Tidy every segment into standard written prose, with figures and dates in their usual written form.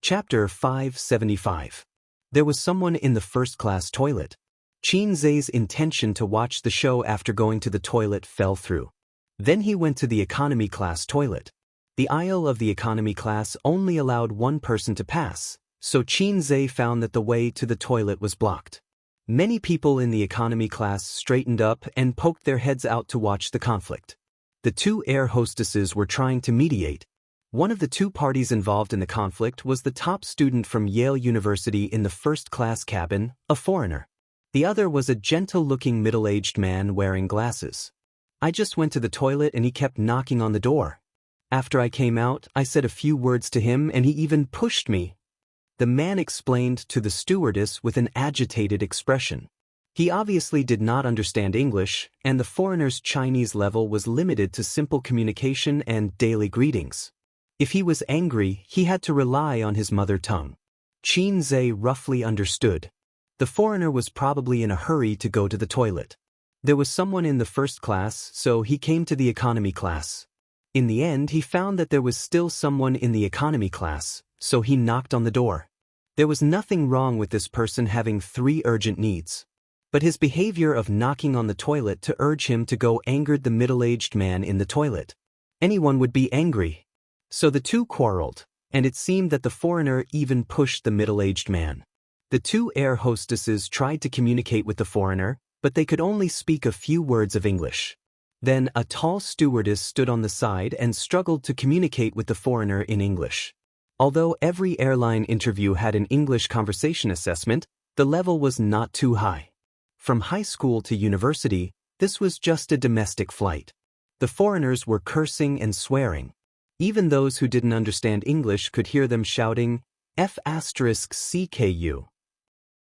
Chapter 575. There was someone in the first-class toilet. Xianxia's intention to watch the show after going to the toilet fell through. Then he went to the economy class toilet. The aisle of the economy class only allowed one person to pass, so Xianxia found that the way to the toilet was blocked. Many people in the economy class straightened up and poked their heads out to watch the conflict. The two air hostesses were trying to mediate. One of the two parties involved in the conflict was the top student from Yale University in the first-class cabin, a foreigner. The other was a gentle-looking middle-aged man wearing glasses. I just went to the toilet and he kept knocking on the door. After I came out, I said a few words to him and he even pushed me. The man explained to the stewardess with an agitated expression. He obviously did not understand English, and the foreigner's Chinese level was limited to simple communication and daily greetings. If he was angry, he had to rely on his mother tongue. Xianxia roughly understood. The foreigner was probably in a hurry to go to the toilet. There was someone in the first class, so he came to the economy class. In the end, he found that there was still someone in the economy class, so he knocked on the door. There was nothing wrong with this person having 3 urgent needs. But his behavior of knocking on the toilet to urge him to go angered the middle-aged man in the toilet. Anyone would be angry. So the two quarreled, and it seemed that the foreigner even pushed the middle-aged man. The two air hostesses tried to communicate with the foreigner, but they could only speak a few words of English. Then a tall stewardess stood on the side and struggled to communicate with the foreigner in English. Although every airline interview had an English conversation assessment, the level was not too high. From high school to university, this was just a domestic flight. The foreigners were cursing and swearing. Even those who didn't understand English could hear them shouting, F***CKU.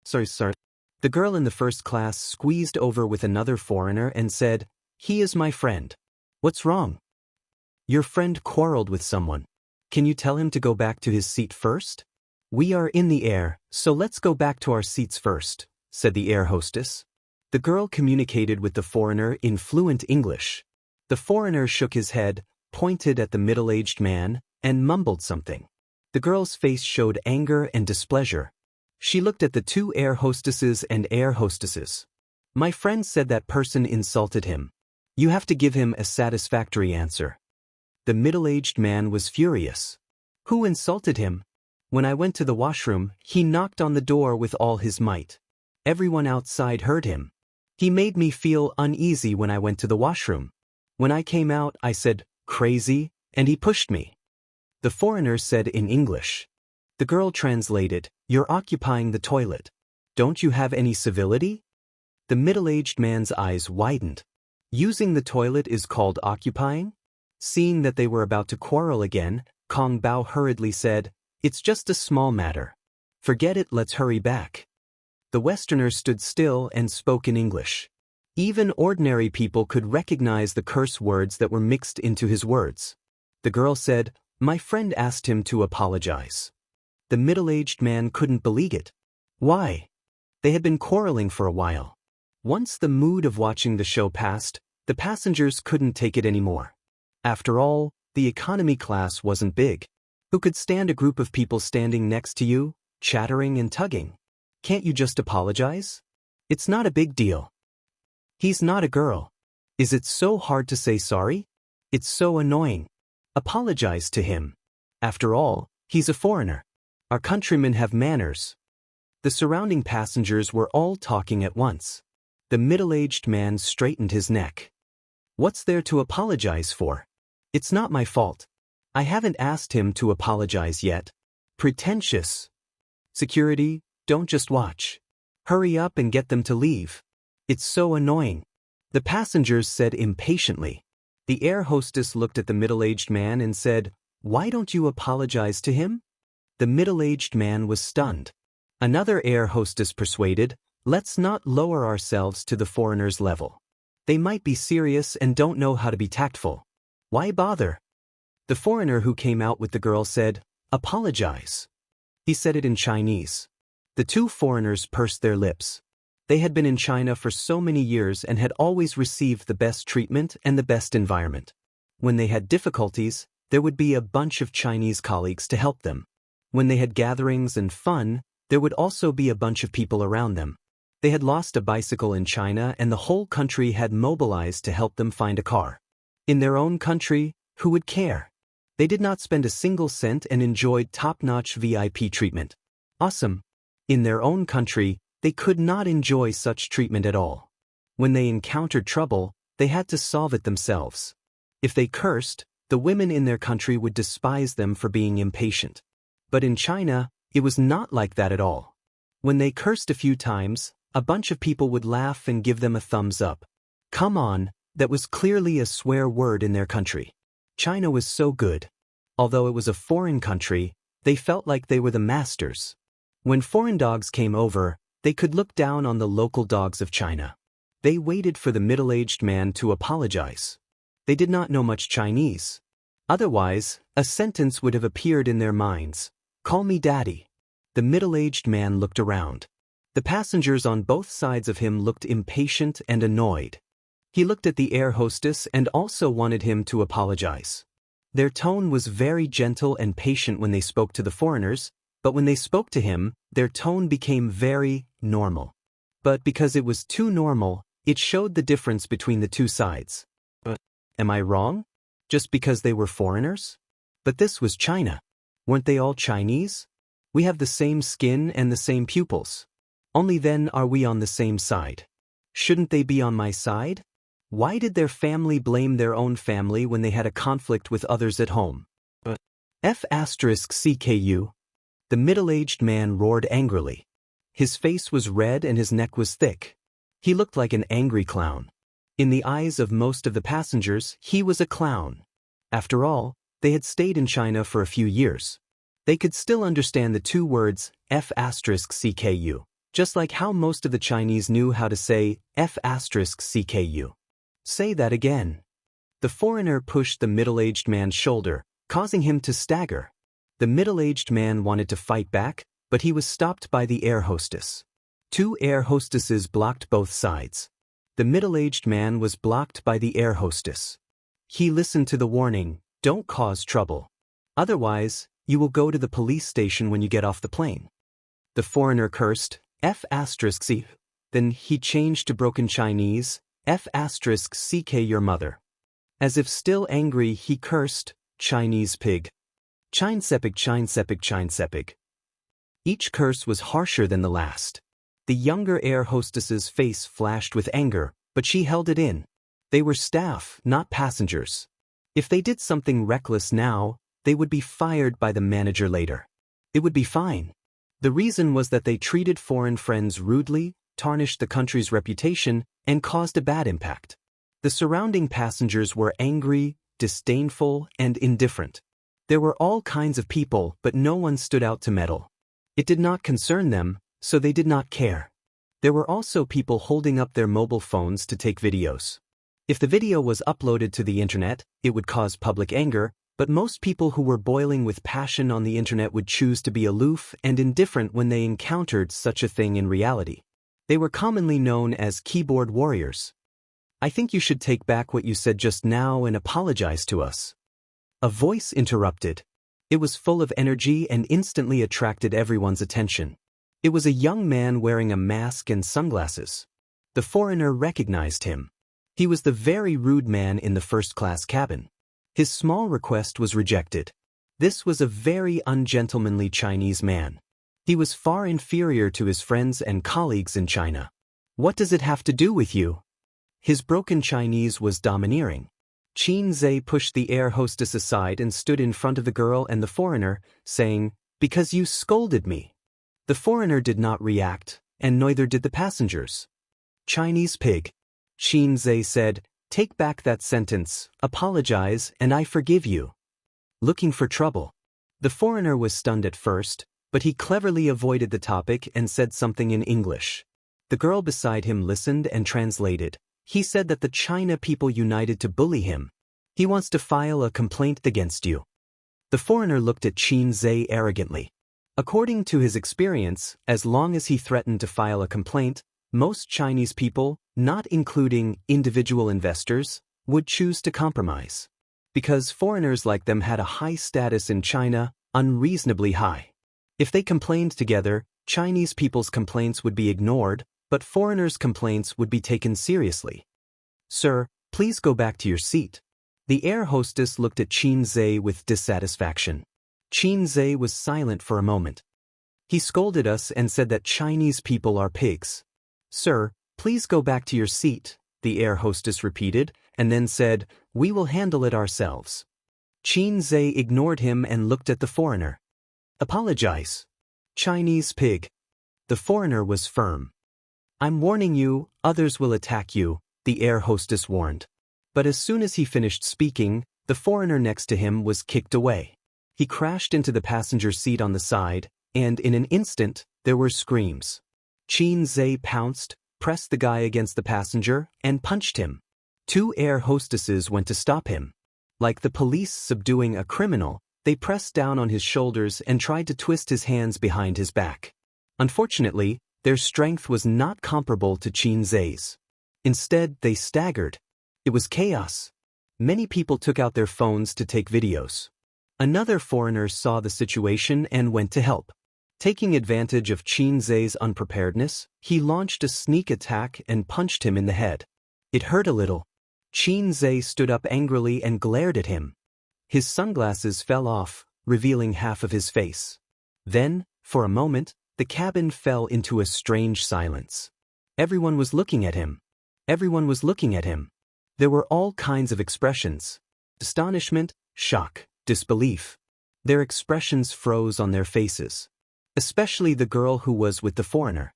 Sorry. The girl in the first class squeezed over with another foreigner and said, "He is my friend. What's wrong? Your friend quarreled with someone. Can you tell him to go back to his seat first? We are in the air, so let's go back to our seats first," said the air hostess. The girl communicated with the foreigner in fluent English. The foreigner shook his head, pointed at the middle-aged man, and mumbled something. The girl's face showed anger and displeasure. She looked at the two air hostesses and air hostesses. "My friend said that person insulted him. You have to give him a satisfactory answer." The middle-aged man was furious. "Who insulted him? When I went to the washroom, he knocked on the door with all his might. Everyone outside heard him. He made me feel uneasy when I went to the washroom. When I came out, I said, 'Crazy,' and he pushed me." The foreigner said in English. The girl translated, "You're occupying the toilet. Don't you have any civility?" The middle-aged man's eyes widened. Using the toilet is called occupying? Seeing that they were about to quarrel again, Kong Bao hurriedly said, "It's just a small matter. Forget it, let's hurry back." The Westerner stood still and spoke in English. Even ordinary people could recognize the curse words that were mixed into his words. The girl said, "My friend asked him to apologize." The middle-aged man couldn't believe it. Why? They had been quarreling for a while. Once the mood of watching the show passed, the passengers couldn't take it anymore. After all, the economy class wasn't big. Who could stand a group of people standing next to you, chattering and tugging? Can't you just apologize? It's not a big deal. He's not a girl. Is it so hard to say sorry? It's so annoying. Apologize to him. After all, he's a foreigner. Our countrymen have manners. The surrounding passengers were all talking at once. The middle-aged man straightened his neck. "What's there to apologize for? It's not my fault. I haven't asked him to apologize yet." Pretentious. "Security, don't just watch. Hurry up and get them to leave. It's so annoying," the passengers said impatiently. The air hostess looked at the middle-aged man and said, "Why don't you apologize to him?" The middle-aged man was stunned. Another air hostess persuaded, "Let's not lower ourselves to the foreigner's level. They might be serious and don't know how to be tactful. Why bother?" The foreigner who came out with the girl said, "Apologize." He said it in Chinese. The two foreigners pursed their lips. They had been in China for so many years and had always received the best treatment and the best environment. When they had difficulties, there would be a bunch of Chinese colleagues to help them. When they had gatherings and fun, there would also be a bunch of people around them. They had lost a bicycle in China and the whole country had mobilized to help them find a car. In their own country, who would care? They did not spend a single cent and enjoyed top-notch VIP treatment. Awesome. In their own country, they could not enjoy such treatment at all. When they encountered trouble, they had to solve it themselves. If they cursed, the women in their country would despise them for being impatient. But in China, it was not like that at all. When they cursed a few times, a bunch of people would laugh and give them a thumbs up. Come on, that was clearly a swear word in their country. China was so good. Although it was a foreign country, they felt like they were the masters. When foreign dogs came over, they could look down on the local dogs of China. They waited for the middle-aged man to apologize. They did not know much Chinese. Otherwise, a sentence would have appeared in their minds. Call me daddy. The middle-aged man looked around. The passengers on both sides of him looked impatient and annoyed. He looked at the air hostess and also wanted him to apologize. Their tone was very gentle and patient when they spoke to the foreigners, but when they spoke to him, their tone became very normal. But because it was too normal, it showed the difference between the two sides. But am I wrong? Just because they were foreigners? But this was China. Weren't they all Chinese? We have the same skin and the same pupils. Only then are we on the same side. Shouldn't they be on my side? Why did their family blame their own family when they had a conflict with others at home? But F***CKU. The middle-aged man roared angrily. His face was red and his neck was thick. He looked like an angry clown. In the eyes of most of the passengers, he was a clown. After all, they had stayed in China for a few years. They could still understand the two words F***CKU, just like how most of the Chinese knew how to say F***CKU. Say that again. The foreigner pushed the middle-aged man's shoulder, causing him to stagger. The middle-aged man wanted to fight back, but he was stopped by the air hostess. Two air hostesses blocked both sides. The middle-aged man was blocked by the air hostess. He listened to the warning, don't cause trouble. Otherwise, you will go to the police station when you get off the plane. The foreigner cursed, F***C. Then he changed to broken Chinese, F***CK your mother. As if still angry, he cursed, Chinese pig. Chinesepig, Chinesepig, Chinesepig. Each curse was harsher than the last. The younger air hostess's face flashed with anger, but she held it in. They were staff, not passengers. If they did something reckless now, they would be fired by the manager later. It would be fine. The reason was that they treated foreign friends rudely, tarnished the country's reputation, and caused a bad impact. The surrounding passengers were angry, disdainful, and indifferent. There were all kinds of people, but no one stood out to meddle. It did not concern them, so they did not care. There were also people holding up their mobile phones to take videos. If the video was uploaded to the internet, it would cause public anger, but most people who were boiling with passion on the internet would choose to be aloof and indifferent when they encountered such a thing in reality. They were commonly known as keyboard warriors. I think you should take back what you said just now and apologize to us. A voice interrupted. It was full of energy and instantly attracted everyone's attention. It was a young man wearing a mask and sunglasses. The foreigner recognized him. He was the very rude man in the first-class cabin. His small request was rejected. This was a very ungentlemanly Chinese man. He was far inferior to his friends and colleagues in China. What does it have to do with you? His broken Chinese was domineering. Xianxia pushed the air hostess aside and stood in front of the girl and the foreigner, saying, "Because you scolded me." The foreigner did not react, and neither did the passengers. Chinese pig. Xianxia said, "Take back that sentence, apologize, and I forgive you." Looking for trouble. The foreigner was stunned at first, but he cleverly avoided the topic and said something in English. The girl beside him listened and translated. He said that the China people united to bully him. He wants to file a complaint against you. The foreigner looked at Xianxia arrogantly. According to his experience, as long as he threatened to file a complaint, most Chinese people, not including individual investors, would choose to compromise. Because foreigners like them had a high status in China, unreasonably high. If they complained together, Chinese people's complaints would be ignored, but foreigners' complaints would be taken seriously. Sir, please go back to your seat. The air hostess looked at Xianxia with dissatisfaction. Xianxia was silent for a moment. He scolded us and said that Chinese people are pigs. Sir, please go back to your seat, the air hostess repeated, and then said, we will handle it ourselves. Xianxia ignored him and looked at the foreigner. Apologize. Chinese pig. The foreigner was firm. I'm warning you, others will attack you, the air hostess warned. But as soon as he finished speaking, the foreigner next to him was kicked away. He crashed into the passenger seat on the side, and in an instant, there were screams. Xianxia pounced, pressed the guy against the passenger, and punched him. 2 air hostesses went to stop him. Like the police subduing a criminal, they pressed down on his shoulders and tried to twist his hands behind his back. Unfortunately, their strength was not comparable to Xianxia's. Instead, they staggered. It was chaos. Many people took out their phones to take videos. Another foreigner saw the situation and went to help. Taking advantage of Xianxia's unpreparedness, he launched a sneak attack and punched him in the head. It hurt a little. Xianxia stood up angrily and glared at him. His sunglasses fell off, revealing half of his face. Then, for a moment, the cabin fell into a strange silence. Everyone was looking at him. Everyone was looking at him. There were all kinds of expressions. Astonishment, shock, disbelief. Their expressions froze on their faces. Especially the girl who was with the foreigner.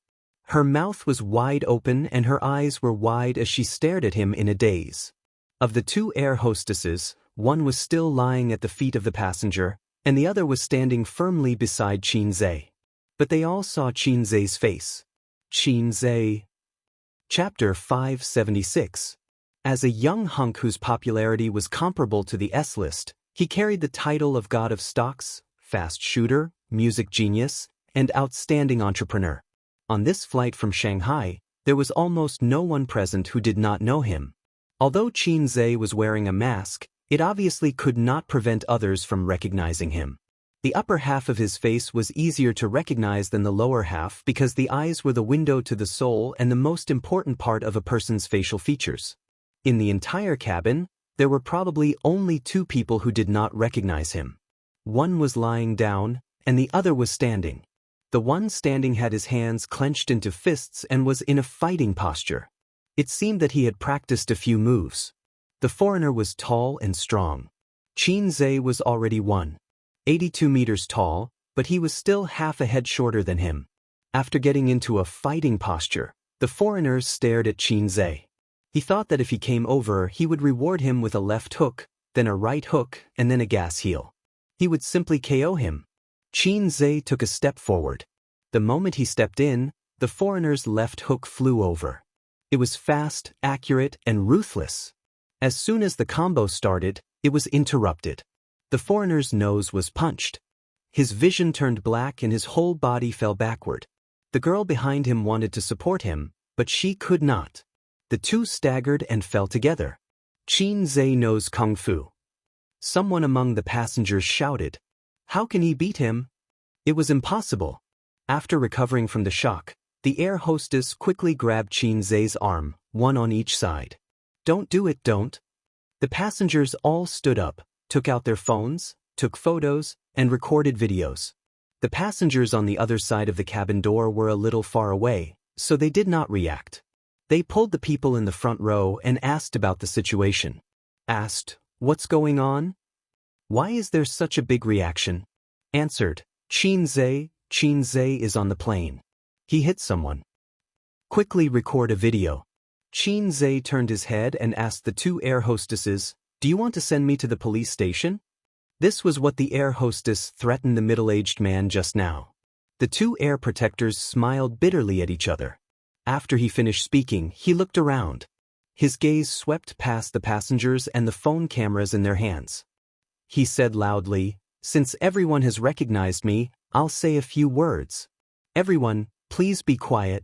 Her mouth was wide open and her eyes were wide as she stared at him in a daze. Of the 2 air hostesses, one was still lying at the feet of the passenger, and the other was standing firmly beside Xianxia. But they all saw Xianxia's face. Xianxia. Chapter 576. As a young hunk whose popularity was comparable to the S-list, he carried the title of God of Stocks, Fast Shooter, Music Genius, and Outstanding Entrepreneur. On this flight from Shanghai, there was almost no one present who did not know him. Although Xianxia was wearing a mask, it obviously could not prevent others from recognizing him. The upper half of his face was easier to recognize than the lower half because the eyes were the window to the soul and the most important part of a person's facial features. In the entire cabin, there were probably only 2 people who did not recognize him. One was lying down, and the other was standing. The one standing had his hands clenched into fists and was in a fighting posture. It seemed that he had practiced a few moves. The foreigner was tall and strong. Xianxia was already 182 meters tall, but he was still half a head shorter than him. After getting into a fighting posture, the foreigner stared at Xianxia. He thought that if he came over, he would reward him with a left hook, then a right hook, and then a gas heel. He would simply KO him. Xianxia took a step forward. The moment he stepped in, the foreigner's left hook flew over. It was fast, accurate, and ruthless. As soon as the combo started, it was interrupted. The foreigner's nose was punched. His vision turned black and his whole body fell backward. The girl behind him wanted to support him, but she could not. The 2 staggered and fell together. Xianxia knows Kung Fu. Someone among the passengers shouted. How can he beat him? It was impossible. After recovering from the shock, the air hostess quickly grabbed Xianxia's arm, one on each side. Don't do it, don't. The passengers all stood up, took out their phones, took photos, and recorded videos. The passengers on the other side of the cabin door were a little far away, so they did not react. They pulled the people in the front row and asked about the situation. Asked, what's going on? Why is there such a big reaction? Answered, Xianxia is on the plane. He hit someone. Quickly record a video. Xianxia turned his head and asked the 2 air hostesses, do you want to send me to the police station? This was what the air hostess threatened the middle-aged man just now. The 2 air protectors smiled bitterly at each other. After he finished speaking, he looked around. His gaze swept past the passengers and the phone cameras in their hands. He said loudly, since everyone has recognized me, I'll say a few words. Everyone, please be quiet.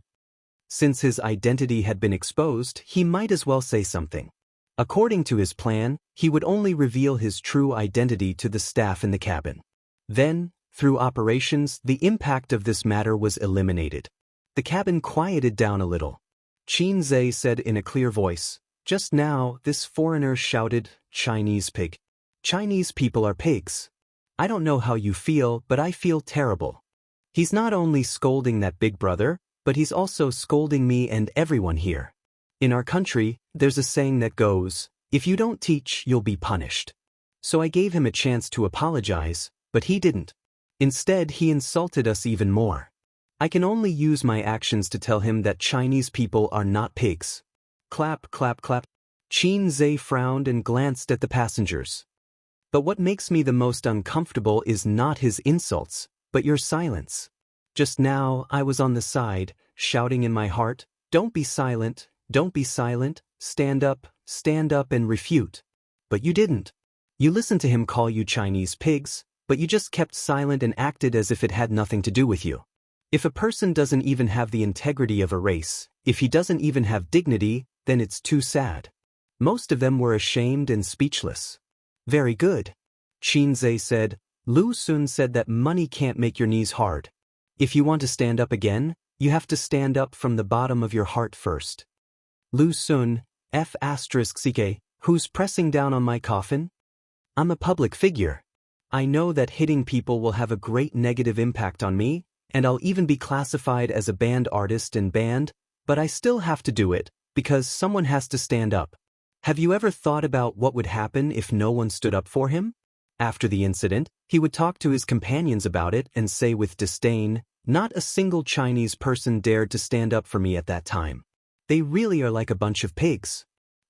Since his identity had been exposed, he might as well say something. According to his plan, he would only reveal his true identity to the staff in the cabin. Then, Through operations, the impact of this matter was eliminated. The cabin quieted down a little. Xianxia said in a clear voice, "Just now, this foreigner shouted, 'Chinese pig.' Chinese people are pigs. I don't know how you feel, but I feel terrible. He's not only scolding that big brother, but he's also scolding me and everyone here. In our country, there's a saying that goes, 'If you don't teach, you'll be punished.' So I gave him a chance to apologize, but he didn't. Instead, he insulted us even more. I can only use my actions to tell him that Chinese people are not pigs." Clap, clap, clap. Xianxia frowned and glanced at the passengers. "But what makes me the most uncomfortable is not his insults, but your silence. Just now, I was on the side, shouting in my heart, 'Don't be silent, don't be silent, stand up and refute.' But you didn't. You listened to him call you Chinese pigs, but you just kept silent and acted as if it had nothing to do with you. If a person doesn't even have the integrity of a race, if he doesn't even have dignity, then it's too sad." Most of them were ashamed and speechless. "Very good," Xianxia said. "Lu Sun said that money can't make your knees hard. If you want to stand up again, you have to stand up from the bottom of your heart first." Lu Sun, F***ck, who's pressing down on my coffin? I'm a public figure. I know that hitting people will have a great negative impact on me, and I'll even be classified as a banned artist and banned, but I still have to do it, because someone has to stand up. Have you ever thought about what would happen if no one stood up for him? After the incident, he would talk to his companions about it and say with disdain, "Not a single Chinese person dared to stand up for me at that time. They really are like a bunch of pigs."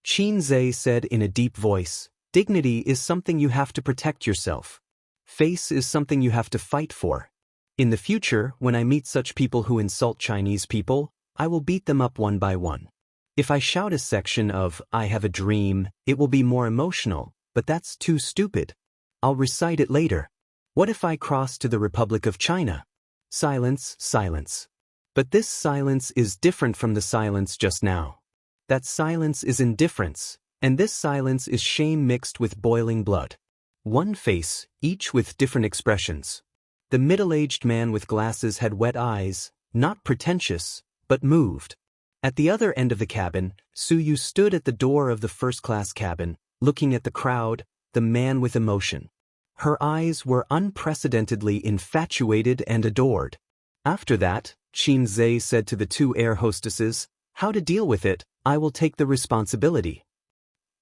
Xianxia said in a deep voice, "Dignity is something you have to protect yourself. Face is something you have to fight for. In the future, when I meet such people who insult Chinese people, I will beat them up one by one. If I shout a section of 'I have a dream,' it will be more emotional, but that's too stupid. I'll recite it later. What if I cross to the Republic of China? Silence, silence. But this silence is different from the silence just now. That silence is indifference, and this silence is shame mixed with boiling blood. One face, each with different expressions. The middle-aged man with glasses had wet eyes, not pretentious, but moved. At the other end of the cabin, Suyu stood at the door of the first-class cabin, looking at the crowd, the man with emotion. Her eyes were unprecedentedly infatuated and adored. After that, Xianxia said to the two air hostesses, "How to deal with it, I will take the responsibility."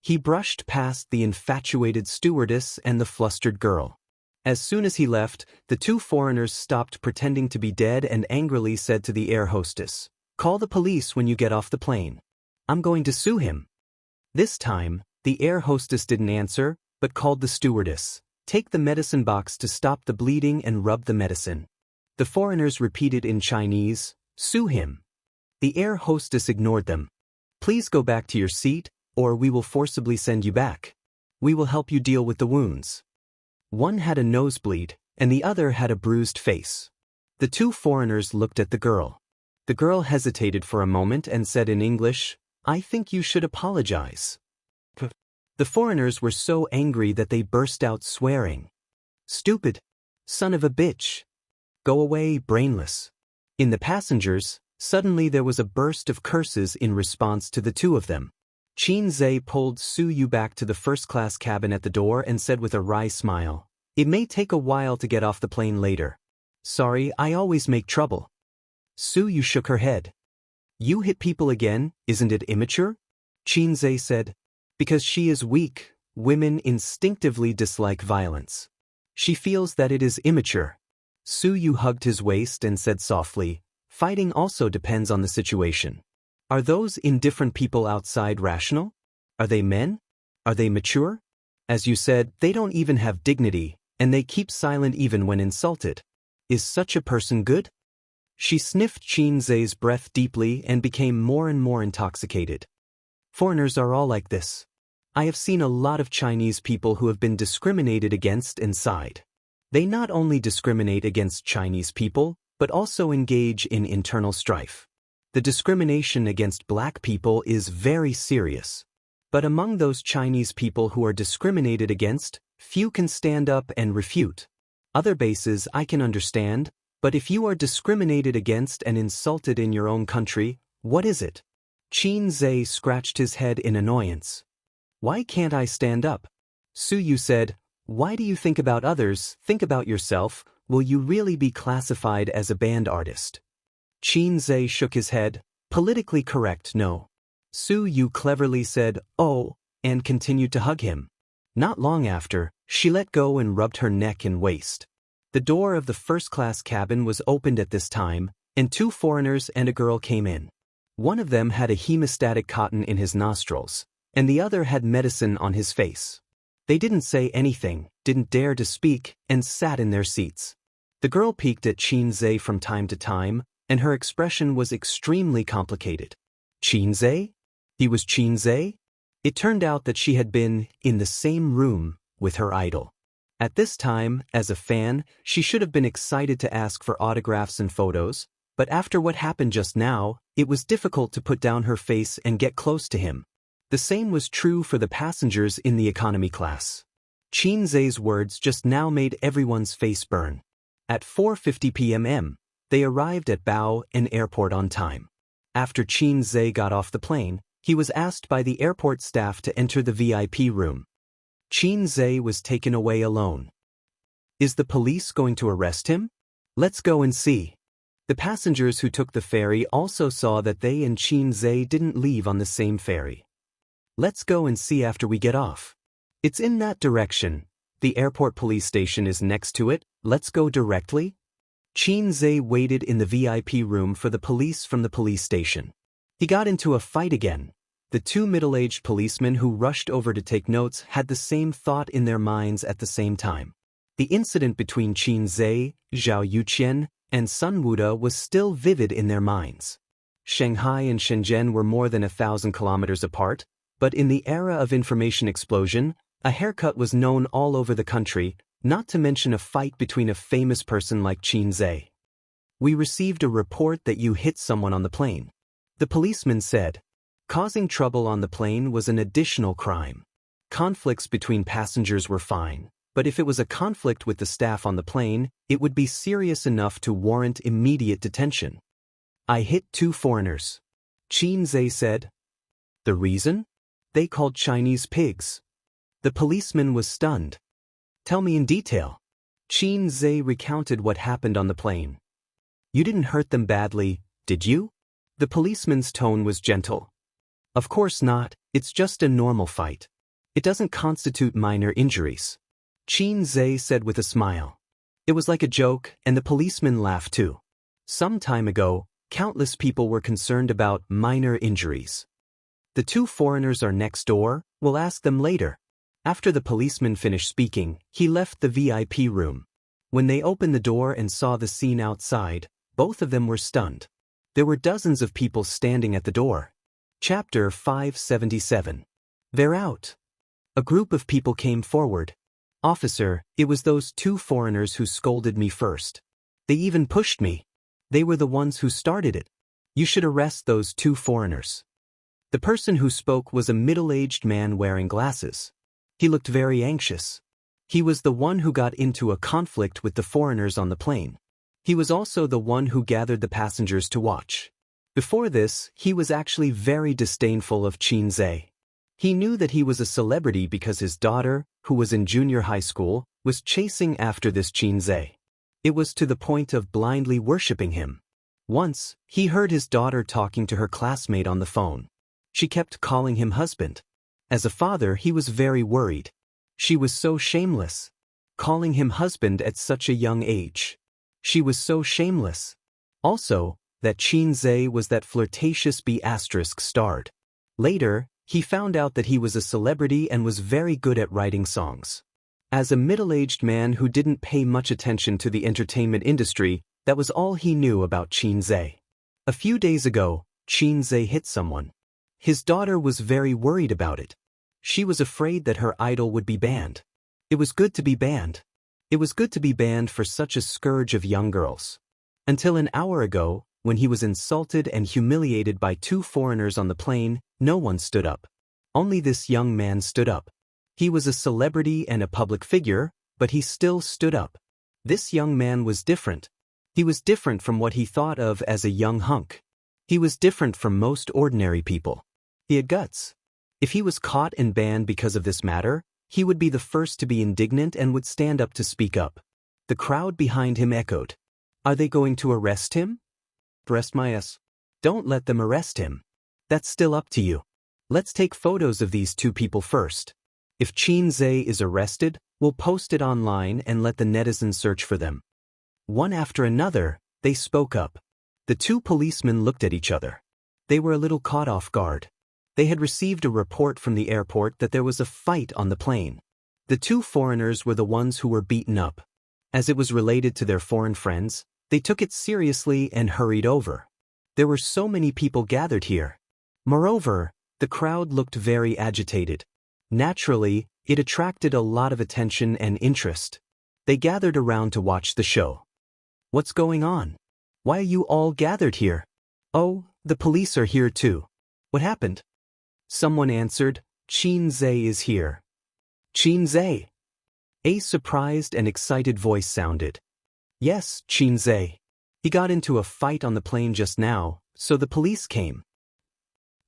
He brushed past the infatuated stewardess and the flustered girl. As soon as he left, the two foreigners stopped pretending to be dead and angrily said to the air hostess, "Call the police when you get off the plane. I'm going to sue him." This time, the air hostess didn't answer, but called the stewardess. "Take the medicine box to stop the bleeding and rub the medicine." The foreigners repeated in Chinese, "Sue him." The air hostess ignored them. "Please go back to your seat, or we will forcibly send you back. We will help you deal with the wounds." One had a nosebleed, and the other had a bruised face. The two foreigners looked at the girl. The girl hesitated for a moment and said in English, "I think you should apologize." The foreigners were so angry that they burst out swearing. "Stupid! Son of a bitch! Go away, brainless!" In the passengers, suddenly there was a burst of curses in response to the two of them. Xianxia pulled Suyu back to the first-class cabin at the door and said with a wry smile, "It may take a while to get off the plane later. Sorry, I always make trouble." Suyu shook her head. "You hit people again, isn't it immature?" Xianxia said. "Because she is weak, women instinctively dislike violence. She feels that it is immature." Suyu hugged his waist and said softly, "Fighting also depends on the situation. Are those indifferent people outside rational? Are they men? Are they mature? As you said, they don't even have dignity, and they keep silent even when insulted. Is such a person good?" She sniffed Xianxia's breath deeply and became more and more intoxicated. "Foreigners are all like this. I have seen a lot of Chinese people who have been discriminated against inside. They not only discriminate against Chinese people, but also engage in internal strife. The discrimination against black people is very serious. But among those Chinese people who are discriminated against, few can stand up and refute. Other bases I can understand, but if you are discriminated against and insulted in your own country, what is it? Qin Zhe scratched his head in annoyance. Why can't I stand up? Su Yu said, why do you think about others, think about yourself, will you really be classified as a band artist? Qin Zhe shook his head, politically correct no. Su Yu cleverly said, oh, and continued to hug him. Not long after, she let go and rubbed her neck and waist. The door of the first-class cabin was opened at this time, and 2 foreigners and a girl came in. One of them had a hemostatic cotton in his nostrils, and the other had medicine on his face. They didn't say anything, didn't dare to speak, and sat in their seats. The girl peeked at Qin Zhe from time to time, and her expression was extremely complicated. Qin Zhe? He was Qin Zhe? It turned out that she had been in the same room with her idol. At this time, as a fan, she should have been excited to ask for autographs and photos, but after what happened just now, it was difficult to put down her face and get close to him. The same was true for the passengers in the economy class. Qin Zhe's words just now made everyone's face burn. At 4:50 p.m., they arrived at Bao An Airport on time. After Qin Zhe got off the plane, he was asked by the airport staff to enter the VIP room. Qin Zhe was taken away alone. Is the police going to arrest him? Let's go and see. The passengers who took the ferry also saw that they and Qin Zhe didn't leave on the same ferry. Let's go and see after we get off. It's in that direction. The airport police station is next to it. Let's go directly. Qin Zhe waited in the VIP room for the police from the police station. He got into a fight again. The 2 middle-aged policemen who rushed over to take notes had the same thought in their minds at the same time. The incident between Qin Zhe, Zhao Yuqian, and Sun Wuda was still vivid in their minds. Shanghai and Shenzhen were more than 1,000 kilometers apart, but in the era of information explosion, a haircut was known all over the country, not to mention a fight between a famous person like Qin Zhe. We received a report that you hit someone on the plane. The policeman said. Causing trouble on the plane was an additional crime. Conflicts between passengers were fine, but if it was a conflict with the staff on the plane, it would be serious enough to warrant immediate detention. I hit 2 foreigners. Qin Zhe said. The reason? They called Chinese pigs. The policeman was stunned. Tell me in detail. Qin Zhe recounted what happened on the plane. You didn't hurt them badly, did you? The policeman's tone was gentle. Of course not, it's just a normal fight. It doesn't constitute minor injuries. Qin Zhe said with a smile. It was like a joke, and the policeman laughed too. Some time ago, countless people were concerned about minor injuries. The 2 foreigners are next door, we'll ask them later. After the policeman finished speaking, he left the VIP room. When they opened the door and saw the scene outside, both of them were stunned. There were dozens of people standing at the door. Chapter 577. They're out. A group of people came forward. Officer, it was those 2 foreigners who scolded me first. They even pushed me. They were the ones who started it. You should arrest those 2 foreigners. The person who spoke was a middle-aged man wearing glasses. He looked very anxious. He was the one who got into a conflict with the foreigners on the plane. He was also the one who gathered the passengers to watch. Before this, he was actually very disdainful of Qin Zhe. He knew that he was a celebrity because his daughter, who was in junior high school, was chasing after this Qin Zhe. It was to the point of blindly worshipping him. Once, he heard his daughter talking to her classmate on the phone. She kept calling him husband. As a father, he was very worried. She was so shameless. Calling him husband at such a young age. She was so shameless. Also, that Qin Zhe was that flirtatious B***starred. Later, he found out that he was a celebrity and was very good at writing songs. As a middle-aged man who didn't pay much attention to the entertainment industry, that was all he knew about Qin Zhe. A few days ago, Qin Zhe hit someone. His daughter was very worried about it. She was afraid that her idol would be banned. It was good to be banned. It was good to be banned for such a scourge of young girls. Until an hour ago, when he was insulted and humiliated by 2 foreigners on the plane, no one stood up. Only this young man stood up. He was a celebrity and a public figure, but he still stood up. This young man was different. He was different from what he thought of as a young hunk. He was different from most ordinary people. He had guts. If he was caught and banned because of this matter, he would be the first to be indignant and would stand up to speak up. The crowd behind him echoed. Are they going to arrest him? Arrest my ass. Don't let them arrest him. That's still up to you. Let's take photos of these two people first. If Xianxia is arrested, we'll post it online and let the netizens search for them. One after another, they spoke up. The two policemen looked at each other. They were a little caught off guard. They had received a report from the airport that there was a fight on the plane. The two foreigners were the ones who were beaten up. As it was related to their foreign friends, they took it seriously and hurried over. There were so many people gathered here. Moreover, the crowd looked very agitated. Naturally, it attracted a lot of attention and interest. They gathered around to watch the show. What's going on? Why are you all gathered here? Oh, the police are here too. What happened? Someone answered, Xianxia is here. Xianxia? A surprised and excited voice sounded. Yes, Xianxia. He got into a fight on the plane just now, so the police came.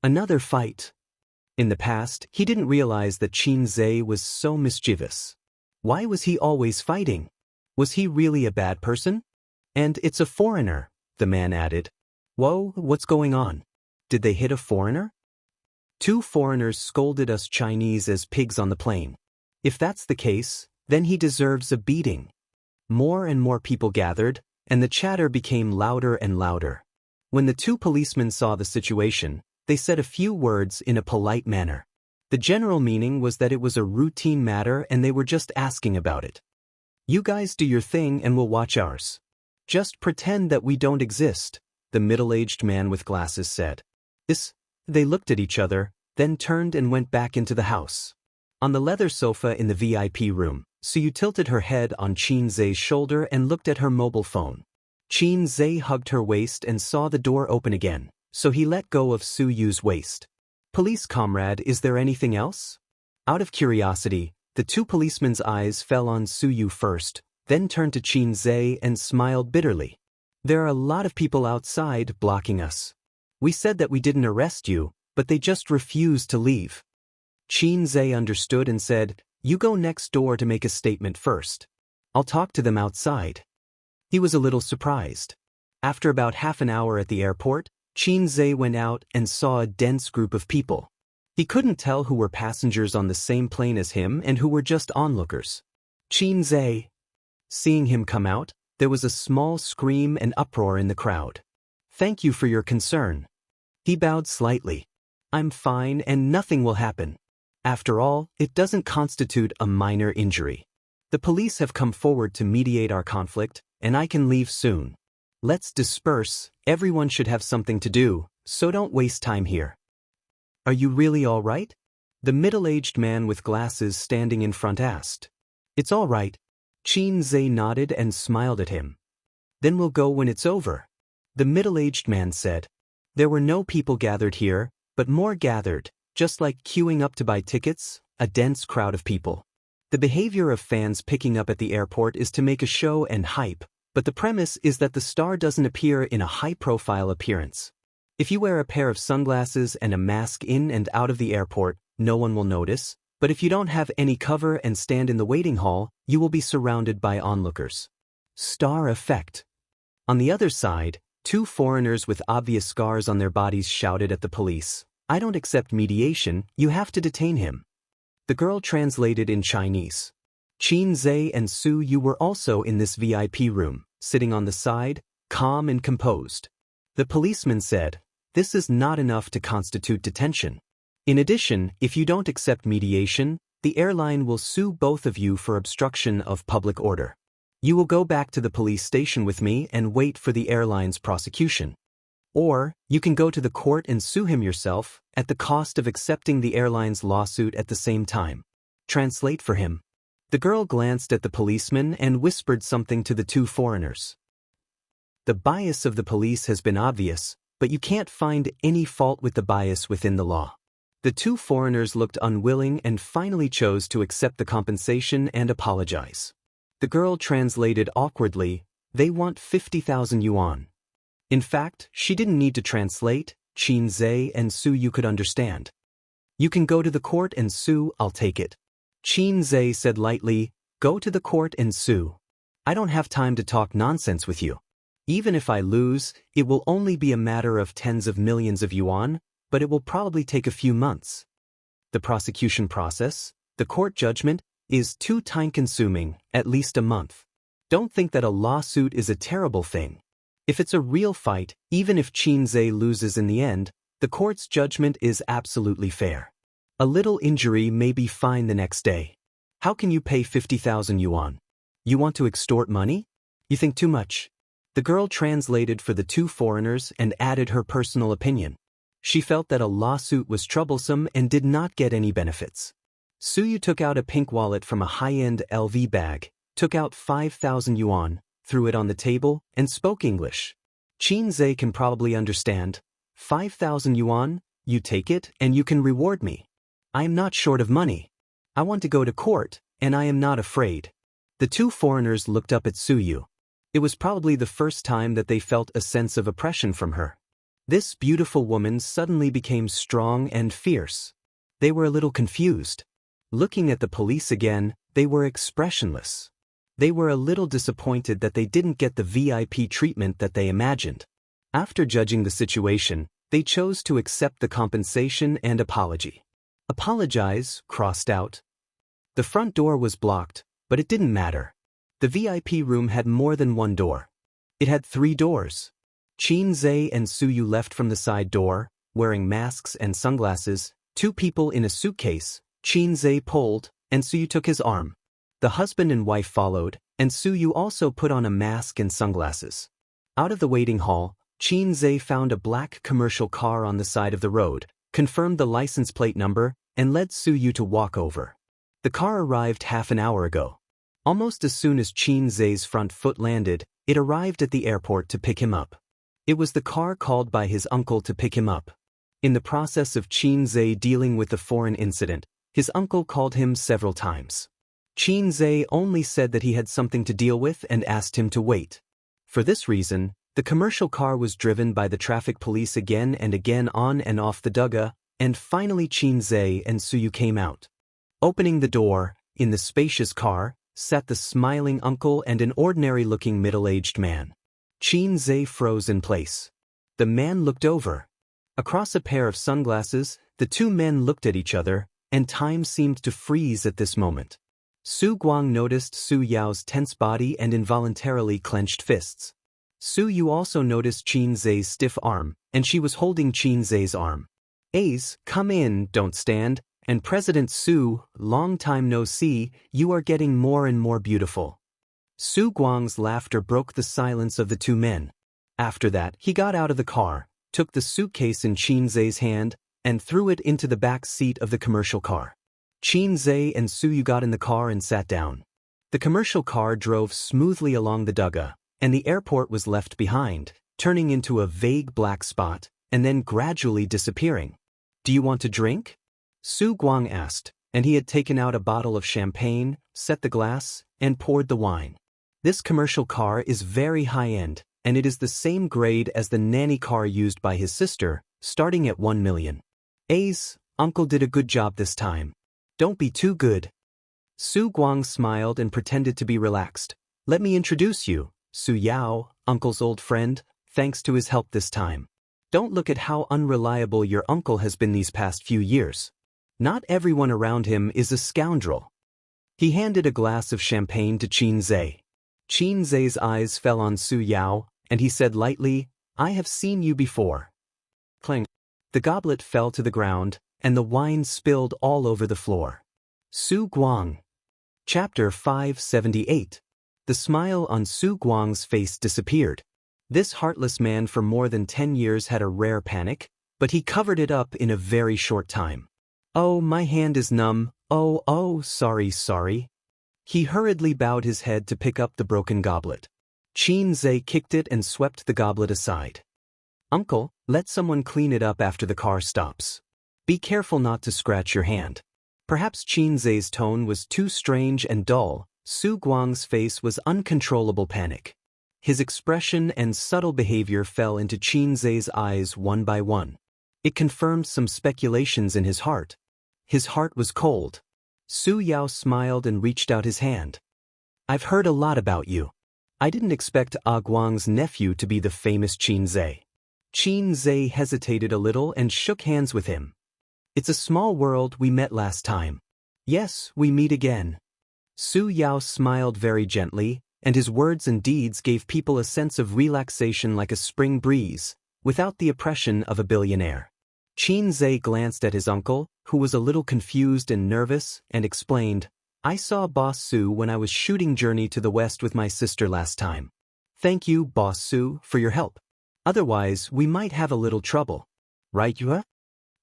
Another fight. In the past, he didn't realize that Xianxia was so mischievous. Why was he always fighting? Was he really a bad person? And it's a foreigner, the man added. Whoa, what's going on? Did they hit a foreigner? Two foreigners scolded us Chinese as pigs on the plane. If that's the case, then he deserves a beating. More and more people gathered, and the chatter became louder and louder. When the two policemen saw the situation, they said a few words in a polite manner. The general meaning was that it was a routine matter and they were just asking about it. You guys do your thing and we'll watch ours. Just pretend that we don't exist, the middle-aged man with glasses said. They looked at each other, then turned and went back into the house. On the leather sofa in the VIP room, Suyu tilted her head on Xianxia's shoulder and looked at her mobile phone. Xianxia hugged her waist and saw the door open again, so he let go of Suyu's waist. Police comrade, is there anything else? Out of curiosity, the two policemen's eyes fell on Suyu first, then turned to Xianxia and smiled bitterly. There are a lot of people outside blocking us. We said that we didn't arrest you, but they just refused to leave. Xianxia understood and said, you go next door to make a statement first. I'll talk to them outside. He was a little surprised. After about half an hour at the airport, Xianxia went out and saw a dense group of people. He couldn't tell who were passengers on the same plane as him and who were just onlookers. Xianxia. Seeing him come out, there was a small scream and uproar in the crowd. Thank you for your concern. He bowed slightly. I'm fine and nothing will happen. After all, it doesn't constitute a minor injury. The police have come forward to mediate our conflict, and I can leave soon. Let's disperse, everyone should have something to do, so don't waste time here. Are you really all right? The middle-aged man with glasses standing in front asked. It's all right. Xianxia nodded and smiled at him. Then we'll go when it's over. The middle-aged man said. There were no people gathered here, but more gathered, just like queuing up to buy tickets, a dense crowd of people. The behavior of fans picking up at the airport is to make a show and hype, but the premise is that the star doesn't appear in a high-profile appearance. If you wear a pair of sunglasses and a mask in and out of the airport, no one will notice, but if you don't have any cover and stand in the waiting hall, you will be surrounded by onlookers. Star effect. On the other side, two foreigners with obvious scars on their bodies shouted at the police, I don't accept mediation, you have to detain him. The girl translated in Chinese. Xianxia and Suyu were also in this VIP room, sitting on the side, calm and composed. The policeman said, this is not enough to constitute detention. In addition, if you don't accept mediation, the airline will sue both of you for obstruction of public order. You will go back to the police station with me and wait for the airline's prosecution. Or, you can go to the court and sue him yourself, at the cost of accepting the airline's lawsuit at the same time. Translate for him. The girl glanced at the policeman and whispered something to the two foreigners. The bias of the police has been obvious, but you can't find any fault with the bias within the law. The two foreigners looked unwilling and finally chose to accept the compensation and apologize. The girl translated awkwardly, "They want 50,000 yuan." In fact, she didn't need to translate, Qin Zhe and Su Yu could understand. "You can go to the court and sue, I'll take it." Qin Zhe said lightly, "Go to the court and sue. I don't have time to talk nonsense with you. Even if I lose, it will only be a matter of tens of millions of yuan, but it will probably take a few months. The prosecution process, the court judgment, is too time-consuming, at least a month. Don't think that a lawsuit is a terrible thing. If it's a real fight, even if Qin Zhe loses in the end, the court's judgment is absolutely fair. A little injury may be fine the next day. How can you pay 50,000 yuan? You want to extort money? You think too much." The girl translated for the two foreigners and added her personal opinion. She felt that a lawsuit was troublesome and did not get any benefits. Su Yu took out a pink wallet from a high-end LV bag, took out 5,000 yuan, threw it on the table, and spoke English. Qin Zhe can probably understand. 5,000 yuan, you take it and you can reward me. I am not short of money. I want to go to court, and I am not afraid. The two foreigners looked up at Su Yu. It was probably the first time that they felt a sense of oppression from her. This beautiful woman suddenly became strong and fierce. They were a little confused. Looking at the police again, they were expressionless. They were a little disappointed that they didn't get the VIP treatment that they imagined. After judging the situation, they chose to accept the compensation and apology. "Apologize," crossed out. The front door was blocked, but it didn't matter. The VIP room had more than one door. It had 3 doors. Qin Zhe and Su Yu left from the side door, wearing masks and sunglasses. 2 people in a suitcase. Qin Zhe pulled, and Su Yu took his arm. The husband and wife followed, and Su Yu also put on a mask and sunglasses. Out of the waiting hall, Qin Zhe found a black commercial car on the side of the road, confirmed the license plate number, and led Su Yu to walk over. The car arrived half an hour ago. Almost as soon as Qin Zhe's front foot landed, it arrived at the airport to pick him up. It was the car called by his uncle to pick him up. In the process of Qin Zhe dealing with the foreign incident, his uncle called him several times. Qin Zhe only said that he had something to deal with and asked him to wait. For this reason, the commercial car was driven by the traffic police again and again on and off the Duga, and finally Qin Zhe and Su Yu came out. Opening the door, in the spacious car, sat the smiling uncle and an ordinary-looking middle-aged man. Qin Zhe froze in place. The man looked over. Across a pair of sunglasses, the 2 men looked at each other, and time seemed to freeze at this moment. Su Guang noticed Su Yao's tense body and involuntarily clenched fists. Su Yu also noticed Qin Zhe's stiff arm, and she was holding Qin Zhe's arm. "Ace, come in, don't stand. And President Su, long time no see, you are getting more and more beautiful." Su Guang's laughter broke the silence of the 2 men. After that, he got out of the car, took the suitcase in Qin Zhe's hand, and threw it into the back seat of the commercial car. Qin Zhe and Su Yu got in the car and sat down. The commercial car drove smoothly along the Duga, and the airport was left behind, turning into a vague black spot, and then gradually disappearing. "Do you want to drink?" Su Guang asked, and he had taken out a bottle of champagne, set the glass, and poured the wine. This commercial car is very high-end, and it is the same grade as the nanny car used by his sister, starting at 1 million. "Ace, uncle did a good job this time. Don't be too good." Su Guang smiled and pretended to be relaxed. "Let me introduce you, Su Yao, uncle's old friend, thanks to his help this time. Don't look at how unreliable your uncle has been these past few years. Not everyone around him is a scoundrel." He handed a glass of champagne to Qin Zhe. Qin Zhe's eyes fell on Su Yao, and he said lightly, "I have seen you before." Clang. The goblet fell to the ground, and the wine spilled all over the floor. Su Guang. Chapter 578. The smile on Su Guang's face disappeared. This heartless man for more than 10 years had a rare panic, but he covered it up in a very short time. "Oh, my hand is numb. Oh, sorry. He hurriedly bowed his head to pick up the broken goblet. Qin Zhe kicked it and swept the goblet aside. "Uncle, let someone clean it up after the car stops. Be careful not to scratch your hand." Perhaps Qin Zhe's tone was too strange and dull, Su Guang's face was uncontrollable panic. His expression and subtle behavior fell into Qin Zhe's eyes one by one. It confirmed some speculations in his heart. His heart was cold. Su Yao smiled and reached out his hand. I've heard a lot about you. I didn't expect Guang's nephew to be the famous Qin Zhe. Qin Zhe hesitated a little and shook hands with him. It's a small world, we met last time. Yes, we meet again. Su Yao smiled very gently, and his words and deeds gave people a sense of relaxation like a spring breeze, without the oppression of a billionaire. Qin Zhe glanced at his uncle, who was a little confused and nervous, and explained, I saw Boss Su when I was shooting Journey to the West with my sister last time. Thank you, Boss Su, for your help. Otherwise, we might have a little trouble. Right, Yue?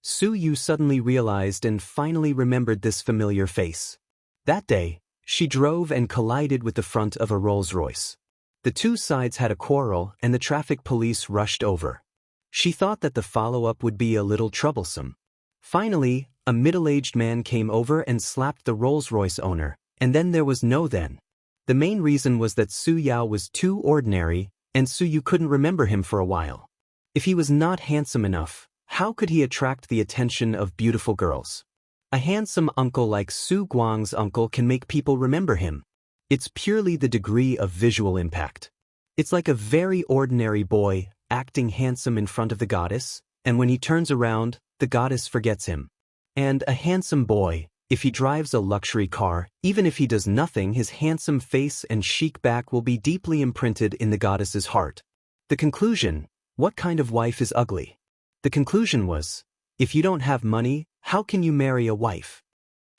Su Yu suddenly realized and finally remembered this familiar face. That day, she drove and collided with the front of a Rolls-Royce. The two sides had a quarrel and the traffic police rushed over. She thought that the follow-up would be a little troublesome. Finally, a middle-aged man came over and slapped the Rolls-Royce owner, and then there was no then. The main reason was that Su Yao was too ordinary, and Su Yu couldn't remember him for a while. If he was not handsome enough, how could he attract the attention of beautiful girls? A handsome uncle like Su Guang's uncle can make people remember him. It's purely the degree of visual impact. It's like a very ordinary boy acting handsome in front of the goddess, and when he turns around, the goddess forgets him. And a handsome boy, if he drives a luxury car, even if he does nothing, his handsome face and chic back will be deeply imprinted in the goddess's heart. The conclusion: what kind of wife is ugly? The conclusion was, if you don't have money, how can you marry a wife?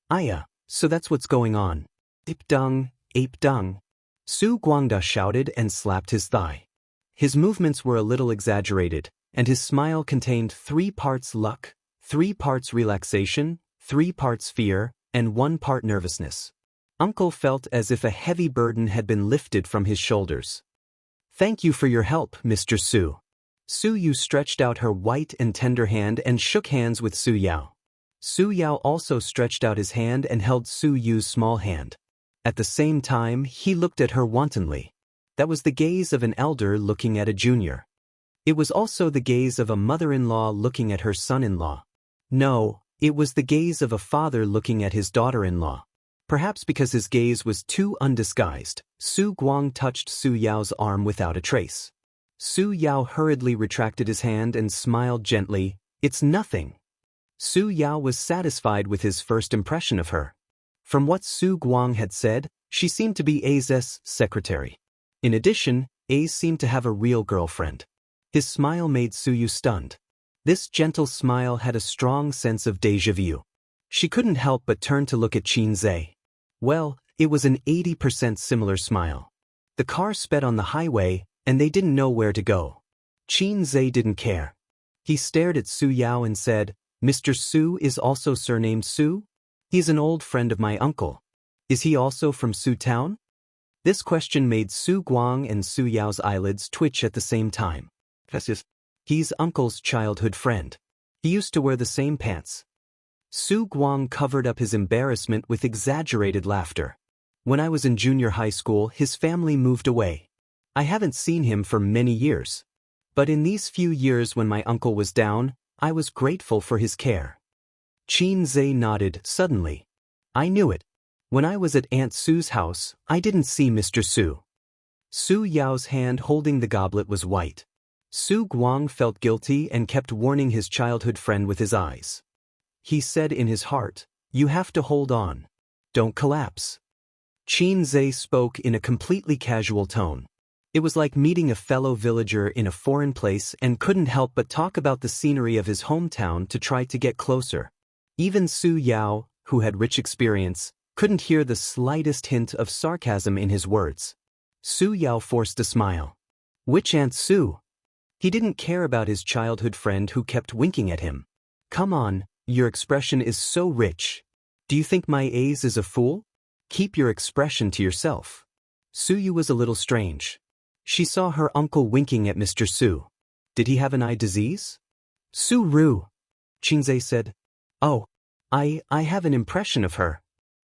Aya, so that's what's going on. Ape dung, ape dung. Su Guangda shouted and slapped his thigh. His movements were a little exaggerated, and his smile contained 3 parts luck, 3 parts relaxation, 3 parts fear, and 1 part nervousness. Uncle felt as if a heavy burden had been lifted from his shoulders. Thank you for your help, Mr. Su. Su Yu stretched out her white and tender hand and shook hands with Su Yao. Su Yao also stretched out his hand and held Su Yu's small hand. At the same time, he looked at her wantonly. That was the gaze of an elder looking at a junior. It was also the gaze of a mother-in-law looking at her son-in-law. No, it was the gaze of a father looking at his daughter-in-law. Perhaps because his gaze was too undisguised, Su Guang touched Su Yao's arm without a trace. Su Yao hurriedly retracted his hand and smiled gently. It's nothing. Su Yao was satisfied with his first impression of her. From what Su Guang had said, she seemed to be A's secretary. In addition, A seemed to have a real girlfriend. His smile made Su Yu stunned. This gentle smile had a strong sense of déjà vu. She couldn't help but turn to look at Qin Zhe. Well, it was an 80% similar smile. The car sped on the highway, and they didn't know where to go. Qin Zhe didn't care. He stared at Su Yao and said, Mr. Su is also surnamed Su? He's an old friend of my uncle. Is he also from Su Town? This question made Su Guang and Su Yao's eyelids twitch at the same time. He's uncle's childhood friend. He used to wear the same pants. Su Guang covered up his embarrassment with exaggerated laughter. When I was in junior high school, his family moved away. I haven't seen him for many years. But in these few years when my uncle was down, I was grateful for his care. Qin Zhe nodded suddenly. I knew it. When I was at Aunt Su's house, I didn't see Mr. Su. Su Yao's hand holding the goblet was white. Su Guang felt guilty and kept warning his childhood friend with his eyes. He said in his heart, you have to hold on. Don't collapse. Qin Zhe spoke in a completely casual tone. It was like meeting a fellow villager in a foreign place and couldn't help but talk about the scenery of his hometown to try to get closer. Even Su Yao, who had rich experience, couldn't hear the slightest hint of sarcasm in his words. Su Yao forced a smile. Which Aunt Su? He didn't care about his childhood friend who kept winking at him. Come on, your expression is so rich. Do you think my A's is a fool? Keep your expression to yourself. Su Yu was a little strange. She saw her uncle winking at Mr. Su. Did he have an eye disease? Su Ru. Qin Zhe said. Oh, I have an impression of her.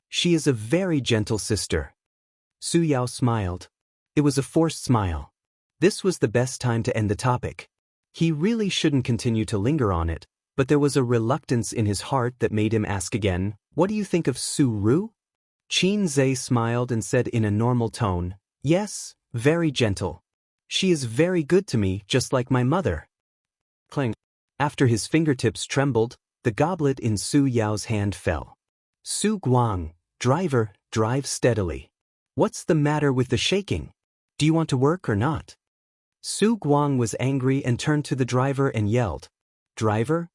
She is a very gentle sister. Su Yao smiled. It was a forced smile. This was the best time to end the topic. He really shouldn't continue to linger on it, but there was a reluctance in his heart that made him ask again, "What do you think of Su Ru?" Qin Zhe smiled and said in a normal tone, "Yes, very gentle. She is very good to me, just like my mother." Clang. After his fingertips trembled, the goblet in Su Yao's hand fell. "Su Guang, driver, drive steadily. What's the matter with the shaking? Do you want to work or not?" Su Guang was angry and turned to the driver and yelled, "Driver?"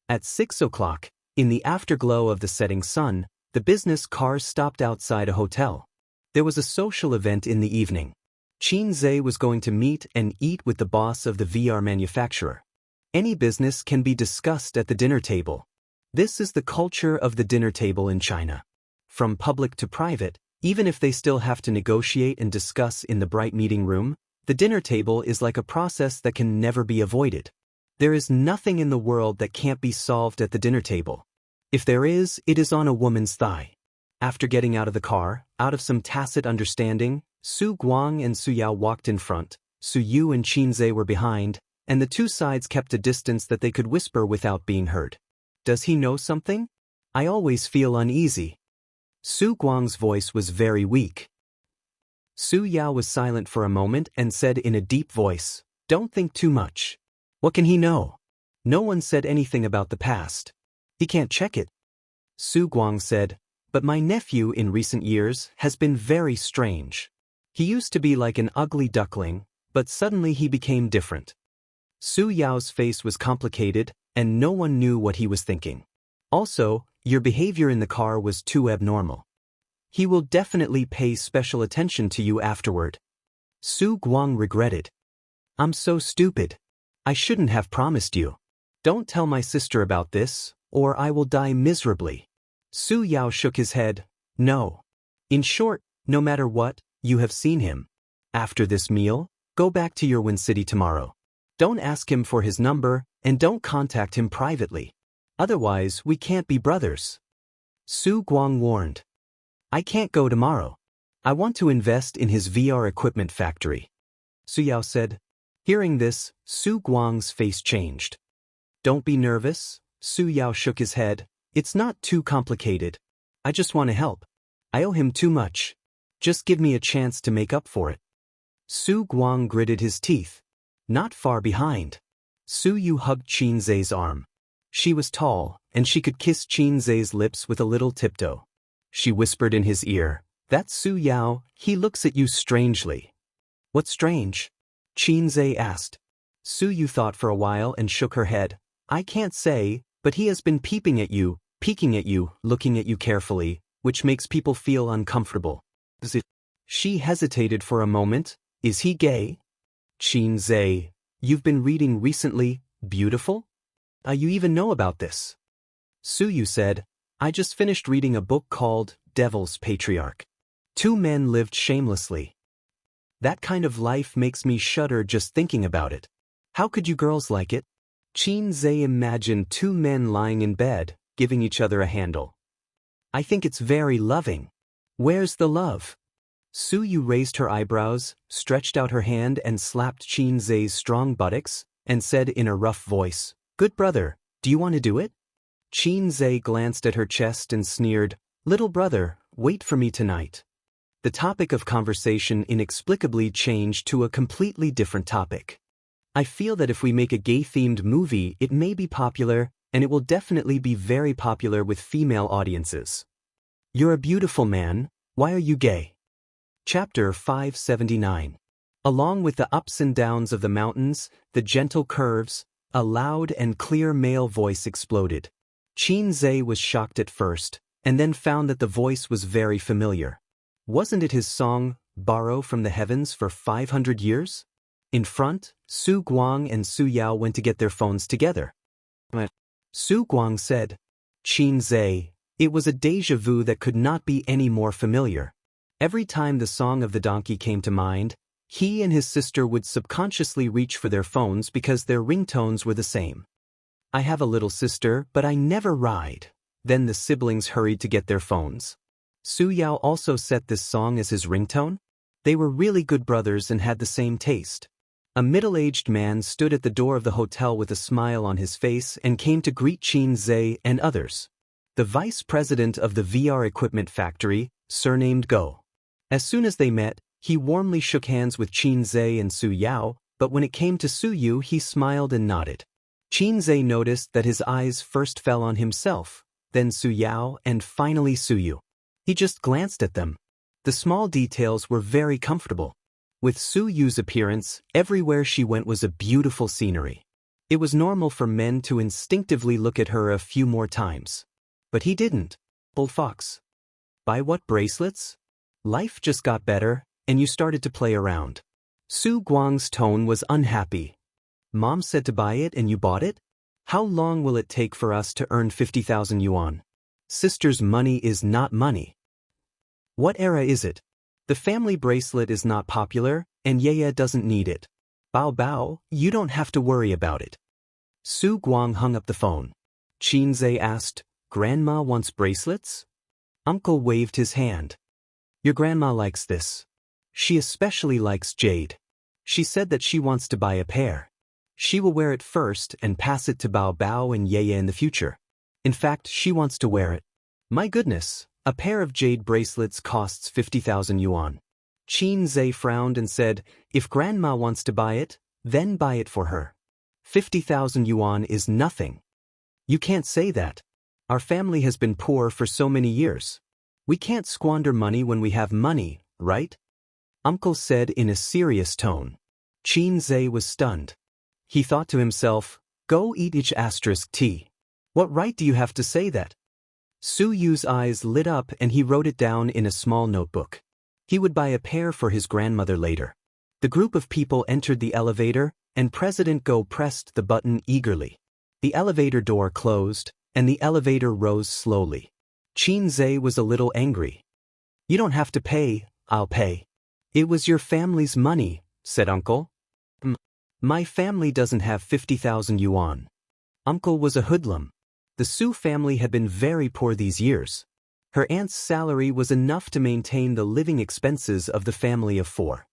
At 6 o'clock, in the afterglow of the setting sun, the business cars stopped outside a hotel. There was a social event in the evening. Qin Zhe was going to meet and eat with the boss of the VR manufacturer. Any business can be discussed at the dinner table. This is the culture of the dinner table in China. From public to private, even if they still have to negotiate and discuss in the bright meeting room, the dinner table is like a process that can never be avoided. There is nothing in the world that can't be solved at the dinner table. If there is, it is on a woman's thigh. After getting out of the car, out of some tacit understanding, Su Guang and Su Yao walked in front, Su Yu and Qin Zhe were behind, and the two sides kept a distance that they could whisper without being heard. "Does he know something? I always feel uneasy." Su Guang's voice was very weak. Su Yao was silent for a moment and said in a deep voice, "Don't think too much. What can he know? No one said anything about the past. He can't check it." Su Guang said, "But my nephew in recent years has been very strange. He used to be like an ugly duckling, but suddenly he became different." Su Yao's face was complicated, and no one knew what he was thinking. "Also, your behavior in the car was too abnormal. He will definitely pay special attention to you afterward." Su Guang regretted. "I'm so stupid. I shouldn't have promised you. Don't tell my sister about this, or I will die miserably." Su Yao shook his head. "No. In short, no matter what, you have seen him. After this meal, go back to your Win City tomorrow. Don't ask him for his number, and don't contact him privately. Otherwise, we can't be brothers." Su Guang warned. "I can't go tomorrow. I want to invest in his VR equipment factory." Su Yao said. Hearing this, Su Guang's face changed. "Don't be nervous." Su Yao shook his head. "It's not too complicated. I just want to help. I owe him too much. Just give me a chance to make up for it." Su Guang gritted his teeth. Not far behind, Su Yu hugged Qin Zhe's arm. She was tall, and she could kiss Qin Zhe's lips with a little tiptoe. She whispered in his ear, "That's Su Yao, he looks at you strangely." "What's strange?" Qin Zhe asked. Su Yu thought for a while and shook her head. "I can't say, but he has been peeping at you, peeking at you, looking at you carefully, which makes people feel uncomfortable." She hesitated for a moment. "Is he gay?" Qin Zhe, "You've been reading recently, beautiful? You even know about this?" Su Yu said, "I just finished reading a book called Devil's Patriarch. Two men lived shamelessly. That kind of life makes me shudder just thinking about it. How could you girls like it?" Qin Zhe imagined two men lying in bed, giving each other a handle. "I think it's very loving. Where's the love?" Su Yu raised her eyebrows, stretched out her hand and slapped Qin Zhe's strong buttocks, and said in a rough voice, "Good brother, do you want to do it?" Qin Zhe glanced at her chest and sneered, "Little brother, wait for me tonight." The topic of conversation inexplicably changed to a completely different topic. "I feel that if we make a gay-themed movie, it may be popular, and it will definitely be very popular with female audiences." "You're a beautiful man, why are you gay?" Chapter 579. Along with the ups and downs of the mountains, the gentle curves, a loud and clear male voice exploded. Qin Zhe was shocked at first, and then found that the voice was very familiar. Wasn't it his song, "Borrow from the Heavens for 500 Years? In front, Su Guang and Su Yao went to get their phones together. Su Guang said, "Qin Zhe, it was a déjà vu that could not be any more familiar. Every time the song of the donkey came to mind, he and his sister would subconsciously reach for their phones because their ringtones were the same. I have a little sister, but I never ride." Then the siblings hurried to get their phones. Su Yao also set this song as his ringtone? They were really good brothers and had the same taste. A middle-aged man stood at the door of the hotel with a smile on his face and came to greet Qin Zhe and others. The vice president of the VR equipment factory, surnamed Go. As soon as they met, he warmly shook hands with Qin Zhe and Su Yao, but when it came to Su Yu he smiled and nodded. Qin Zhe noticed that his eyes first fell on himself, then Su Yao and finally Su Yu. He just glanced at them. The small details were very comfortable. With Su Yu's appearance, everywhere she went was a beautiful scenery. It was normal for men to instinctively look at her a few more times. But he didn't. Bull Fox. Buy what bracelets? Life just got better, and you started to play around. Su Guang's tone was unhappy. Mom said to buy it and you bought it? How long will it take for us to earn 50,000 yuan? Sister's money is not money. What era is it? The family bracelet is not popular, and Yeye doesn't need it. Bao Bao, you don't have to worry about it. Su Guang hung up the phone. Qin Zhe asked, Grandma wants bracelets? Uncle waved his hand. Your grandma likes this. She especially likes jade. She said that she wants to buy a pair. She will wear it first and pass it to Bao Bao and Yeye in the future. In fact, she wants to wear it. My goodness, a pair of jade bracelets costs 50,000 yuan. Qin Zhe frowned and said, if Grandma wants to buy it, then buy it for her. 50,000 yuan is nothing. You can't say that. Our family has been poor for so many years. We can't squander money when we have money, right? Uncle said in a serious tone. Qin Zhe was stunned. He thought to himself, go eat each asterisk tea. What right do you have to say that? Su Yu's eyes lit up and he wrote it down in a small notebook. He would buy a pair for his grandmother later. The group of people entered the elevator, and President Go pressed the button eagerly. The elevator door closed, and the elevator rose slowly. Qin Zhe was a little angry. You don't have to pay, I'll pay. It was your family's money, said Uncle. My family doesn't have 50,000 yuan. Uncle was a hoodlum. The Su family had been very poor these years. Her aunt's salary was enough to maintain the living expenses of the family of 4.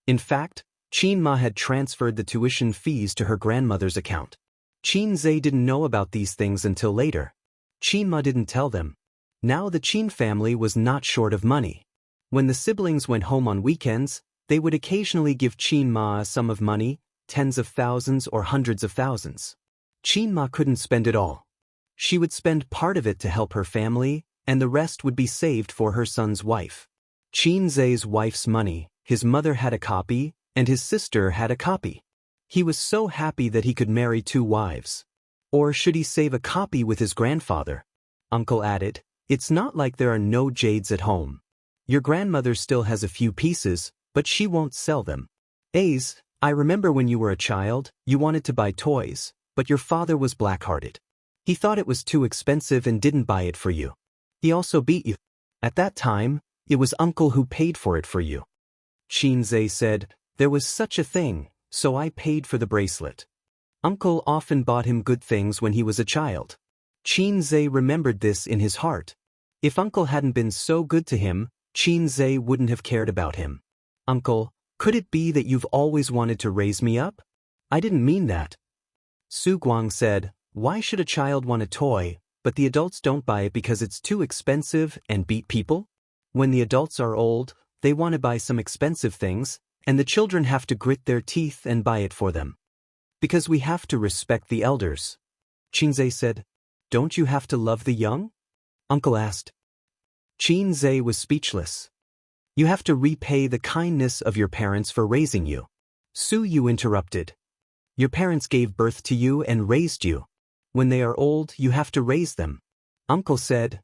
In fact, Qin Ma had transferred the tuition fees to her grandmother's account. Qin Zhe didn't know about these things until later. Qin Ma didn't tell them. Now the Qin family was not short of money. When the siblings went home on weekends, they would occasionally give Qin Ma a sum of money, tens of thousands or hundreds of thousands. Qin Ma couldn't spend it all. She would spend part of it to help her family, and the rest would be saved for her son's wife. Qin Zhe's wife's money, his mother had a copy, and his sister had a copy. He was so happy that he could marry 2 wives. Or should he save a copy with his grandfather? Uncle added, it's not like there are no jades at home. Your grandmother still has a few pieces, but she won't sell them. Ace, I remember when you were a child, you wanted to buy toys, but your father was black-hearted. He thought it was too expensive and didn't buy it for you. He also beat you. At that time, it was Uncle who paid for it for you. Qin Zhe said, there was such a thing, so I paid for the bracelet. Uncle often bought him good things when he was a child. Qin Zhe remembered this in his heart. If Uncle hadn't been so good to him, Qin Zhe wouldn't have cared about him. Uncle, could it be that you've always wanted to raise me up? I didn't mean that. Su Guang said, why should a child want a toy, but the adults don't buy it because it's too expensive and beat people? When the adults are old, they want to buy some expensive things, and the children have to grit their teeth and buy it for them. Because we have to respect the elders. Qin Zhe said, don't you have to love the young? Uncle asked. Qin Zhe was speechless. You have to repay the kindness of your parents for raising you. Su Yu interrupted. Your parents gave birth to you and raised you. When they are old, you have to raise them. Uncle said.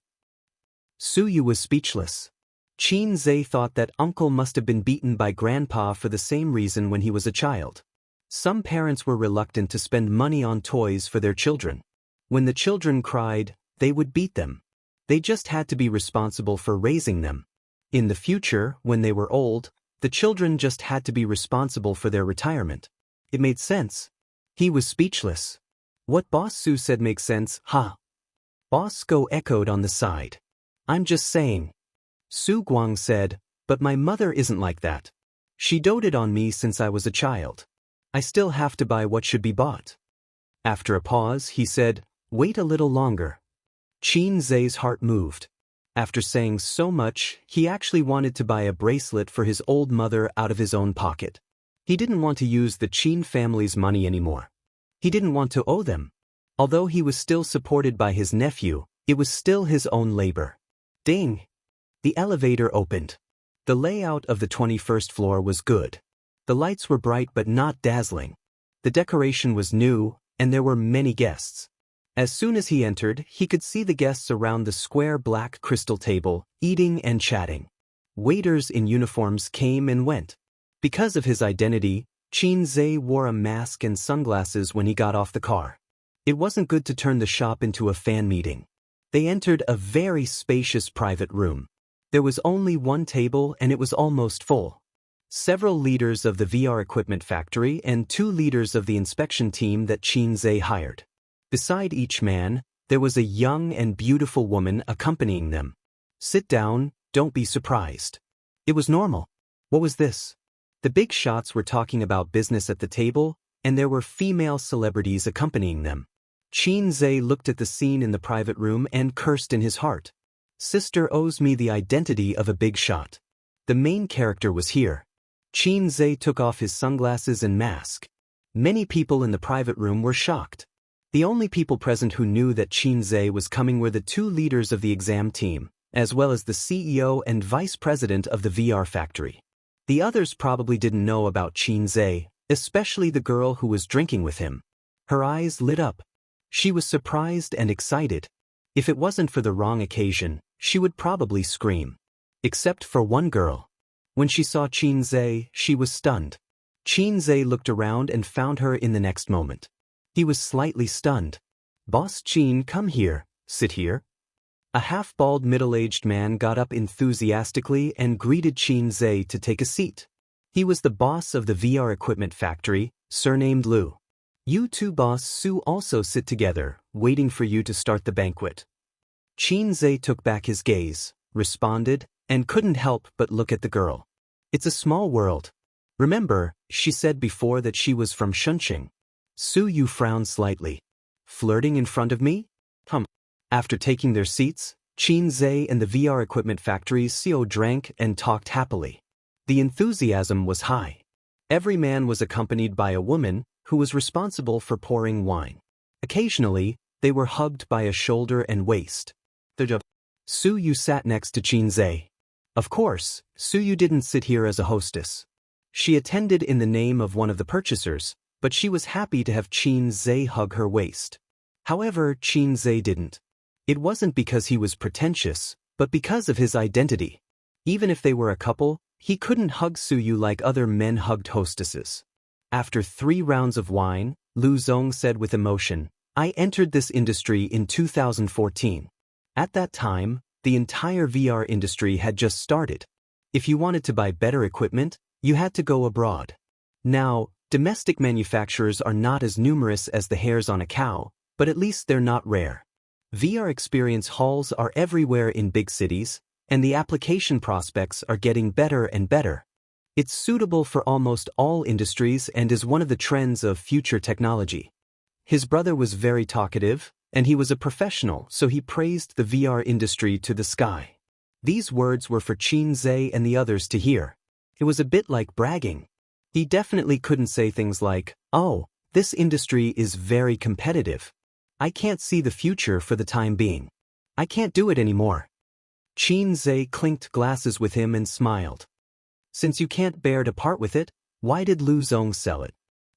Su Yu was speechless. Qin Zhe thought that Uncle must have been beaten by Grandpa for the same reason when he was a child. Some parents were reluctant to spend money on toys for their children. When the children cried, they would beat them. They just had to be responsible for raising them. In the future, when they were old, the children just had to be responsible for their retirement. It made sense. He was speechless. What Boss Su said makes sense, huh? Boss Go echoed on the side. I'm just saying. Su Guang said, "But my mother isn't like that. She doted on me since I was a child. I still have to buy what should be bought." After a pause, he said, "Wait a little longer." Qin Zhe's heart moved. After saying so much, he actually wanted to buy a bracelet for his old mother out of his own pocket. He didn't want to use the Qin family's money anymore. He didn't want to owe them. Although he was still supported by his nephew, it was still his own labor. Ding! The elevator opened. The layout of the 21st floor was good. The lights were bright but not dazzling. The decoration was new, and there were many guests. As soon as he entered, he could see the guests around the square black crystal table, eating and chatting. Waiters in uniforms came and went. Because of his identity, Qin Zhe wore a mask and sunglasses when he got off the car. It wasn't good to turn the shop into a fan meeting. They entered a very spacious private room. There was only one table and it was almost full. Several leaders of the VR equipment factory and 2 leaders of the inspection team that Qin Zhe hired. Beside each man, there was a young and beautiful woman accompanying them. "Sit down, don't be surprised." It was normal. What was this? The big shots were talking about business at the table, and there were female celebrities accompanying them. Qin Zhe looked at the scene in the private room and cursed in his heart. Sister owes me the identity of a big shot. The main character was here. Qin Zhe took off his sunglasses and mask. Many people in the private room were shocked. The only people present who knew that Qin Zhe was coming were the 2 leaders of the exam team, as well as the CEO and vice president of the VR factory. The others probably didn't know about Qin Zhe, especially the girl who was drinking with him. Her eyes lit up. She was surprised and excited. If it wasn't for the wrong occasion, she would probably scream. Except for one girl. When she saw Qin Zhe, she was stunned. Qin Zhe looked around and found her in the next moment. He was slightly stunned. "Boss Qin, come here, sit here." A half-bald middle-aged man got up enthusiastically and greeted Qin Zhe to take a seat. He was the boss of the VR equipment factory, surnamed Lu. "You 2 boss Su also sit together, waiting for you to start the banquet." Qin Zhe took back his gaze, responded, and couldn't help but look at the girl. "It's a small world. Remember, she said before that she was from Xianxia." Su Yu frowned slightly. "Flirting in front of me?" After taking their seats, Qin Zhe and the VR equipment factory's CEO drank and talked happily. The enthusiasm was high. Every man was accompanied by a woman who was responsible for pouring wine. Occasionally, they were hugged by a shoulder and waist. Su Yu sat next to Qin Zhe. Of course, Su Yu didn't sit here as a hostess. She attended in the name of one of the purchasers, but she was happy to have Qin Zhe hug her waist. However, Qin Zhe didn't. It wasn't because he was pretentious, but because of his identity. Even if they were a couple, he couldn't hug Su Yu like other men hugged hostesses. After 3 rounds of wine, Lu Zong said with emotion, "I entered this industry in 2014. At that time, the entire VR industry had just started. If you wanted to buy better equipment, you had to go abroad. Now, domestic manufacturers are not as numerous as the hairs on a cow, but at least they're not rare. VR experience halls are everywhere in big cities, and the application prospects are getting better and better. It's suitable for almost all industries and is one of the trends of future technology." His brother was very talkative, and he was a professional, so he praised the VR industry to the sky. These words were for Qin Zhe and the others to hear. It was a bit like bragging. He definitely couldn't say things like, "Oh, this industry is very competitive. I can't see the future for the time being. I can't do it anymore." Qin Zhe clinked glasses with him and smiled. "Since you can't bear to part with it, why did Lu Zong sell it?"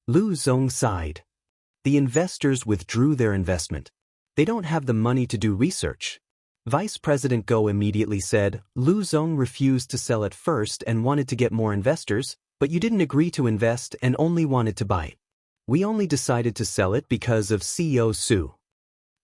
Lu Zong sighed. "The investors withdrew their investment. They don't have the money to do research." Vice President Go immediately said, "Lu Zong refused to sell at first and wanted to get more investors, but you didn't agree to invest and only wanted to buy it. We only decided to sell it because of CEO Su."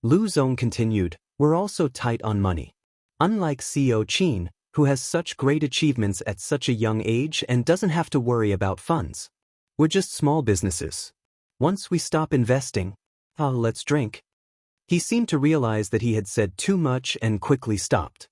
Lu Zong continued, "We're also tight on money. Unlike CEO Qin, who has such great achievements at such a young age and doesn't have to worry about funds. We're just small businesses. Once we stop investing, let's drink." He seemed to realize that he had said too much and quickly stopped.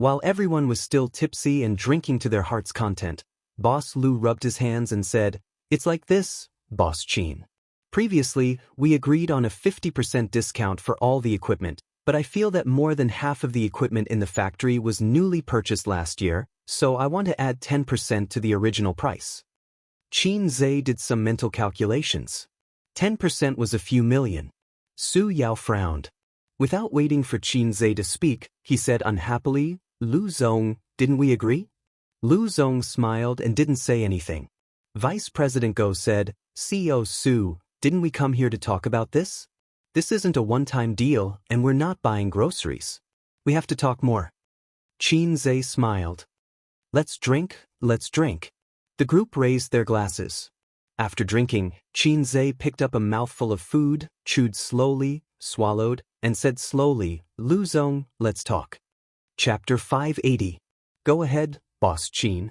While everyone was still tipsy and drinking to their heart's content, Boss Lu rubbed his hands and said, "It's like this, Boss Qin. Previously, we agreed on a 50% discount for all the equipment, but I feel that more than half of the equipment in the factory was newly purchased last year, so I want to add 10% to the original price." Qin Zhe did some mental calculations. 10% was a few million. Su Yao frowned. Without waiting for Qin Zhe to speak, he said unhappily, "Lu Zong, didn't we agree?" Lu Zong smiled and didn't say anything. Vice President Go said, "CEO Su, didn't we come here to talk about this? This isn't a one-time deal, and we're not buying groceries. We have to talk more." Qin Zhe smiled. "Let's drink, let's drink." The group raised their glasses. After drinking, Qin Zhe picked up a mouthful of food, chewed slowly, swallowed, and said slowly, "Lu Zong, let's talk." Chapter 580. Go ahead, Boss Qin.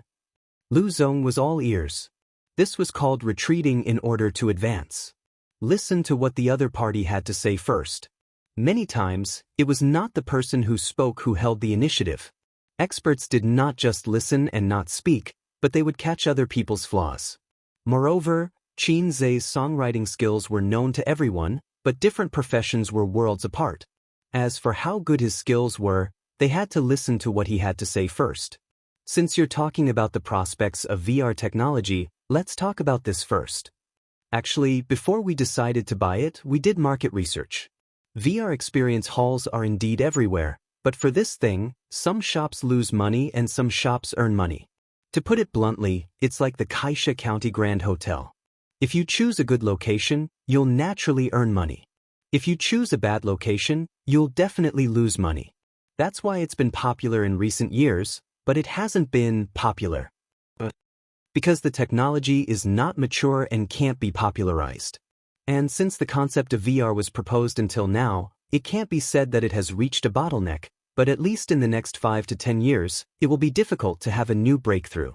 Lu Zong was all ears. This was called retreating in order to advance. Listen to what the other party had to say first. Many times, it was not the person who spoke who held the initiative. Experts did not just listen and not speak, but they would catch other people's flaws. Moreover, Qin Zhe's songwriting skills were known to everyone, but different professions were worlds apart. As for how good his skills were, they had to listen to what he had to say first. Since you're talking about the prospects of VR technology, let's talk about this first. Actually, before we decided to buy it, we did market research. VR experience halls are indeed everywhere, but for this thing, some shops lose money and some shops earn money. To put it bluntly, it's like the Kaisha County Grand Hotel. If you choose a good location, you'll naturally earn money. If you choose a bad location, you'll definitely lose money. That's why it's been popular in recent years, but it hasn't been popular. Because the technology is not mature and can't be popularized. And since the concept of VR was proposed until now, it can't be said that it has reached a bottleneck, but at least in the next 5 to 10 years, it will be difficult to have a new breakthrough.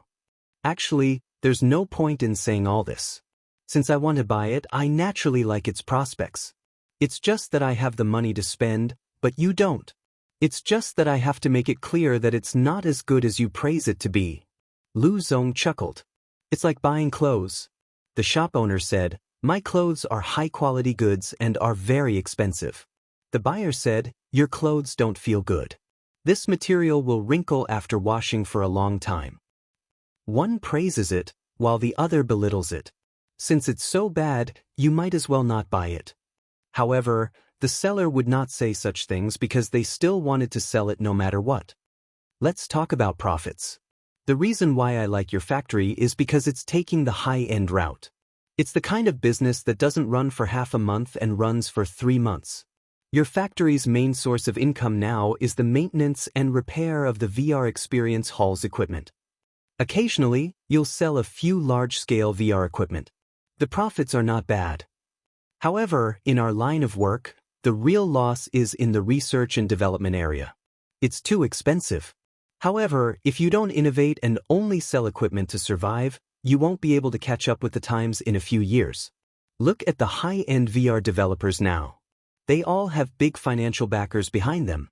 Actually, there's no point in saying all this. Since I want to buy it, I naturally like its prospects. It's just that I have the money to spend, but you don't. It's just that I have to make it clear that it's not as good as you praise it to be. Lu Zong chuckled. It's like buying clothes. The shop owner said, "My clothes are high-quality goods and are very expensive." The buyer said, "Your clothes don't feel good. This material will wrinkle after washing for a long time." One praises it, while the other belittles it. Since it's so bad, you might as well not buy it. However, the seller would not say such things because they still wanted to sell it no matter what. Let's talk about profits. The reason why I like your factory is because it's taking the high-end route. It's the kind of business that doesn't run for half a month and runs for 3 months. Your factory's main source of income now is the maintenance and repair of the VR experience hall's equipment. Occasionally, you'll sell a few large-scale VR equipment. The profits are not bad. However, in our line of work, the real loss is in the research and development area. It's too expensive. However, if you don't innovate and only sell equipment to survive, you won't be able to catch up with the times in a few years. Look at the high-end VR developers now. They all have big financial backers behind them.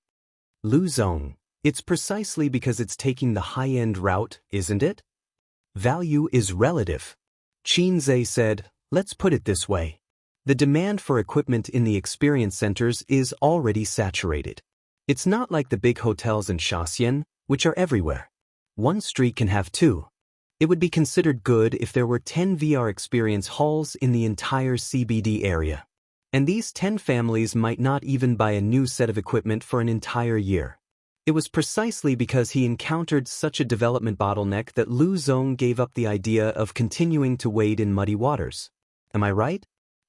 Lu Zong, it's precisely because it's taking the high-end route, isn't it? Value is relative. Qin Zhe said, "Let's put it this way. The demand for equipment in the experience centers is already saturated. It's not like the big hotels in Xianxia, which are everywhere. One street can have 2. It would be considered good if there were 10 VR experience halls in the entire CBD area. And these 10 families might not even buy a new set of equipment for an entire year." It was precisely because he encountered such a development bottleneck that Lu Zong gave up the idea of continuing to wade in muddy waters. Am I right?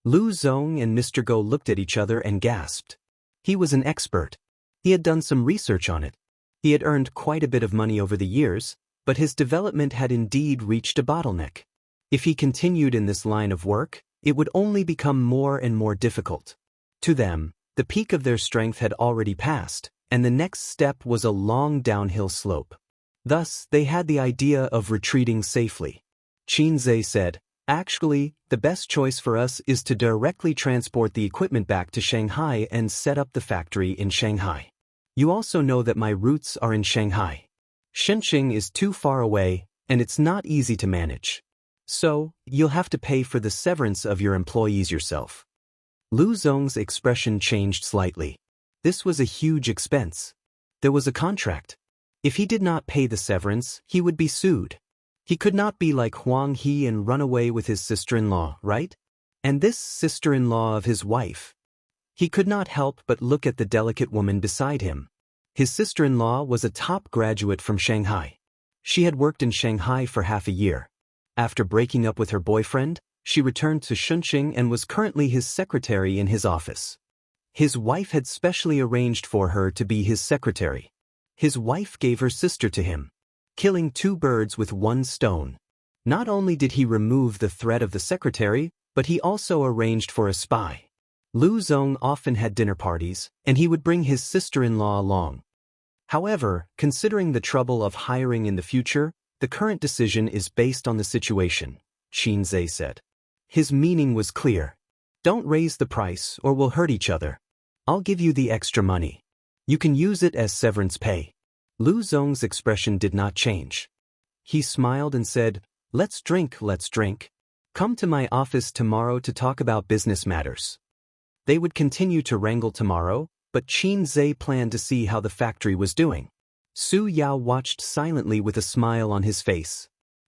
Lu Zong and Mr. Go looked at each other and gasped. He was an expert. He had done some research on it. He had earned quite a bit of money over the years, but his development had indeed reached a bottleneck. If he continued in this line of work, it would only become more and more difficult. To them, the peak of their strength had already passed, and the next step was a long downhill slope. Thus, they had the idea of retreating safely. Qin Zhe said, "Actually, the best choice for us is to directly transport the equipment back to Shanghai and set up the factory in Shanghai. You also know that my roots are in Shanghai. Shenzhen is too far away, and it's not easy to manage. So, you'll have to pay for the severance of your employees yourself. Lu Zong's expression changed slightly. This was a huge expense. There was a contract. If he did not pay the severance, he would be sued. He could not be like Huang He and run away with his sister-in-law, right? And this sister-in-law of his wife. He could not help but look at the delicate woman beside him. His sister-in-law was a top graduate from Shanghai. She had worked in Shanghai for half a year. After breaking up with her boyfriend, she returned to Shenzhen and was currently his secretary in his office. His wife had specially arranged for her to be his secretary. His wife gave her sister to him, killing two birds with one stone. Not only did he remove the threat of the secretary, but he also arranged for a spy. Lu Zong often had dinner parties, and he would bring his sister-in-law along. However, considering the trouble of hiring in the future, the current decision is based on the situation, Xianxia said. His meaning was clear. Don't raise the price or we'll hurt each other. I'll give you the extra money. You can use it as severance pay. Lu Zong's expression did not change. He smiled and said, let's drink. Come to my office tomorrow to talk about business matters. They would continue to wrangle tomorrow, but Xianxia planned to see how the factory was doing. Su Yao watched silently with a smile on his face.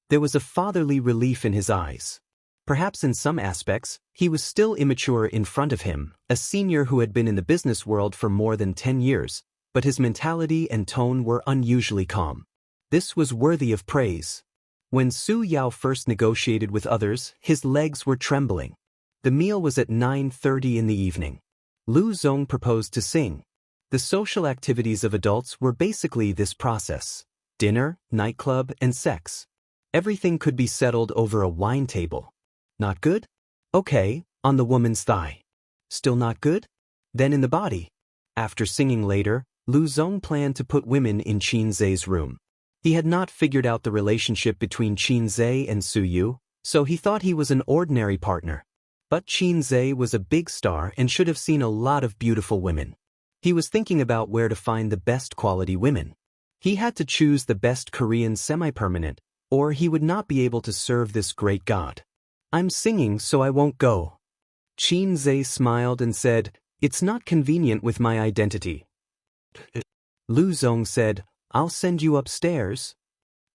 There was a fatherly relief in his eyes. Perhaps in some aspects, he was still immature in front of him, a senior who had been in the business world for more than 10 years, but his mentality and tone were unusually calm. This was worthy of praise. When Su Yao first negotiated with others, his legs were trembling. The meal was at 9:30 in the evening. Lu Zong proposed to sing. The social activities of adults were basically this process: dinner, nightclub, and sex. Everything could be settled over a wine table. Not good? Okay, on the woman's thigh. Still not good? Then in the body. After singing later, Lu Zong planned to put women in Xianxia's room. He had not figured out the relationship between Xianxia and Su Yu, so he thought he was an ordinary partner. But Xianxia was a big star and should have seen a lot of beautiful women. He was thinking about where to find the best quality women. He had to choose the best Korean semi-permanent, or he would not be able to serve this great god. I'm singing so I won't go. Xianxia smiled and said, it's not convenient with my identity. Lu Zong said, I'll send you upstairs.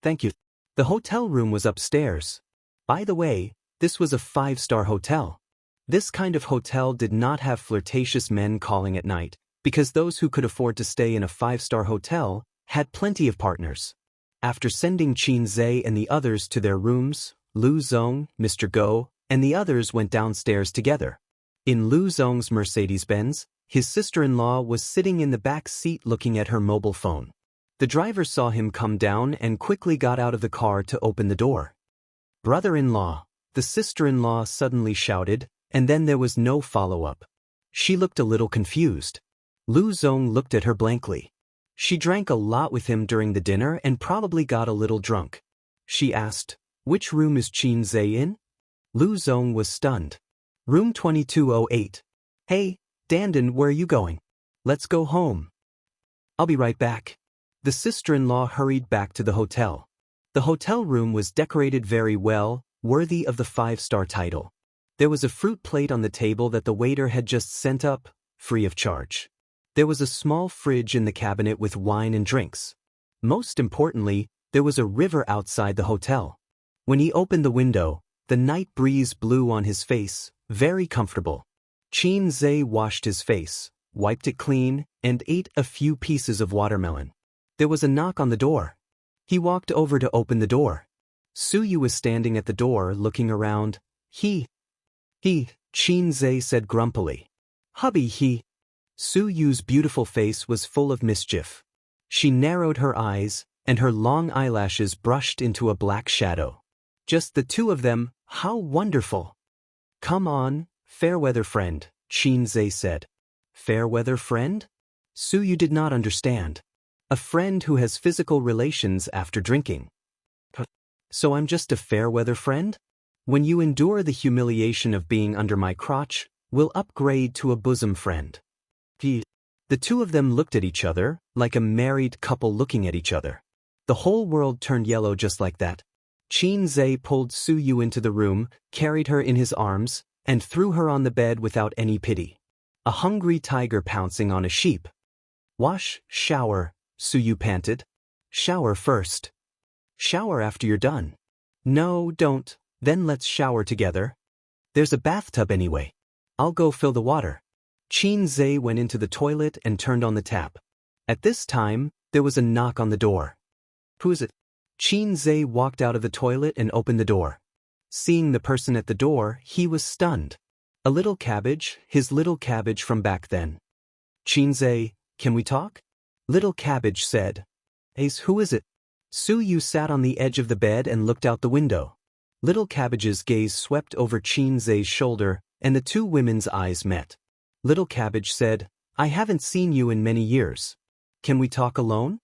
Thank you. The hotel room was upstairs. By the way, this was a 5-star hotel. This kind of hotel did not have flirtatious men calling at night, because those who could afford to stay in a 5-star hotel had plenty of partners. After sending Xianxia and the others to their rooms, Lu Zong, Mr. Go, and the others went downstairs together. In Lu Zong's Mercedes-Benz, his sister-in-law was sitting in the back seat looking at her mobile phone. The driver saw him come down and quickly got out of the car to open the door. Brother-in-law, the sister-in-law suddenly shouted, and then there was no follow-up. She looked a little confused. Lu Zong looked at her blankly. She drank a lot with him during the dinner and probably got a little drunk. She asked, which room is Xianxia in? Lu Zong was stunned. Room 2208. Hey, Dandan, where are you going? Let's go home. I'll be right back. The sister-in-law hurried back to the hotel. The hotel room was decorated very well, worthy of the 5-star title. There was a fruit plate on the table that the waiter had just sent up, free of charge. There was a small fridge in the cabinet with wine and drinks. Most importantly, there was a river outside the hotel. When he opened the window, the night breeze blew on his face, very comfortable. Xianxia washed his face, wiped it clean, and ate a few pieces of watermelon. There was a knock on the door. He walked over to open the door. Su Yu was standing at the door looking around. He, Xianxia said grumpily. Hubby, he. Su Yu's beautiful face was full of mischief. She narrowed her eyes, and her long eyelashes brushed into a black shadow. Just the two of them, how wonderful! Come on, fair-weather friend, Xianxia said. Fair-weather friend? Su Yu did not understand. A friend who has physical relations after drinking. So I'm just a fair-weather friend? When you endure the humiliation of being under my crotch, we'll upgrade to a bosom friend. The The two of them looked at each other, like a married couple looking at each other. The whole world turned yellow just like that. Qin Zhe pulled Su Yu into the room, carried her in his arms, and threw her on the bed without any pity. A hungry tiger pouncing on a sheep. Wash, shower, Su Yu panted. Shower first. Shower after you're done. No, don't, then let's shower together. There's a bathtub anyway. I'll go fill the water. Qin Zhe went into the toilet and turned on the tap. At this time, there was a knock on the door. Who is it? Qin Zhe walked out of the toilet and opened the door. Seeing the person at the door, he was stunned. A little cabbage, his little cabbage from back then. Qin Zhe, can we talk? Little cabbage said. Ace, who is it? Su Yu sat on the edge of the bed and looked out the window. Little cabbage's gaze swept over Qin Zhe's shoulder, and the two women's eyes met. Little cabbage said, I haven't seen you in many years. Can we talk alone?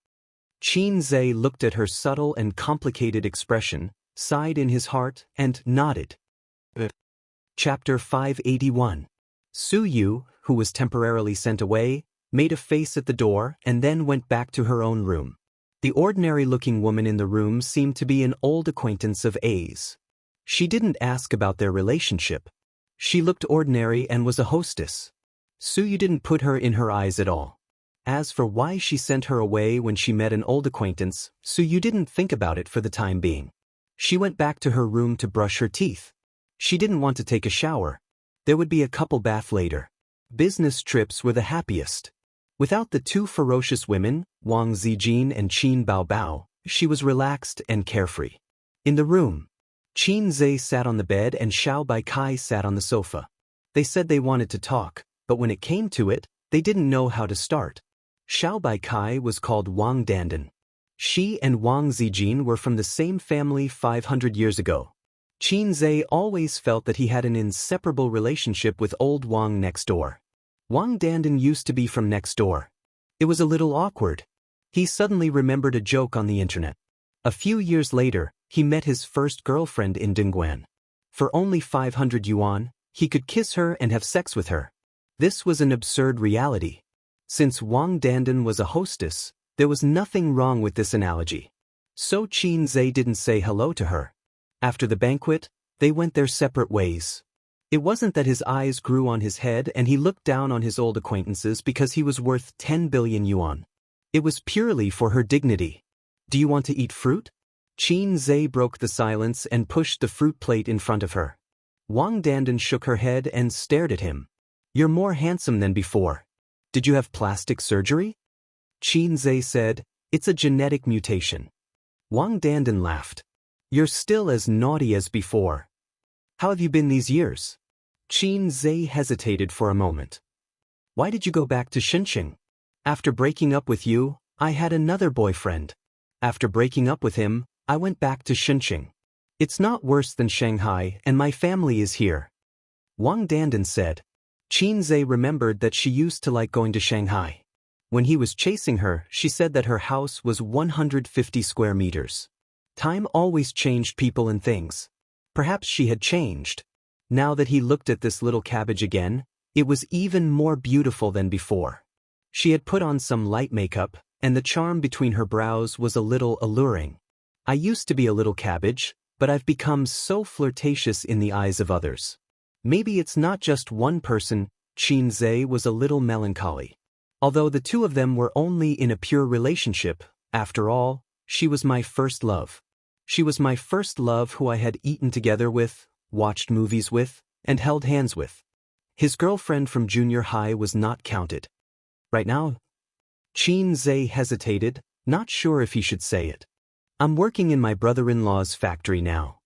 Qin Zhe looked at her subtle and complicated expression, sighed in his heart, and nodded. Chapter 581. Su Yu, who was temporarily sent away, made a face at the door and then went back to her own room. The ordinary-looking woman in the room seemed to be an old acquaintance of A's. She didn't ask about their relationship. She looked ordinary and was a hostess. Su Yu didn't put her in her eyes at all. As for why she sent her away when she met an old acquaintance, Su Yu didn't think about it for the time being. She went back to her room to brush her teeth. She didn't want to take a shower. There would be a couple bath later. Business trips were the happiest. Without the two ferocious women, Wang Zijin and Qin Baobao, she was relaxed and carefree. In the room, Qin Zhe sat on the bed and Xiao Baikai sat on the sofa. They said they wanted to talk, but when it came to it, they didn't know how to start. Xiao Baikai was called Wang Dandan. She and Wang Zijin were from the same family 500 years ago. Qin Zhe always felt that he had an inseparable relationship with old Wang next door. Wang Dandan used to be from next door. It was a little awkward. He suddenly remembered a joke on the internet. A few years later, he met his first girlfriend in Dingguan. For only 500 yuan, he could kiss her and have sex with her. This was an absurd reality. Since Wang Dandan was a hostess, there was nothing wrong with this analogy. So Qin Zhe didn't say hello to her. After the banquet, they went their separate ways. It wasn't that his eyes grew on his head and he looked down on his old acquaintances because he was worth 10 billion yuan. It was purely for her dignity. Do you want to eat fruit? Qin Zhe broke the silence and pushed the fruit plate in front of her. Wang Dandan shook her head and stared at him. You're more handsome than before. Did you have plastic surgery? Qin Zhe said, it's a genetic mutation. Wang Dandan laughed. You're still as naughty as before. How have you been these years? Qin Zhe hesitated for a moment. Why did you go back to Xianxia? After breaking up with you, I had another boyfriend. After breaking up with him, I went back to Xianxia. It's not worse than Shanghai and my family is here. Wang Dandan said. Qin Zhe remembered that she used to like going to Shanghai. When he was chasing her, she said that her house was 150 square meters. Time always changed people and things. Perhaps she had changed. Now that he looked at this little cabbage again, it was even more beautiful than before. She had put on some light makeup, and the charm between her brows was a little alluring. I used to be a little cabbage, but I've become so flirtatious in the eyes of others. Maybe it's not just one person. Qin Zhe was a little melancholy. Although the two of them were only in a pure relationship, after all, she was my first love. She was my first love who I had eaten together with, watched movies with, and held hands with. His girlfriend from junior high was not counted. Right now? Qin Zhe hesitated, not sure if he should say it. I'm working in my brother-in-law's factory now.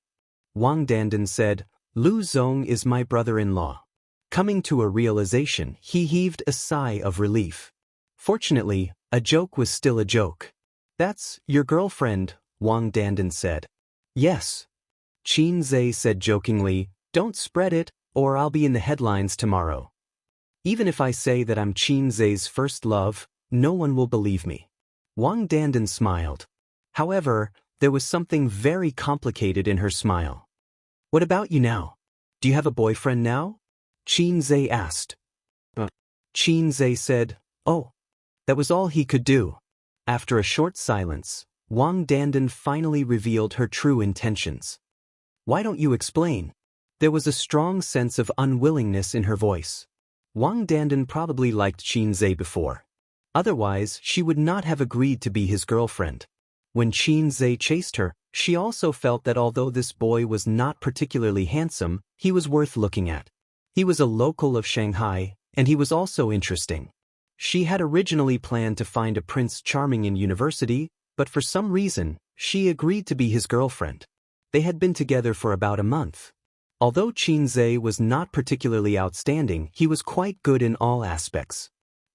Wang Dandan said, Lu Zong is my brother-in-law. Coming to a realization, he heaved a sigh of relief. Fortunately, a joke was still a joke. That's your girlfriend, Wang Dandan said. Yes. Qin Zhe said jokingly, don't spread it, or I'll be in the headlines tomorrow. Even if I say that I'm Qin Zhe's first love, no one will believe me. Wang Dandan smiled. However, there was something very complicated in her smile. What about you now? Do you have a boyfriend now? Qin Zhe asked. Qin Zhe said, oh, That was all he could do. After a short silence, Wang Dandan finally revealed her true intentions. Why don't you explain? There was a strong sense of unwillingness in her voice. Wang Dandan probably liked Xianxia before. Otherwise, she would not have agreed to be his girlfriend. When Xianxia chased her, she also felt that although this boy was not particularly handsome, he was worth looking at. He was a local of Shanghai, and he was also interesting. She had originally planned to find a Prince Charming in university, but for some reason, she agreed to be his girlfriend. They had been together for about a month. Although Xianxia was not particularly outstanding, he was quite good in all aspects.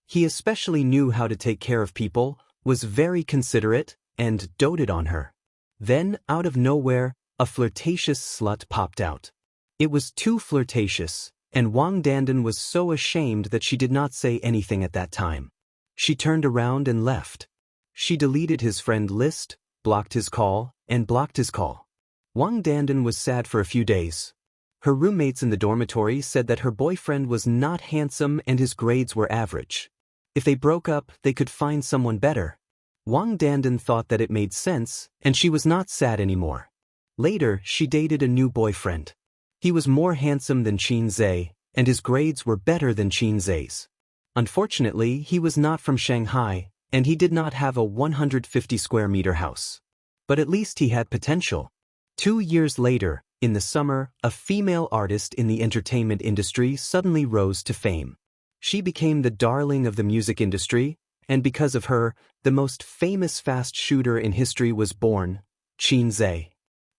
He especially knew how to take care of people, was very considerate, and doted on her. Then, out of nowhere, a flirtatious slut popped out. It was too flirtatious, and Wang Dandan was so ashamed that she did not say anything at that time. She turned around and left. She deleted his friend list, blocked his call, and blocked his call. Wang Dandan was sad for a few days. Her roommates in the dormitory said that her boyfriend was not handsome and his grades were average. If they broke up, they could find someone better. Wang Dandan thought that it made sense, and she was not sad anymore. Later, she dated a new boyfriend. He was more handsome than Xianxia, and his grades were better than Xianxia's. Unfortunately, he was not from Shanghai, and he did not have a 150 square meter house. But at least he had potential. 2 years later, in the summer, a female artist in the entertainment industry suddenly rose to fame. She became the darling of the music industry, and because of her, the most famous fast shooter in history was born, Xianxia.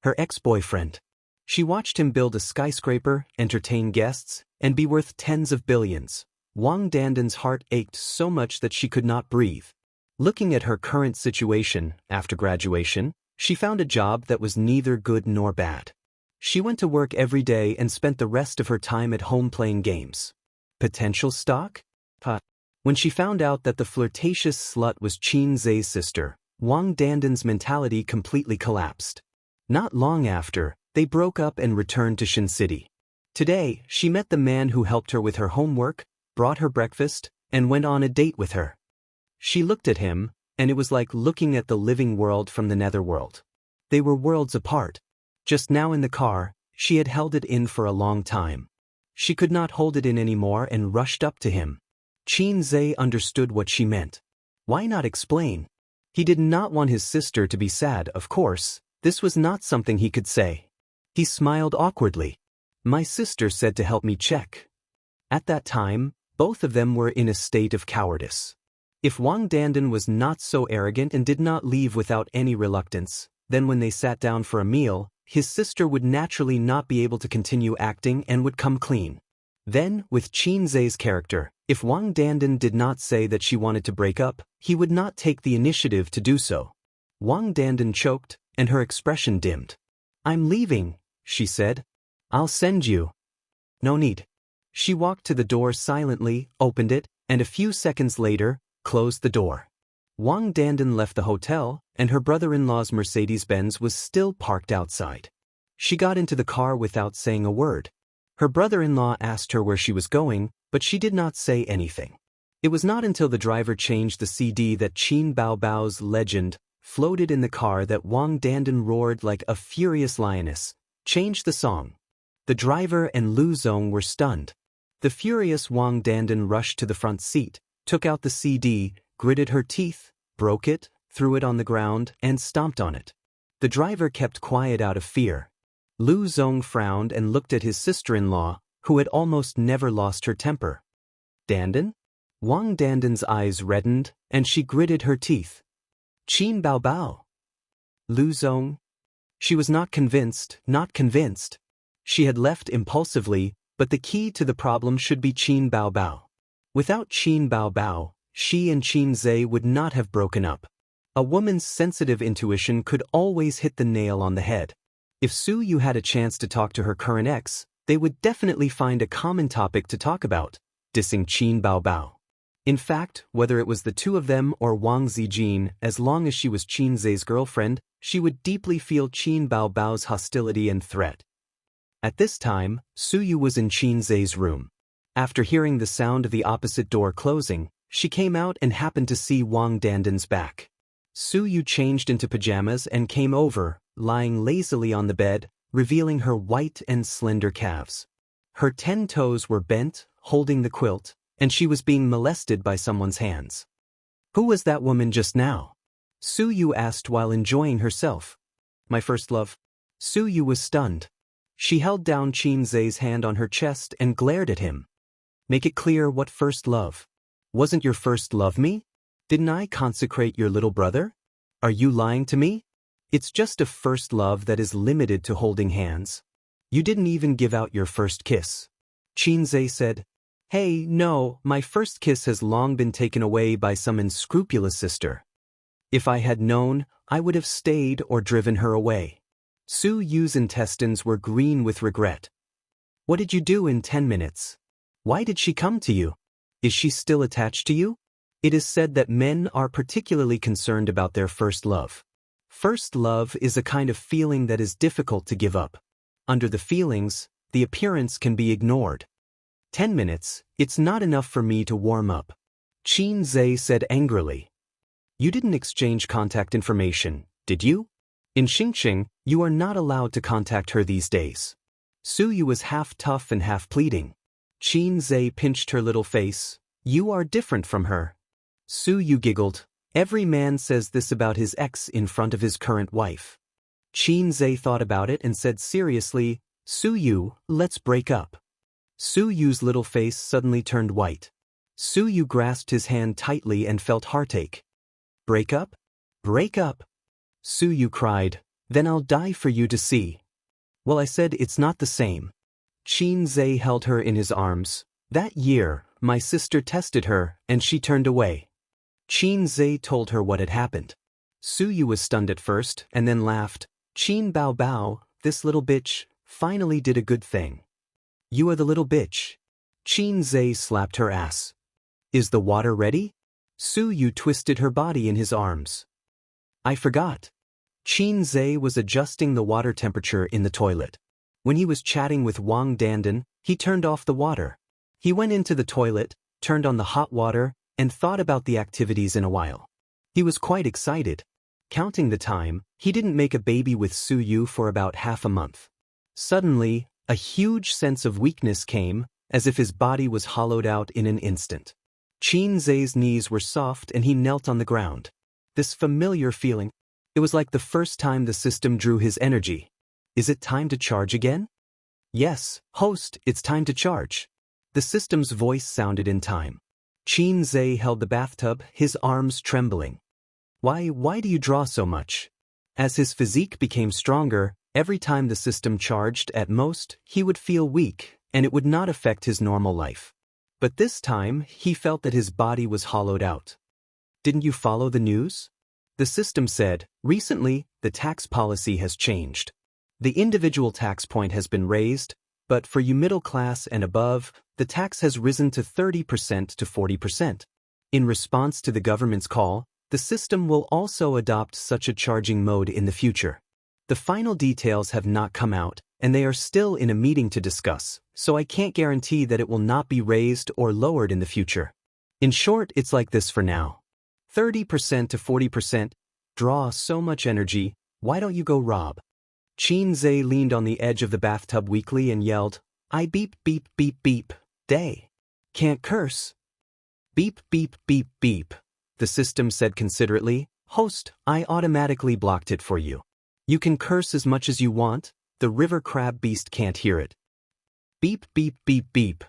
Her ex-boyfriend. She watched him build a skyscraper, entertain guests, and be worth tens of billions. Wang Dandan's heart ached so much that she could not breathe. Looking at her current situation, after graduation, she found a job that was neither good nor bad. She went to work every day and spent the rest of her time at home playing games. Potential stock? When she found out that the flirtatious slut was Xianxia's sister, Wang Dandan's mentality completely collapsed. Not long after, they broke up and returned to Shin City. Today, she met the man who helped her with her homework, brought her breakfast, and went on a date with her. She looked at him, and it was like looking at the living world from the netherworld. They were worlds apart. Just now in the car, she had held it in for a long time. She could not hold it in anymore and rushed up to him. Xianxia understood what she meant. Why not explain? He did not want his sister to be sad, of course. This was not something he could say. He smiled awkwardly. My sister said to help me check. At that time, both of them were in a state of cowardice. If Wang Dandan was not so arrogant and did not leave without any reluctance, then when they sat down for a meal, his sister would naturally not be able to continue acting and would come clean. Then, with Xianxia's character, if Wang Dandan did not say that she wanted to break up, he would not take the initiative to do so. Wang Dandan choked, and her expression dimmed. I'm leaving, she said. I'll send you. No need. She walked to the door silently, opened it, and a few seconds later, closed the door. Wang Dandan left the hotel, and her brother-in-law's Mercedes-Benz was still parked outside. She got into the car without saying a word. Her brother-in-law asked her where she was going, but she did not say anything. It was not until the driver changed the CD that Qin Bao Bao's Legend floated in the car that Wang Dandan roared like a furious lioness. Changed the song. The driver and Lu Zong were stunned. The furious Wang Dandan rushed to the front seat, took out the CD, gritted her teeth, broke it, threw it on the ground, and stomped on it. The driver kept quiet out of fear. Lu Zong frowned and looked at his sister-in-law, who had almost never lost her temper. Dandan? Wang Dandan's eyes reddened, and she gritted her teeth. Qin Bao Bao. Lu Zong? She was not convinced, not convinced. She had left impulsively, but the key to the problem should be Qin Bao Bao. Without Qin Bao Bao, she and Xianxia would not have broken up. A woman's sensitive intuition could always hit the nail on the head. If Su Yu had a chance to talk to her current ex, they would definitely find a common topic to talk about, dissing Qin Bao Bao. In fact, whether it was the two of them or Wang Zijin, as long as she was Xianxia's girlfriend, she would deeply feel Qin Bao Bao's hostility and threat. At this time, Su Yu was in Xianxia's room. After hearing the sound of the opposite door closing, She came out and happened to see Wang Danden's back. Su Yu changed into pajamas and came over, lying lazily on the bed, revealing her white and slender calves. Her 10 toes were bent, holding the quilt, and she was being molested by someone's hands. "Who was that woman just now?" Su Yu asked while enjoying herself. "My first love." Su Yu was stunned. She held down Qin Zhe's hand on her chest and glared at him. "Make it clear what first love. Wasn't your first love me? Didn't I consecrate your little brother? Are you lying to me? It's just a first love that is limited to holding hands. You didn't even give out your first kiss." Qin Zhe said, "Hey, no, my first kiss has long been taken away by some unscrupulous sister. If I had known, I would have stayed or driven her away." Su Yu's intestines were green with regret. "What did you do in 10 minutes? Why did she come to you? Is she still attached to you?" It is said that men are particularly concerned about their first love. First love is a kind of feeling that is difficult to give up. Under the feelings, the appearance can be ignored. 10 minutes, it's not enough for me to warm up," Qin Zhe said angrily. "You didn't exchange contact information, did you? In Xianxia, you are not allowed to contact her these days." Su Yu was half tough and half pleading. Qin Zhe pinched her little face. "You are different from her." Su Yu giggled. Every man says this about his ex in front of his current wife. Qin Zhe thought about it and said seriously, "Su Yu, let's break up." Su Yu's little face suddenly turned white. Su Yu grasped his hand tightly and felt heartache. "Break up? Break up?" Su Yu cried. "Then I'll die for you to see." "Well, I said it's not the same." Qin Zhe held her in his arms. "That year, my sister tested her, and she turned away." Qin Zhe told her what had happened. Su Yu was stunned at first, and then laughed. "Qin Bao Bao, this little bitch, finally did a good thing." "You are the little bitch." Qin Zhe slapped her ass. "Is the water ready?" Su Yu twisted her body in his arms. "I forgot." Qin Zhe was adjusting the water temperature in the toilet. When he was chatting with Wang Dandan, he turned off the water. He went into the toilet, turned on the hot water, and thought about the activities in a while. He was quite excited. Counting the time, he didn't make a baby with Su Yu for about half a month. Suddenly, a huge sense of weakness came, as if his body was hollowed out in an instant. Qin Zhe's knees were soft and he knelt on the ground. This familiar feeling, it was like the first time the system drew his energy. "Is it time to charge again?" "Yes, host, it's time to charge." The system's voice sounded in time. Qin Zhe held the bathtub, his arms trembling. Why do you draw so much?" As his physique became stronger, every time the system charged at most, he would feel weak, and it would not affect his normal life. But this time, he felt that his body was hollowed out. "Didn't you follow the news?" The system said, "Recently, the tax policy has changed. The individual tax point has been raised, but for you middle class and above, the tax has risen to 30% to 40%. In response to the government's call, the system will also adopt such a charging mode in the future. The final details have not come out, and they are still in a meeting to discuss, so I can't guarantee that it will not be raised or lowered in the future. In short, it's like this for now. 30% to 40%, draw so much energy, why don't you go rob?" Qin Zhe leaned on the edge of the bathtub weakly and yelled, "I beep beep beep beep, day. Can't curse." "Beep beep beep beep," the system said considerately. "Host, I automatically blocked it for you. You can curse as much as you want, the river crab beast can't hear it." Beep beep beep beep.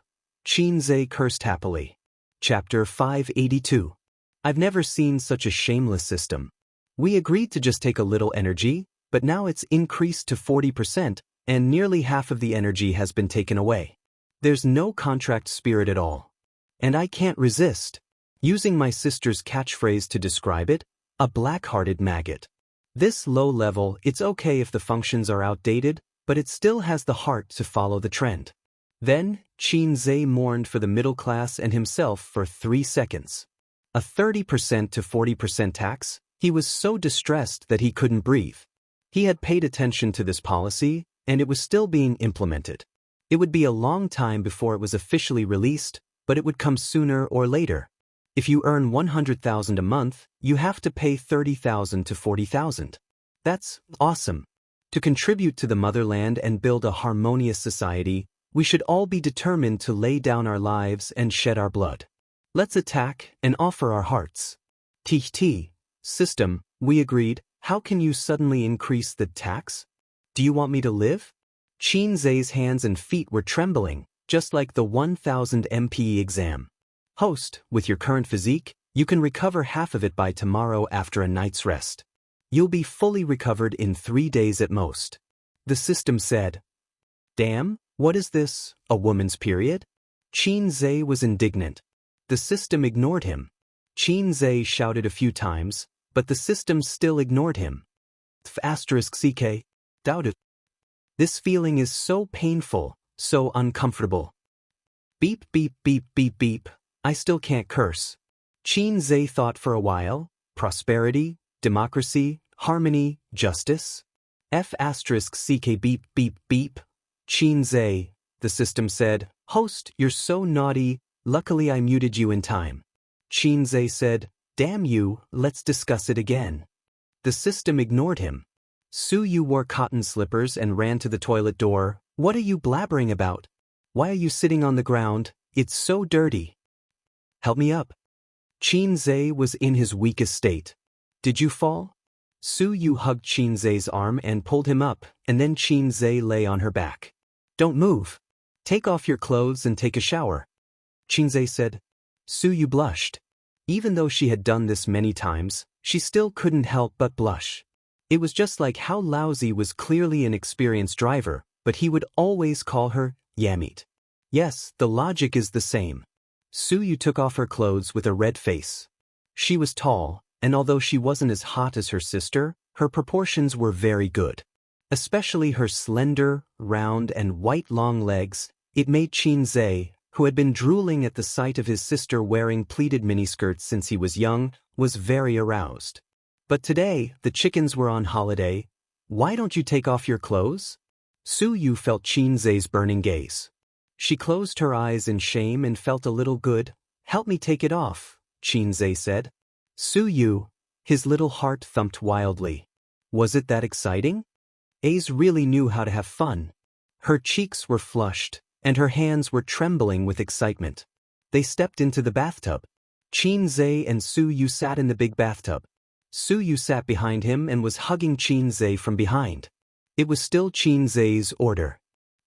Qin Zhe cursed happily. Chapter 582. I've never seen such a shameless system. We agreed to just take a little energy, but now it's increased to 40%, and nearly half of the energy has been taken away. There's no contract spirit at all. And I can't resist. Using my sister's catchphrase to describe it, a black-hearted maggot. This low level, it's okay if the functions are outdated, but it still has the heart to follow the trend. Then, Qin Zhe mourned for the middle class and himself for 3 seconds. A 30% to 40% tax? He was so distressed that he couldn't breathe. He had paid attention to this policy, and it was still being implemented. It would be a long time before it was officially released, but it would come sooner or later. If you earn 100,000 a month, you have to pay 30,000 to 40,000. That's awesome. To contribute to the motherland and build a harmonious society, we should all be determined to lay down our lives and shed our blood. Let's attack and offer our hearts. T. System, we agreed. How can you suddenly increase the tax? Do you want me to live? Qin Zhe's hands and feet were trembling, just like the 1000 MPE exam. Host, with your current physique, you can recover half of it by tomorrow after a night's rest. You'll be fully recovered in 3 days at most. The system said. Damn, what is this, a woman's period? Qin Zhe was indignant. The system ignored him. Qin Zhe shouted a few times, but the system still ignored him. *CK. Doubted. This feeling is so painful, so uncomfortable. Beep beep beep beep beep, I still can't curse. Qin Zhe thought for a while. Prosperity, democracy, harmony, justice? *CK beep beep beep. Qin Zhe, the system said. Host, you're so naughty, luckily I muted you in time. Qin Zhe said, damn you, let's discuss it again. The system ignored him. Su Yu wore cotton slippers and ran to the toilet door. What are you blabbering about? Why are you sitting on the ground? It's so dirty. Help me up. Qin Zhe was in his weakest state. Did you fall? Su Yu hugged Qin Zhe's arm and pulled him up, and then Qin Zhe lay on her back. Don't move. Take off your clothes and take a shower. Qin Zhe said. Su Yu blushed. Even though she had done this many times, she still couldn't help but blush. It was just like how Laozi was clearly an experienced driver, but he would always call her Yamit. Yes, the logic is the same. Su Yu took off her clothes with a red face. She was tall, and although she wasn't as hot as her sister, her proportions were very good. Especially her slender, round and white long legs, it made Qin Zhe, who had been drooling at the sight of his sister wearing pleated miniskirts since he was young, was very aroused. But today, the chickens were on holiday. Why don't you take off your clothes? Su Yu felt Qin Zhe's burning gaze. She closed her eyes in shame and felt a little good. Help me take it off, Qin Zhe said. Su Yu, his little heart thumped wildly. Was it that exciting? Ace really knew how to have fun. Her cheeks were flushed, and her hands were trembling with excitement. They stepped into the bathtub. Qin Zhe and Su Yu sat in the big bathtub. Su Yu sat behind him and was hugging Qin Zhe from behind. It was still Qin Zhe's order.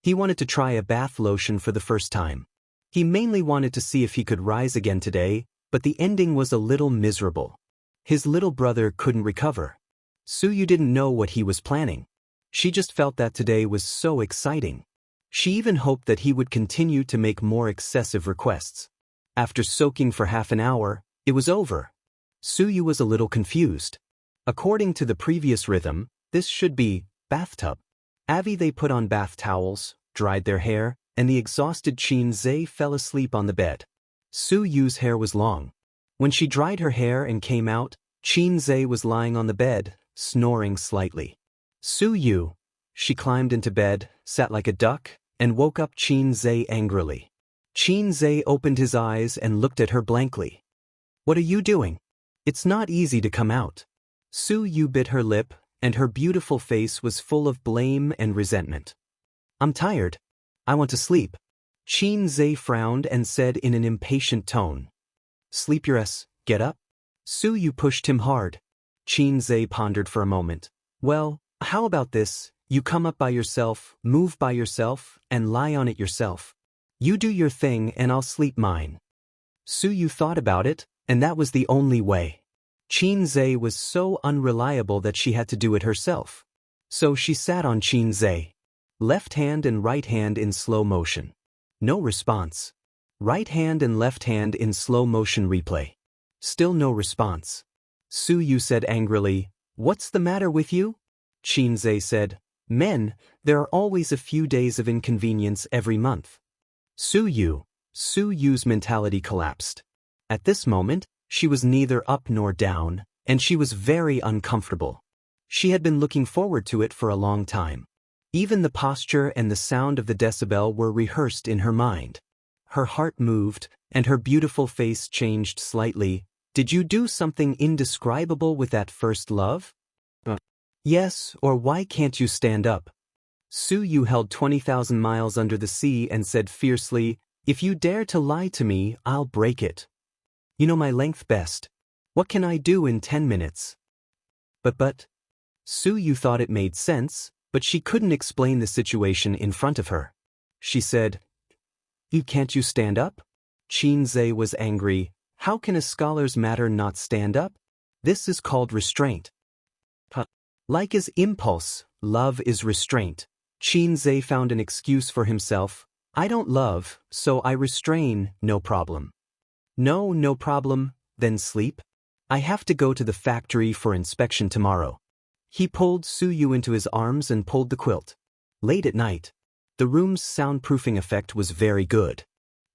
He wanted to try a bath lotion for the first time. He mainly wanted to see if he could rise again today, but the ending was a little miserable. His little brother couldn't recover. Su Yu didn't know what he was planning. She just felt that today was so exciting. She even hoped that he would continue to make more excessive requests. After soaking for half an hour, it was over. Su Yu was a little confused. According to the previous rhythm, this should be bathtub. They put on bath towels, dried their hair, and the exhausted Qin Zhe fell asleep on the bed. Su Yu's hair was long. When she dried her hair and came out, Qin Zhe was lying on the bed, snoring slightly. Su Yu. She climbed into bed, sat like a duck, and woke up Qin Zhe angrily. Qin Zhe opened his eyes and looked at her blankly. What are you doing? It's not easy to come out. Su Yu bit her lip, and her beautiful face was full of blame and resentment. I'm tired. I want to sleep. Qin Zhe frowned and said in an impatient tone. Sleep your ass, get up. Su Yu pushed him hard. Qin Zhe pondered for a moment. Well, how about this? You come up by yourself, move by yourself, and lie on it yourself. You do your thing and I'll sleep mine. Su Yu thought about it, and that was the only way. Qin Zhe was so unreliable that she had to do it herself. So she sat on Qin Zhe. Left hand and right hand in slow motion. No response. Right hand and left hand in slow motion replay. Still no response. Su Yu said angrily, What's the matter with you? Qin Zhe said, Men, there are always a few days of inconvenience every month. Su Yu's mentality collapsed. At this moment, she was neither up nor down, and she was very uncomfortable. She had been looking forward to it for a long time. Even the posture and the sound of the decibel were rehearsed in her mind. her heart moved, and her beautiful face changed slightly. Did you do something indescribable with that first love? Yes, or why can't you stand up? Su Yu held 20,000 miles under the sea and said fiercely, if you dare to lie to me, I'll break it. You know my length best. What can I do in 10 minutes? But, Su Yu thought it made sense, but she couldn't explain the situation in front of her. She said, Can't you stand up? Xianxia was angry. How can a scholar's matter not stand up? This is called restraint. Like is impulse, love is restraint. Xianxia found an excuse for himself. I don't love, so I restrain, no problem. No problem, then sleep. I have to go to the factory for inspection tomorrow. He pulled Su Yu into his arms and pulled the quilt. Late at night. The room's soundproofing effect was very good.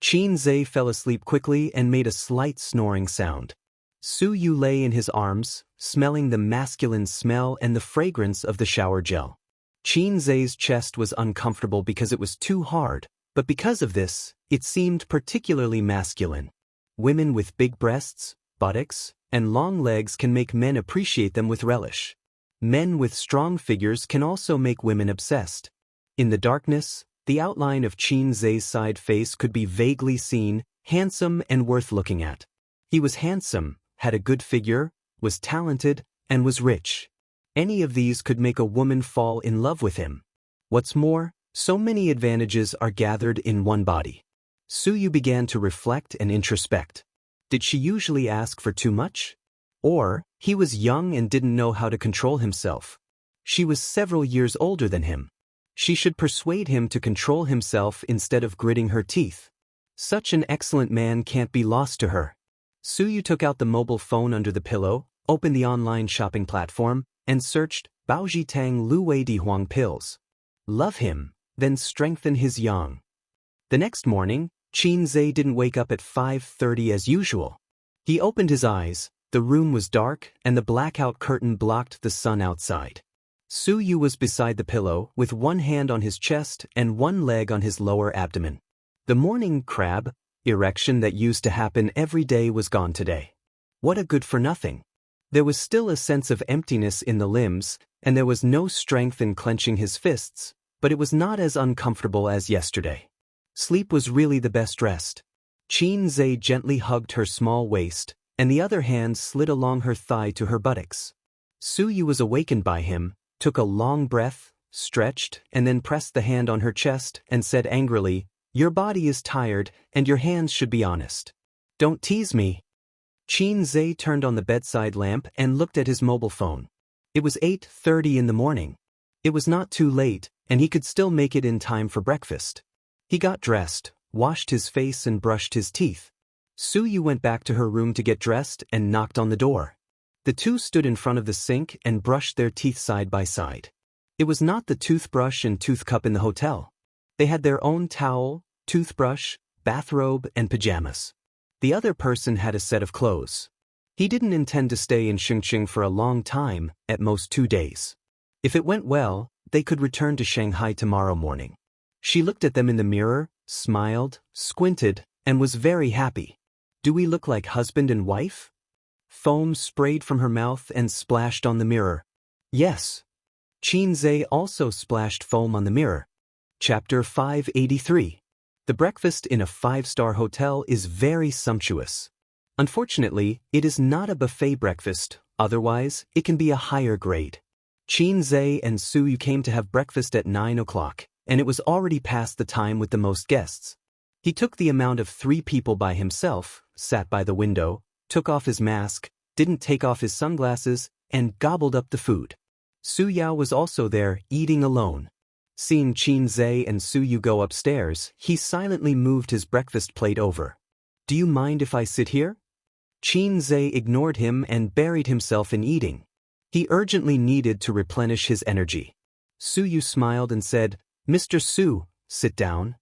Xianxia fell asleep quickly and made a slight snoring sound. Su Yu lay in his arms, smelling the masculine smell and the fragrance of the shower gel. Xianxia's chest was uncomfortable because it was too hard, but because of this, it seemed particularly masculine. Women with big breasts, buttocks, and long legs can make men appreciate them with relish. Men with strong figures can also make women obsessed. In the darkness, the outline of Xianxia's side face could be vaguely seen, handsome and worth looking at. He was handsome, had a good figure, was talented, and was rich. Any of these could make a woman fall in love with him. What's more, so many advantages are gathered in one body. Su Yu began to reflect and introspect. Did she usually ask for too much? Or, he was young and didn't know how to control himself. She was several years older than him. She should persuade him to control himself instead of gritting her teeth. Such an excellent man can't be lost to her. Su Yu took out the mobile phone under the pillow, opened the online shopping platform, and searched Baojitang Luwei Di Huang pills. Love him, then strengthen his yang. The next morning, Xianxia didn't wake up at 5:30 as usual. He opened his eyes, the room was dark, and the blackout curtain blocked the sun outside. Su Yu was beside the pillow, with one hand on his chest and one leg on his lower abdomen. The morning crab erection that used to happen every day was gone today. What a good-for-nothing. There was still a sense of emptiness in the limbs, and there was no strength in clenching his fists, but it was not as uncomfortable as yesterday. Sleep was really the best rest. Xianxia gently hugged her small waist, and the other hand slid along her thigh to her buttocks. Su Yu was awakened by him, took a long breath, stretched, and then pressed the hand on her chest and said angrily, Your body is tired, and your hands should be honest. Don't tease me. Xianxia turned on the bedside lamp and looked at his mobile phone. It was 8:30 in the morning. It was not too late, and he could still make it in time for breakfast. He got dressed, washed his face and brushed his teeth. Su Yu went back to her room to get dressed and knocked on the door. The two stood in front of the sink and brushed their teeth side by side. It was not the toothbrush and toothcup in the hotel. They had their own towel, toothbrush, bathrobe, and pajamas. The other person had a set of clothes. He didn't intend to stay in Xianxia for a long time, at most 2 days. If it went well, they could return to Shanghai tomorrow morning. She looked at them in the mirror, smiled, squinted, and was very happy. Do we look like husband and wife? Foam sprayed from her mouth and splashed on the mirror. Yes. Xianxia also splashed foam on the mirror. Chapter 583. The breakfast in a 5-star hotel is very sumptuous. Unfortunately, it is not a buffet breakfast, otherwise, it can be a higher grade. Xianxia and Su Yu came to have breakfast at 9 o'clock, and it was already past the time with the most guests. He took the amount of 3 people by himself, sat by the window, took off his mask, didn't take off his sunglasses, and gobbled up the food. Su Yao was also there, eating alone. Seeing Xianxia and Su Yu go upstairs, he silently moved his breakfast plate over. Do you mind if I sit here? Xianxia ignored him and buried himself in eating. He urgently needed to replenish his energy. Su Yu smiled and said, Mr. Su, sit down.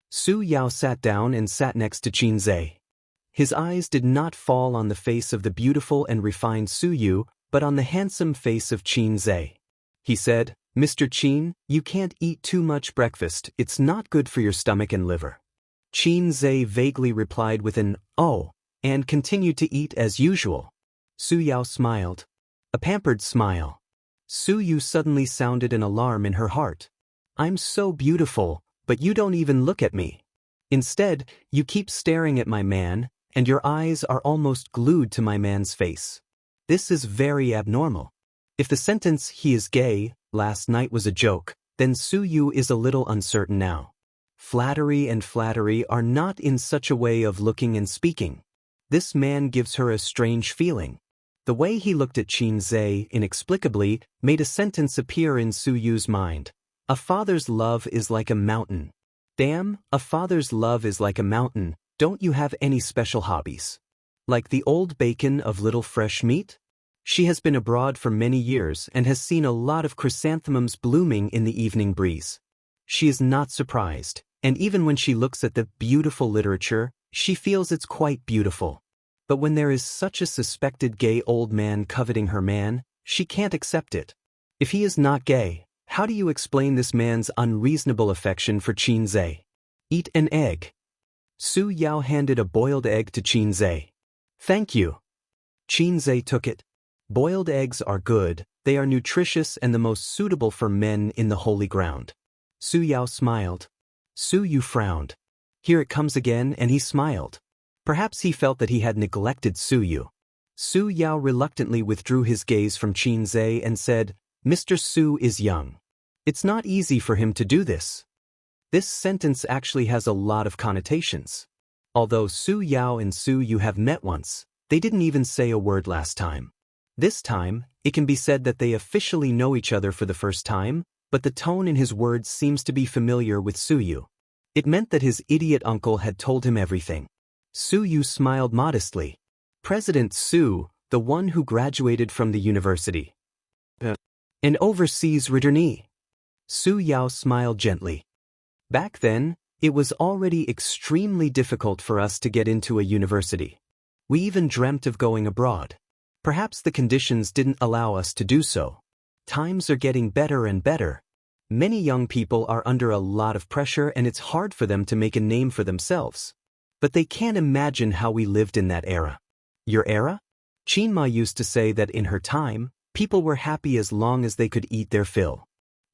Su Yao sat down and sat next to Xianxia. His eyes did not fall on the face of the beautiful and refined Su Yu, but on the handsome face of Xianxia. He said, Mr. Qin, you can't eat too much breakfast, it's not good for your stomach and liver. Qin Zhe vaguely replied with an "oh," and continued to eat as usual. Su Yao smiled. A pampered smile. Su Yu suddenly sounded an alarm in her heart. I'm so beautiful, but you don't even look at me. Instead, you keep staring at my man, and your eyes are almost glued to my man's face. This is very abnormal. If the sentence "he is gay" last night was a joke, then Su Yu is a little uncertain now. Flattery and flattery are not in such a way of looking and speaking. This man gives her a strange feeling. The way he looked at Qin Zhe inexplicably made a sentence appear in Su Yu's mind. A father's love is like a mountain. Damn, a father's love is like a mountain. Don't you have any special hobbies? Like the old bacon of little fresh meat? She has been abroad for many years and has seen a lot of chrysanthemums blooming in the evening breeze. She is not surprised, and even when she looks at the beautiful literature, she feels it's quite beautiful. But when there is such a suspected gay old man coveting her man, she can't accept it. If he is not gay, how do you explain this man's unreasonable affection for Qin Zhe? Eat an egg. Su Yao handed a boiled egg to Qin Zhe. Thank you. Qin Zhe took it. Boiled eggs are good, they are nutritious and the most suitable for men in the holy ground. Su Yao smiled. Su Yu frowned. Here it comes again, and he smiled. Perhaps he felt that he had neglected Su Yu. Su Yao reluctantly withdrew his gaze from Qin Zhe and said, Mr. Su is young. It's not easy for him to do this. This sentence actually has a lot of connotations. Although Su Yao and Su Yu have met once, they didn't even say a word last time. This time, it can be said that they officially know each other for the first time, but the tone in his words seems to be familiar with Su Yu. It meant that his idiot uncle had told him everything. Su Yu smiled modestly. President Su, the one who graduated from the university. An overseas returnee. Su Yao smiled gently. Back then, it was already extremely difficult for us to get into a university. We even dreamt of going abroad. Perhaps the conditions didn't allow us to do so. Times are getting better and better. Many young people are under a lot of pressure and it's hard for them to make a name for themselves. But they can't imagine how we lived in that era. Your era? Qin Ma used to say that in her time, people were happy as long as they could eat their fill.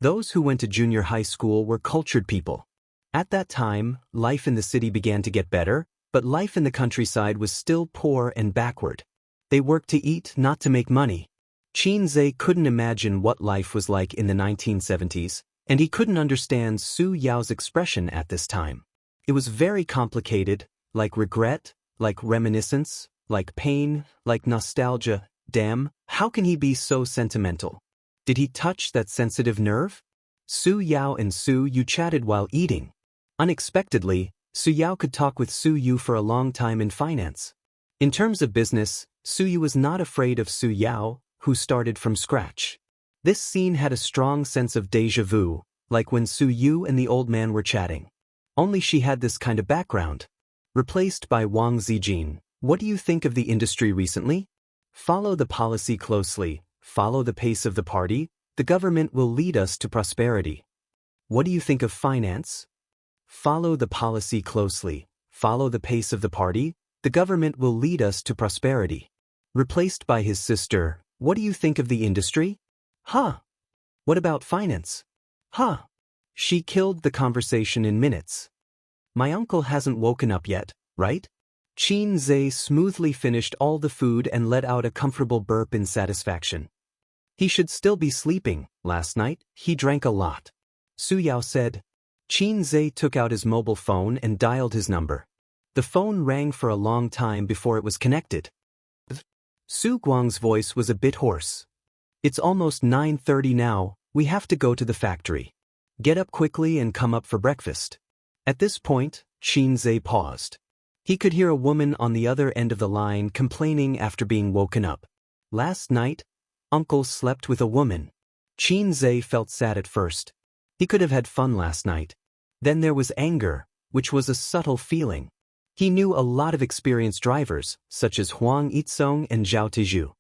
Those who went to junior high school were cultured people. At that time, life in the city began to get better, but life in the countryside was still poor and backward. They worked to eat, not to make money. Qin Zhe couldn't imagine what life was like in the 1970s, and he couldn't understand Su Yao's expression at this time. It was very complicated, like regret, like reminiscence, like pain, like nostalgia. Damn, how can he be so sentimental? Did he touch that sensitive nerve? Su Yao and Su Yu chatted while eating. Unexpectedly, Su Yao could talk with Su Yu for a long time in finance. In terms of business, Su Yu was not afraid of Su Yao, who started from scratch. This scene had a strong sense of déjà vu, like when Su Yu and the old man were chatting. Only she had this kind of background. Replaced by Wang Zijin. What do you think of the industry recently? Follow the policy closely, follow the pace of the party, the government will lead us to prosperity. What do you think of finance? Follow the policy closely, follow the pace of the party, the government will lead us to prosperity. Replaced by his sister, what do you think of the industry? Huh. What about finance? Huh. She killed the conversation in minutes. My uncle hasn't woken up yet, right? Qin Zhe smoothly finished all the food and let out a comfortable burp in satisfaction. He should still be sleeping. Last night, he drank a lot. Su Yao said. Qin Zhe took out his mobile phone and dialed his number. The phone rang for a long time before it was connected. Su Guang's voice was a bit hoarse. It's almost 9:30 now, we have to go to the factory. Get up quickly and come up for breakfast. At this point, Qin Zhe paused. He could hear a woman on the other end of the line complaining after being woken up. Last night, Uncle slept with a woman. Qin Zhe felt sad at first. He could have had fun last night. Then there was anger, which was a subtle feeling. He knew a lot of experienced drivers, such as Huang Yizong and Zhao Tizhu.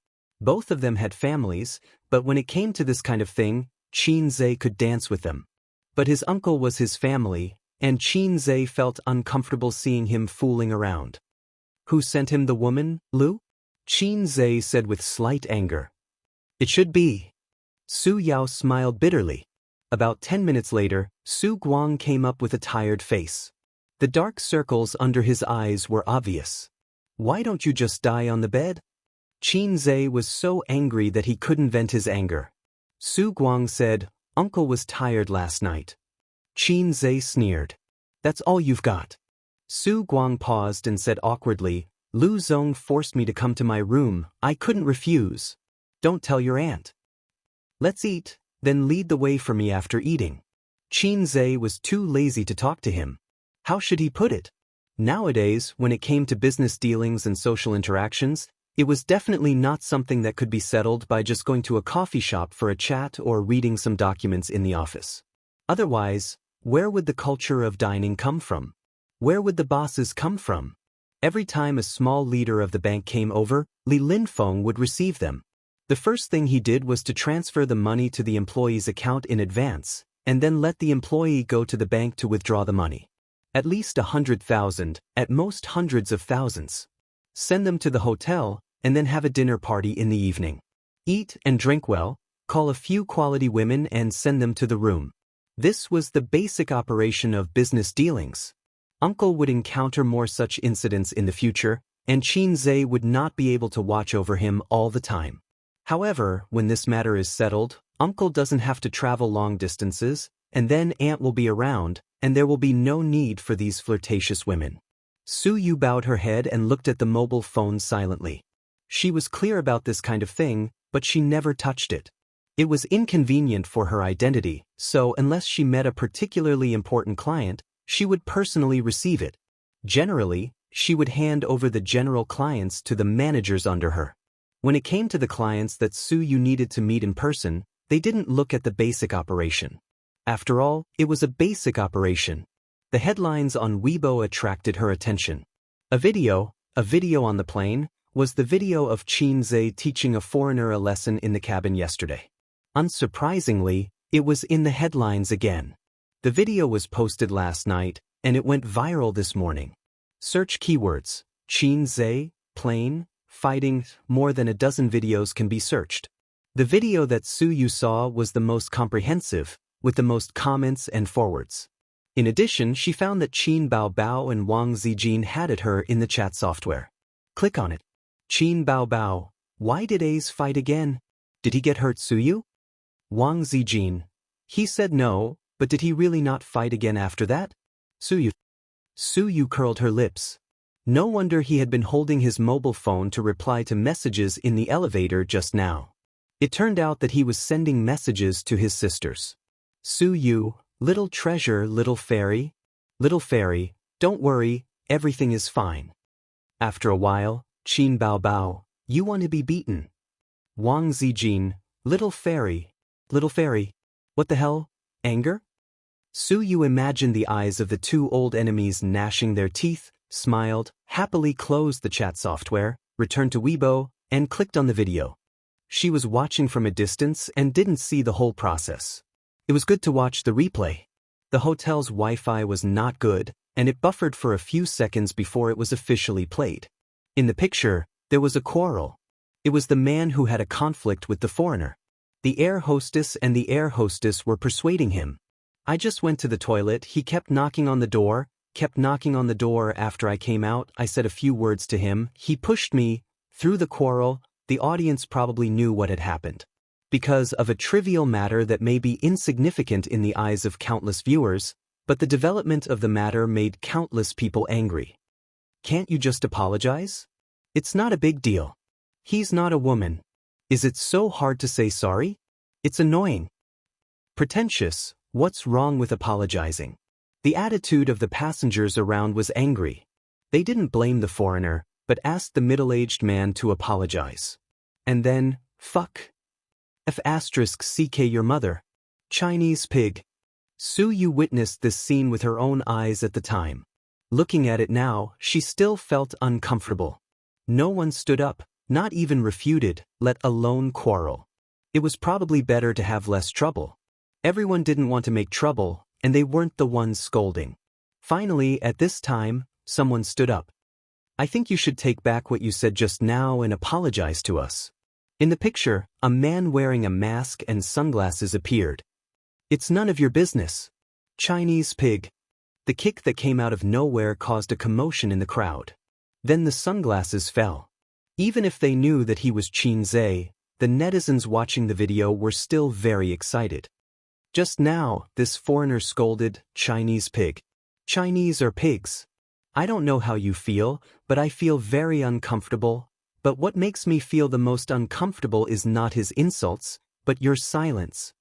Both of them had families, but when it came to this kind of thing, Qin Zhe could dance with them. But his uncle was his family, and Xianxia felt uncomfortable seeing him fooling around. Who sent him the woman, Lu? Xianxia said with slight anger. It should be. Su Yao smiled bitterly. About 10 minutes later, Su Guang came up with a tired face. The dark circles under his eyes were obvious. Why don't you just die on the bed? Xianxia was so angry that he couldn't vent his anger. Su Guang said, Uncle was tired last night. Xianxia sneered. That's all you've got. Su Guang paused and said awkwardly, Lu Zong forced me to come to my room, I couldn't refuse. Don't tell your aunt. Let's eat, then lead the way for me after eating. Xianxia was too lazy to talk to him. How should he put it? Nowadays, when it came to business dealings and social interactions, it was definitely not something that could be settled by just going to a coffee shop for a chat or reading some documents in the office. Otherwise, where would the culture of dining come from? Where would the bosses come from? Every time a small leader of the bank came over, Li Linfeng would receive them. The first thing he did was to transfer the money to the employee's account in advance, and then let the employee go to the bank to withdraw the money. At least 100,000, at most hundreds of thousands. Send them to the hotel, and then have a dinner party in the evening. Eat and drink well, call a few quality women and send them to the room. This was the basic operation of business dealings. Uncle would encounter more such incidents in the future, and Xianxia would not be able to watch over him all the time. However, when this matter is settled, Uncle doesn't have to travel long distances, and then Aunt will be around, and there will be no need for these flirtatious women. Su Yu bowed her head and looked at the mobile phone silently. She was clear about this kind of thing, but she never touched it. It was inconvenient for her identity, so unless she met a particularly important client, she would personally receive it. Generally, she would hand over the general clients to the managers under her. When it came to the clients that Su Yu needed to meet in person, they didn't look at the basic operation. After all, it was a basic operation. The headlines on Weibo attracted her attention. A video on the plane, was the video of Xianxia teaching a foreigner a lesson in the cabin yesterday. Unsurprisingly, it was in the headlines again. The video was posted last night, and it went viral this morning. Search keywords, Xianxia, plane, fighting, more than a dozen videos can be searched. The video that Su Yu saw was the most comprehensive, with the most comments and forwards. In addition, she found that Qin Baobao and Wang Zijin had at her in the chat software. Click on it. Qin Baobao, why did Ace fight again? Did he get hurt, Su Yu? Wang Zijin, he said no, but did he really not fight again after that? Su Yu curled her lips. No wonder he had been holding his mobile phone to reply to messages in the elevator just now. It turned out that he was sending messages to his sisters. Su Yu, little treasure, little fairy, don't worry, everything is fine. After a while, Qin Baobao, you want to be beaten. Wang Zijin, little fairy, what the hell, anger? Su Yu imagined the eyes of the two old enemies gnashing their teeth, smiled, happily closed the chat software, returned to Weibo, and clicked on the video. She was watching from a distance and didn't see the whole process. It was good to watch the replay. The hotel's Wi-Fi was not good, and it buffered for a few seconds before it was officially played. In the picture, there was a quarrel. It was the man who had a conflict with the foreigner. The air hostess and the air hostess were persuading him. I just went to the toilet, he kept knocking on the door after I came out, I said a few words to him, he pushed me. Through the quarrel, the audience probably knew what had happened. Because of a trivial matter that may be insignificant in the eyes of countless viewers, but the development of the matter made countless people angry. Can't you just apologize? It's not a big deal. He's not a woman. Is it so hard to say sorry? It's annoying. Pretentious, what's wrong with apologizing? The attitude of the passengers around was angry. They didn't blame the foreigner, but asked the middle-aged man to apologize. And then, fuck. F***ck your mother. Chinese pig. Su Yu witnessed this scene with her own eyes at the time. Looking at it now, she still felt uncomfortable. No one stood up, not even refuted, let alone quarrel. It was probably better to have less trouble. Everyone didn't want to make trouble, and they weren't the ones scolding. Finally, at this time, someone stood up. I think you should take back what you said just now and apologize to us. In the picture, a man wearing a mask and sunglasses appeared. It's none of your business. Chinese pig. The kick that came out of nowhere caused a commotion in the crowd. Then the sunglasses fell. Even if they knew that he was Xianxia, the netizens watching the video were still very excited. Just now, this foreigner scolded, Chinese pig. Chinese are pigs. I don't know how you feel, but I feel very uncomfortable. But what makes me feel the most uncomfortable is not his insults, but your silence.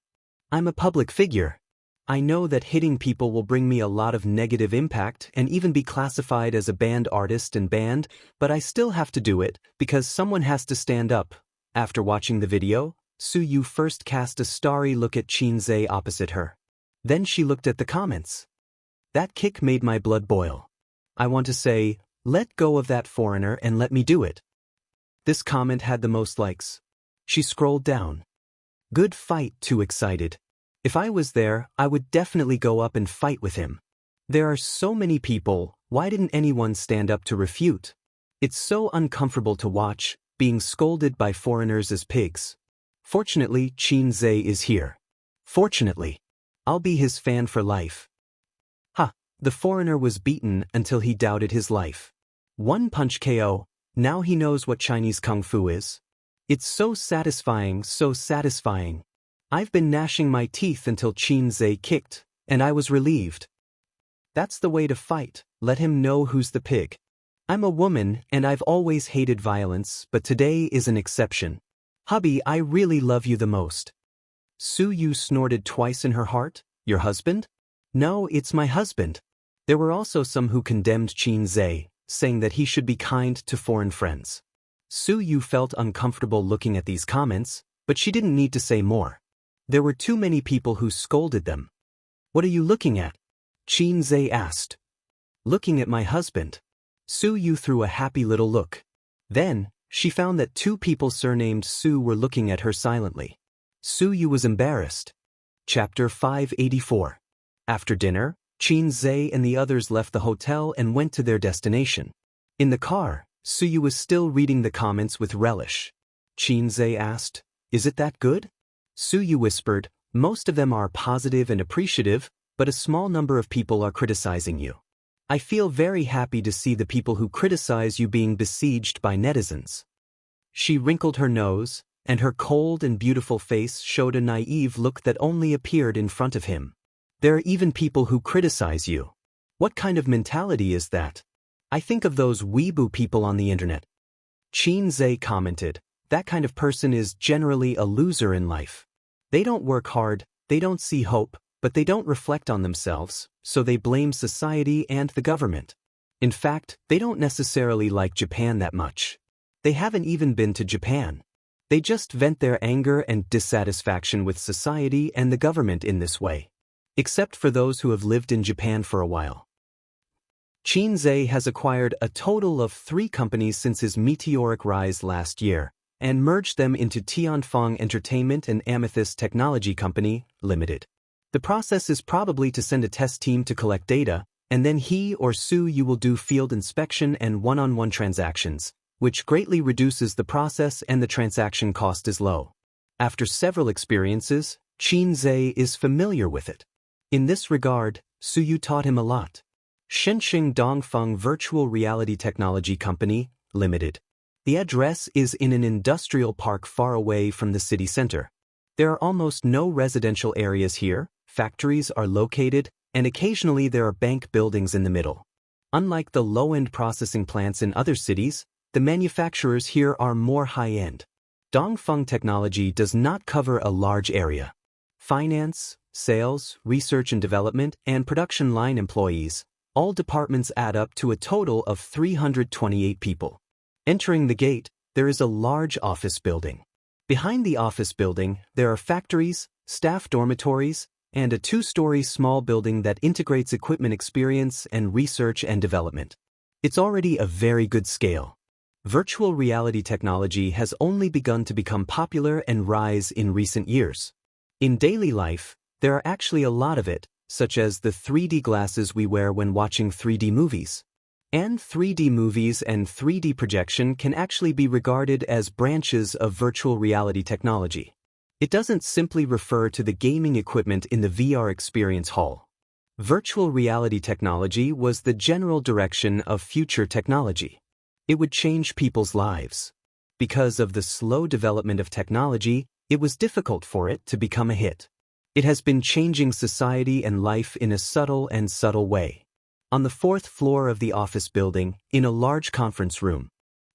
I'm a public figure. I know that hitting people will bring me a lot of negative impact and even be classified as a banned artist and banned, but I still have to do it because someone has to stand up. After watching the video, Su Yu first cast a starry look at Xianxia opposite her. Then she looked at the comments. That kick made my blood boil. I want to say, let go of that foreigner and let me do it. This comment had the most likes. She scrolled down. Good fight, too excited. If I was there, I would definitely go up and fight with him. There are so many people, why didn't anyone stand up to refute? It's so uncomfortable to watch, being scolded by foreigners as pigs. Fortunately, Xianxia is here. Fortunately. I'll be his fan for life. Ha, the foreigner was beaten until he doubted his life. One punch KO, now he knows what Chinese Kung Fu is. It's so satisfying, so satisfying. I've been gnashing my teeth until Xianxia kicked, and I was relieved. That's the way to fight, let him know who's the pig. I'm a woman and I've always hated violence, but today is an exception. Hubby, I really love you the most. Su Yu snorted twice in her heart. Your husband? No, it's my husband. There were also some who condemned Xianxia, saying that he should be kind to foreign friends. Su Yu felt uncomfortable looking at these comments, but she didn't need to say more. There were too many people who scolded them. What are you looking at? Xianxia asked. Looking at my husband. Su Yu threw a happy little look. Then, she found that two people surnamed Su were looking at her silently. Su Yu was embarrassed. Chapter 584. After dinner, Xianxia and the others left the hotel and went to their destination. In the car, Su Yu was still reading the comments with relish. Xianxia asked, Is it that good? Su Yu whispered, Most of them are positive and appreciative, but a small number of people are criticizing you. I feel very happy to see the people who criticize you being besieged by netizens. She wrinkled her nose, and her cold and beautiful face showed a naive look that only appeared in front of him. There are even people who criticize you. What kind of mentality is that? I think of those weeaboo people on the internet. Xianxia commented, that kind of person is generally a loser in life. They don't work hard, they don't see hope, but they don't reflect on themselves, so they blame society and the government. In fact, they don't necessarily like Japan that much. They haven't even been to Japan. They just vent their anger and dissatisfaction with society and the government in this way. Except for those who have lived in Japan for a while. Xianxia has acquired a total of 3 companies since his meteoric rise last year, and merged them into Tianfeng Entertainment and Amethyst Technology Company, Limited. The process is probably to send a test team to collect data, and then he or Su Yu will do field inspection and one-on-one transactions, which greatly reduces the process and the transaction cost is low. After several experiences, Xianxia is familiar with it. In this regard, Su Yu taught him a lot. Shenzhen Dongfeng Virtual Reality Technology Company, Limited. The address is in an industrial park far away from the city center. There are almost no residential areas here, factories are located, and occasionally there are bank buildings in the middle. Unlike the low-end processing plants in other cities, the manufacturers here are more high-end. Dongfeng Technology does not cover a large area. Finance, sales, research and development, and production line employees, all departments add up to a total of 328 people. Entering the gate, there is a large office building. Behind the office building, there are factories, staff dormitories, and a 2-story small building that integrates equipment experience and research and development. It's already a very good scale. Virtual reality technology has only begun to become popular and rise in recent years. In daily life, there are actually a lot of it, such as the 3D glasses we wear when watching 3D movies. And 3D movies and 3D projection can actually be regarded as branches of virtual reality technology. It doesn't simply refer to the gaming equipment in the VR experience hall. Virtual reality technology was the general direction of future technology. It would change people's lives. Because of the slow development of technology, it was difficult for it to become a hit. It has been changing society and life in a subtle way. On the 4th floor of the office building, in a large conference room,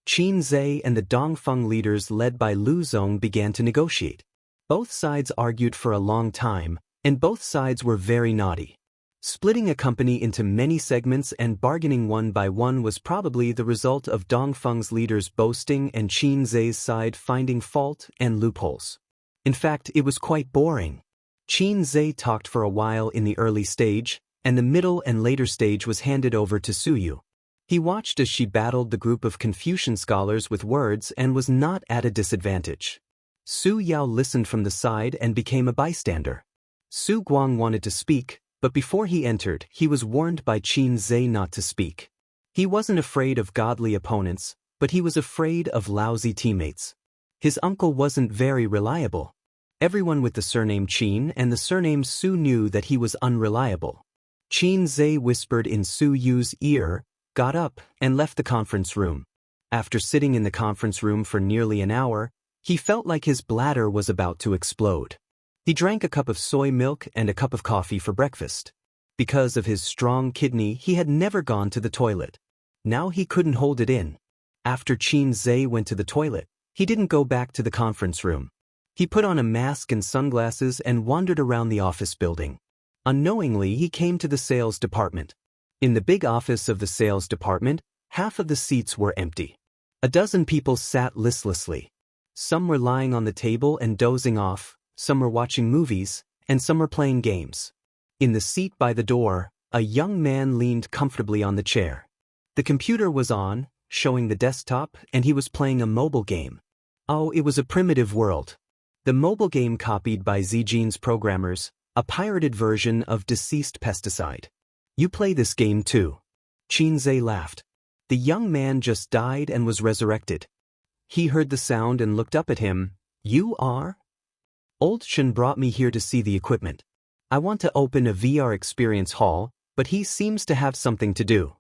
Qin Zhe and the Dongfeng leaders led by Lu Zong began to negotiate. Both sides argued for a long time, and both sides were very naughty. Splitting a company into many segments and bargaining one by one was probably the result of Dongfeng's leaders boasting and Qin Zhe's side finding fault and loopholes. In fact, it was quite boring. Qin Zhe talked for a while in the early stage, and the middle and later stage was handed over to Su Yu. He watched as she battled the group of Confucian scholars with words and was not at a disadvantage. Su Yao listened from the side and became a bystander. Su Guang wanted to speak, but before he entered, he was warned by Qin Zhe not to speak. He wasn't afraid of godly opponents, but he was afraid of lousy teammates. His uncle wasn't very reliable. Everyone with the surname Qin and the surname Su knew that he was unreliable. Qin Zhe whispered in Su Yu's ear, got up, and left the conference room. After sitting in the conference room for nearly an hour, he felt like his bladder was about to explode. He drank a cup of soy milk and a cup of coffee for breakfast. Because of his strong kidney, he had never gone to the toilet. Now he couldn't hold it in. After Qin Zhe went to the toilet, he didn't go back to the conference room. He put on a mask and sunglasses and wandered around the office building. Unknowingly, he came to the sales department. In the big office of the sales department, half of the seats were empty. A dozen people sat listlessly. Some were lying on the table and dozing off, some were watching movies, and some were playing games. In the seat by the door, a young man leaned comfortably on the chair. The computer was on, showing the desktop, and he was playing a mobile game. Oh, it was a primitive world. The mobile game copied by Zijian's programmers, a pirated version of Deceased Pesticide. You play this game too. Qin Zhe laughed. The young man just died and was resurrected. He heard the sound and looked up at him. You are? Old Shen brought me here to see the equipment. I want to open a VR experience hall, but he seems to have something to do.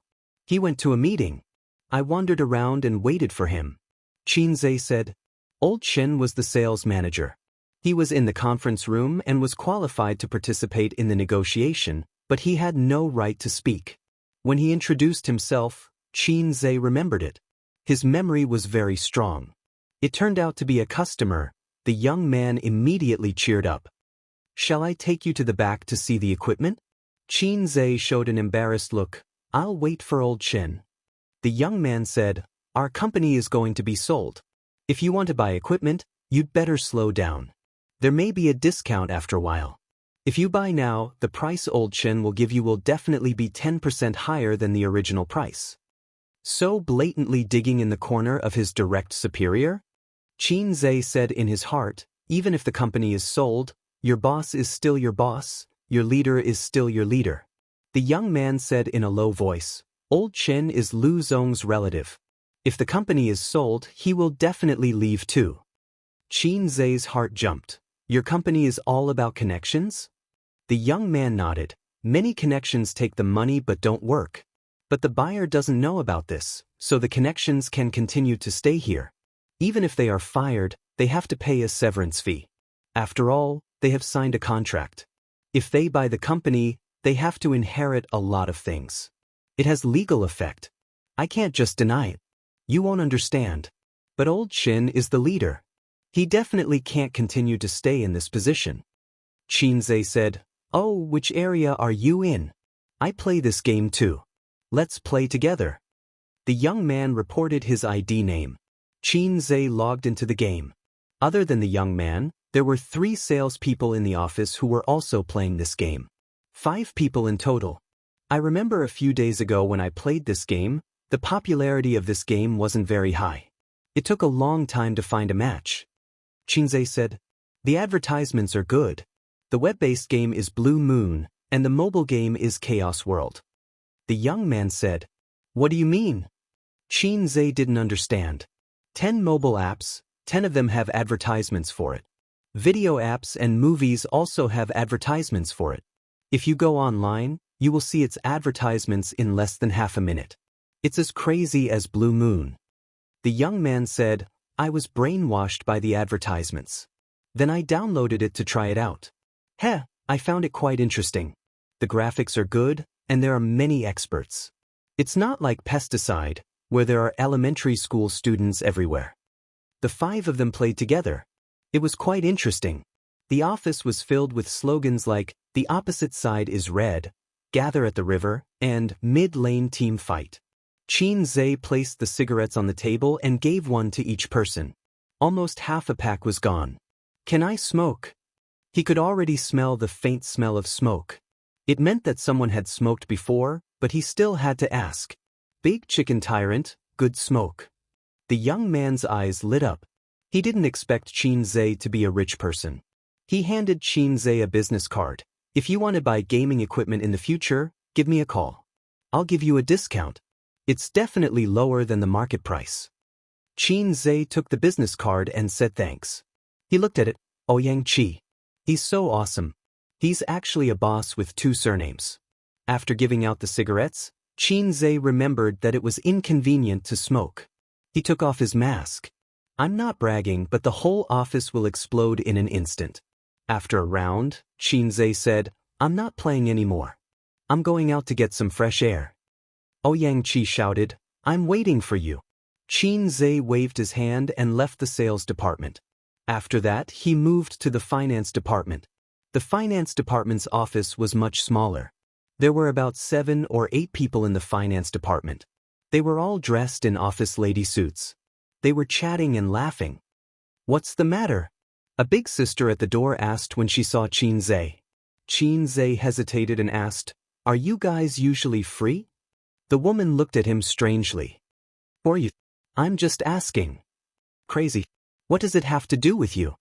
He went to a meeting. I wandered around and waited for him. Qin Zhe said. Old Shen was the sales manager. He was in the conference room and was qualified to participate in the negotiation, but he had no right to speak. When he introduced himself, Qin Zhe remembered it. His memory was very strong. It turned out to be a customer. The young man immediately cheered up. Shall I take you to the back to see the equipment? Qin Zhe showed an embarrassed look. I'll wait for Old Shen. The young man said, Our company is going to be sold. If you want to buy equipment, you'd better slow down. There may be a discount after a while. If you buy now, the price Old Shen will give you will definitely be 10% higher than the original price. So blatantly digging in the corner of his direct superior? Qin Zhe said in his heart, even if the company is sold, your boss is still your boss, your leader is still your leader. The young man said in a low voice, Old Shen is Lu Zong's relative. If the company is sold, he will definitely leave too. Qin Zhe's heart jumped. Your company is all about connections? The young man nodded. Many connections take the money but don't work. But the buyer doesn't know about this, so the connections can continue to stay here. Even if they are fired, they have to pay a severance fee. After all, they have signed a contract. If they buy the company, they have to inherit a lot of things. It has legal effect. I can't just deny it. You won't understand. But Old Shen is the leader. He definitely can't continue to stay in this position. Qin Zhe said, Oh, which area are you in? I play this game too. Let's play together. The young man reported his ID name. Qin Zhe logged into the game. Other than the young man, there were 3 salespeople in the office who were also playing this game. 5 people in total. I remember a few days ago when I played this game, the popularity of this game wasn't very high. It took a long time to find a match. Qin Zhe said, The advertisements are good. The web-based game is Blue Moon, and the mobile game is Chaos World. The young man said, "What do you mean?" Xianxia didn't understand. 10 mobile apps, 10 of them have advertisements for it. Video apps and movies also have advertisements for it. If you go online, you will see its advertisements in less than half a minute. It's as crazy as Blue Moon. The young man said, "I was brainwashed by the advertisements. Then I downloaded it to try it out. Heh, I found it quite interesting. The graphics are good, and there are many experts. It's not like Pesticide, where there are elementary school students everywhere." The 5 of them played together. It was quite interesting. The office was filled with slogans like, "The opposite side is red," "Gather at the river," and "Mid-lane team fight." Xianxia placed the cigarettes on the table and gave one to each person. Almost half a pack was gone. "Can I smoke?" He could already smell the faint smell of smoke. It meant that someone had smoked before, but he still had to ask. "Big chicken tyrant, good smoke." The young man's eyes lit up. He didn't expect Xianxia to be a rich person. He handed Xianxia a business card. "If you want to buy gaming equipment in the future, give me a call. I'll give you a discount. It's definitely lower than the market price." Xianxia took the business card and said thanks. He looked at it. "Ouyang. He's so awesome. He's actually a boss with 2 surnames." After giving out the cigarettes, Xianxia remembered that it was inconvenient to smoke. He took off his mask. "I'm not bragging, but the whole office will explode in an instant." After a round, Xianxia said, "I'm not playing anymore. I'm going out to get some fresh air." Ouyang shouted, "I'm waiting for you." Xianxia waved his hand and left the sales department. After that, he moved to the finance department. The finance department's office was much smaller. There were about 7 or 8 people in the finance department. They were all dressed in office lady suits. They were chatting and laughing. "What's the matter?" a big sister at the door asked when she saw Xianxia. Xianxia hesitated and asked, "Are you guys usually free?" The woman looked at him strangely. "Or you? I'm just asking." "Crazy. What does it have to do with you?"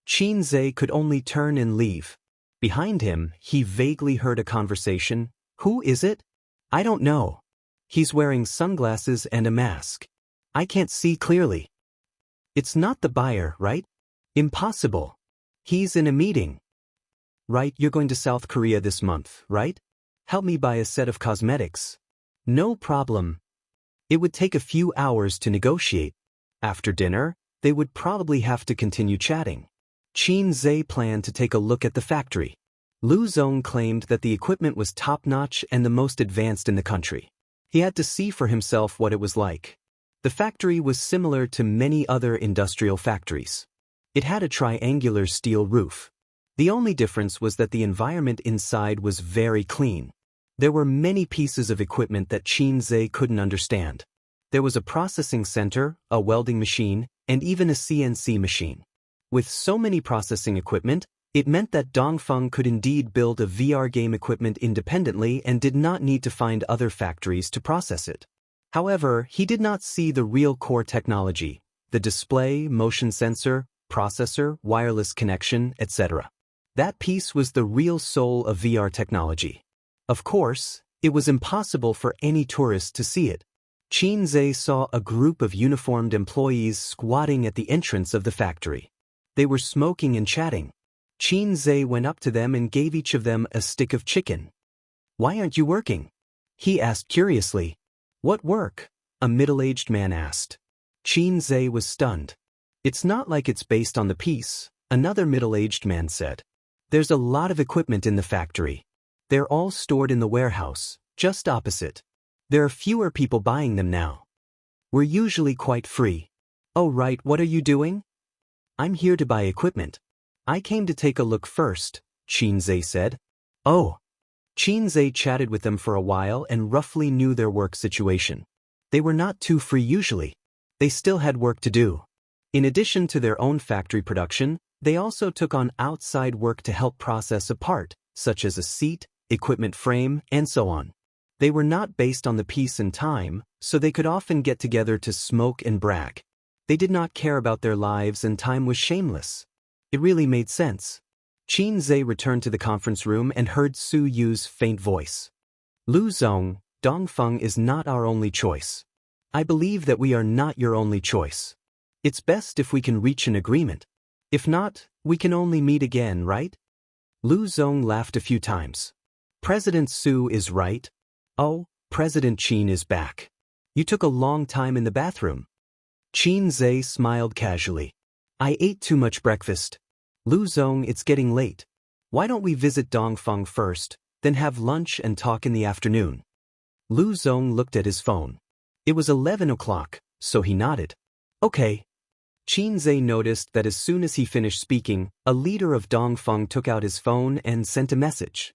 Xianxia could only turn and leave. Behind him, he vaguely heard a conversation. "Who is it?" "I don't know. He's wearing sunglasses and a mask. I can't see clearly." "It's not the buyer, right?" "Impossible. He's in a meeting." "Right, you're going to South Korea this month, right? Help me buy a set of cosmetics." "No problem." It would take a few hours to negotiate. After dinner, they would probably have to continue chatting. Xianxia planned to take a look at the factory. Lu Zong claimed that the equipment was top-notch and the most advanced in the country. He had to see for himself what it was like. The factory was similar to many other industrial factories. It had a triangular steel roof. The only difference was that the environment inside was very clean. There were many pieces of equipment that Xianxia couldn't understand. There was a processing center, a welding machine, and even a CNC machine. With so many processing equipment, it meant that Dongfeng could indeed build a VR game equipment independently and did not need to find other factories to process it. However, he did not see the real core technology, the display, motion sensor, processor, wireless connection, etc. That piece was the real soul of VR technology. Of course, it was impossible for any tourist to see it. Xianxia saw a group of uniformed employees squatting at the entrance of the factory. They were smoking and chatting. Xianxia went up to them and gave each of them a stick of chicken. "Why aren't you working?" he asked curiously. "What work?" a middle-aged man asked. Xianxia was stunned. "It's not like it's based on the piece," another middle-aged man said. "There's a lot of equipment in the factory. They're all stored in the warehouse, just opposite. There are fewer people buying them now. We're usually quite free." "Oh right, what are you doing?" "I'm here to buy equipment. I came to take a look first," Xianxia said. "Oh." Xianxia chatted with them for a while and roughly knew their work situation. They were not too free usually. They still had work to do. In addition to their own factory production, they also took on outside work to help process a part, such as a seat, equipment frame, and so on. They were not based on the piece and time, so they could often get together to smoke and brag. They did not care about their lives and time was shameless. It really made sense. Qin Zhe returned to the conference room and heard Su Yu's faint voice. Lu Zong, Dongfeng is not our only choice. I believe that we are not your only choice. It's best if we can reach an agreement. If not, we can only meet again, right? Lu Zong laughed a few times. President Su is right. Oh, President Qin is back. You took a long time in the bathroom. Qin Zhe smiled casually. I ate too much breakfast. Lu Zong, it's getting late. Why don't we visit Dongfeng first, then have lunch and talk in the afternoon? Lu Zong looked at his phone. It was 11 o'clock, so he nodded. Okay. Qin Zhe noticed that as soon as he finished speaking, a leader of Dongfeng took out his phone and sent a message.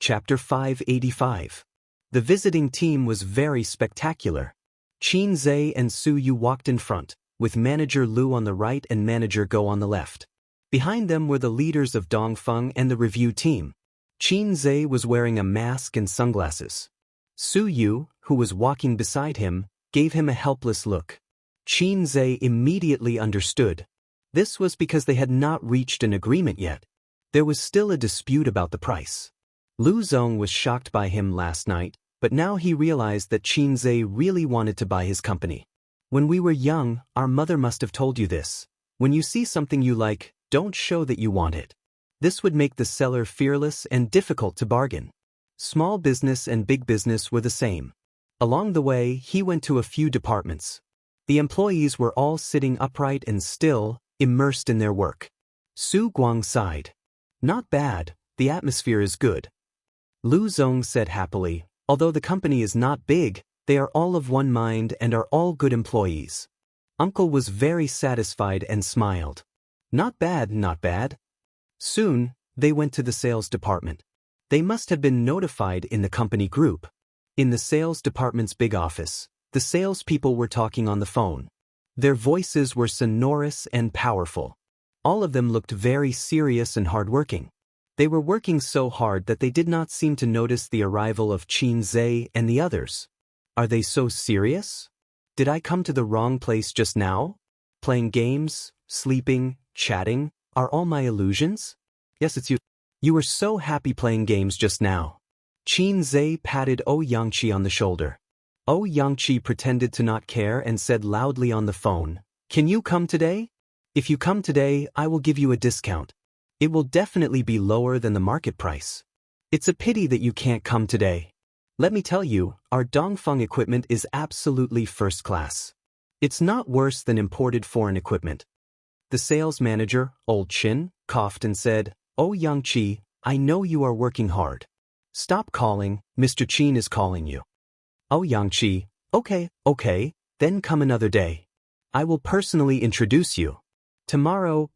Chapter 585. The visiting team was very spectacular. Qin Zhe and Su Yu walked in front, with Manager Lu on the right and Manager Go on the left. Behind them were the leaders of Dongfeng and the review team. Qin Zhe was wearing a mask and sunglasses. Su Yu, who was walking beside him, gave him a helpless look. Qin Zhe immediately understood. This was because they had not reached an agreement yet. There was still a dispute about the price. Lu Zong was shocked by him last night, but now he realized that Qin Zhe really wanted to buy his company. When we were young, our mother must have told you this. When you see something you like, don't show that you want it. This would make the seller fearless and difficult to bargain. Small business and big business were the same. Along the way, he went to a few departments. The employees were all sitting upright and still, immersed in their work. Su Guang sighed. Not bad, the atmosphere is good. Lu Zong said happily, although the company is not big, they are all of one mind and are all good employees. Uncle was very satisfied and smiled. Not bad, not bad. Soon, they went to the sales department. They must have been notified in the company group. In the sales department's big office, the salespeople were talking on the phone. Their voices were sonorous and powerful. All of them looked very serious and hardworking. They were working so hard that they did not seem to notice the arrival of Qin Zhe and the others. Are they so serious? Did I come to the wrong place just now? Playing games, sleeping, chatting, are all my illusions? Yes, it's you. You were so happy playing games just now. Qin Zhe patted Xianxia on the shoulder. Xianxia pretended to not care and said loudly on the phone, "Can you come today? If you come today, I will give you a discount. It will definitely be lower than the market price. It's a pity that you can't come today. Let me tell you, our Dongfeng equipment is absolutely first class. It's not worse than imported foreign equipment." The sales manager, Old Chin, coughed and said, Xianxia, I know you are working hard. Stop calling, Mr. Qin is calling you. Xianxia, okay, then come another day. I will personally introduce you. Tomorrow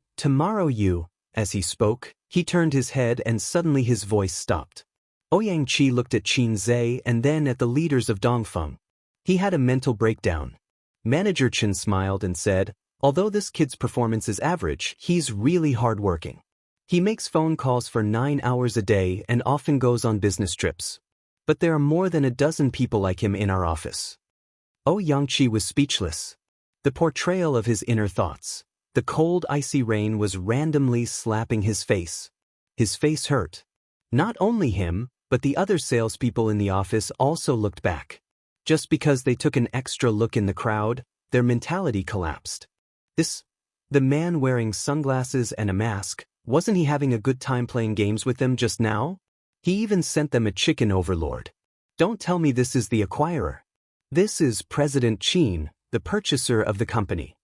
you. As he spoke, he turned his head and suddenly his voice stopped. Xianxia looked at Qin Zhe and then at the leaders of Dongfeng. He had a mental breakdown. Manager Chen smiled and said, although this kid's performance is average, he's really hardworking. He makes phone calls for 9 hours a day and often goes on business trips. But there are more than a dozen people like him in our office. Xianxia was speechless. The portrayal of his inner thoughts. The cold icy rain was randomly slapping his face. His face hurt. Not only him, but the other salespeople in the office also looked back. Just because they took an extra look in the crowd, their mentality collapsed. The man wearing sunglasses and a mask, wasn't he having a good time playing games with them just now? He even sent them a chicken overlord. Don't tell me this is the acquirer. This is President Qin, the purchaser of the company.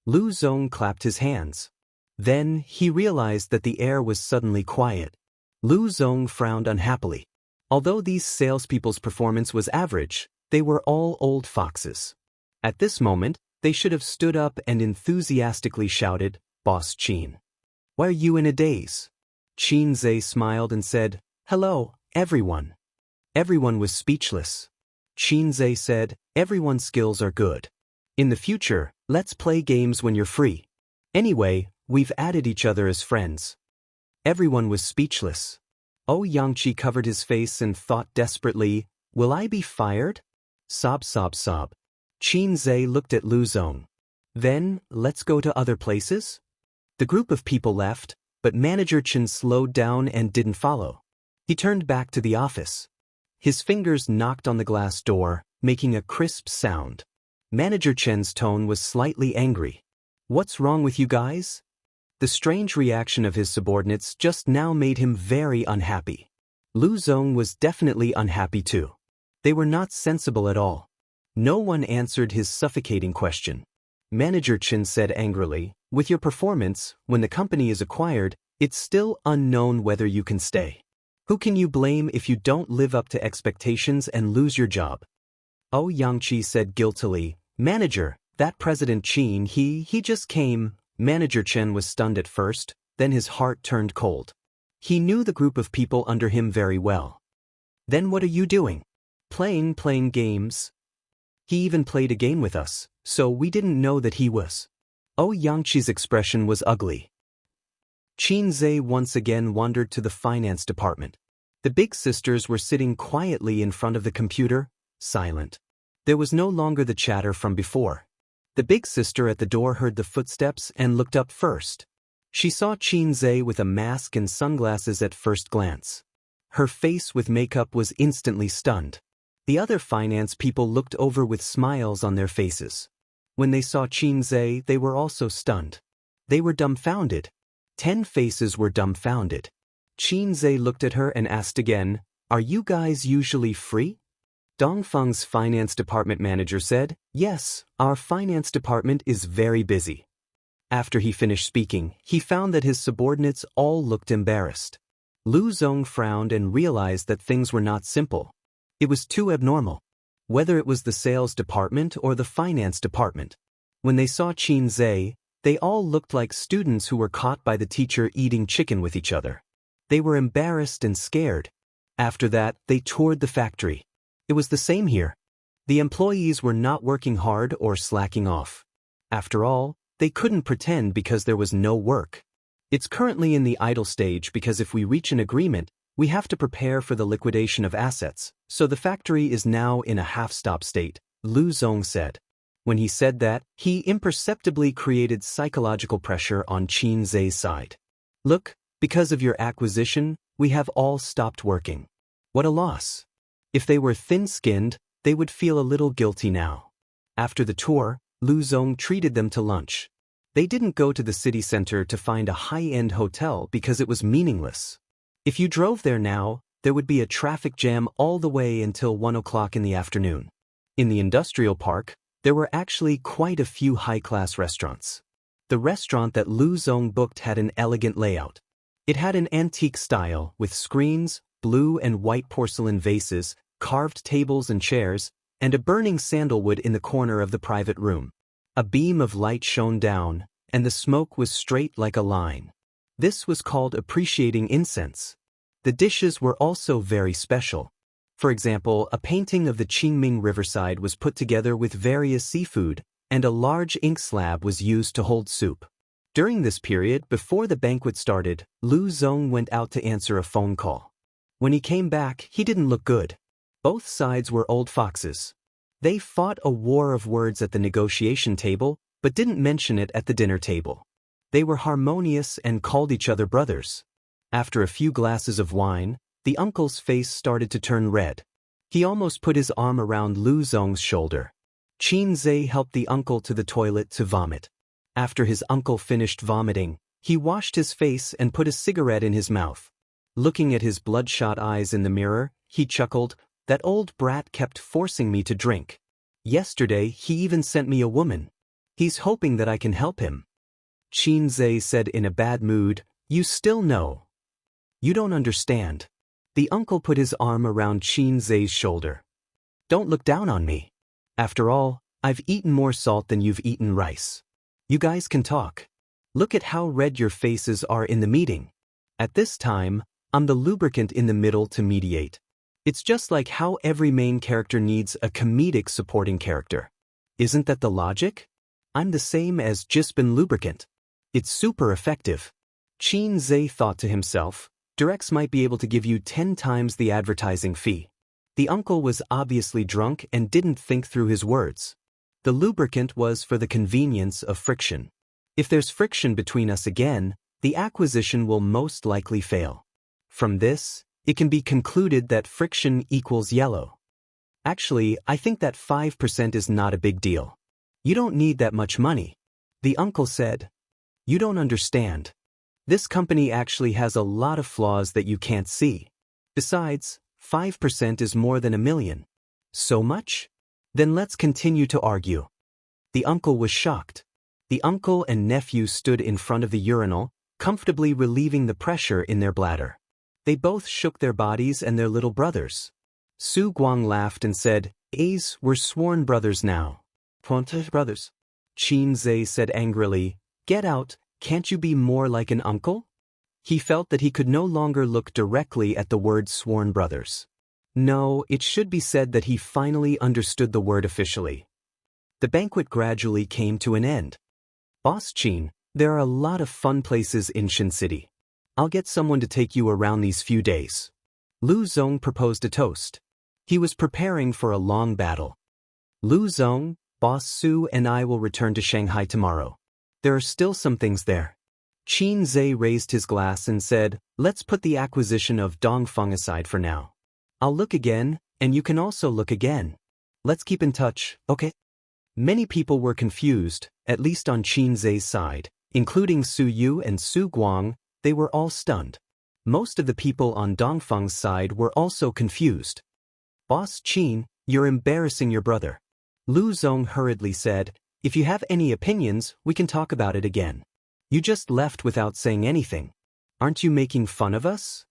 Lu Zong clapped his hands. Then he realized that the air was suddenly quiet. Lu Zong frowned unhappily. Although these salespeople's performance was average, they were all old foxes. At this moment, they should have stood up and enthusiastically shouted, Boss Qin. Why are you in a daze? Qin Zhe smiled and said, Hello, everyone. Everyone was speechless. Qin Zhe said, everyone's skills are good. In the future, let's play games when you're free. Anyway, we've added each other as friends. Everyone was speechless. Xianxia covered his face and thought desperately, will I be fired? Sob, sob, sob. Qin Zhe looked at Lu Zong. Then, let's go to other places? The group of people left. but Manager Chen slowed down and didn't follow. He turned back to the office. His fingers knocked on the glass door, making a crisp sound. Manager Chen's tone was slightly angry. "What's wrong with you guys?" The strange reaction of his subordinates just now made him very unhappy. Lu Zong was definitely unhappy too. They were not sensible at all. No one answered his suffocating question. Manager Chen said angrily, "With your performance, when the company is acquired, it's still unknown whether you can stay. Who can you blame if you don't live up to expectations and lose your job?" Xianxia said guiltily, "Manager, that President Qin, he just came." Manager Chen was stunned at first, then his heart turned cold. He knew the group of people under him very well. "Then what are you doing?" Playing games." "He even played a game with us, so we didn't know that he was." Xianxia's expression was ugly. Qin Zhe once again wandered to the finance department. The big sisters were sitting quietly in front of the computer, silent. There was no longer the chatter from before. The big sister at the door heard the footsteps and looked up first. She saw Qin Zhe with a mask and sunglasses at first glance. Her face with makeup was instantly stunned. The other finance people looked over with smiles on their faces. When they saw Qin Zhe, they were also stunned. They were dumbfounded. 10 faces were dumbfounded. Qin Zhe looked at her and asked again, "Are you guys usually free?" Dongfeng's finance department manager said, "Yes, our finance department is very busy." After he finished speaking, he found that his subordinates all looked embarrassed. Lu Zong frowned and realized that things were not simple. It was too abnormal. Whether it was the sales department or the finance department. When they saw Qin Zhe, they all looked like students who were caught by the teacher eating chicken with each other. They were embarrassed and scared. After that, they toured the factory. It was the same here. The employees were not working hard or slacking off. After all, they couldn't pretend because there was no work. It's currently in the idle stage because if we reach an agreement, we have to prepare for the liquidation of assets, so the factory is now in a half-stop state, Lu Zong said. When he said that, he imperceptibly created psychological pressure on Qin Zhe's side. "Look, because of your acquisition, we have all stopped working. What a loss." If they were thin-skinned, they would feel a little guilty now. After the tour, Lu Zong treated them to lunch. They didn't go to the city center to find a high-end hotel because it was meaningless. If you drove there now, there would be a traffic jam all the way until 1 o'clock in the afternoon. In the industrial park, there were actually quite a few high-class restaurants. The restaurant that Lu Zong booked had an elegant layout. It had an antique style with screens, blue and white porcelain vases, carved tables and chairs, and a burning sandalwood in the corner of the private room. A beam of light shone down, and the smoke was straight like a line. This was called appreciating incense. The dishes were also very special. For example, a painting of the Qingming riverside was put together with various seafood, and a large ink slab was used to hold soup. During this period, before the banquet started, Lu Zong went out to answer a phone call. When he came back, he didn't look good. Both sides were old foxes. They fought a war of words at the negotiation table, but didn't mention it at the dinner table. They were harmonious and called each other brothers. After a few glasses of wine, the uncle's face started to turn red. He almost put his arm around Lu Zong's shoulder. Qin Zhe helped the uncle to the toilet to vomit. After his uncle finished vomiting, he washed his face and put a cigarette in his mouth. Looking at his bloodshot eyes in the mirror, he chuckled, "That old brat kept forcing me to drink. Yesterday, he even sent me a woman. He's hoping that I can help him." Qin Zhe said in a bad mood, "You still know. You don't understand." The uncle put his arm around Qin Zhe's shoulder. "Don't look down on me. After all, I've eaten more salt than you've eaten rice. You guys can talk. Look at how red your faces are in the meeting. At this time, I'm the lubricant in the middle to mediate. It's just like how every main character needs a comedic supporting character. Isn't that the logic? I'm the same as Jispin lubricant. It's super effective." Qin Zhe thought to himself, "Durex might be able to give you 10 times the advertising fee." The uncle was obviously drunk and didn't think through his words. The lubricant was for the convenience of friction. If there's friction between us again, the acquisition will most likely fail. From this, it can be concluded that friction equals yellow. Actually, I think that 5% is not a big deal. You don't need that much money. The uncle said. You don't understand. This company actually has a lot of flaws that you can't see. Besides, 5% is more than $1 million. So much? Then let's continue to argue. The uncle was shocked. The uncle and nephew stood in front of the urinal, comfortably relieving the pressure in their bladder. They both shook their bodies and their little brothers. Su Guang laughed and said, we're sworn brothers now. Brothers. Qin Zhe said angrily, get out, can't you be more like an uncle? He felt that he could no longer look directly at the word sworn brothers. No, it should be said that he finally understood the word officially. The banquet gradually came to an end. Boss Qin, there are a lot of fun places in Shin City. I'll get someone to take you around these few days. Lu Zong proposed a toast. He was preparing for a long battle. Lu Zong, Boss Su and I will return to Shanghai tomorrow. There are still some things there. Qin Zhe raised his glass and said, let's put the acquisition of Dongfeng aside for now. I'll look again, and you can also look again. Let's keep in touch, okay? Many people were confused, at least on Qin Zhe's side, including Su Yu and Su Guang. They were all stunned. Most of the people on Dongfeng's side were also confused. Boss Qin, you're embarrassing your brother. Lu Zong hurriedly said, if you have any opinions, we can talk about it again. You just left without saying anything. Aren't you making fun of us?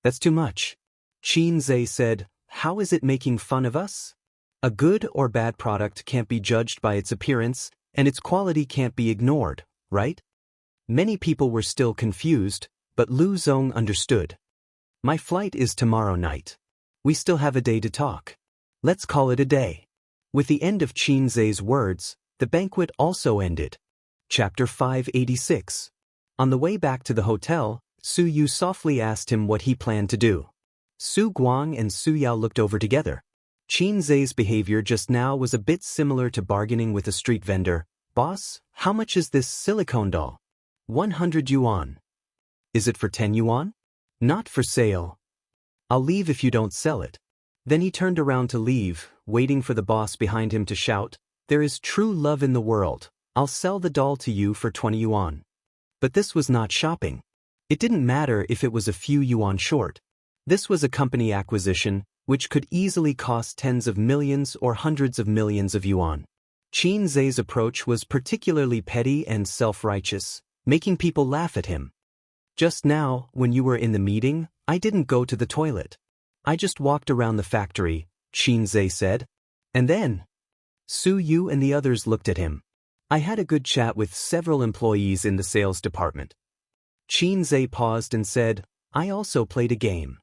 That's too much. Qin Zhe said, how is it making fun of us? A good or bad product can't be judged by its appearance, and its quality can't be ignored, right? Many people were still confused, but Lu Zong understood. My flight is tomorrow night. We still have a day to talk. Let's call it a day. With the end of Qin Zhe's words, the banquet also ended. Chapter 586. On the way back to the hotel, Su Yu softly asked him what he planned to do. Su Guang and Su Yao looked over together. Qin Zhe's behavior just now was a bit similar to bargaining with a street vendor. Boss, how much is this silicone doll? 100 yuan. Is it for 10 yuan? Not for sale. I'll leave if you don't sell it. Then he turned around to leave, waiting for the boss behind him to shout, there is true love in the world. I'll sell the doll to you for 20 yuan. But this was not shopping. It didn't matter if it was a few yuan short. This was a company acquisition, which could easily cost tens of millions or hundreds of millions of yuan. Qin Zhe's approach was particularly petty and self-righteous, making people laugh at him. Just now, when you were in the meeting, I didn't go to the toilet. I just walked around the factory, Qin Zhe said. And then? Su Yu and the others looked at him. I had a good chat with several employees in the sales department. Qin Zhe paused and said, I also played a game.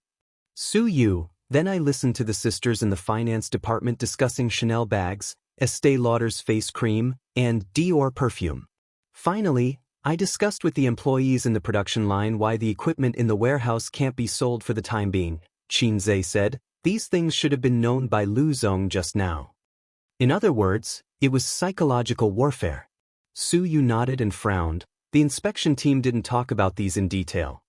Su Yu, then I listened to the sisters in the finance department discussing Chanel bags, Estée Lauder's face cream, and Dior perfume. Finally, I discussed with the employees in the production line why the equipment in the warehouse can't be sold for the time being, Qin Zhe said. These things should have been known by Lu Zong just now. In other words, it was psychological warfare. Su Yu nodded and frowned. The inspection team didn't talk about these in detail.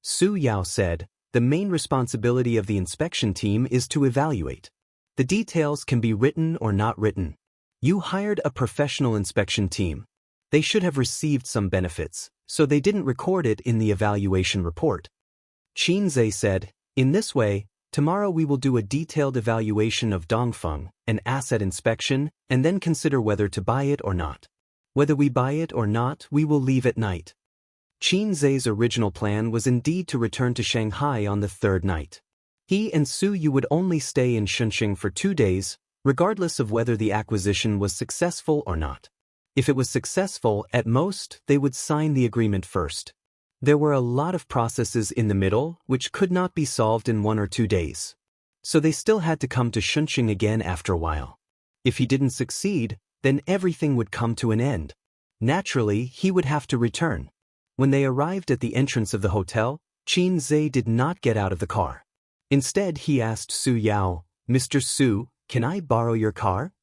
Su Yao said, the main responsibility of the inspection team is to evaluate. The details can be written or not written. You hired a professional inspection team. They should have received some benefits, so they didn't record it in the evaluation report. Qin Zhe said, in this way, tomorrow we will do a detailed evaluation of Dongfeng, an asset inspection, and then consider whether to buy it or not. Whether we buy it or not, we will leave at night. Qin Zhe's original plan was indeed to return to Shanghai on the third night. He and Su Yu would only stay in Shunxing for 2 days, regardless of whether the acquisition was successful or not. If it was successful, at most, they would sign the agreement first. There were a lot of processes in the middle, which could not be solved in 1 or 2 days. So they still had to come to Shunxing again after a while. If he didn't succeed, then everything would come to an end. Naturally, he would have to return. When they arrived at the entrance of the hotel, Qin Zhe did not get out of the car. Instead, he asked Su Yao, Mr. Su, can I borrow your car?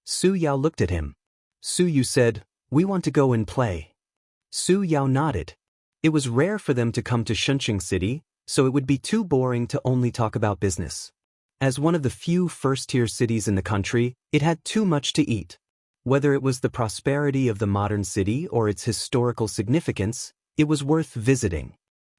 Su Yao looked at him. Su Yu said, we want to go and play. Su Yao nodded. It was rare for them to come to Xianxia City, so it would be too boring to only talk about business. As one of the few first-tier cities in the country, it had too much to eat. Whether it was the prosperity of the modern city or its historical significance, it was worth visiting.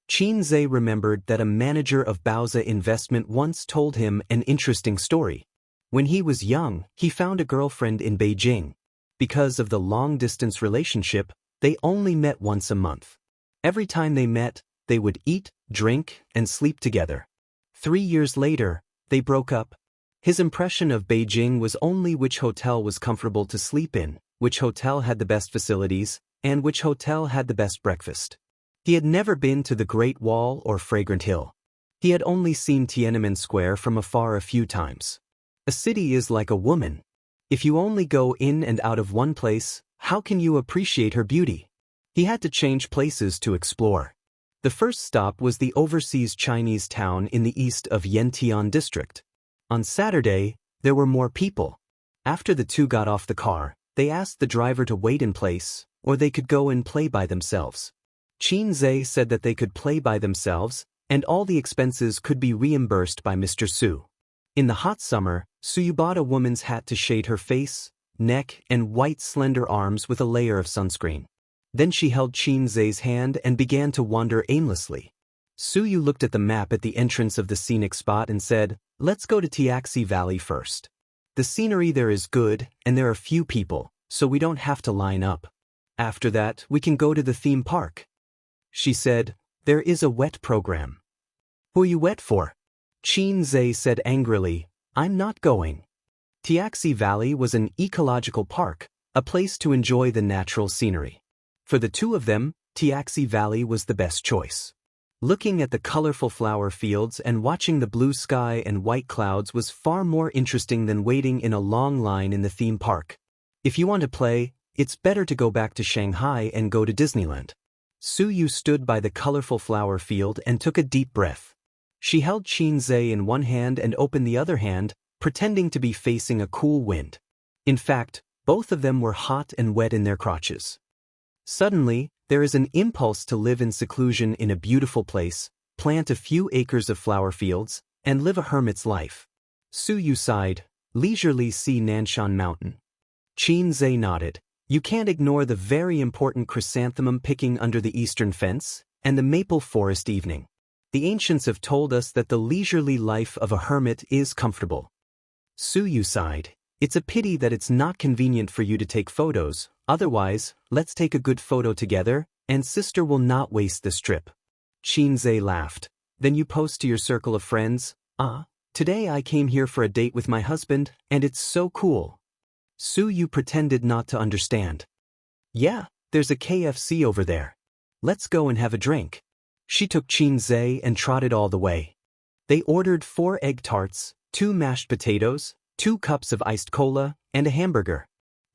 Xianxia remembered that a manager of Baoza Investment once told him an interesting story. When he was young, he found a girlfriend in Beijing. Because of the long-distance relationship, they only met once a month. Every time they met, they would eat, drink, and sleep together. 3 years later, they broke up. His impression of Beijing was only which hotel was comfortable to sleep in, which hotel had the best facilities, and which hotel had the best breakfast. He had never been to the Great Wall or Fragrant Hill. He had only seen Tiananmen Square from afar a few times. A city is like a woman. If you only go in and out of one place, how can you appreciate her beauty? He had to change places to explore. The first stop was the overseas Chinese town in the east of Yantian district. On Saturday, there were more people. After the two got off the car, they asked the driver to wait in place, or they could go and play by themselves. Xianxia said that they could play by themselves, and all the expenses could be reimbursed by Mr. Su. In the hot summer, Su bought a woman's hat to shade her face, neck, and white slender arms with a layer of sunscreen. Then she held Xianxia's hand and began to wander aimlessly. Su looked at the map at the entrance of the scenic spot and said, "Let's go to Xianxia Valley first. The scenery there is good, and there are few people, so we don't have to line up. After that, we can go to the theme park." She said, "There is a wet program." "Who are you wet for?" Xianxia said angrily, "I'm not going." Xianxia Valley was an ecological park, a place to enjoy the natural scenery. For the two of them, Xianxia Valley was the best choice. Looking at the colorful flower fields and watching the blue sky and white clouds was far more interesting than waiting in a long line in the theme park. If you want to play, it's better to go back to Shanghai and go to Disneyland. Su stood by the colorful flower field and took a deep breath. She held Xianxia in one hand and opened the other hand, pretending to be facing a cool wind. In fact, both of them were hot and wet in their crotches. Suddenly, there is an impulse to live in seclusion in a beautiful place, plant a few acres of flower fields, and live a hermit's life. Su sighed, leisurely see Nanshan Mountain. Xianxia nodded. You can't ignore the very important chrysanthemum picking under the eastern fence, and the maple forest evening. The ancients have told us that the leisurely life of a hermit is comfortable. Su sighed. It's a pity that it's not convenient for you to take photos, otherwise, let's take a good photo together, and sister will not waste this trip. Xianxia laughed. Then you post to your circle of friends, today I came here for a date with my husband, and it's so cool. Su pretended not to understand. Yeah, there's a KFC over there. Let's go and have a drink. She took Xianxia and trotted all the way. They ordered 4 egg tarts, 2 mashed potatoes, 2 cups of iced cola, and a hamburger.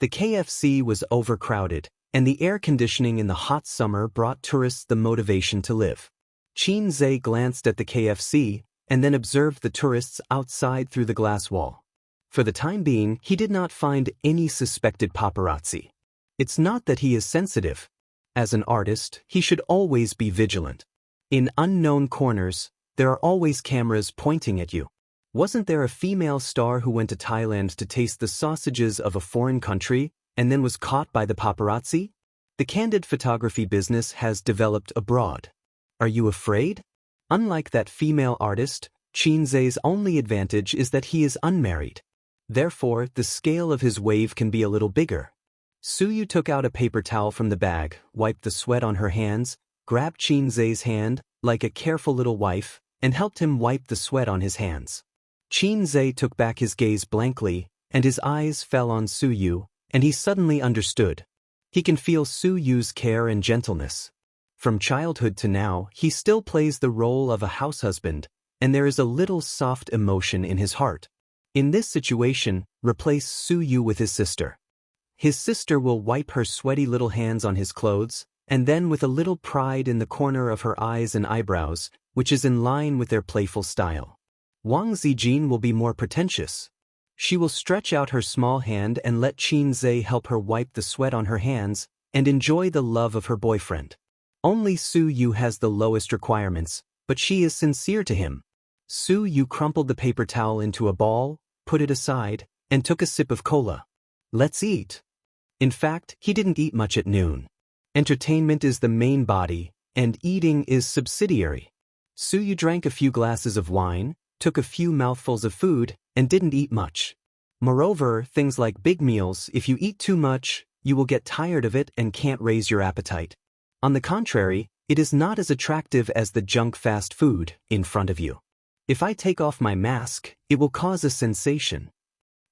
The KFC was overcrowded, and the air conditioning in the hot summer brought tourists the motivation to live. Xianxia glanced at the KFC, and then observed the tourists outside through the glass wall. For the time being, he did not find any suspected paparazzi. It's not that he is sensitive. As an artist, he should always be vigilant. In unknown corners, there are always cameras pointing at you. Wasn't there a female star who went to Thailand to taste the sausages of a foreign country and then was caught by the paparazzi? The candid photography business has developed abroad. Are you afraid? Unlike that female artist, Xianxia's only advantage is that he is unmarried. Therefore, the scale of his wave can be a little bigger. Su took out a paper towel from the bag, wiped the sweat on her hands, grabbed Xianxia's hand, like a careful little wife, and helped him wipe the sweat on his hands. Xianxia took back his gaze blankly, and his eyes fell on Su, and he suddenly understood. He can feel Su's care and gentleness. From childhood to now, he still plays the role of a house husband, and there is a little soft emotion in his heart. In this situation, replace Su with his sister. His sister will wipe her sweaty little hands on his clothes, and then with a little pride in the corner of her eyes and eyebrows, which is in line with their playful style. Wang Zijin will be more pretentious. She will stretch out her small hand and let Xianxia help her wipe the sweat on her hands, and enjoy the love of her boyfriend. Only Su Yu has the lowest requirements, but she is sincere to him. Su Yu crumpled the paper towel into a ball, put it aside, and took a sip of cola. Let's eat. In fact, he didn't eat much at noon. Entertainment is the main body, and eating is subsidiary. Su Yu drank a few glasses of wine, took a few mouthfuls of food, and didn't eat much. Moreover, things like big meals, if you eat too much, you will get tired of it and can't raise your appetite. On the contrary, it is not as attractive as the junk fast food in front of you. If I take off my mask, it will cause a sensation.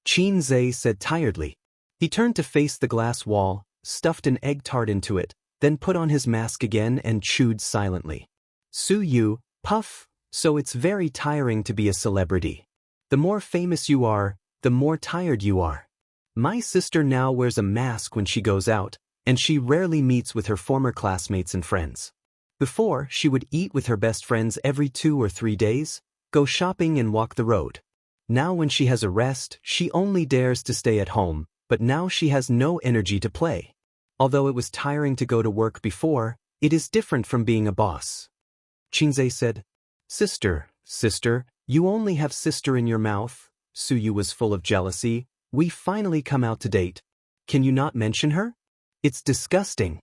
Qin Zhe said tiredly. He turned to face the glass wall, stuffed an egg tart into it, then put on his mask again and chewed silently. Su Yu, puff, so it's very tiring to be a celebrity. The more famous you are, the more tired you are. My sister now wears a mask when she goes out, and she rarely meets with her former classmates and friends. Before, she would eat with her best friends every 2 or 3 days, go shopping and walk the road. Now when she has a rest, she only dares to stay at home, but now she has no energy to play. Although it was tiring to go to work before, it is different from being a boss. Qinzhe said, Sister, you only have sister in your mouth. Su Yu was full of jealousy. We finally come out to date. Can you not mention her? It's disgusting.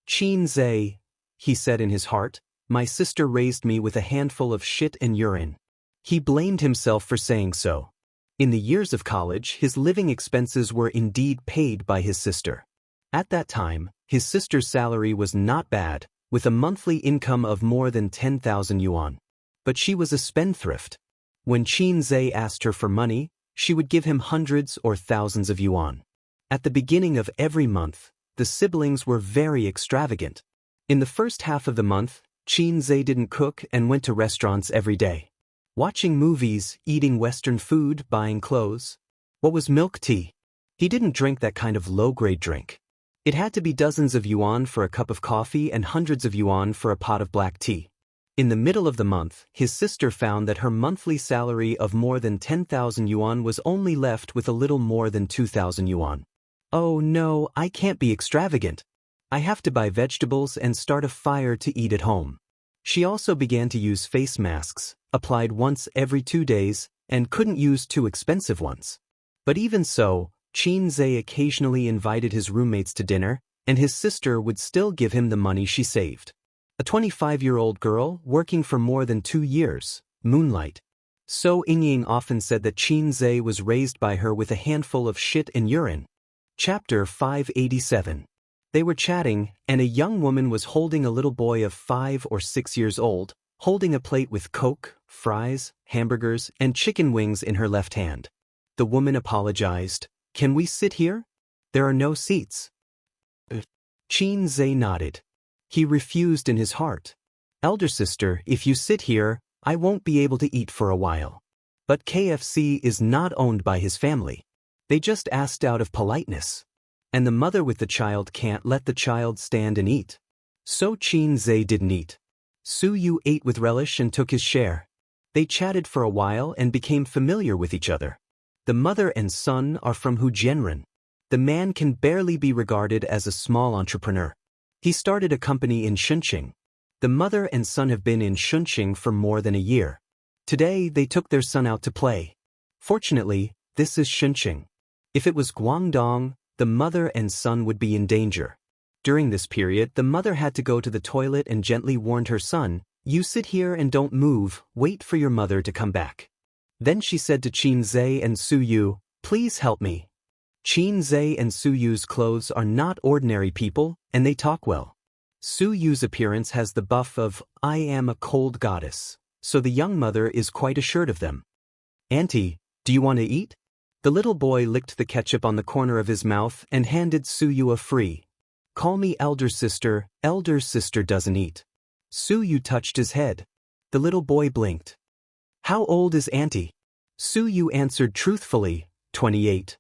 Qinzhe, he said in his heart, my sister raised me with a handful of shit and urine. He blamed himself for saying so. In the years of college, his living expenses were indeed paid by his sister. At that time, his sister's salary was not bad, with a monthly income of more than 10,000 yuan. But she was a spendthrift. When Qinzhe asked her for money, she would give him hundreds or thousands of yuan. At the beginning of every month, the siblings were very extravagant. In the first half of the month, Qinzhe didn't cook and went to restaurants every day. Watching movies, eating Western food, buying clothes. What was milk tea? He didn't drink that kind of low-grade drink. It had to be dozens of yuan for a cup of coffee and hundreds of yuan for a pot of black tea. In the middle of the month, his sister found that her monthly salary of more than 10,000 yuan was only left with a little more than 2,000 yuan. Oh no, I can't be extravagant. I have to buy vegetables and start a fire to eat at home. She also began to use face masks, applied once every 2 days, and couldn't use too expensive ones. But even so, Qinzhe occasionally invited his roommates to dinner, and his sister would still give him the money she saved. A 25-year-old girl, working for more than 2 years, moonlight. So Yingying often said that Qinzhe was raised by her with a handful of shit and urine. Chapter 587. They were chatting, and a young woman was holding a little boy of 5 or 6 years old, holding a plate with Coke, fries, hamburgers, and chicken wings in her left hand. The woman apologized. Can we sit here? There are no seats. Qinzhe nodded. He refused in his heart. Elder sister, if you sit here, I won't be able to eat for a while. But KFC is not owned by his family. They just asked out of politeness. And the mother with the child can't let the child stand and eat. So Qinzhe didn't eat. Su Yu ate with relish and took his share. They chatted for a while and became familiar with each other. The mother and son are from Hujianren. The man can barely be regarded as a small entrepreneur. He started a company in Shunqing. The mother and son have been in Shunqing for more than a year. Today they took their son out to play. Fortunately, this is Shunqing. If it was Guangdong, the mother and son would be in danger. During this period, the mother had to go to the toilet and gently warned her son, you sit here and don't move, wait for your mother to come back. Then she said to Qinzhe and Su Yu, please help me. Qinzhe and Su Yu's clothes are not ordinary people, and they talk well. Su Yu's appearance has the buff of, I am a cold goddess, so the young mother is quite assured of them. Auntie, do you want to eat? The little boy licked the ketchup on the corner of his mouth and handed Su Yu a free. Call me elder sister doesn't eat. Su Yu touched his head. The little boy blinked. How old is Auntie? Su Yu answered truthfully, 28.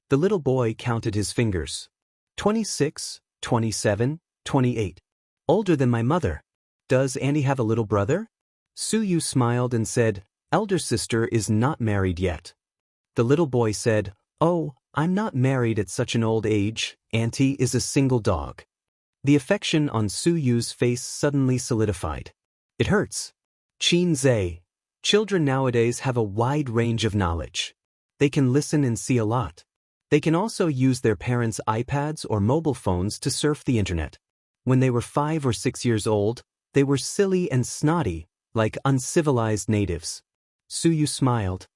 The little boy counted his fingers. 26, 27, 28. Older than my mother. Does Auntie have a little brother? Su Yu smiled and said, elder sister is not married yet. The little boy said, oh, I'm not married at such an old age, Auntie is a single dog. The affection on Su Yu's face suddenly solidified. It hurts. Xianxia. Children nowadays have a wide range of knowledge. They can listen and see a lot. They can also use their parents' iPads or mobile phones to surf the internet. When they were 5 or 6 years old, they were silly and snotty, like uncivilized natives. Su Yu smiled.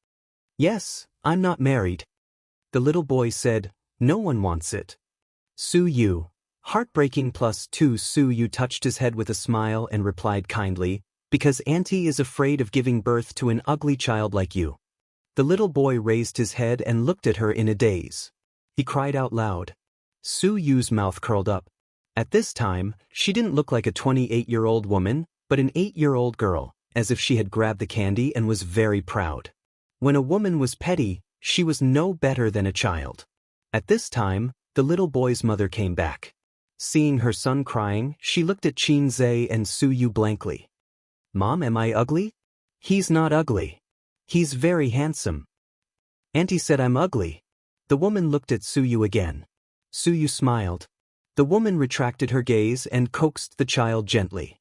Yes, I'm not married. The little boy said, no one wants it. Su Yu. Heartbreaking +2. Su Yu touched his head with a smile and replied kindly, because Auntie is afraid of giving birth to an ugly child like you. The little boy raised his head and looked at her in a daze. He cried out loud. Su Yu's mouth curled up. At this time, she didn't look like a 28-year-old woman, but an 8-year-old girl, as if she had grabbed the candy and was very proud. When a woman was petty, she was no better than a child. At this time, the little boy's mother came back. Seeing her son crying, she looked at Xianxia and Su Yu blankly. Mom, am I ugly? He's not ugly. He's very handsome. Auntie said I'm ugly. The woman looked at Su Yu again. Su Yu smiled. The woman retracted her gaze and coaxed the child gently.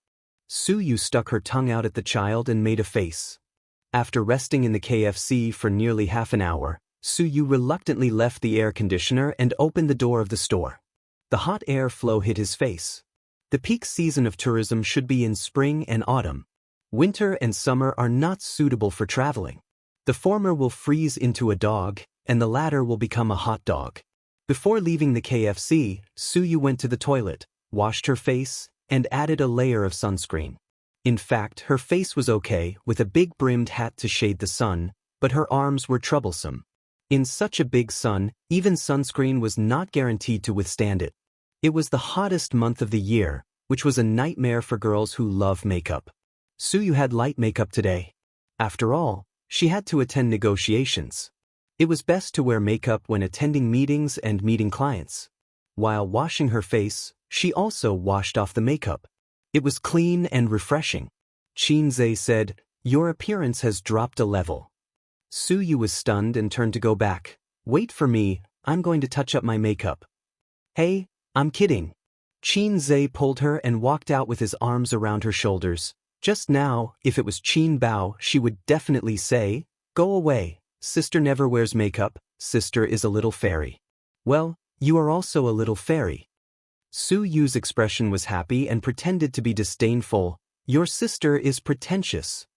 Su Yu stuck her tongue out at the child and made a face. After resting in the KFC for nearly half an hour, Su Yu reluctantly left the air conditioner and opened the door of the store. The hot air flow hit his face. The peak season of tourism should be in spring and autumn. Winter and summer are not suitable for traveling. The former will freeze into a dog, and the latter will become a hot dog. Before leaving the KFC, Su Yu went to the toilet, washed her face, and added a layer of sunscreen. In fact, her face was okay, with a big brimmed hat to shade the sun, but her arms were troublesome. In such a big sun, even sunscreen was not guaranteed to withstand it. It was the hottest month of the year, which was a nightmare for girls who love makeup. Su Yu had light makeup today. After all, she had to attend negotiations. It was best to wear makeup when attending meetings and meeting clients. While washing her face, she also washed off the makeup. It was clean and refreshing. Xianxia said, "Your appearance has dropped a level." Su Yu was stunned and turned to go back. "Wait for me, I'm going to touch up my makeup." "Hey, I'm kidding." Xianxia pulled her and walked out with his arms around her shoulders. Just now, if it was Qin Bao, she would definitely say, "Go away, sister never wears makeup, sister is a little fairy." Well, you are also a little fairy. Su Yu's expression was happy and pretended to be disdainful. Your sister is pretentious.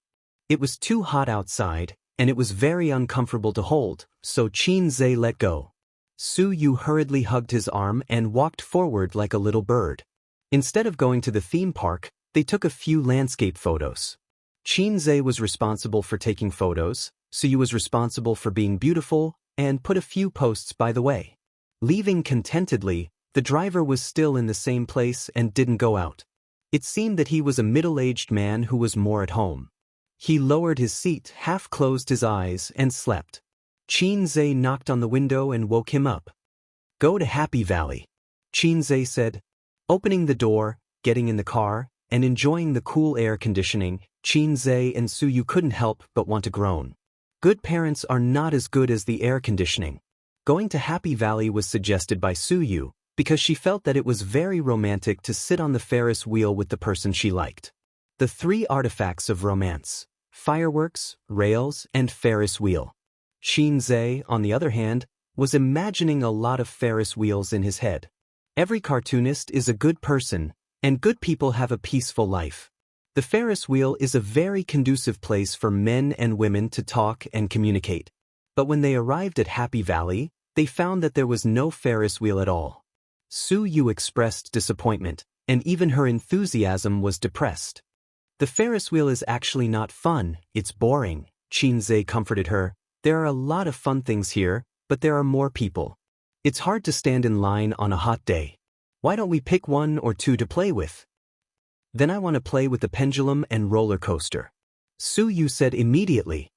It was too hot outside, and it was very uncomfortable to hold, so Xianxia let go. Su Yu hurriedly hugged his arm and walked forward like a little bird. Instead of going to the theme park, they took a few landscape photos. Xianxia was responsible for taking photos, Su Yu was responsible for being beautiful, and put a few posts by the way. Leaving contentedly, the driver was still in the same place and didn't go out. It seemed that he was a middle-aged man who was more at home. He lowered his seat, half-closed his eyes, and slept. Xianxia knocked on the window and woke him up. "Go to Happy Valley," Xianxia said. Opening the door, getting in the car, and enjoying the cool air conditioning, Xianxia and Su Yu couldn't help but want to groan. Good parents are not as good as the air conditioning. Going to Happy Valley was suggested by Su Yu, because she felt that it was very romantic to sit on the Ferris wheel with the person she liked. The 3 artifacts of romance: fireworks, rails, and Ferris wheel. Xianxia, on the other hand, was imagining a lot of Ferris wheels in his head. Every cartoonist is a good person, and good people have a peaceful life. The Ferris wheel is a very conducive place for men and women to talk and communicate. But when they arrived at Happy Valley, they found that there was no Ferris wheel at all. Su Yu expressed disappointment, and even her enthusiasm was depressed. "The Ferris wheel is actually not fun, it's boring," Xianxia comforted her. "There are a lot of fun things here, but there are more people. It's hard to stand in line on a hot day. Why don't we pick 1 or 2 to play with?" "Then I want to play with the pendulum and roller coaster," Su Yu said immediately.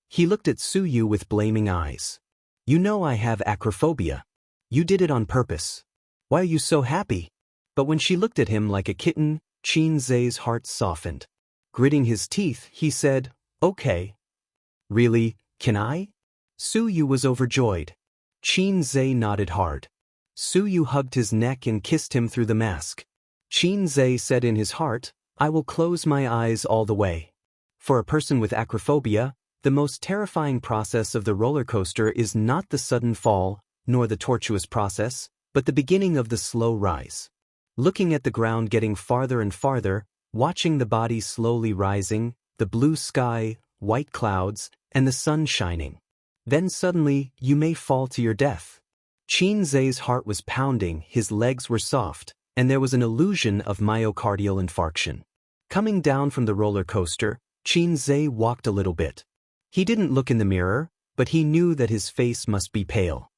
He looked at Su Yu with blaming eyes. "You know I have acrophobia. You did it on purpose. Why are you so happy?" But when she looked at him like a kitten, Xianxia's heart softened. Gritting his teeth, he said, "Okay." "Really, can I?" Su Yu was overjoyed. Xianxia nodded hard. Su Yu hugged his neck and kissed him through the mask. Qin Zhe said in his heart, I will close my eyes all the way. For a person with acrophobia, the most terrifying process of the roller coaster is not the sudden fall, nor the tortuous process, but the beginning of the slow rise. Looking at the ground getting farther and farther, watching the body slowly rising, the blue sky, white clouds, and the sun shining. Then suddenly, you may fall to your death. Qin Zhe's heart was pounding, his legs were soft, and there was an illusion of myocardial infarction. Coming down from the roller coaster, Qin Zhe walked a little bit. He didn't look in the mirror, but he knew that his face must be pale.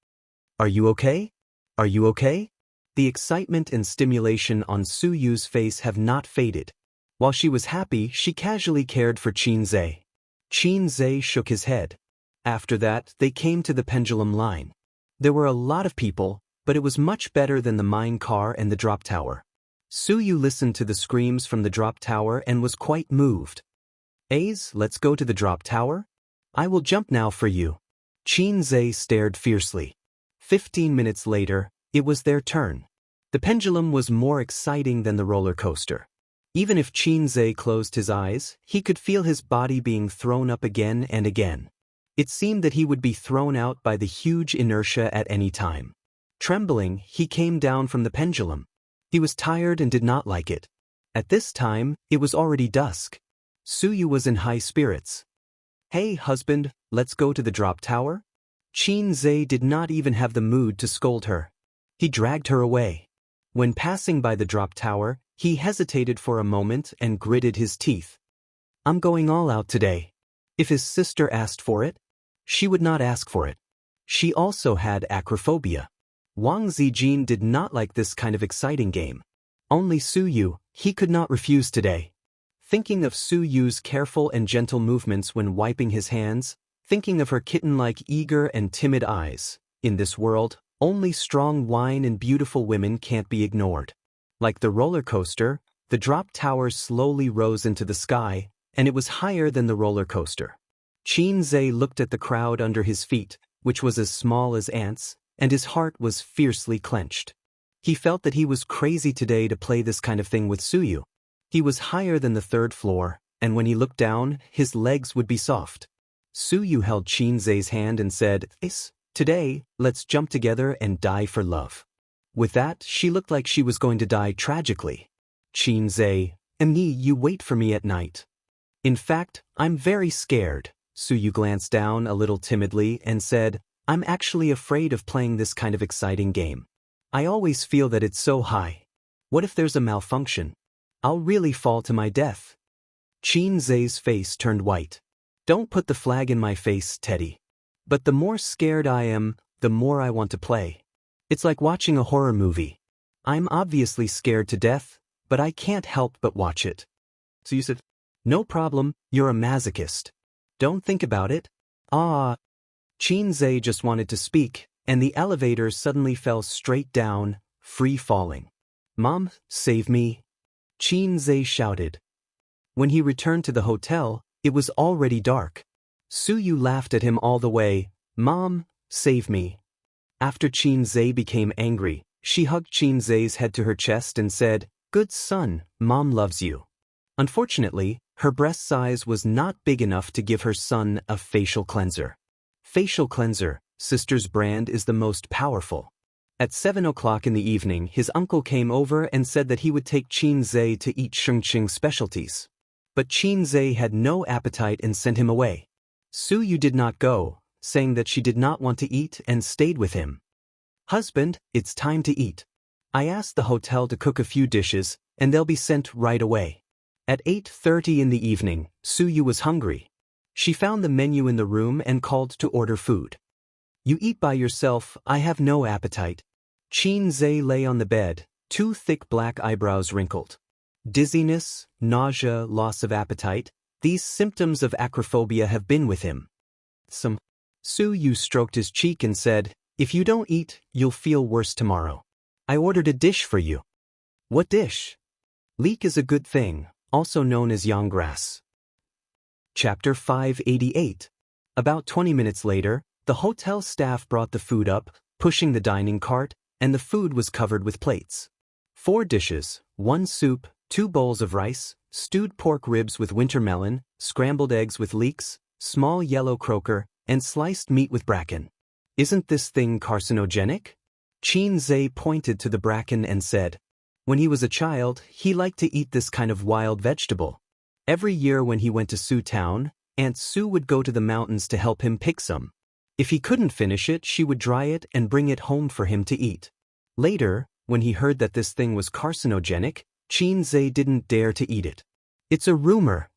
Are you okay? Are you okay? The excitement and stimulation on Su Yu's face have not faded. While she was happy, she casually cared for Qin Zhe. Qin Zhe shook his head. After that, they came to the pendulum line. There were a lot of people, but it was much better than the mine car and the drop tower. Su Yu listened to the screams from the drop tower and was quite moved. Ace, let's go to the drop tower? I will jump now for you. Qin Zhe stared fiercely. 15 minutes later, it was their turn. The pendulum was more exciting than the roller coaster. Even if Qin Zhe closed his eyes, he could feel his body being thrown up again and again. It seemed that he would be thrown out by the huge inertia at any time. Trembling, he came down from the pendulum. He was tired and did not like it. At this time, it was already dusk. Su Yu was in high spirits. Hey, husband, let's go to the drop tower? Qin Zhe did not even have the mood to scold her. He dragged her away. When passing by the drop tower, he hesitated for a moment and gritted his teeth. I'm going all out today. If his sister asked for it, she would not ask for it. She also had acrophobia. Wang Zijin did not like this kind of exciting game. Only Su Yu, he could not refuse today. Thinking of Su Yu's careful and gentle movements when wiping his hands, thinking of her kitten-like eager and timid eyes, in this world, only strong wine and beautiful women can't be ignored. Like the roller coaster, the drop tower slowly rose into the sky, and it was higher than the roller coaster. Qin Zhe looked at the crowd under his feet, which was as small as ants, and his heart was fiercely clenched. He felt that he was crazy today to play this kind of thing with Su Yu. He was higher than the third floor, and when he looked down, his legs would be soft. Su Yu held Qin Zhe's hand and said, Ace, today, let's jump together and die for love. With that, she looked like she was going to die tragically. Qin Zhe, and you wait for me at night. In fact, I'm very scared. Su Yu glanced down a little timidly and said, I'm actually afraid of playing this kind of exciting game. I always feel that it's so high. What if there's a malfunction? I'll really fall to my death. Qin Zhe's face turned white. Don't put the flag in my face, Teddy. But the more scared I am, the more I want to play. It's like watching a horror movie. I'm obviously scared to death, but I can't help but watch it. So you said, no problem, you're a masochist. Don't think about it. Qin Zhe just wanted to speak, and the elevator suddenly fell straight down, free falling. Mom, save me. Qin Zhe shouted. When he returned to the hotel, it was already dark. Su Yu laughed at him all the way. Mom, save me. After Qin Zhe became angry, she hugged Qin Zhe's head to her chest and said, Good son, Mom loves you. Unfortunately, her breast size was not big enough to give her son a facial cleanser. Facial cleanser, sister's brand, is the most powerful. At 7 o'clock in the evening, his uncle came over and said that he would take Qin Zhe to eat Xianxia specialties. But Qin Zhe had no appetite and sent him away. Su Yu did not go, saying that she did not want to eat and stayed with him. Husband, it's time to eat. I asked the hotel to cook a few dishes, and they'll be sent right away. At 8:30 in the evening, Su Yu was hungry. She found the menu in the room and called to order food. You eat by yourself, I have no appetite. Qin Zhe lay on the bed, two thick black eyebrows wrinkled. Dizziness, nausea, loss of appetite, these symptoms of acrophobia have been with him. Su Yu stroked his cheek and said, If you don't eat, you'll feel worse tomorrow. I ordered a dish for you. What dish? Leek is a good thing, also known as yang grass. Chapter 588. About 20 minutes later, the hotel staff brought the food up, pushing the dining cart, and the food was covered with plates. 4 dishes, 1 soup, 2 bowls of rice, stewed pork ribs with winter melon, scrambled eggs with leeks, small yellow croaker, and sliced meat with bracken. Isn't this thing carcinogenic? Xianxia pointed to the bracken and said, when he was a child, he liked to eat this kind of wild vegetable. Every year when he went to Sioux Town, Aunt Sue would go to the mountains to help him pick some. If he couldn't finish it, she would dry it and bring it home for him to eat. Later, when he heard that this thing was carcinogenic, Xianxia didn't dare to eat it. It's a rumor.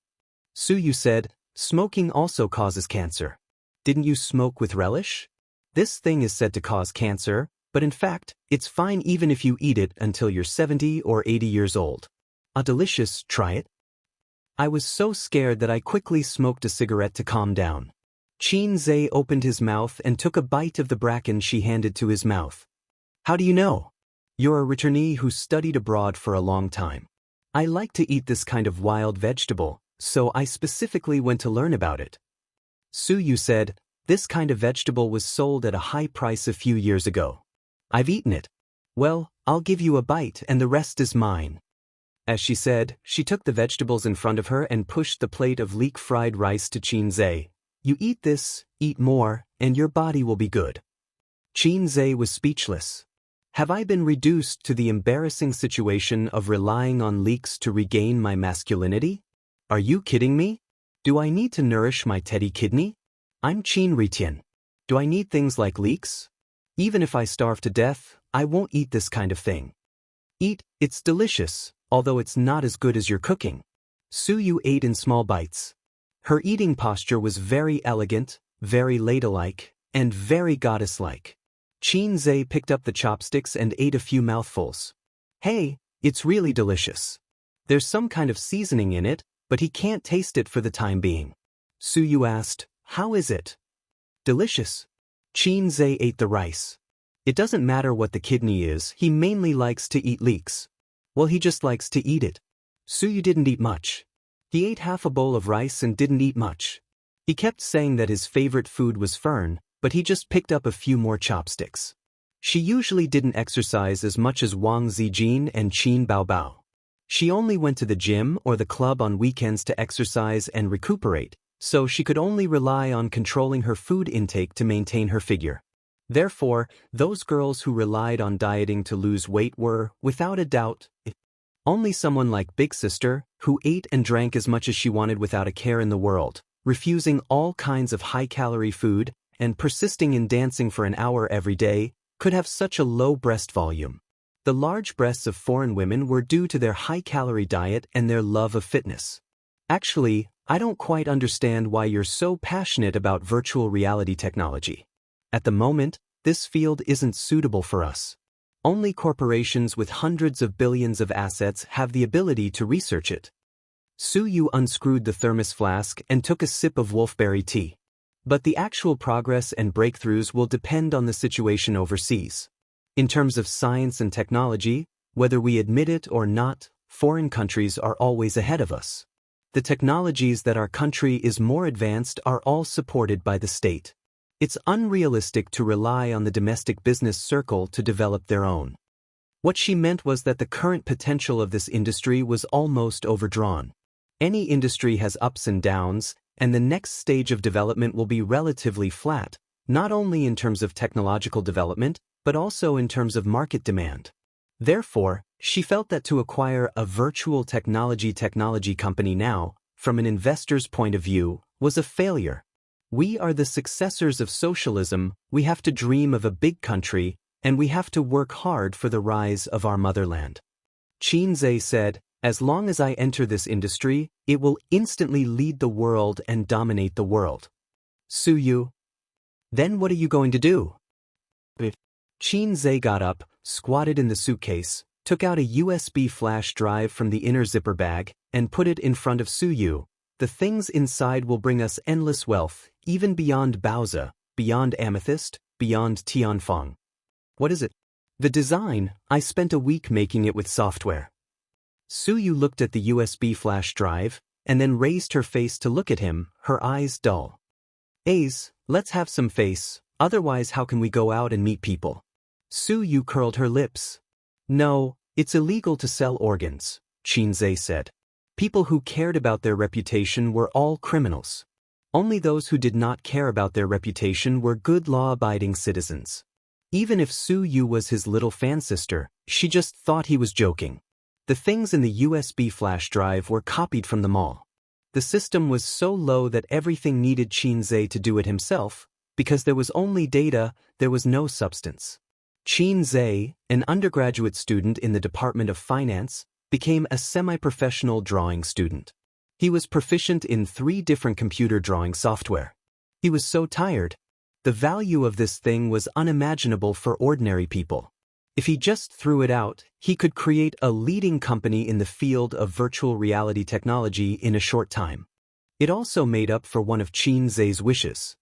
Suyu said, smoking also causes cancer. Didn't you smoke with relish? This thing is said to cause cancer, but in fact, it's fine even if you eat it until you're 70 or 80 years old. Delicious, try it. I was so scared that I quickly smoked a cigarette to calm down. Xianxia opened his mouth and took a bite of the bracken she handed to his mouth. How do you know? You're a returnee who studied abroad for a long time. I like to eat this kind of wild vegetable, so I specifically went to learn about it. Suyu said, this kind of vegetable was sold at a high price a few years ago. I've eaten it. Well, I'll give you a bite and the rest is mine. As she said, she took the vegetables in front of her and pushed the plate of leek-fried rice to Xianxia. You eat this, eat more, and your body will be good. Xianxia was speechless. Have I been reduced to the embarrassing situation of relying on leeks to regain my masculinity? Are you kidding me? Do I need to nourish my teddy kidney? I'm Xianxia. Do I need things like leeks? Even if I starve to death, I won't eat this kind of thing. Eat, it's delicious, although it's not as good as your cooking. Suyu ate in small bites. Her eating posture was very elegant, very ladylike, and very goddess-like. Xianxia picked up the chopsticks and ate a few mouthfuls. Hey, it's really delicious. There's some kind of seasoning in it, but he can't taste it for the time being. Suyu asked, how is it? Delicious. Xianxia ate the rice. It doesn't matter what the kidney is, he mainly likes to eat leeks. Well, he just likes to eat it. Suyu didn't eat much. He ate half a bowl of rice and didn't eat much. He kept saying that his favorite food was fern, but he just picked up a few more chopsticks. She usually didn't exercise as much as Wang Zijin and Qin Baobao. She only went to the gym or the club on weekends to exercise and recuperate, so she could only rely on controlling her food intake to maintain her figure. Therefore, those girls who relied on dieting to lose weight were, without a doubt, only someone like Big Sister, who ate and drank as much as she wanted without a care in the world, refusing all kinds of high-calorie food, and persisting in dancing for an hour every day, could have such a low breast volume. The large breasts of foreign women were due to their high-calorie diet and their love of fitness. Actually, I don't quite understand why you're so passionate about virtual reality technology. At the moment, this field isn't suitable for us. Only corporations with hundreds of billions of assets have the ability to research it. Suyu unscrewed the thermos flask and took a sip of wolfberry tea. But the actual progress and breakthroughs will depend on the situation overseas. In terms of science and technology, whether we admit it or not, foreign countries are always ahead of us. The technologies that our country is more advanced are all supported by the state. It's unrealistic to rely on the domestic business circle to develop their own. What she meant was that the current potential of this industry was almost overdrawn. Any industry has ups and downs, and the next stage of development will be relatively flat, not only in terms of technological development, but also in terms of market demand. Therefore, she felt that to acquire a virtual technology company now, from an investor's point of view, was a failure. We are the successors of socialism, we have to dream of a big country, and we have to work hard for the rise of our motherland. Xianxia said, as long as I enter this industry, it will instantly lead the world and dominate the world. Suyu. Then what are you going to do? Xianxia got up, squatted in the suitcase, took out a USB flash drive from the inner zipper bag, and put it in front of Suyu. The things inside will bring us endless wealth, even beyond Baozi, beyond Amethyst, beyond Tianfeng. What is it? The design, I spent a week making it with software. Suyu looked at the USB flash drive, and then raised her face to look at him, her eyes dull. Let's have some face, otherwise how can we go out and meet people? Su Yu curled her lips. No, it's illegal to sell organs, Xianxia said. People who cared about their reputation were all criminals. Only those who did not care about their reputation were good law-abiding citizens. Even if Su Yu was his little fan sister, she just thought he was joking. The things in the USB flash drive were copied from the mall. The system was so low that everything needed Xianxia to do it himself. Because there was only data, there was no substance. Xianxia, an undergraduate student in the Department of Finance, became a semi-professional drawing student. He was proficient in 3 different computer drawing software. He was so tired. The value of this thing was unimaginable for ordinary people. If he just threw it out, he could create a leading company in the field of virtual reality technology in a short time. It also made up for one of Xianxia's wishes.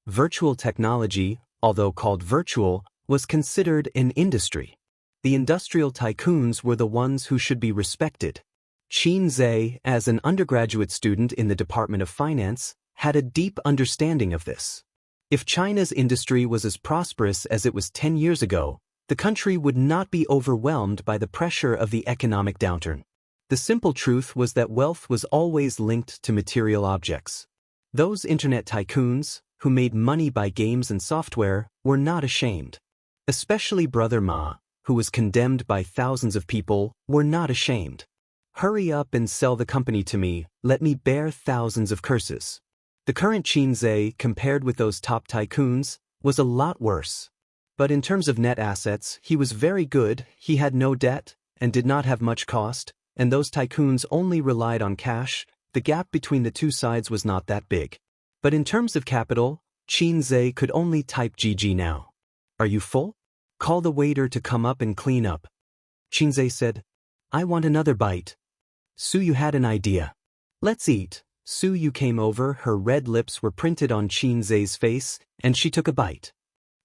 Virtual technology, although called virtual, was considered an industry. The industrial tycoons were the ones who should be respected. Xianxia, as an undergraduate student in the Department of Finance, had a deep understanding of this. If China's industry was as prosperous as it was 10 years ago, the country would not be overwhelmed by the pressure of the economic downturn. The simple truth was that wealth was always linked to material objects. Those internet tycoons, who made money by games and software, were not ashamed. Especially Brother Ma, who was condemned by thousands of people, were not ashamed. Hurry up and sell the company to me, let me bear thousands of curses. The current Xianxia, compared with those top tycoons, was a lot worse. But in terms of net assets, he was very good. He had no debt, and did not have much cost, and those tycoons only relied on cash. The gap between the two sides was not that big. But in terms of capital, Xianxia could only type GG now. Are you full? Call the waiter to come up and clean up. Xianxia said, I want another bite. Su Yu had an idea. Let's eat. Su Yu came over, her red lips were printed on Xianxia's face, and she took a bite.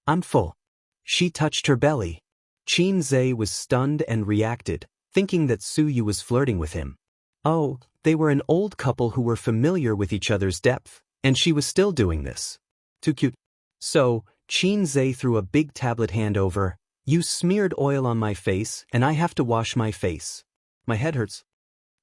I'm full. She touched her belly. Xianxia was stunned and reacted, thinking that Su Yu was flirting with him. Oh, they were an old couple who were familiar with each other's depth, and she was still doing this. Too cute. So, Xianxia threw a big tablet hand over. You smeared oil on my face, and I have to wash my face. My head hurts.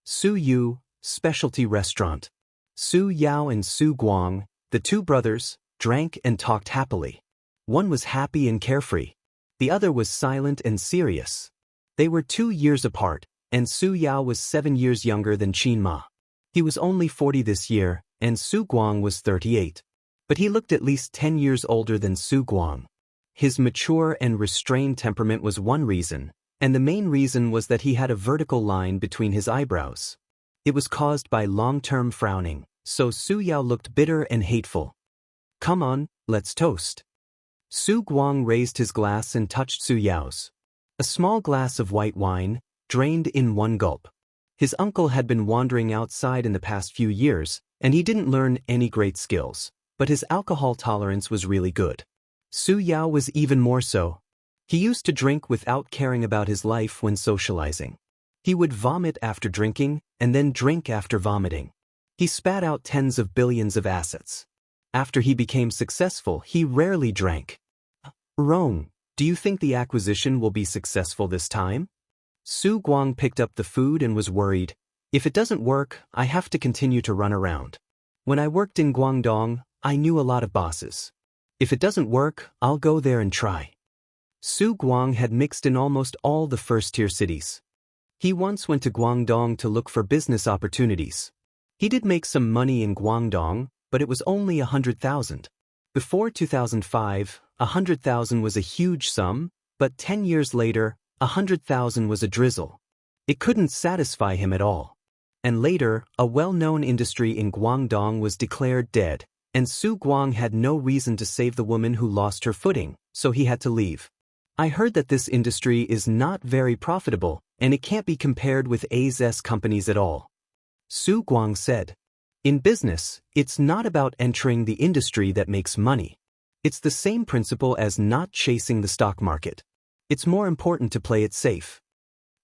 Su Yu, specialty restaurant. Su Yao and Su Guang, the 2 brothers, drank and talked happily. One was happy and carefree. The other was silent and serious. They were 2 years apart, and Su Yao was 7 years younger than Qin Ma. He was only 40 this year, and Su Guang was 38. But he looked at least 10 years older than Su Guang. His mature and restrained temperament was one reason, and the main reason was that he had a vertical line between his eyebrows. It was caused by long-term frowning, so Su Yao looked bitter and hateful. Come on, let's toast. Su Guang raised his glass and touched Su Yao's. A small glass of white wine, drained in one gulp. His uncle had been wandering outside in the past few years, and he didn't learn any great skills, but his alcohol tolerance was really good. Su Yao was even more so. He used to drink without caring about his life when socializing. He would vomit after drinking, and then drink after vomiting. He spat out tens of billions of assets. After he became successful, he rarely drank. Rong, do you think the acquisition will be successful this time? Su Guang picked up the food and was worried. If it doesn't work, I have to continue to run around. When I worked in Guangdong, I knew a lot of bosses. If it doesn't work, I'll go there and try. Su Guang had mixed in almost all the first-tier cities. He once went to Guangdong to look for business opportunities. He did make some money in Guangdong, but it was only 100,000. Before 2005, 100,000 was a huge sum, but 10 years later, 100,000 was a drizzle. It couldn't satisfy him at all. And later, a well-known industry in Guangdong was declared dead, and Su Guang had no reason to save the woman who lost her footing, so he had to leave. I heard that this industry is not very profitable, and it can't be compared with AZ's companies at all. Su Guang said, in business, it's not about entering the industry that makes money. It's the same principle as not chasing the stock market. It's more important to play it safe.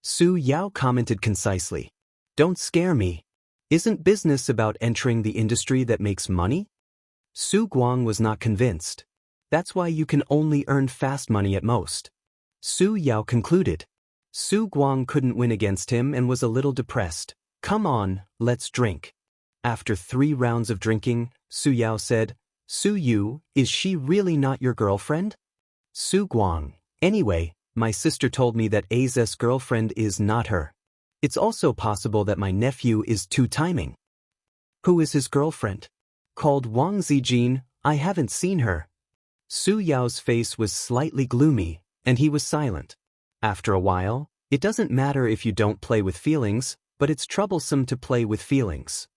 Su Yao commented concisely, don't scare me. Isn't business about entering the industry that makes money? Su Guang was not convinced. That's why you can only earn fast money at most. Su Yao concluded. Su Guang couldn't win against him and was a little depressed. Come on, let's drink. After 3 rounds of drinking, Su Yao said, Su Yu, is she really not your girlfriend? Su Guang, anyway, my sister told me that A's girlfriend is not her. It's also possible that my nephew is two-timing. Who is his girlfriend? Called Wang Zijin, I haven't seen her. Su Yao's face was slightly gloomy, and he was silent. After a while, it doesn't matter if you don't play with feelings, but it's troublesome to play with feelings.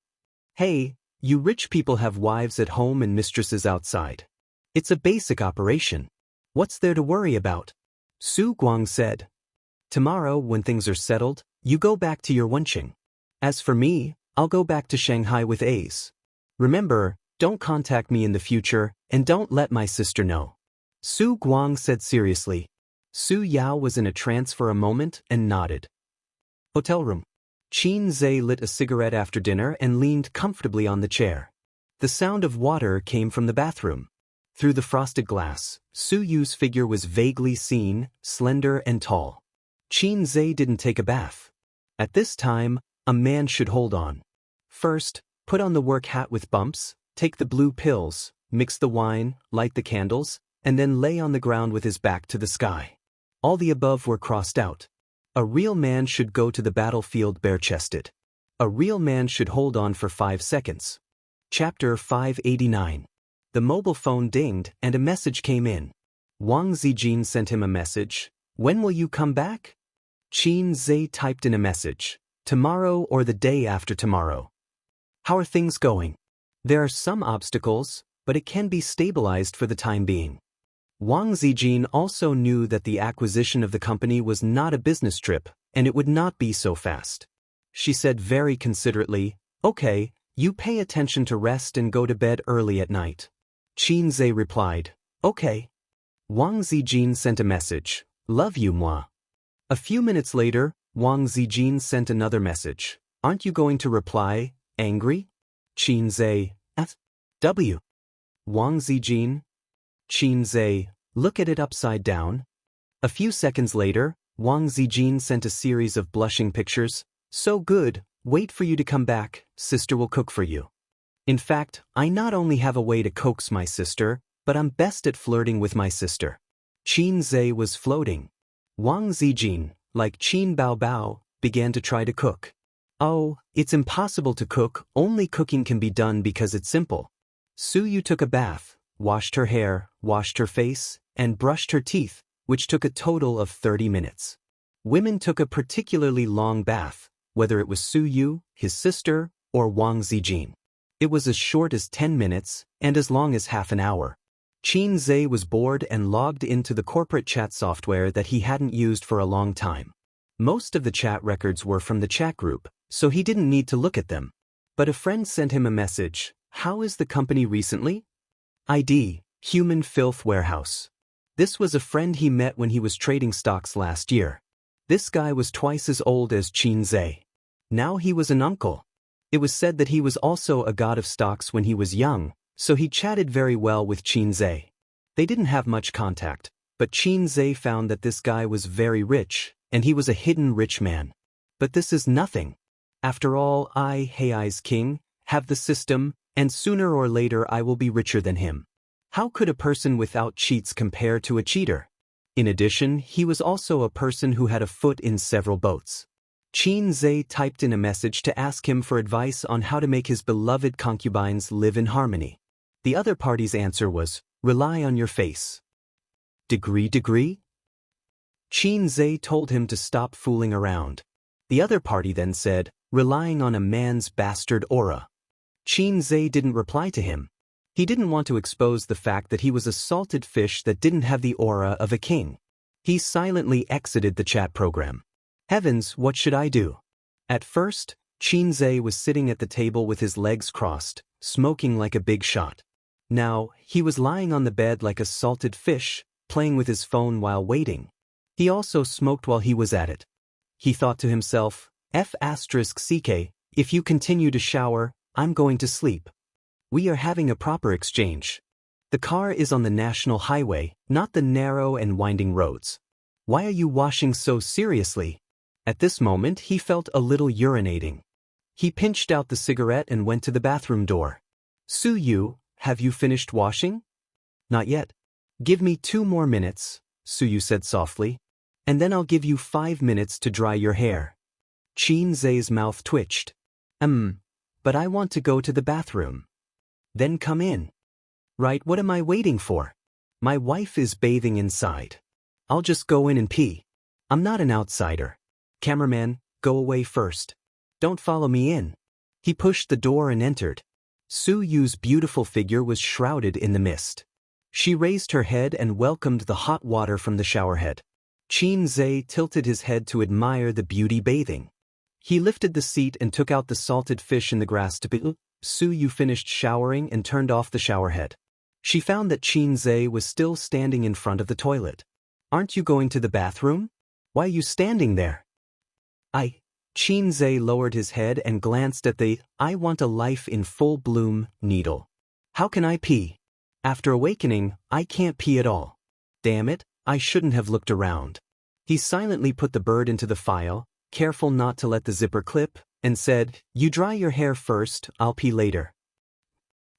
Hey, you rich people have wives at home and mistresses outside. It's a basic operation. What's there to worry about? Su Guang said. Tomorrow, when things are settled, you go back to your Wenqing. As for me, I'll go back to Shanghai with A's. Remember, don't contact me in the future, and don't let my sister know. Su Guang said seriously. Su Yao was in a trance for a moment and nodded. Hotel room. Qin Zhe lit a cigarette after dinner and leaned comfortably on the chair. The sound of water came from the bathroom. Through the frosted glass, Su Yu's figure was vaguely seen, slender and tall. Qin Zhe didn't take a bath. At this time, a man should hold on. First, put on the work hat with bumps, take the blue pills, mix the wine, light the candles, and then lay on the ground with his back to the sky. All the above were crossed out. A real man should go to the battlefield bare-chested. A real man should hold on for 5 seconds. Chapter 589. The mobile phone dinged and a message came in. Wang Zijin sent him a message. When will you come back? Qin Zhe typed in a message. Tomorrow or the day after tomorrow. How are things going? There are some obstacles, but it can be stabilized for the time being. Wang Zijin also knew that the acquisition of the company was not a business trip, and it would not be so fast. She said very considerately, Okay, you pay attention to rest and go to bed early at night. Qin Zhe replied, Okay. Wang Zijin sent a message, Love you, moi. A few minutes later, Wang Zijin sent another message, Aren't you going to reply, angry? Qin Zhe, W. Wang Zijin, Qin Zhe, look at it upside down. A few seconds later, Wang Zijin sent a series of blushing pictures. So good, wait for you to come back, sister will cook for you. In fact, I not only have a way to coax my sister, but I'm best at flirting with my sister. Qin Zhe was floating. Wang Zijin, like Qin Bao Bao, began to try to cook. Oh, it's impossible to cook, only cooking can be done because it's simple. Su Yu took a bath, washed her hair, washed her face, and brushed her teeth, which took a total of 30 minutes. Women took a particularly long bath, whether it was Su Yu, his sister, or Wang Zijin. It was as short as 10 minutes, and as long as half an hour. Qin Zhe was bored and logged into the corporate chat software that he hadn't used for a long time. Most of the chat records were from the chat group, so he didn't need to look at them. But a friend sent him a message, How is the company recently? ID, Human Filth Warehouse. This was a friend he met when he was trading stocks last year. This guy was twice as old as Qin Zhe. Now he was an uncle. It was said that he was also a god of stocks when he was young, so he chatted very well with Qin Zhe. They didn't have much contact, but Qin Zhe found that this guy was very rich, and he was a hidden rich man. But this is nothing. After all, I, Hei's king, have the system, and sooner or later I will be richer than him. How could a person without cheats compare to a cheater? In addition, he was also a person who had a foot in several boats. Qin Zhe typed in a message to ask him for advice on how to make his beloved concubines live in harmony. The other party's answer was, rely on your face. Degree? Qin Zhe told him to stop fooling around. The other party then said, relying on a man's bastard aura. Qin Zhe didn't reply to him. He didn't want to expose the fact that he was a salted fish that didn't have the aura of a king. He silently exited the chat program. Heavens, what should I do? At first, Qin Zhe was sitting at the table with his legs crossed, smoking like a big shot. Now, he was lying on the bed like a salted fish, playing with his phone while waiting. He also smoked while he was at it. He thought to himself, F***CK, if you continue to shower, I'm going to sleep. We are having a proper exchange. The car is on the national highway, not the narrow and winding roads. Why are you washing so seriously? At this moment he felt a little urinating. He pinched out the cigarette and went to the bathroom door. Su Yu, have you finished washing? Not yet. Give me 2 more minutes, Su Yu said softly. And then I'll give you 5 minutes to dry your hair. Qin Zai's mouth twitched. But I want to go to the bathroom. Then come in. Right, what am I waiting for? My wife is bathing inside. I'll just go in and pee. I'm not an outsider. Cameraman, go away first. Don't follow me in. He pushed the door and entered. Su Yu's beautiful figure was shrouded in the mist. She raised her head and welcomed the hot water from the showerhead. Qin Zai tilted his head to admire the beauty bathing. He lifted the seat and took out the salted fish in the grass to be. Su Yu finished showering and turned off the showerhead. She found that Qin Zai was still standing in front of the toilet. Aren't you going to the bathroom? Why are you standing there? Qin Zai lowered his head and glanced at the "I want a life in full bloom" needle. How can I pee? After awakening, I can't pee at all. Damn it, I shouldn't have looked around. He silently put the bird into the file, careful not to let the zipper clip, and said, "You dry your hair first, I'll pee later."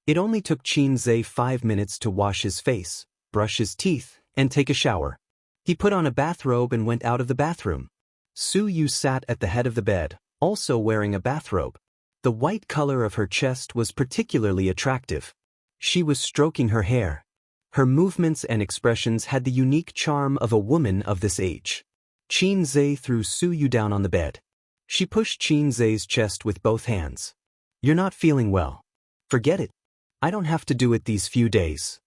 It only took Qin Zai 5 minutes to wash his face, brush his teeth, and take a shower. He put on a bathrobe and went out of the bathroom. Su Yu sat at the head of the bed, also wearing a bathrobe. The white color of her chest was particularly attractive. She was stroking her hair. Her movements and expressions had the unique charm of a woman of this age. Qin Zai threw Su Yu down on the bed. She pushed Qin Zai's chest with both hands. You're not feeling well. Forget it. I don't have to do it these few days.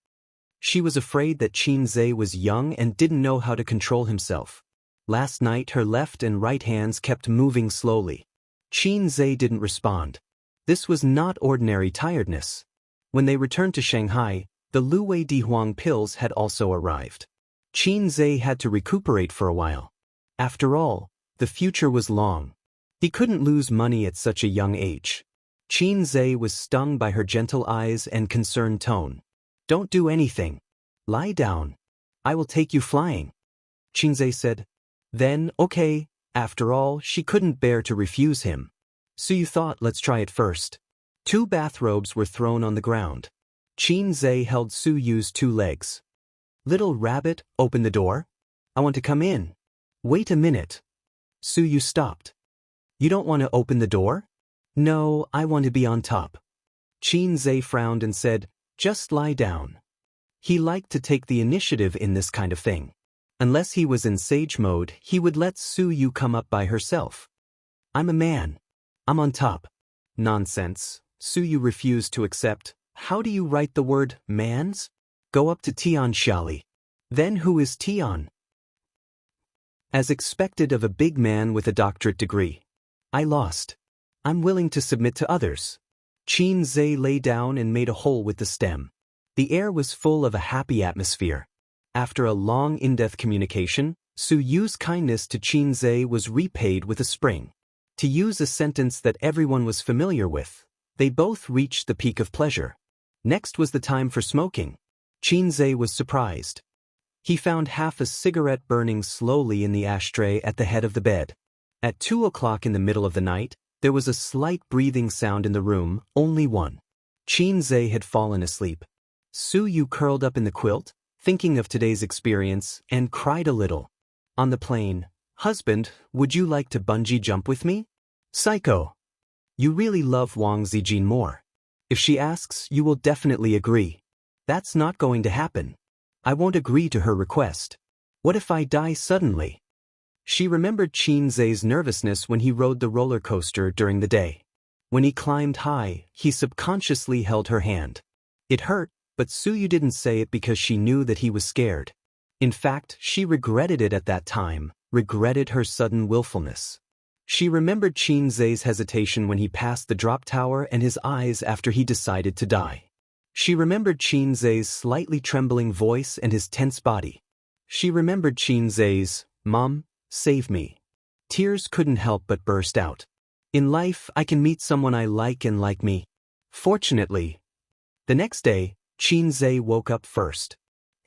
She was afraid that Qin Zai was young and didn't know how to control himself. Last night her left and right hands kept moving slowly. Qin Zai didn't respond. This was not ordinary tiredness. When they returned to Shanghai, the Luwei Dihuang pills had also arrived. Qin Zai had to recuperate for a while. After all, the future was long. He couldn't lose money at such a young age. Qin Zai was stung by her gentle eyes and concerned tone. Don't do anything. Lie down. I will take you flying. Qin Zai said. Then, okay. After all, she couldn't bear to refuse him. So you thought, let's try it first. 2 bathrobes were thrown on the ground. Qin Zai held Su Yu's 2 legs. Little rabbit, open the door. I want to come in. Wait a minute. Su Yu stopped. You don't want to open the door? No, I want to be on top. Qin Zai frowned and said, just lie down. He liked to take the initiative in this kind of thing. Unless he was in sage mode, he would let Su Yu come up by herself. I'm a man. I'm on top. Nonsense. Su Yu refused to accept. How do you write the word mans? Go up to Tian Xiali. Then who is Tian? As expected of a big man with a doctorate degree. I lost. I'm willing to submit to others. Qin Zai lay down and made a hole with the stem. The air was full of a happy atmosphere. After a long in-depth communication, Su Yu's kindness to Qin Zai was repaid with a spring. To use a sentence that everyone was familiar with, they both reached the peak of pleasure. Next was the time for smoking. Qin Zai was surprised. He found half a cigarette burning slowly in the ashtray at the head of the bed. At 2 o'clock in the middle of the night, there was a slight breathing sound in the room, only one. Qin Zai had fallen asleep. Su Yu curled up in the quilt, thinking of today's experience, and cried a little. On the plane, husband, would you like to bungee jump with me? Psycho. You really love Wang Zijin more. If she asks, you will definitely agree. That's not going to happen. I won't agree to her request. What if I die suddenly? She remembered Qin Zai's nervousness when he rode the roller coaster during the day. When he climbed high, he subconsciously held her hand. It hurt, but Su Yu didn't say it because she knew that he was scared. In fact, she regretted it at that time, regretted her sudden willfulness. She remembered Qin Zai's hesitation when he passed the drop tower and his eyes after he decided to die. She remembered Qin Zai's slightly trembling voice and his tense body. She remembered Qin Zai's, "Mom, save me." Tears couldn't help but burst out. In life, I can meet someone I like and like me. Fortunately. The next day, Qin Zai woke up first.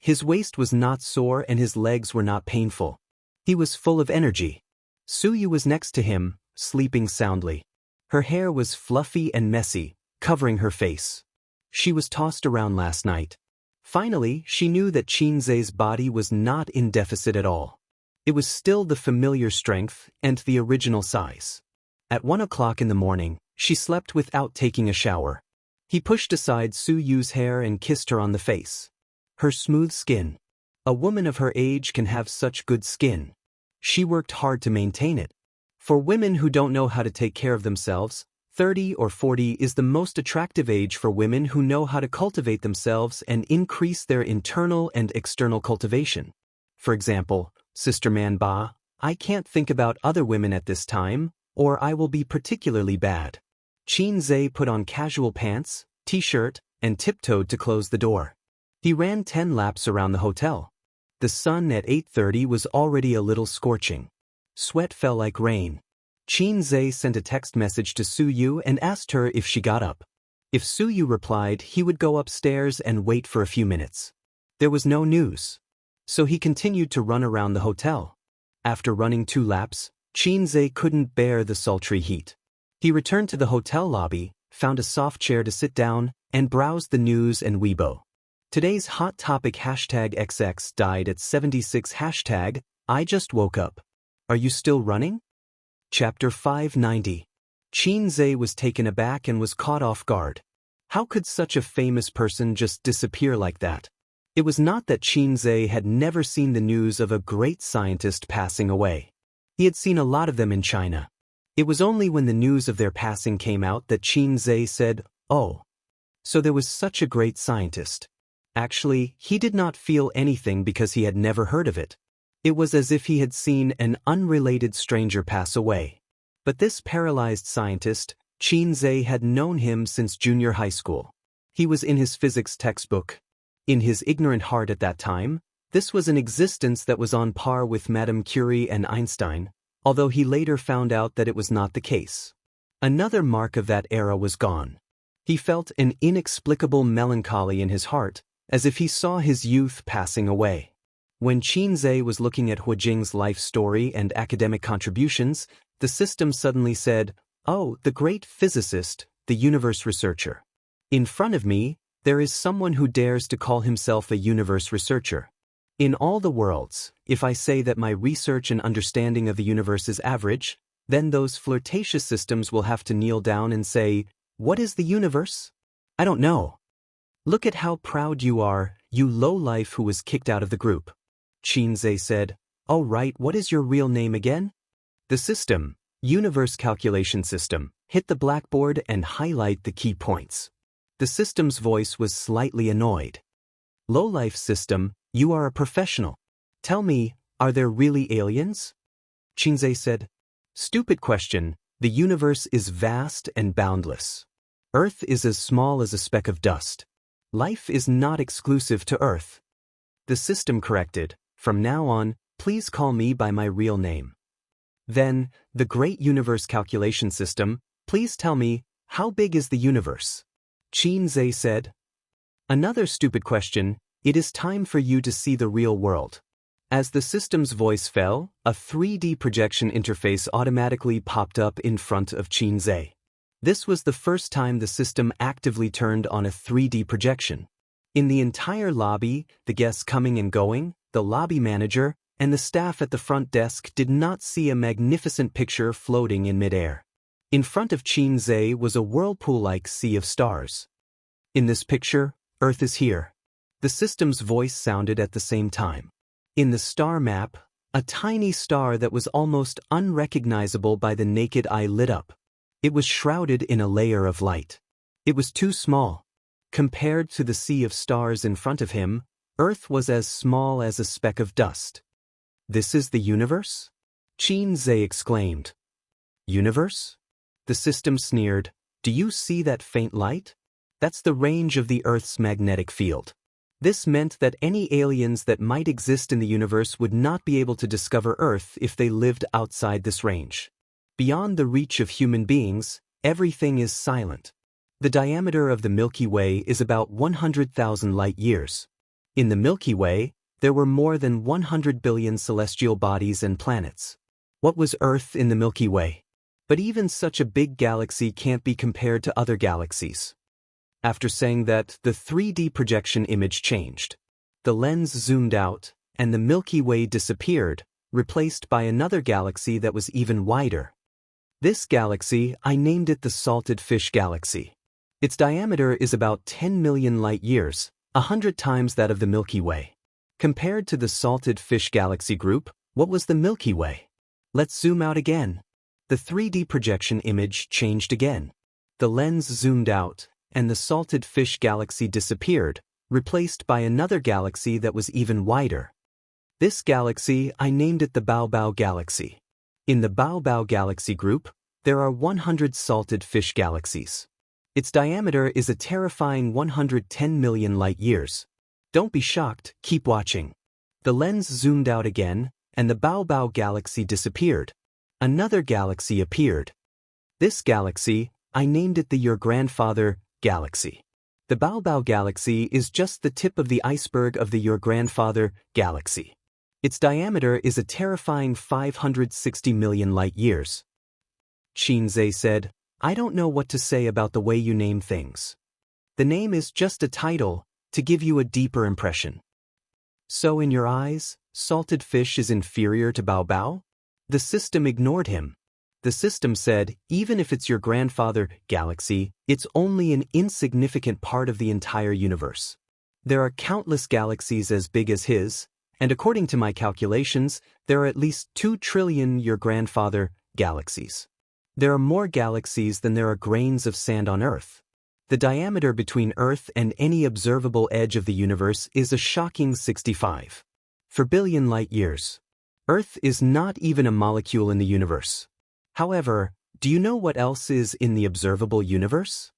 His waist was not sore and his legs were not painful. He was full of energy. Suyu was next to him, sleeping soundly. Her hair was fluffy and messy, covering her face. She was tossed around last night. Finally, she knew that Qinzhe's body was not in deficit at all. It was still the familiar strength and the original size. At 1 o'clock in the morning, she slept without taking a shower. He pushed aside Suyu's hair and kissed her on the face. Her smooth skin. A woman of her age can have such good skin. She worked hard to maintain it. For women who don't know how to take care of themselves, 30 or 40 is the most attractive age for women who know how to cultivate themselves and increase their internal and external cultivation. For example, Sister Man Ba, I can't think about other women at this time, or I will be particularly bad. Qinzhe put on casual pants, t-shirt, and tiptoed to close the door. He ran 10 laps around the hotel. The sun at 8:30 was already a little scorching. Sweat fell like rain. Qinzhe sent a text message to Suyu and asked her if she got up. If Suyu replied, he would go upstairs and wait for a few minutes. There was no news. So he continued to run around the hotel. After running 2 laps, Qinzhe couldn't bear the sultry heat. He returned to the hotel lobby, found a soft chair to sit down, and browsed the news and Weibo. Today's hot topic #XX died at 76 #I just woke up. Are you still running? Chapter 590. Qinzhe was taken aback and was caught off guard. How could such a famous person just disappear like that? It was not that Qinzhe had never seen the news of a great scientist passing away. He had seen a lot of them in China. It was only when the news of their passing came out that Qinzhe said, "Oh, so there was such a great scientist." Actually, he did not feel anything because he had never heard of it. It was as if he had seen an unrelated stranger pass away. But this paralyzed scientist, Qinzhe had known him since junior high school. He was in his physics textbook. In his ignorant heart at that time, this was an existence that was on par with Madame Curie and Einstein, although he later found out that it was not the case. Another mark of that era was gone. He felt an inexplicable melancholy in his heart, as if he saw his youth passing away. When Qinzhe was looking at Huijing's life story and academic contributions, the system suddenly said, "Oh, the great physicist, the universe researcher. In front of me, there is someone who dares to call himself a universe researcher. In all the worlds, if I say that my research and understanding of the universe is average, then those flirtatious systems will have to kneel down and say, 'What is the universe? I don't know.' Look at how proud you are, you lowlife who was kicked out of the group." Qinzhe said, "Oh right, what is your real name again?" The system, Universe Calculation System, hit the blackboard and highlight the key points. The system's voice was slightly annoyed. "Lowlife system, you are a professional. Tell me, are there really aliens?" Qinzhe said, "Stupid question, the universe is vast and boundless. Earth is as small as a speck of dust. Life is not exclusive to Earth." The system corrected, "From now on, please call me by my real name." Then, the great universe calculation system, please tell me, how big is the universe? Qinzhe said, "Another stupid question, it is time for you to see the real world." As the system's voice fell, a 3D projection interface automatically popped up in front of Qinzhe. This was the first time the system actively turned on a 3D projection. In the entire lobby, the guests coming and going, the lobby manager, and the staff at the front desk did not see a magnificent picture floating in midair. In front of Qinzhe was a whirlpool-like sea of stars. "In this picture, Earth is here." The system's voice sounded at the same time. In the star map, a tiny star that was almost unrecognizable by the naked eye lit up. It was shrouded in a layer of light. It was too small. Compared to the sea of stars in front of him, Earth was as small as a speck of dust. "This is the universe?" Qinzhe exclaimed. "Universe?" The system sneered, "Do you see that faint light? That's the range of the Earth's magnetic field." This meant that any aliens that might exist in the universe would not be able to discover Earth if they lived outside this range. Beyond the reach of human beings, everything is silent. The diameter of the Milky Way is about 100,000 light-years. In the Milky Way, There were more than 100 billion celestial bodies and planets. What was Earth in the Milky Way? But even such a big galaxy can't be compared to other galaxies. After saying that, the 3D projection image changed. The lens zoomed out, and the Milky Way disappeared, replaced by another galaxy that was even wider. This galaxy, I named it the Salted Fish Galaxy. Its diameter is about 10 million light-years, 100 times that of the Milky Way. Compared to the Salted Fish Galaxy group, what was the Milky Way? Let's zoom out again. The 3D projection image changed again. The lens zoomed out, and the Salted Fish Galaxy disappeared, replaced by another galaxy that was even wider. This galaxy, I named it the Bao Galaxy. In the Bao Galaxy group, there are 100 Salted Fish Galaxies. Its diameter is a terrifying 110 million light-years. Don't be shocked, keep watching. The lens zoomed out again, and the Bao Galaxy disappeared. Another galaxy appeared. This galaxy, I named it the Your Grandfather Galaxy. The Bao Galaxy is just the tip of the iceberg of the Your Grandfather Galaxy. Its diameter is a terrifying 560 million light-years. Xianxia said, I don't know what to say about the way you name things. The name is just a title, to give you a deeper impression. So in your eyes, salted fish is inferior to Bao? The system ignored him. The system said, even if it's your grandfather galaxy, it's only an insignificant part of the entire universe. There are countless galaxies as big as his, and according to my calculations, there are at least 2 trillion your grandfather galaxies. There are more galaxies than there are grains of sand on Earth. The diameter between Earth and any observable edge of the universe is a shocking 65 billion light-years. Earth is not even a molecule in the universe. However, do you know what else is in the observable universe?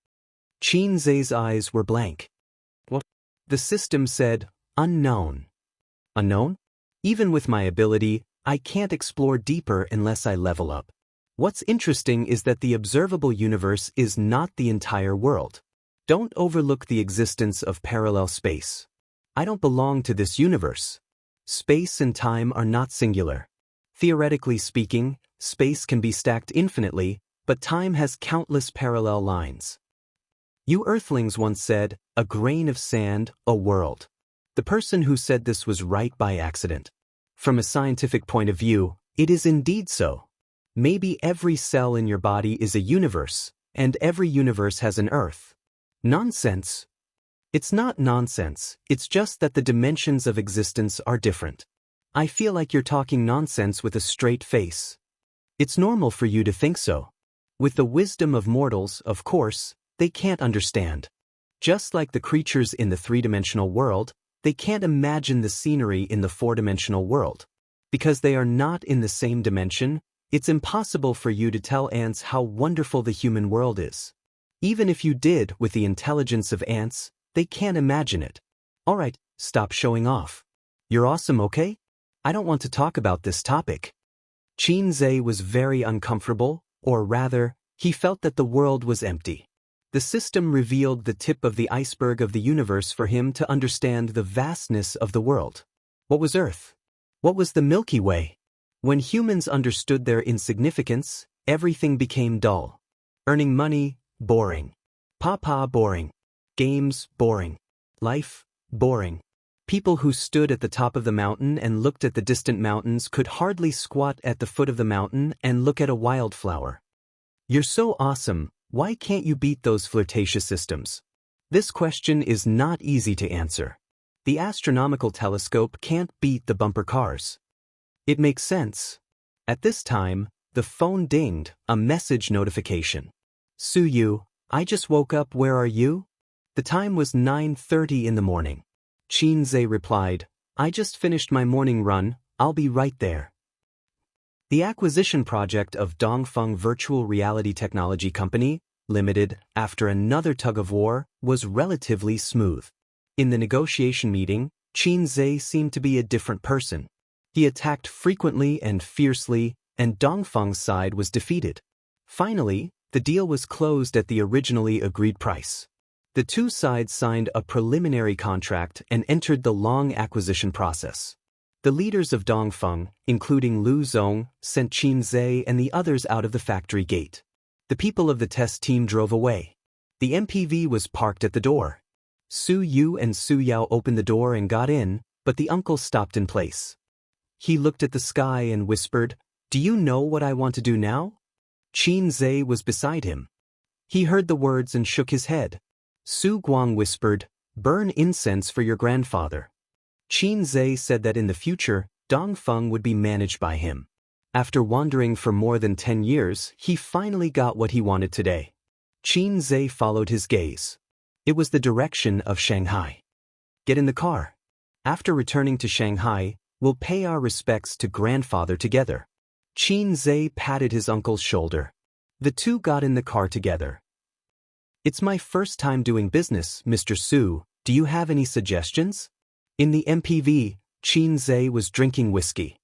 Xianxia's eyes were blank. What? The system said, unknown. Unknown? Even with my ability, I can't explore deeper unless I level up. What's interesting is that the observable universe is not the entire world. Don't overlook the existence of parallel space. I don't belong to this universe. Space and time are not singular. Theoretically speaking, space can be stacked infinitely, but time has countless parallel lines. You Earthlings once said, a grain of sand, a world. The person who said this was right by accident. From a scientific point of view, it is indeed so. Maybe every cell in your body is a universe, and every universe has an Earth. Nonsense. It's not nonsense, it's just that the dimensions of existence are different. I feel like you're talking nonsense with a straight face. It's normal for you to think so. With the wisdom of mortals, of course, they can't understand. Just like the creatures in the three-dimensional world, they can't imagine the scenery in the four-dimensional world. Because they are not in the same dimension, it's impossible for you to tell ants how wonderful the human world is. Even if you did with the intelligence of ants, they can't imagine it. Alright, stop showing off. You're awesome, okay? I don't want to talk about this topic. Xianxia was very uncomfortable, or rather, he felt that the world was empty. The system revealed the tip of the iceberg of the universe for him to understand the vastness of the world. What was Earth? What was the Milky Way? When humans understood their insignificance, everything became dull. Earning money, boring. Papa, boring. Games, boring. Life, boring. People who stood at the top of the mountain and looked at the distant mountains could hardly squat at the foot of the mountain and look at a wildflower. You're so awesome, why can't you beat those flirtatious systems? This question is not easy to answer. The astronomical telescope can't beat the bumper cars. It makes sense. At this time, the phone dinged, a message notification. Suyu, I just woke up, where are you? The time was 9:30 in the morning. Xianxia replied, I just finished my morning run, I'll be right there. The acquisition project of Dongfeng Virtual Reality Technology Company, Limited, after another tug-of-war, was relatively smooth. In the negotiation meeting, Xianxia seemed to be a different person. He attacked frequently and fiercely, and Dongfeng's side was defeated. Finally, the deal was closed at the originally agreed price. The two sides signed a preliminary contract and entered the long acquisition process. The leaders of Dongfeng, including Lu Zong, sent Qin Zhe and the others out of the factory gate. The people of the test team drove away. The MPV was parked at the door. Su Yu and Su Yao opened the door and got in, but the uncle stopped in place. He looked at the sky and whispered, "Do you know what I want to do now?" Qin Zhe was beside him. He heard the words and shook his head. Su Guang whispered, "Burn incense for your grandfather." Qin Zhe said that in the future, Dongfeng would be managed by him. After wandering for more than 10 years, he finally got what he wanted today. Qin Zhe followed his gaze. It was the direction of Shanghai. "Get in the car. After returning to Shanghai, we'll pay our respects to grandfather together." Qin Zhe patted his uncle's shoulder. The two got in the car together. "It's my first time doing business, Mr. Su. Do you have any suggestions?" In the MPV, Qin Zhe was drinking whiskey.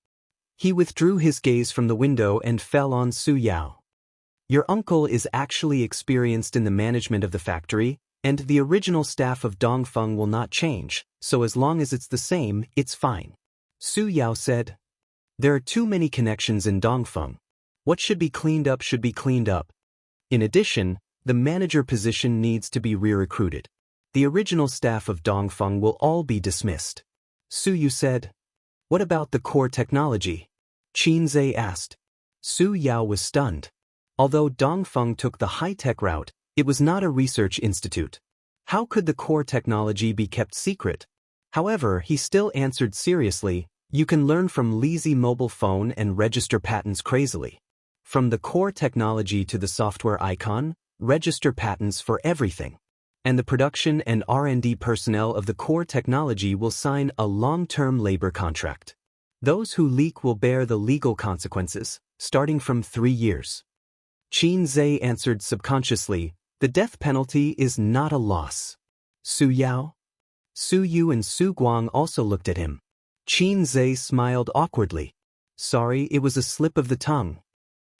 He withdrew his gaze from the window and fell on Su Yao. "Your uncle is actually experienced in the management of the factory, and the original staff of Dongfeng will not change, so as long as it's the same, it's fine." Su Yao said, "There are too many connections in Dongfeng. What should be cleaned up should be cleaned up. In addition, the manager position needs to be re-recruited. The original staff of Dongfeng will all be dismissed." Su Yu said, "What about the core technology?" Qin Zhe asked. Su Yao was stunned. Although Dongfeng took the high-tech route, it was not a research institute. How could the core technology be kept secret? However, he still answered seriously, "You can learn from lazy mobile phone and register patents crazily. From the core technology to the software icon, register patents for everything. And the production and R&D personnel of the core technology will sign a long-term labor contract. Those who leak will bear the legal consequences, starting from 3 years." Qin Zhe answered subconsciously, "The death penalty is not a loss." Su Yao? Su Yu and Su Guang also looked at him. Qin Zhe smiled awkwardly. "Sorry, it was a slip of the tongue.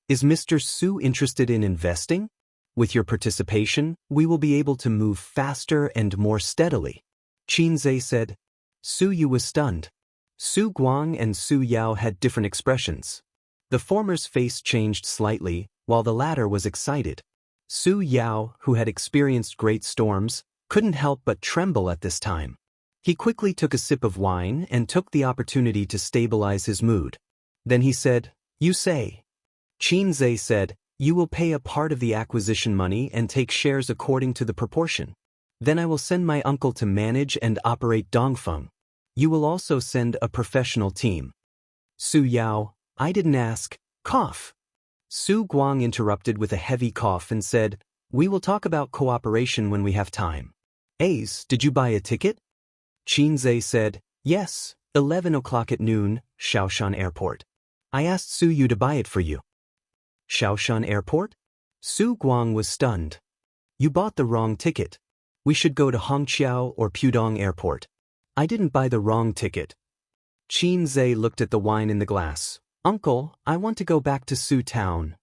Is Mr. Su interested in investing? With your participation, we will be able to move faster and more steadily." Qin Zhe said. Su Yu was stunned. Su Guang and Su Yao had different expressions. The former's face changed slightly, while the latter was excited. Su Yao, who had experienced great storms, couldn't help but tremble at this time. He quickly took a sip of wine and took the opportunity to stabilize his mood. Then he said, "You say." Qin Zhe said, "You will pay a part of the acquisition money and take shares according to the proportion. Then I will send my uncle to manage and operate Dongfeng. You will also send a professional team." Su Yao, "I didn't ask." Cough. Su Guang interrupted with a heavy cough and said, "We will talk about cooperation when we have time." "Ace, did you buy a ticket?" Qin Zhe said, "Yes, 11 o'clock at noon, Shaoshan Airport. I asked Su Yu to buy it for you." "Shaoshan Airport?" Su Guang was stunned. "You bought the wrong ticket. We should go to Hongqiao or Pudong Airport." "I didn't buy the wrong ticket." Qin Zhe looked at the wine in the glass. "Uncle, I want to go back to Su Town."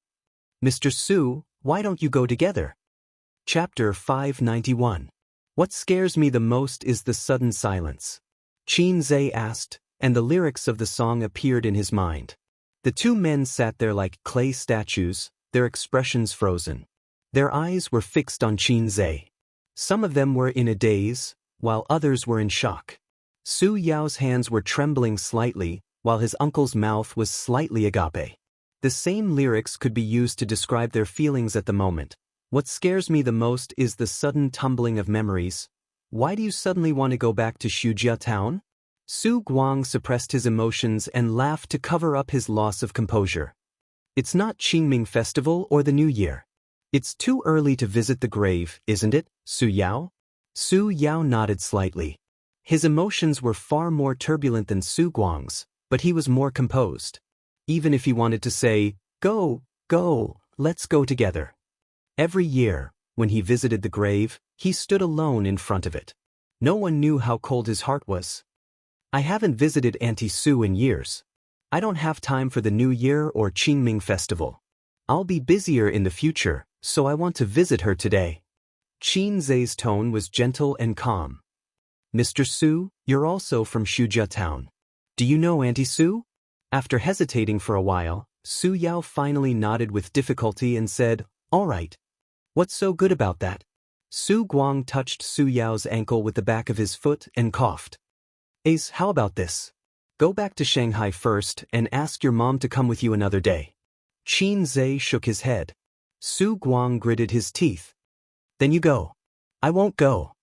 "Mr. Su, why don't you go together?" Chapter 591. What scares me the most is the sudden silence. Qin Zhe asked, and the lyrics of the song appeared in his mind. The two men sat there like clay statues, their expressions frozen. Their eyes were fixed on Qin Zhe. Some of them were in a daze, while others were in shock. Su Yao's hands were trembling slightly, while his uncle's mouth was slightly agape. The same lyrics could be used to describe their feelings at the moment. What scares me the most is the sudden tumbling of memories. Why do you suddenly want to go back to Shujia town? Su Guang suppressed his emotions and laughed to cover up his loss of composure. It's not Qingming Festival or the New Year. It's too early to visit the grave, isn't it, Su Yao? Su Yao nodded slightly. His emotions were far more turbulent than Su Guang's, but he was more composed. Even if he wanted to say, go, let's go together. Every year, when he visited the grave, he stood alone in front of it. No one knew how cold his heart was. I haven't visited Auntie Su in years. I don't have time for the New Year or Qingming Festival. I'll be busier in the future, so I want to visit her today. Qin Zhe's tone was gentle and calm. Mr. Su, you're also from Shujia town. Do you know Auntie Su? After hesitating for a while, Su Yao finally nodded with difficulty and said, all right. What's so good about that? Su Guang touched Su Yao's ankle with the back of his foot and coughed. Ace, how about this? Go back to Shanghai first and ask your mom to come with you another day. Qin Zhe shook his head. Su Guang gritted his teeth. Then you go. I won't go.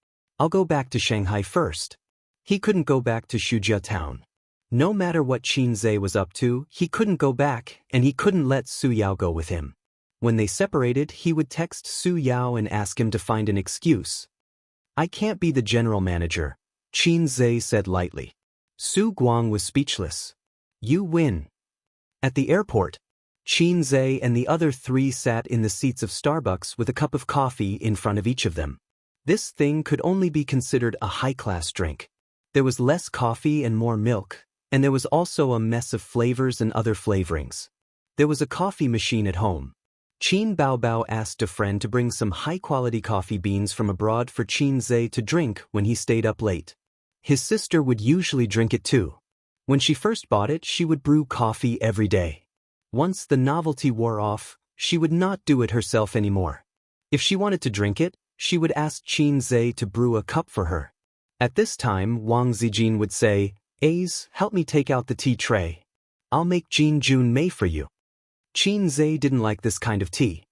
I'll go back to Shanghai first. He couldn't go back to Shujia town. No matter what Qin Zhe was up to, he couldn't go back, and he couldn't let Su Yao go with him. When they separated, he would text Su Yao and ask him to find an excuse. I can't be the general manager, Qin Zhe said lightly. Su Guang was speechless. You win. At the airport, Qin Zhe and the other three sat in the seats of Starbucks with a cup of coffee in front of each of them. This thing could only be considered a high-class drink. There was less coffee and more milk, and there was also a mess of flavors and other flavorings. There was a coffee machine at home. Qin Baobao asked a friend to bring some high-quality coffee beans from abroad for Qin Zhe to drink when he stayed up late. His sister would usually drink it too. When she first bought it, she would brew coffee every day. Once the novelty wore off, she would not do it herself anymore. If she wanted to drink it, she would ask Qin Zhe to brew a cup for her. At this time, Wang Zijin would say, Ace, help me take out the tea tray. I'll make Jin Jun Mei for you. Qin Zhe didn't like this kind of tea.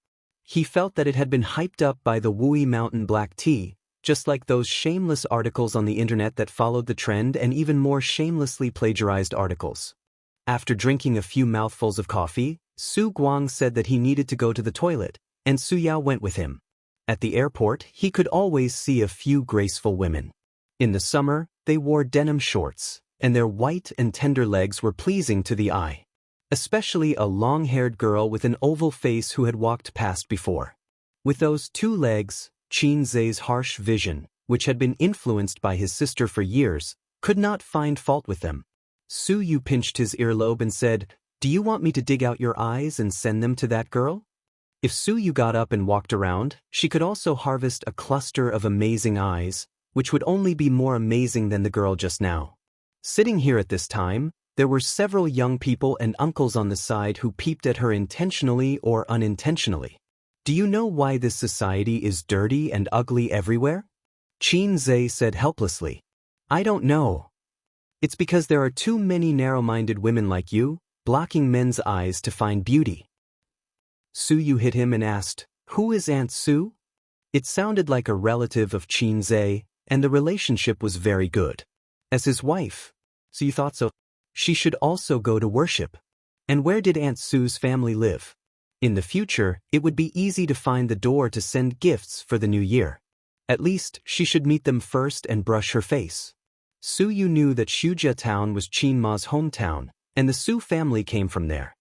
He felt that it had been hyped up by the Wui Mountain black tea, just like those shameless articles on the internet that followed the trend and even more shamelessly plagiarized articles. After drinking a few mouthfuls of coffee, Su Guang said that he needed to go to the toilet, and Su Yao went with him. At the airport, he could always see a few graceful women. In the summer, they wore denim shorts, and their white and tender legs were pleasing to the eye. Especially a long-haired girl with an oval face who had walked past before. With those two legs, Qin Zhe's harsh vision, which had been influenced by his sister for years, could not find fault with them. Su Yu pinched his earlobe and said, Do you want me to dig out your eyes and send them to that girl? If Su Yu got up and walked around, she could also harvest a cluster of amazing eyes, which would only be more amazing than the girl just now. Sitting here at this time, there were several young people and uncles on the side who peeped at her intentionally or unintentionally. Do you know why this society is dirty and ugly everywhere? Qin Zhe said helplessly. I don't know. It's because there are too many narrow-minded women like you, blocking men's eyes to find beauty. Su Yu hit him and asked, Who is Aunt Su? It sounded like a relative of Qin Zhe, and the relationship was very good. As his wife. So you thought so? She should also go to worship. And where did Aunt Su's family live? In the future, it would be easy to find the door to send gifts for the new year. At least, she should meet them first and brush her face. Su Yu knew that Shujia town was Qin Ma's hometown, and the Su family came from there.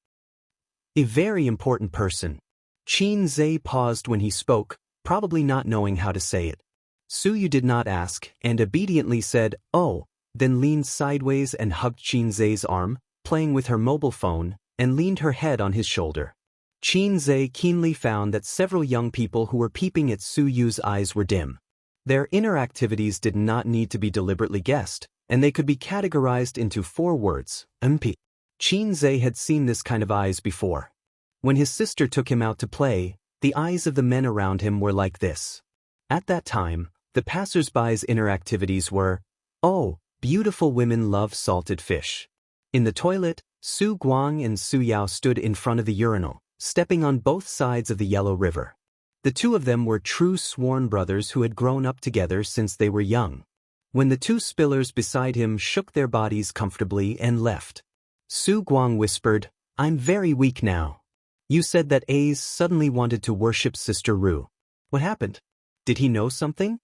A very important person. Qin Zhe paused when he spoke, probably not knowing how to say it. Su Yu did not ask, and obediently said, Oh, then leaned sideways and hugged Qin Zhe's arm, playing with her mobile phone, and leaned her head on his shoulder. Qin Zhe keenly found that several young people who were peeping at Su Yu's eyes were dim. Their inner activities did not need to be deliberately guessed, and they could be categorized into 4 words, MP. Qin Zhe had seen this kind of eyes before. When his sister took him out to play, the eyes of the men around him were like this. At that time, the passers-by's inner activities were, Oh, beautiful women love salted fish. In the toilet, Su Guang and Su Yao stood in front of the urinal, stepping on both sides of the Yellow River. The two of them were true sworn brothers who had grown up together since they were young. When the 2 spillers beside him shook their bodies comfortably and left, Su Guang whispered, I'm very weak now. You said that Ace suddenly wanted to worship Sister Ru. What happened? Did he know something?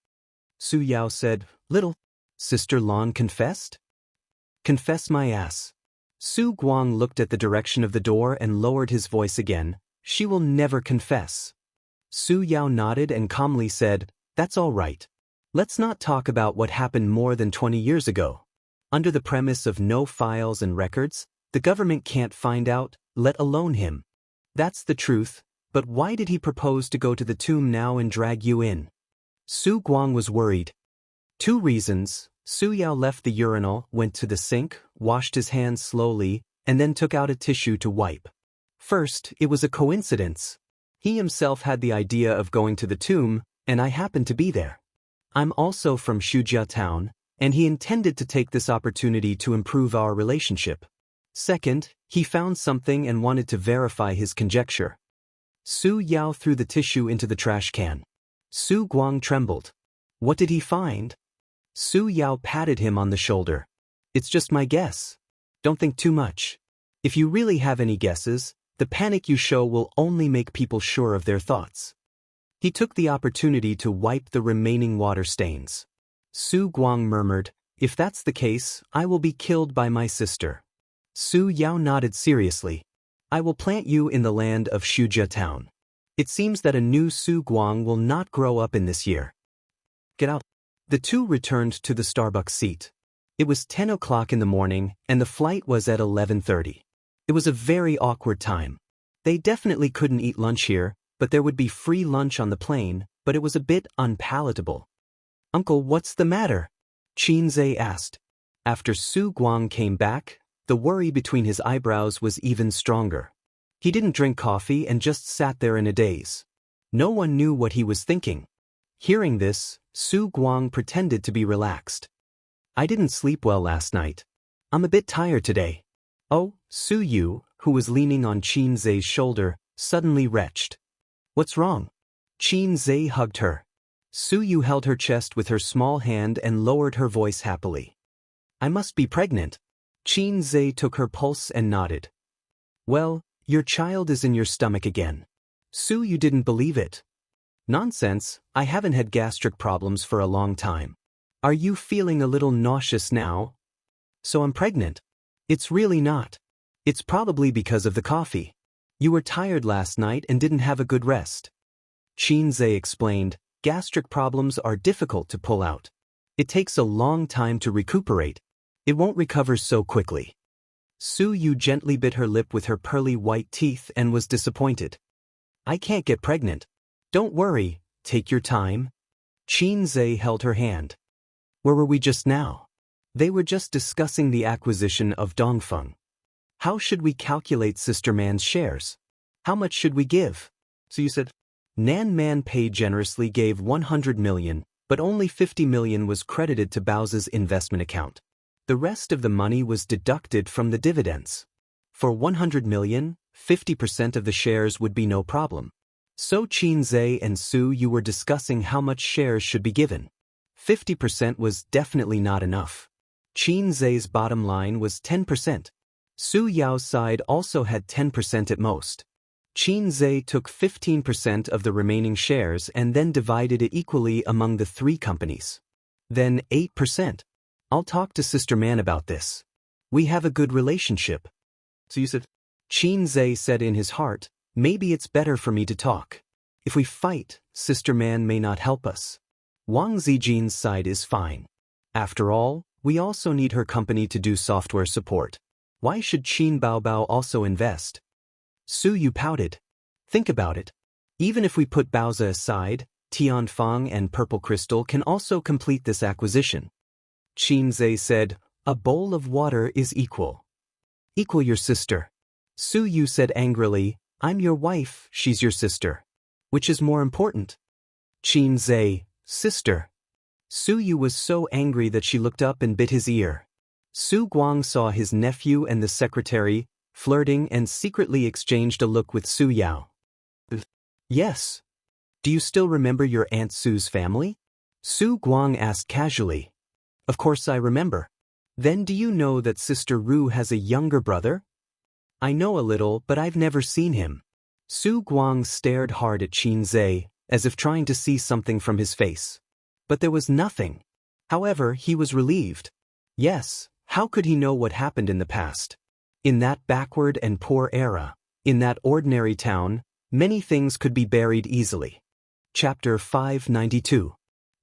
Su Yao said, Little. Sister Lan confessed? Confess my ass. Su Guang looked at the direction of the door and lowered his voice again. She will never confess. Su Yao nodded and calmly said, That's all right. Let's not talk about what happened more than 20 years ago. Under the premise of no files and records, the government can't find out, let alone him. That's the truth, but why did he propose to go to the tomb now and drag you in? Su Guang was worried. 2 reasons. Su Yao left the urinal, went to the sink, washed his hands slowly, and then took out a tissue to wipe. First, it was a coincidence. He himself had the idea of going to the tomb, and I happened to be there. I'm also from Shujia town, and he intended to take this opportunity to improve our relationship. Second, he found something and wanted to verify his conjecture. Su Yao threw the tissue into the trash can. Su Guang trembled. What did he find? Su Yao patted him on the shoulder. It's just my guess. Don't think too much. If you really have any guesses, the panic you show will only make people sure of their thoughts. He took the opportunity to wipe the remaining water stains. Su Guang murmured, if that's the case, I will be killed by my sister. Su Yao nodded seriously. I will plant you in the land of Shujia town. It seems that a new Su Guang will not grow up in this year. Get out. The two returned to the Starbucks seat. It was 10 o'clock in the morning, and the flight was at 11:30. It was a very awkward time. They definitely couldn't eat lunch here, but there would be free lunch on the plane, but it was a bit unpalatable. Uncle, what's the matter? Xianxia asked. After Su Guang came back, the worry between his eyebrows was even stronger. He didn't drink coffee and just sat there in a daze. No one knew what he was thinking. Hearing this, Su Guang pretended to be relaxed. I didn't sleep well last night. I'm a bit tired today. Oh, Su Yu, who was leaning on Xianxia's shoulder, suddenly retched. What's wrong? Xianxia hugged her. Su Yu held her chest with her small hand and lowered her voice happily. I must be pregnant. Xianxia took her pulse and nodded. Well, your child is in your stomach again. Su Yu didn't believe it. Nonsense, I haven't had gastric problems for a long time. Are you feeling a little nauseous now? So I'm pregnant. It's really not. It's probably because of the coffee. You were tired last night and didn't have a good rest. Xianxia explained, gastric problems are difficult to pull out. It takes a long time to recuperate. It won't recover so quickly. Su Yu gently bit her lip with her pearly white teeth and was disappointed. I can't get pregnant. Don't worry, take your time. Xianxia held her hand. Where were we just now? They were just discussing the acquisition of Dongfeng. How should we calculate Sister Man's shares? How much should we give? So you said, Nan Man Pei generously gave 100 million, but only 50 million was credited to Bao's investment account. The rest of the money was deducted from the dividends. For 100 million, 50% of the shares would be no problem. So Xianxia and Su Yu were discussing how much shares should be given. 50% was definitely not enough. Xianxia's bottom line was 10%. Su Yao's side also had 10% at most. Xianxia took 15% of the remaining shares and then divided it equally among the 3 companies. Then 8%. I'll talk to Sister Man about this. We have a good relationship. So you said, Xianxia said in his heart, maybe it's better for me to talk. If we fight, Sister Man may not help us. Wang Zijin's side is fine. After all, we also need her company to do software support. Why should Qin Baobao also invest? Su Yu pouted. Think about it. Even if we put Baoza aside, Tianfang and Purple Crystal can also complete this acquisition. Xianxia said, a bowl of water is equal. Equal your sister. Su Yu said angrily, I'm your wife, she's your sister. Which is more important? Xianxia, sister. Su Yu was so angry that she looked up and bit his ear. Su Guang saw his nephew and the secretary flirting and secretly exchanged a look with Su Yao. Yes. Do you still remember your Aunt Su's family? Su Guang asked casually. Of course I remember. Then do you know that Sister Ru has a younger brother? I know a little, but I've never seen him. Su Guang stared hard at Xianxia, as if trying to see something from his face. But there was nothing. However, he was relieved. Yes, how could he know what happened in the past? In that backward and poor era, in that ordinary town, many things could be buried easily. Chapter 592.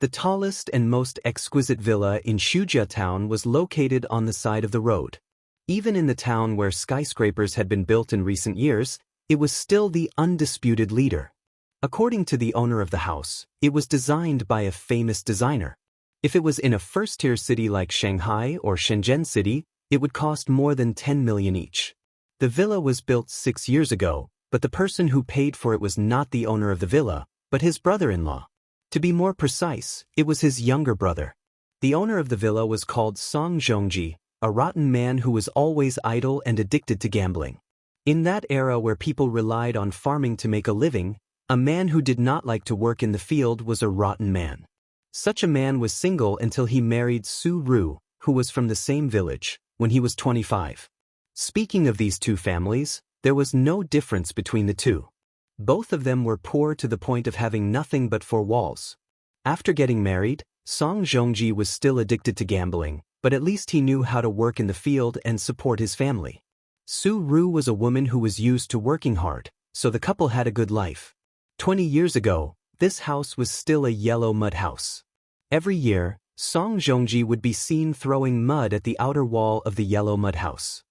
The tallest and most exquisite villa in Shujia town was located on the side of the road. Even in the town where skyscrapers had been built in recent years, it was still the undisputed leader. According to the owner of the house, it was designed by a famous designer. If it was in a first-tier city like Shanghai or Shenzhen City, it would cost more than 10 million each. The villa was built 6 years ago, but the person who paid for it was not the owner of the villa, but his brother-in-law. To be more precise, it was his younger brother. The owner of the villa was called Song Zhongji, a rotten man who was always idle and addicted to gambling. In that era where people relied on farming to make a living, a man who did not like to work in the field was a rotten man. Such a man was single until he married Su Ru, who was from the same village, when he was 25. Speaking of these two families, there was no difference between the two. Both of them were poor to the point of having nothing but four walls. After getting married, Song Zhongji was still addicted to gambling, but at least he knew how to work in the field and support his family. Su Ru was a woman who was used to working hard, so the couple had a good life. 20 years ago, this house was still a yellow mud house. Every year, Song Zhongji would be seen throwing mud at the outer wall of the yellow mud house.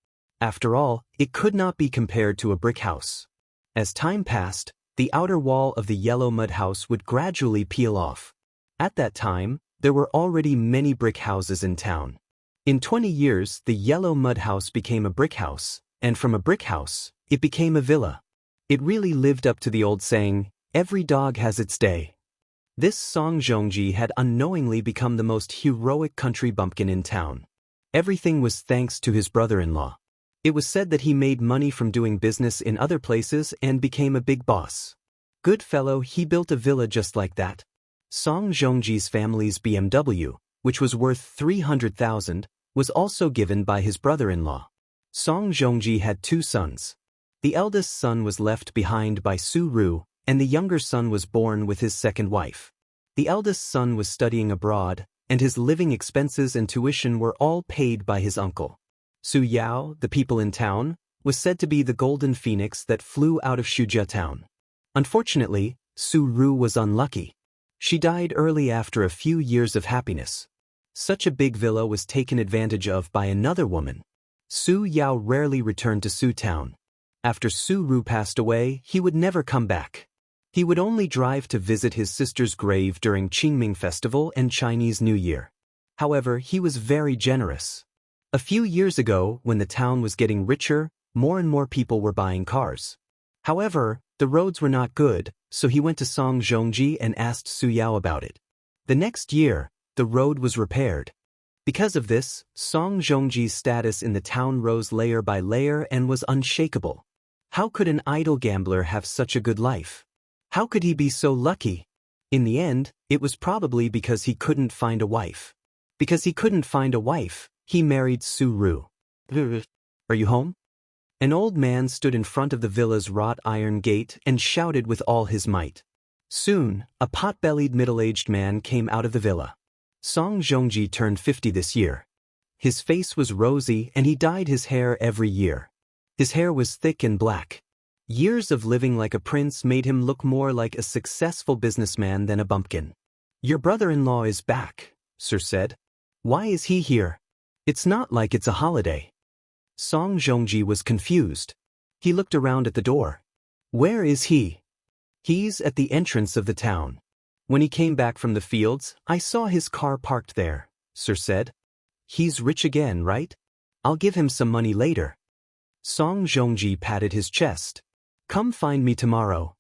After all, it could not be compared to a brick house. As time passed, the outer wall of the yellow mud house would gradually peel off. At that time, there were already many brick houses in town. In 20 years, the yellow mud house became a brick house, and from a brick house, it became a villa. It really lived up to the old saying, "Every dog has its day." This Song Zhongji had unknowingly become the most heroic country bumpkin in town. Everything was thanks to his brother-in-law. It was said that he made money from doing business in other places and became a big boss. Good fellow, he built a villa just like that. Song Zhongji's family's BMW, which was worth 300,000, was also given by his brother-in-law. Song Zhongji had two sons. The eldest son was left behind by Su Ru, and the younger son was born with his second wife. The eldest son was studying abroad, and his living expenses and tuition were all paid by his uncle. Su Yao, the people in town, was said to be the golden phoenix that flew out of Shujia town. Unfortunately, Su Ru was unlucky. She died early after a few years of happiness. Such a big villa was taken advantage of by another woman. Su Yao rarely returned to Su town. After Su Ru passed away, he would never come back. He would only drive to visit his sister's grave during Qingming Festival and Chinese New Year. However, he was very generous. A few years ago, when the town was getting richer, more and more people were buying cars. However, the roads were not good, so he went to Song Zhongji and asked Su Yao about it. The next year, the road was repaired. Because of this, Song Zhongji's status in the town rose layer by layer and was unshakable. How could an idle gambler have such a good life? How could he be so lucky? In the end, it was probably because he couldn't find a wife. Because he couldn't find a wife, he married Su Ru. Are you home? An old man stood in front of the villa's wrought iron gate and shouted with all his might. Soon, a pot-bellied middle-aged man came out of the villa. Song Zhongji turned 50 this year. His face was rosy and he dyed his hair every year. His hair was thick and black. Years of living like a prince made him look more like a successful businessman than a bumpkin. "Your brother-in-law is back," Sir said. "Why is he here? It's not like it's a holiday." Song Zhongji was confused. He looked around at the door. "Where is he?" "He's at the entrance of the town. When he came back from the fields, I saw his car parked there," Sir said. "He's rich again, right? I'll give him some money later." Song Zhongji patted his chest. "Come find me tomorrow."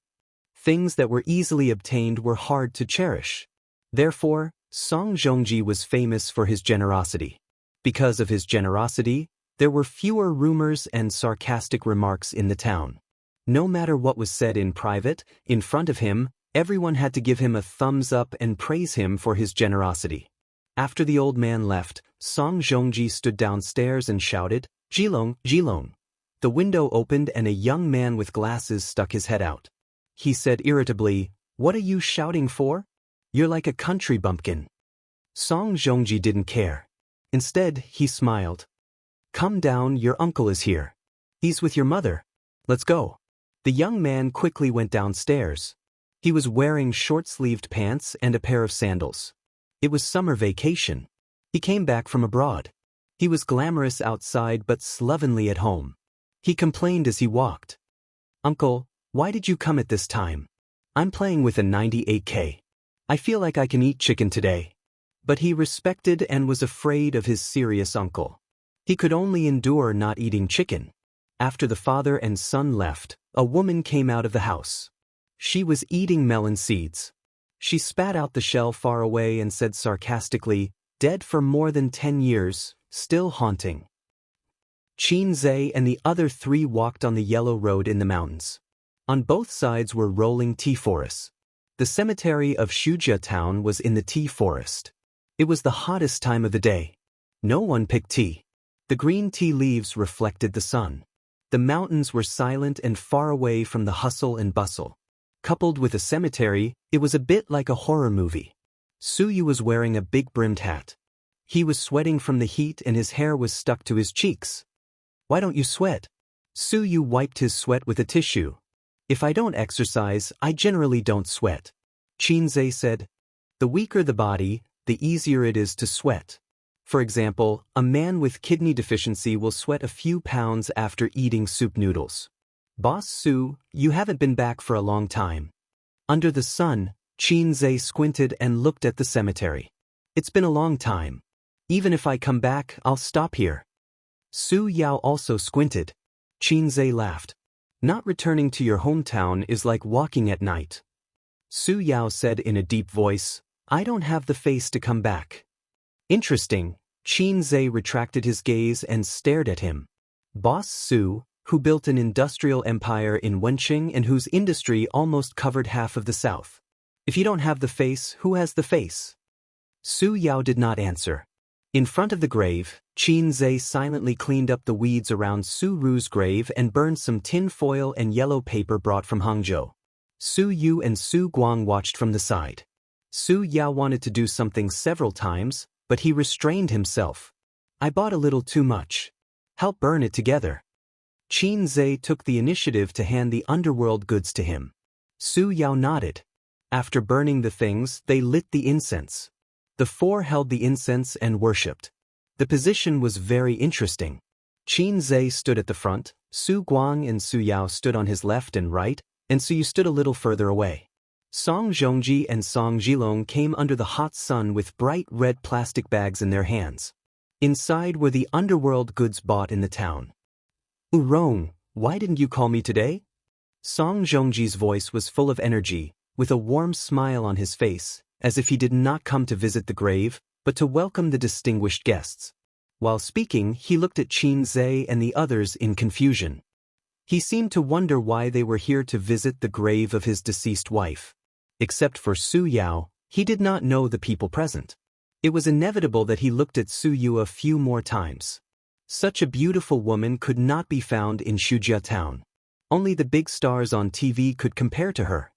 Things that were easily obtained were hard to cherish. Therefore, Song Zhongji was famous for his generosity. Because of his generosity, there were fewer rumors and sarcastic remarks in the town. No matter what was said in private, in front of him, everyone had to give him a thumbs up and praise him for his generosity. After the old man left, Song Zhongji stood downstairs and shouted, "Jilong, Jilong." The window opened and a young man with glasses stuck his head out. He said irritably, "What are you shouting for? You're like a country bumpkin." Song Zhongji didn't care. Instead, he smiled. "Come down, your uncle is here. He's with your mother. Let's go." The young man quickly went downstairs. He was wearing short-sleeved pants and a pair of sandals. It was summer vacation. He came back from abroad. He was glamorous outside but slovenly at home. He complained as he walked. "Uncle, why did you come at this time? I'm playing with a 98K. I feel like I can eat chicken today. But he respected and was afraid of his serious uncle. He could only endure not eating chicken. After the father and son left, a woman came out of the house. She was eating melon seeds. She spat out the shell far away and said sarcastically, "Dead for more than 10 years, still haunting." Xianxia and the other 3 walked on the yellow road in the mountains. On both sides were rolling tea forests. The cemetery of Wuxia town was in the tea forest. It was the hottest time of the day. No one picked tea. The green tea leaves reflected the sun. The mountains were silent and far away from the hustle and bustle. Coupled with a cemetery, it was a bit like a horror movie. Suyu was wearing a big brimmed hat. He was sweating from the heat and his hair was stuck to his cheeks. "Why don't you sweat?" Suyu wiped his sweat with a tissue. "If I don't exercise, I generally don't sweat." Xianxia said, "The weaker the body, the easier it is to sweat. For example, a man with kidney deficiency will sweat a few pounds after eating soup noodles." "Boss Su, you haven't been back for a long time." Under the sun, Xianxia squinted and looked at the cemetery. "It's been a long time. Even if I come back, I'll stop here." Su Yao also squinted. Xianxia laughed. "Not returning to your hometown is like walking at night." Su Yao said in a deep voice, "I don't have the face to come back." "Interesting." Xianxia retracted his gaze and stared at him. Boss Su, who built an industrial empire in Wenqing and whose industry almost covered half of the south. "If you don't have the face, who has the face?" Su Yao did not answer. In front of the grave, Xianxia silently cleaned up the weeds around Su Ru's grave and burned some tin foil and yellow paper brought from Hangzhou. Su Yu and Su Guang watched from the side. Su Yao wanted to do something several times, but he restrained himself. "I bought a little too much. Help burn it together." Xianxia took the initiative to hand the underworld goods to him. Su Yao nodded. After burning the things, they lit the incense. The 4 held the incense and worshipped. The position was very interesting. Xianxia stood at the front, Su Guang and Su Yao stood on his left and right, and Su Yu stood a little further away. Song Zhongji and Song Zhilong came under the hot sun with bright red plastic bags in their hands. Inside were the underworld goods bought in the town. "Urong, why didn't you call me today?" Song Zhongji's voice was full of energy, with a warm smile on his face, as if he did not come to visit the grave, but to welcome the distinguished guests. While speaking, he looked at Xianxia and the others in confusion. He seemed to wonder why they were here to visit the grave of his deceased wife. Except for Su Yao, he did not know the people present. It was inevitable that he looked at Su Yu a few more times. Such a beautiful woman could not be found in Wuxia town. Only the big stars on TV could compare to her.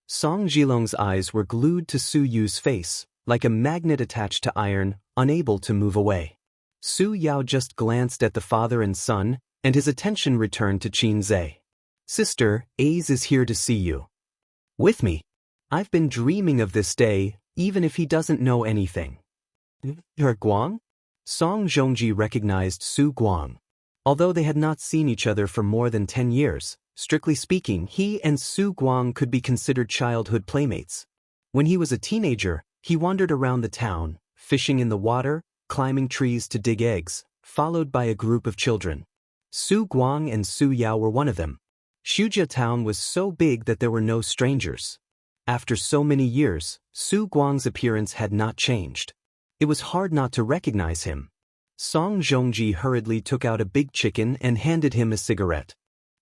Song Zhilong's eyes were glued to Su Yu's face, like a magnet attached to iron, unable to move away. Su Yao just glanced at the father and son, and his attention returned to Xianxia. "Sister, Ace is here to see you." "With me? I've been dreaming of this day, even if he doesn't know anything." "You're Guang?" Song Zhongji recognized Su Guang. Although they had not seen each other for more than 10 years, strictly speaking, he and Su Guang could be considered childhood playmates. When he was a teenager, he wandered around the town, fishing in the water, climbing trees to dig eggs, followed by a group of children. Su Guang and Su Yao were one of them. Wuxia town was so big that there were no strangers. After so many years, Su Guang's appearance had not changed. It was hard not to recognize him. Song Zhongji hurriedly took out a big chicken and handed him a cigarette.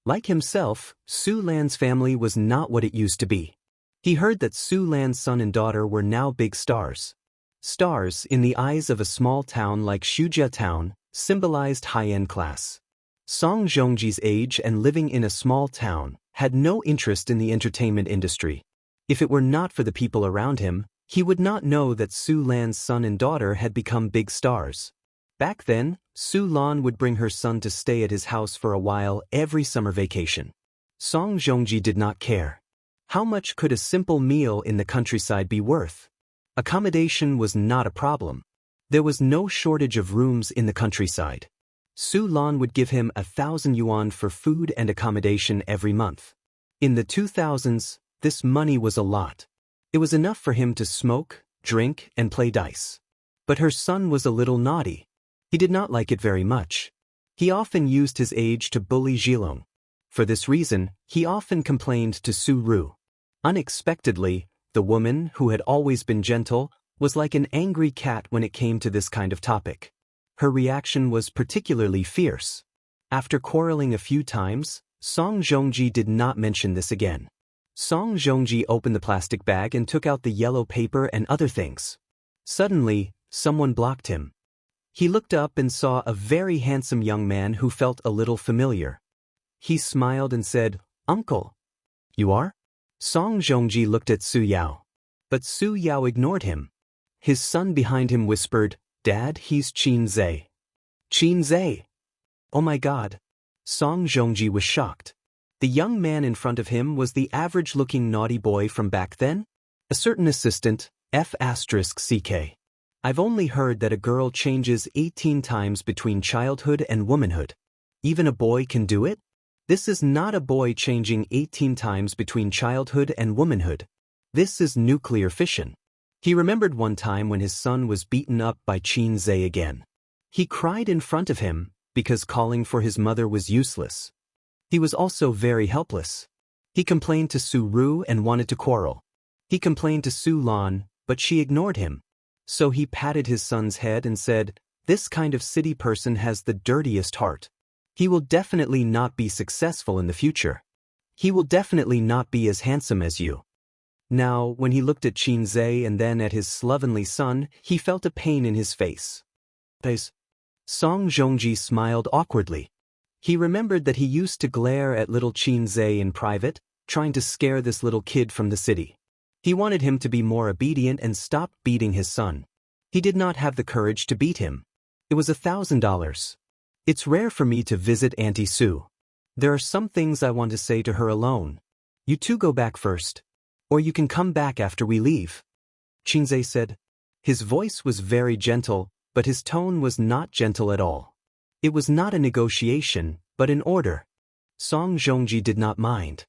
Like himself, Su Lan's family was not what it used to be. He heard that Su Lan's son and daughter were now big stars. Stars, in the eyes of a small town like Wuxia town, symbolized high-end class. Song Zhongji's age and living in a small town had no interest in the entertainment industry. If it were not for the people around him, he would not know that Su Lan's son and daughter had become big stars. Back then, Su Lan would bring her son to stay at his house for a while every summer vacation. Song Zhongji did not care. How much could a simple meal in the countryside be worth? Accommodation was not a problem. There was no shortage of rooms in the countryside. Su Lan would give him 1,000 yuan for food and accommodation every month. In the 2000s, This money was a lot. It was enough for him to smoke, drink, and play dice. But her son was a little naughty. He did not like it very much. He often used his age to bully Zhilong. For this reason, he often complained to Su Ru. Unexpectedly, the woman, who had always been gentle, was like an angry cat when it came to this kind of topic. Her reaction was particularly fierce. After quarreling a few times, Song Zhongji did not mention this again. Song Zhongji opened the plastic bag and took out the yellow paper and other things. Suddenly, someone blocked him. He looked up and saw a very handsome young man who felt a little familiar. He smiled and said, "Uncle." "You are?" Song Zhongji looked at Su Yao. But Su Yao ignored him. His son behind him whispered, "Dad, he's Qin Zhe." "Qin Zhe? Oh my God." Song Zhongji was shocked. The young man in front of him was the average-looking naughty boy from back then? A certain assistant, F***CK. I've only heard that a girl changes 18 times between childhood and womanhood. Even a boy can do it? This is not a boy changing 18 times between childhood and womanhood. This is nuclear fission. He remembered one time when his son was beaten up by Qin Zhe again. He cried in front of him because calling for his mother was useless. He was also very helpless. He complained to Su Ru and wanted to quarrel. He complained to Su Lan, but she ignored him. So he patted his son's head and said, "This kind of city person has the dirtiest heart. He will definitely not be successful in the future. He will definitely not be as handsome as you." Now, when he looked at Qin Zhe and then at his slovenly son, he felt a pain in his face. Song Zhongji smiled awkwardly. He remembered that he used to glare at little Qin Zhe in private, trying to scare this little kid from the city. He wanted him to be more obedient and stop beating his son. He did not have the courage to beat him. It was $1,000. It's rare for me to visit Auntie Sue. There are some things I want to say to her alone. You two go back first. Or you can come back after we leave. Qin Zhe said. His voice was very gentle, but his tone was not gentle at all. It was not a negotiation, but an order. Song Zhongji did not mind.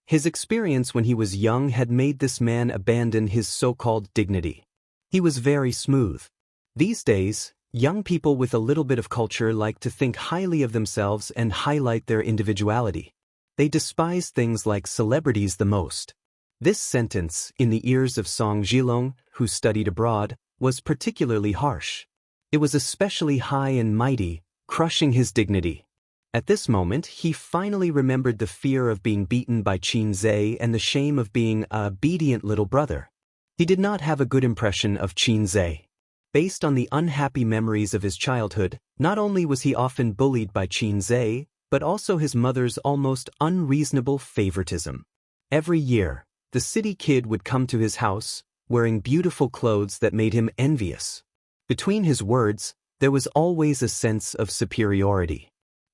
His experience when he was young had made this man abandon his so-called dignity. He was very smooth. These days, young people with a little bit of culture like to think highly of themselves and highlight their individuality. They despise things like celebrities the most. This sentence, in the ears of Song Zhilong, who studied abroad, was particularly harsh. It was especially high and mighty, crushing his dignity. At this moment, he finally remembered the fear of being beaten by Qin Zhe and the shame of being an obedient little brother. He did not have a good impression of Qin Zhe. Based on the unhappy memories of his childhood, not only was he often bullied by Qin Zhe, but also his mother's almost unreasonable favoritism. Every year, the city kid would come to his house, wearing beautiful clothes that made him envious. Between his words, there was always a sense of superiority.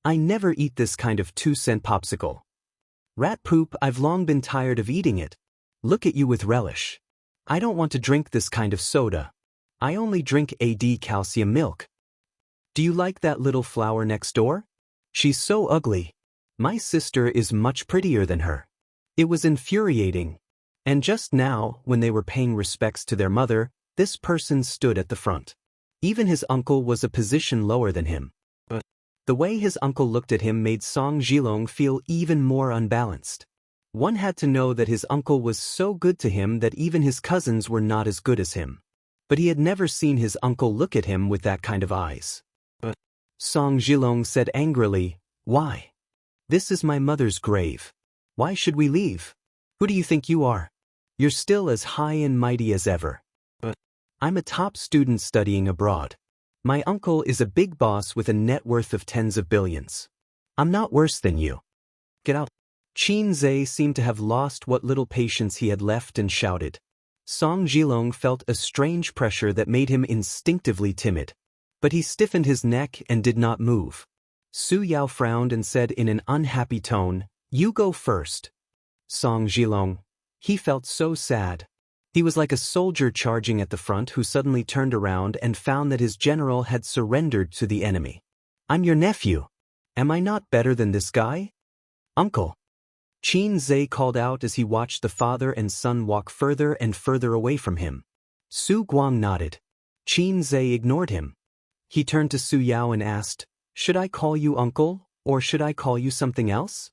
I never eat this kind of 2-cent popsicle. Rat poop, I've long been tired of eating it. Look at you with relish. I don't want to drink this kind of soda. I only drink AD calcium milk. Do you like that little flower next door? She's so ugly. My sister is much prettier than her. It was infuriating. And just now, when they were paying respects to their mother, this person stood at the front. Even his uncle was a position lower than him. But the way his uncle looked at him made Song Zhilong feel even more unbalanced. One had to know that his uncle was so good to him that even his cousins were not as good as him. But he had never seen his uncle look at him with that kind of eyes. But Song Zhilong said angrily, "Why? This is my mother's grave. Why should we leave? Who do you think you are? You're still as high and mighty as ever. But I'm a top student studying abroad. My uncle is a big boss with a net worth of tens of billions. I'm not worse than you. Get out." Qin Zhe seemed to have lost what little patience he had left and shouted. Song Zhilong felt a strange pressure that made him instinctively timid. But he stiffened his neck and did not move. Su Yao frowned and said in an unhappy tone, "You go first." Song Zhilong. He felt so sad. He was like a soldier charging at the front who suddenly turned around and found that his general had surrendered to the enemy. "I'm your nephew. Am I not better than this guy?" "Uncle." Xianxia called out as he watched the father and son walk further and further away from him. Su Guang nodded. Xianxia ignored him. He turned to Su Yao and asked, "Should I call you uncle, or should I call you something else?"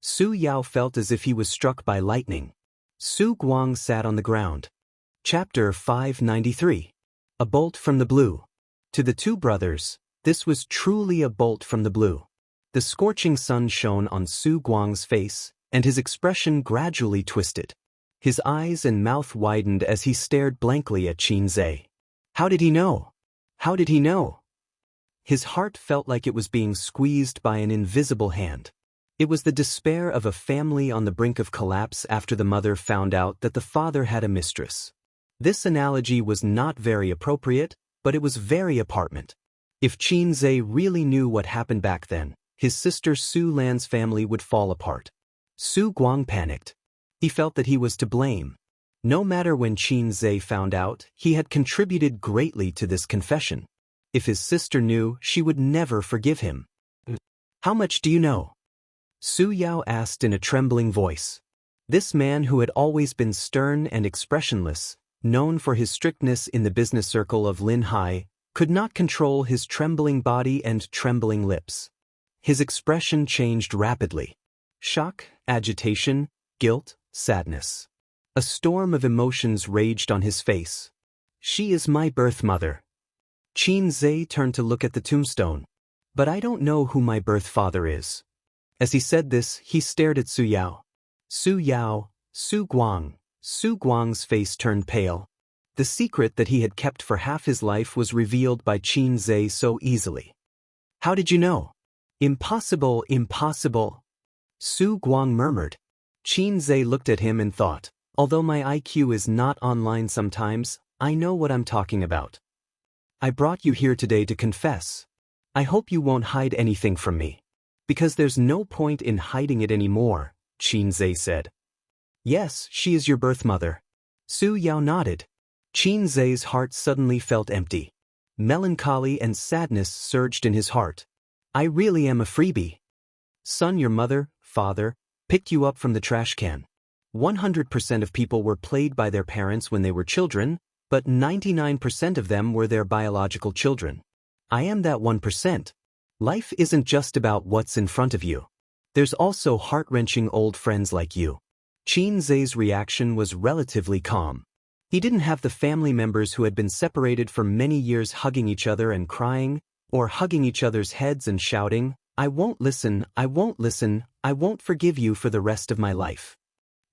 Su Yao felt as if he was struck by lightning. Su Guang sat on the ground. Chapter 593. A Bolt from the Blue. To the two brothers, this was truly a bolt from the blue. The scorching sun shone on Su Guang's face, and his expression gradually twisted. His eyes and mouth widened as he stared blankly at Xianxia. How did he know? How did he know? His heart felt like it was being squeezed by an invisible hand. It was the despair of a family on the brink of collapse after the mother found out that the father had a mistress. This analogy was not very appropriate, but it was very apartment. If Xianxia really knew what happened back then, his sister Su Lan's family would fall apart. Su Guang panicked. He felt that he was to blame. No matter when Xianxia found out, he had contributed greatly to this confession. If his sister knew, she would never forgive him. "How much do you know?" Su Yao asked in a trembling voice. This man who had always been stern and expressionless, known for his strictness in the business circle of Lin Hai, could not control his trembling body and trembling lips. His expression changed rapidly. Shock, agitation, guilt, sadness. A storm of emotions raged on his face. "She is my birth mother." Xianxia turned to look at the tombstone. "But I don't know who my birth father is." As he said this, he stared at Su Yao. Su Yao, Su Guang. Su Guang's face turned pale. The secret that he had kept for half his life was revealed by Xianxia so easily. "How did you know?" "Impossible, impossible." Su Guang murmured. Xianxia looked at him and thought, "Although my IQ is not online sometimes, I know what I'm talking about. I brought you here today to confess. I hope you won't hide anything from me." "Because there's no point in hiding it anymore," Xianxia said. "Yes, she is your birth mother." Su Yao nodded. Xianxia's heart suddenly felt empty. Melancholy and sadness surged in his heart. "I really am a freebie. Son, your mother, father, picked you up from the trash can. 100% of people were played by their parents when they were children, but 99% of them were their biological children. I am that 1%. Life isn't just about what's in front of you. There's also heart-wrenching old friends like you." Xianxia's reaction was relatively calm. He didn't have the family members who had been separated for many years hugging each other and crying, or hugging each other's heads and shouting, "I won't listen, I won't listen, I won't forgive you for the rest of my life."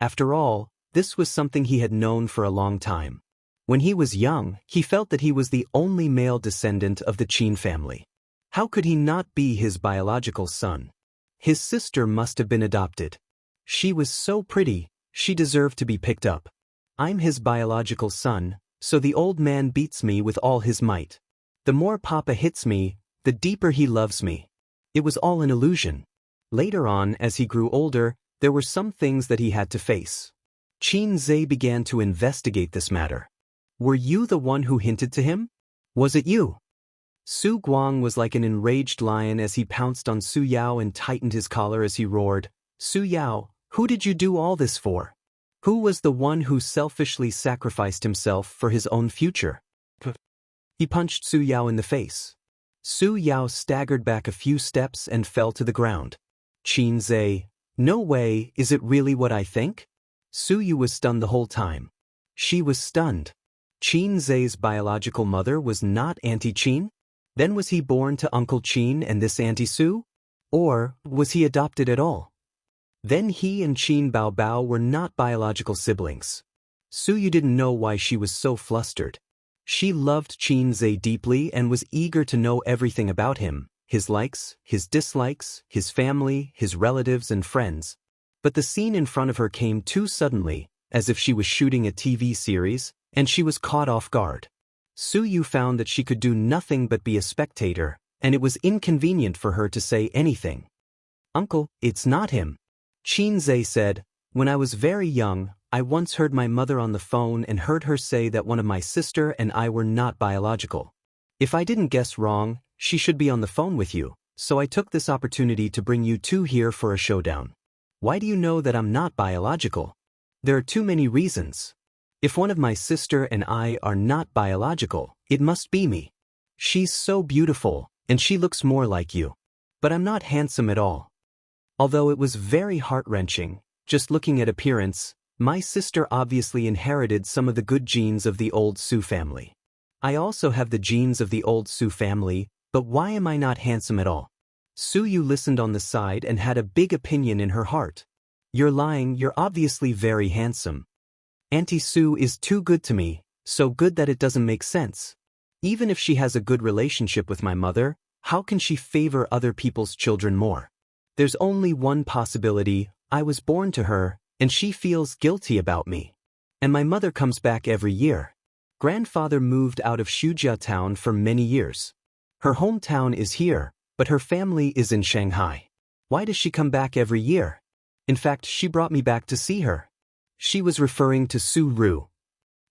After all, this was something he had known for a long time. When he was young, he felt that he was the only male descendant of the Qin family. How could he not be his biological son? His sister must have been adopted. She was so pretty, she deserved to be picked up. I'm his biological son, so the old man beats me with all his might. The more Papa hits me, the deeper he loves me. It was all an illusion. Later on, as he grew older, there were some things that he had to face. Xianxia began to investigate this matter. "Were you the one who hinted to him? Was it you?" Su Guang was like an enraged lion as he pounced on Su Yao and tightened his collar as he roared, "Su Yao, who did you do all this for? Who was the one who selfishly sacrificed himself for his own future?" He punched Su Yao in the face. Su Yao staggered back a few steps and fell to the ground. "Xianxia, no way, is it really what I think?" Su Yu was stunned the whole time. She was stunned. Xianxia's biological mother was not Auntie Qin? Then was he born to Uncle Qin and this Auntie Su? Or was he adopted at all? Then he and Qin Bao Bao were not biological siblings. Su Yu didn't know why she was so flustered. She loved Xianxia deeply and was eager to know everything about him, his likes, his dislikes, his family, his relatives and friends. But the scene in front of her came too suddenly, as if she was shooting a TV series, and she was caught off guard. Su Yu found that she could do nothing but be a spectator, and it was inconvenient for her to say anything. "Uncle, it's not him." Xianxia said, "When I was very young, I once heard my mother on the phone and heard her say that one of my sister and I were not biological. If I didn't guess wrong, she should be on the phone with you, so I took this opportunity to bring you two here for a showdown." Why do you know that I'm not biological? There are too many reasons. If one of my sister and I are not biological, it must be me. She's so beautiful, and she looks more like you. But I'm not handsome at all. Although it was very heart-wrenching, just looking at appearance, my sister obviously inherited some of the good genes of the old Su family. I also have the genes of the old Su family, but why am I not handsome at all? Su Yu listened on the side and had a big opinion in her heart. You're lying, you're obviously very handsome. Auntie Su is too good to me, so good that it doesn't make sense. Even if she has a good relationship with my mother, how can she favor other people's children more? There's only one possibility: I was born to her, and she feels guilty about me. And my mother comes back every year. Grandfather moved out of Xianxia town for many years. Her hometown is here, but her family is in Shanghai. Why does she come back every year? In fact, she brought me back to see her. She was referring to Su Ru.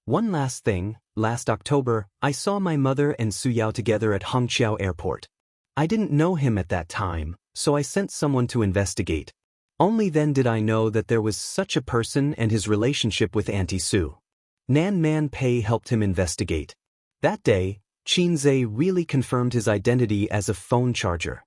One last thing, last October, I saw my mother and Su Yao together at Hongqiao Airport. I didn't know him at that time, so I sent someone to investigate. Only then did I know that there was such a person and his relationship with Auntie Su. Nan Man Pei helped him investigate. That day, Qin Zhe really confirmed his identity as a phone charger.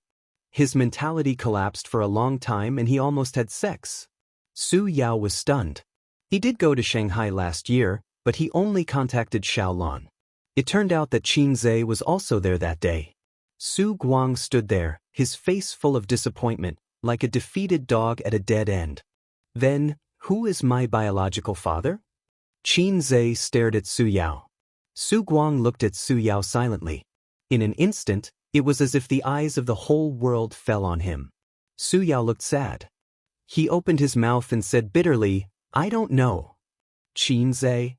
His mentality collapsed for a long time and he almost had sex. Su Yao was stunned. He did go to Shanghai last year, but he only contacted Xiaolon. It turned out that Qin Zhe was also there that day. Su Guang stood there, his face full of disappointment, like a defeated dog at a dead end. Then, who is my biological father? Qin Zhe stared at Su Yao. Su Guang looked at Su Yao silently. In an instant, it was as if the eyes of the whole world fell on him. Su Yao looked sad. He opened his mouth and said bitterly, "I don't know." Qin Zhe?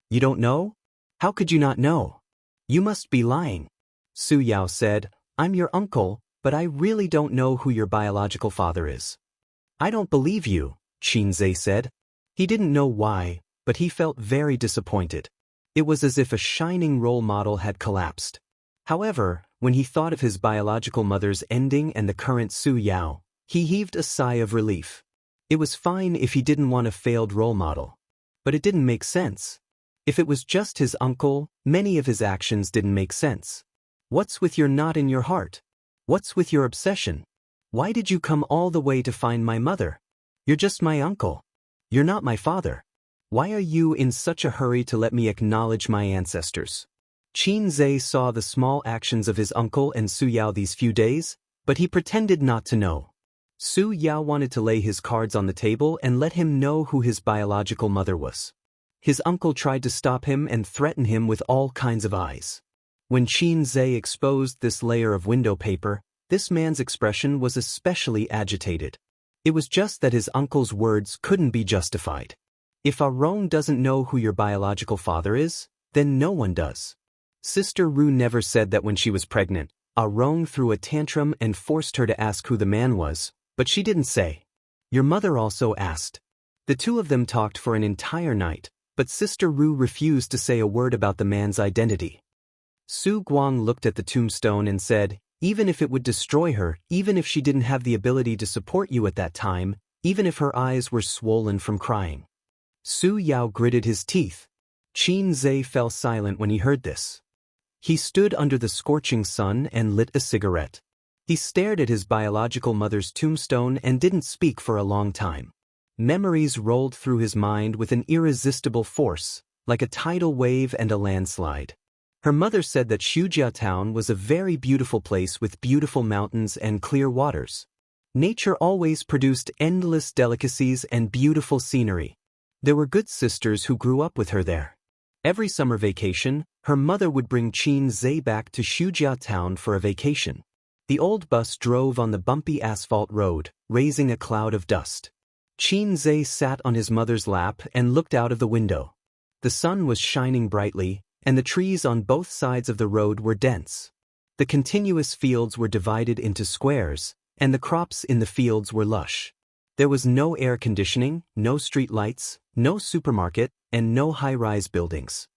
You don't know? How could you not know? You must be lying. Su Yao said, I'm your uncle, but I really don't know who your biological father is. I don't believe you, Qin Zhe said. He didn't know why, but he felt very disappointed. It was as if a shining role model had collapsed. However, when he thought of his biological mother's ending and the current Su Yao, he heaved a sigh of relief. It was fine if he didn't want a failed role model. But it didn't make sense. If it was just his uncle, many of his actions didn't make sense. What's with your knot in your heart? What's with your obsession? Why did you come all the way to find my mother? You're just my uncle. You're not my father. Why are you in such a hurry to let me acknowledge my ancestors? Qin Zhe saw the small actions of his uncle and Su Yao these few days, but he pretended not to know. Su Yao wanted to lay his cards on the table and let him know who his biological mother was. His uncle tried to stop him and threaten him with all kinds of eyes. When Qin Zhe exposed this layer of window paper, this man's expression was especially agitated. It was just that his uncle's words couldn't be justified. If Arong doesn't know who your biological father is, then no one does. Sister Ru never said that when she was pregnant, Arong threw a tantrum and forced her to ask who the man was, but she didn't say. Your mother also asked. The two of them talked for an entire night, but Sister Ru refused to say a word about the man's identity. Su Guang looked at the tombstone and said, even if it would destroy her, even if she didn't have the ability to support you at that time, even if her eyes were swollen from crying. Su Yao gritted his teeth. Qin Zhe fell silent when he heard this. He stood under the scorching sun and lit a cigarette. He stared at his biological mother's tombstone and didn't speak for a long time. Memories rolled through his mind with an irresistible force, like a tidal wave and a landslide. Her mother said that Xianxia town was a very beautiful place with beautiful mountains and clear waters. Nature always produced endless delicacies and beautiful scenery. There were good sisters who grew up with her there. Every summer vacation, her mother would bring Qin Zhe back to Xianxia town for a vacation. The old bus drove on the bumpy asphalt road, raising a cloud of dust. Qin Zhe sat on his mother's lap and looked out of the window. The sun was shining brightly, and the trees on both sides of the road were dense. The continuous fields were divided into squares, and the crops in the fields were lush. There was no air conditioning, no street lights, no supermarket, and no high-rise buildings.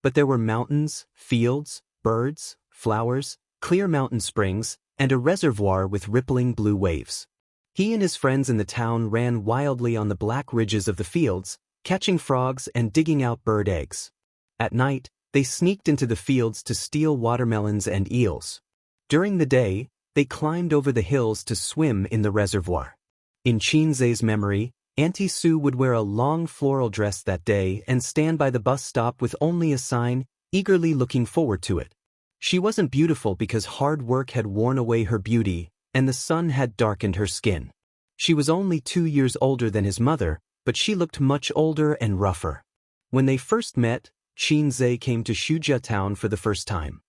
But there were mountains, fields, birds, flowers, clear mountain springs, and a reservoir with rippling blue waves. He and his friends in the town ran wildly on the black ridges of the fields, catching frogs and digging out bird eggs. At night, they sneaked into the fields to steal watermelons and eels. During the day, they climbed over the hills to swim in the reservoir. In Xianxia's memory, Auntie Sue would wear a long floral dress that day and stand by the bus stop with only a sign, eagerly looking forward to it. She wasn't beautiful because hard work had worn away her beauty, and the sun had darkened her skin. She was only 2 years older than his mother, but she looked much older and rougher. When they first met, Xianxia came to Wuxia town for the first time.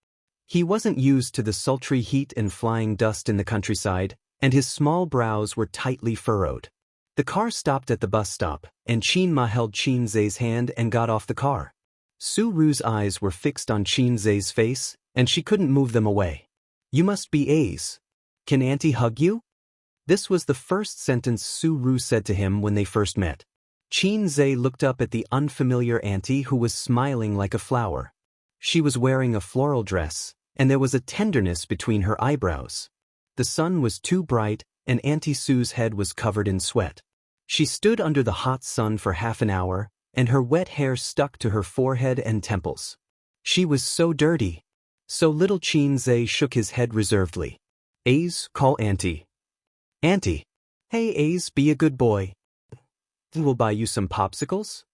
He wasn't used to the sultry heat and flying dust in the countryside, and his small brows were tightly furrowed. The car stopped at the bus stop, and Qianma held Xianxia's hand and got off the car. Su Ru's eyes were fixed on Xianxia's face, and she couldn't move them away. "You must be A's. Can Auntie hug you?" This was the first sentence Su Ru said to him when they first met. Xianxia looked up at the unfamiliar auntie who was smiling like a flower. She was wearing a floral dress, and there was a tenderness between her eyebrows. The sun was too bright, and Auntie Sue's head was covered in sweat. She stood under the hot sun for half an hour, and her wet hair stuck to her forehead and temples. She was so dirty. So little Xianxia shook his head reservedly. "A's, call Auntie." "Auntie." "Hey A's, be a good boy. We'll buy you some popsicles?"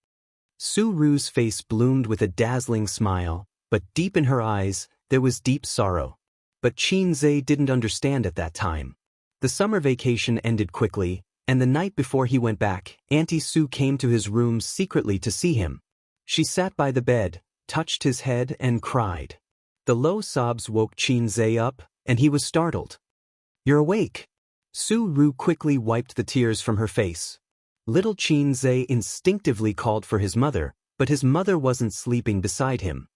Su Ru's face bloomed with a dazzling smile, but deep in her eyes, there was deep sorrow. But Xianxia didn't understand at that time. The summer vacation ended quickly, and the night before he went back, Auntie Sue came to his room secretly to see him. She sat by the bed, touched his head, and cried. The low sobs woke Xianxia up, and he was startled. "You're awake." Su Ru quickly wiped the tears from her face. Little Xianxia instinctively called for his mother, but his mother wasn't sleeping beside him.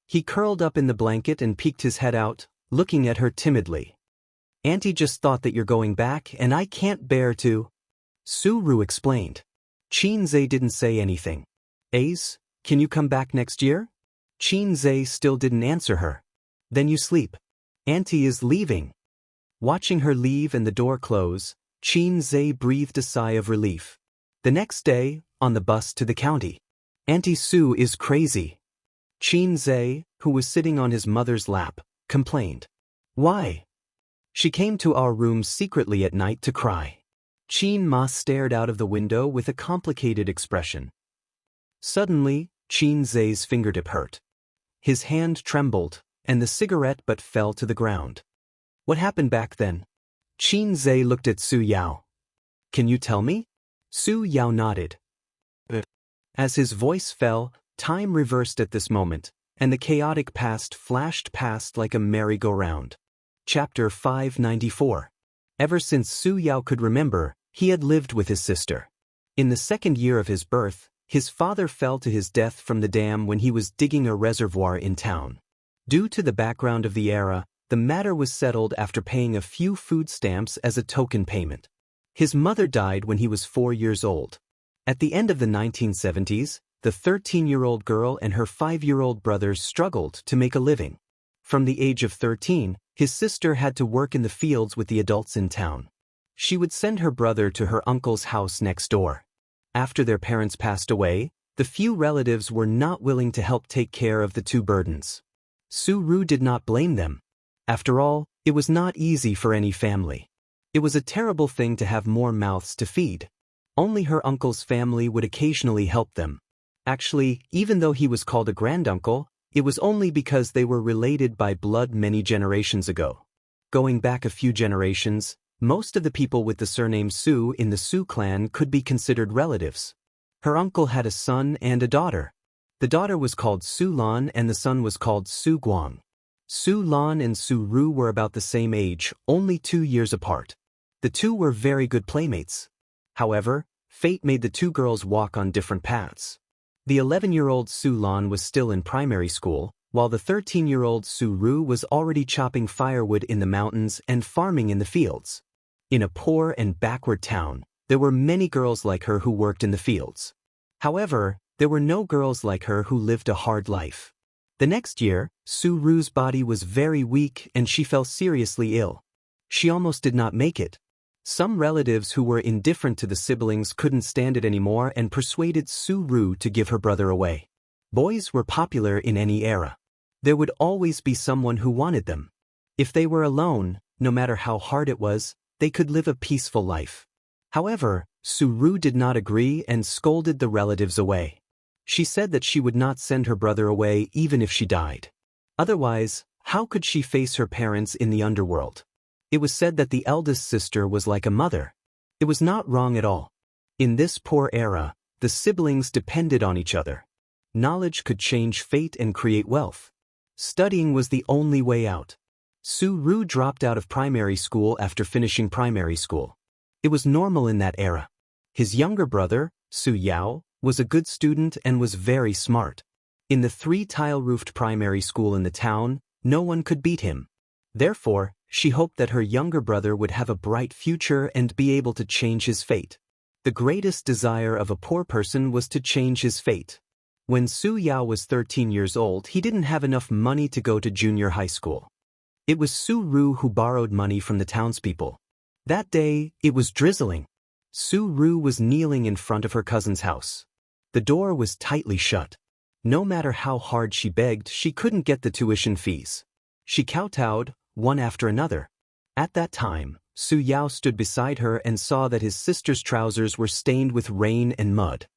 He curled up in the blanket and peeked his head out, looking at her timidly. "Auntie just thought that you're going back, and I can't bear to—" Su Ru explained. Xianxia didn't say anything. "A's, can you come back next year?" Xianxia still didn't answer her. "Then you sleep. Auntie is leaving." Watching her leave and the door close, Xianxia breathed a sigh of relief. The next day, on the bus to the county, "Auntie Sue is crazy." Xianxia, who was sitting on his mother's lap, complained. "Why?" "She came to our room secretly at night to cry." Qianma stared out of the window with a complicated expression. Suddenly, Xianxia's fingertip hurt. His hand trembled, and the cigarette butt fell to the ground. "What happened back then?" Xianxia looked at Su Yao. "Can you tell me?" Su Yao nodded. As his voice fell, time reversed at this moment, and the chaotic past flashed past like a merry-go-round. Chapter 594. Ever since Su Yao could remember, he had lived with his sister. In the second year of his birth, his father fell to his death from the dam when he was digging a reservoir in town. Due to the background of the era, the matter was settled after paying a few food stamps as a token payment. His mother died when he was 4 years old. At the end of the 1970s, the 13-year-old girl and her 5-year-old brother struggled to make a living. From the age of 13, his sister had to work in the fields with the adults in town. She would send her brother to her uncle's house next door. After their parents passed away, the few relatives were not willing to help take care of the two burdens. Su Ru did not blame them. After all, it was not easy for any family. It was a terrible thing to have more mouths to feed. Only her uncle's family would occasionally help them. Actually, even though he was called a granduncle, it was only because they were related by blood many generations ago. Going back a few generations, most of the people with the surname Su in the Su clan could be considered relatives. Her uncle had a son and a daughter. The daughter was called Su Lan and the son was called Su Guang. Su Lan and Su Ru were about the same age, only 2 years apart. The two were very good playmates. However, fate made the two girls walk on different paths. The 11-year-old Su Lan was still in primary school, while the 13-year-old Su Ru was already chopping firewood in the mountains and farming in the fields. In a poor and backward town, there were many girls like her who worked in the fields. However, there were no girls like her who lived a hard life. The next year, Su Ru's body was very weak and she fell seriously ill. She almost did not make it. Some relatives who were indifferent to the siblings couldn't stand it anymore and persuaded Su Ru to give her brother away. Boys were popular in any era. There would always be someone who wanted them. If they were alone, no matter how hard it was, they could live a peaceful life. However, Su Ru did not agree and scolded the relatives away. She said that she would not send her brother away even if she died. Otherwise, how could she face her parents in the underworld? It was said that the eldest sister was like a mother. It was not wrong at all. In this poor era, the siblings depended on each other. Knowledge could change fate and create wealth. Studying was the only way out. Su Ru dropped out of primary school after finishing primary school. It was normal in that era. His younger brother, Su Yao, was a good student and was very smart. In the 3-tile-roofed primary school in the town, no one could beat him. Therefore, she hoped that her younger brother would have a bright future and be able to change his fate. The greatest desire of a poor person was to change his fate. When Su Yao was 13 years old, he didn't have enough money to go to junior high school. It was Su Ru who borrowed money from the townspeople. That day, it was drizzling. Su Ru was kneeling in front of her cousin's house. The door was tightly shut. No matter how hard she begged, she couldn't get the tuition fees. She kowtowed, one after another. At that time, Su Yao stood beside her and saw that his sister's trousers were stained with rain and mud.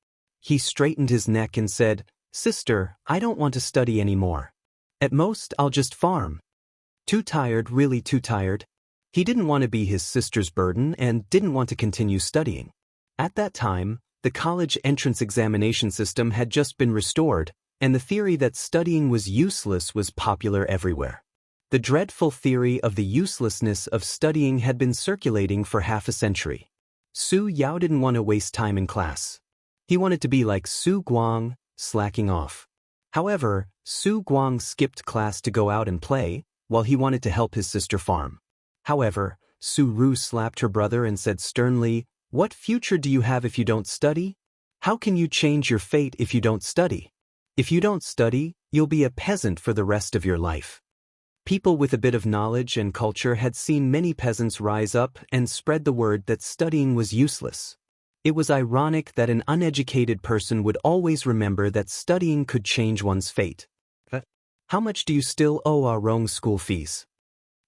He straightened his neck and said, "Sister, I don't want to study anymore. At most, I'll just farm." Too tired, really too tired. He didn't want to be his sister's burden and didn't want to continue studying. At that time, the college entrance examination system had just been restored, and the theory that studying was useless was popular everywhere. The dreadful theory of the uselessness of studying had been circulating for half a century. Su Yao didn't want to waste time in class. He wanted to be like Su Guang, slacking off. However, Su Guang skipped class to go out and play, while he wanted to help his sister farm. However, Su Ru slapped her brother and said sternly, "What future do you have if you don't study? How can you change your fate if you don't study? If you don't study, you'll be a peasant for the rest of your life." People with a bit of knowledge and culture had seen many peasants rise up and spread the word that studying was useless. It was ironic that an uneducated person would always remember that studying could change one's fate. "How much do you still owe our Rong school fees?"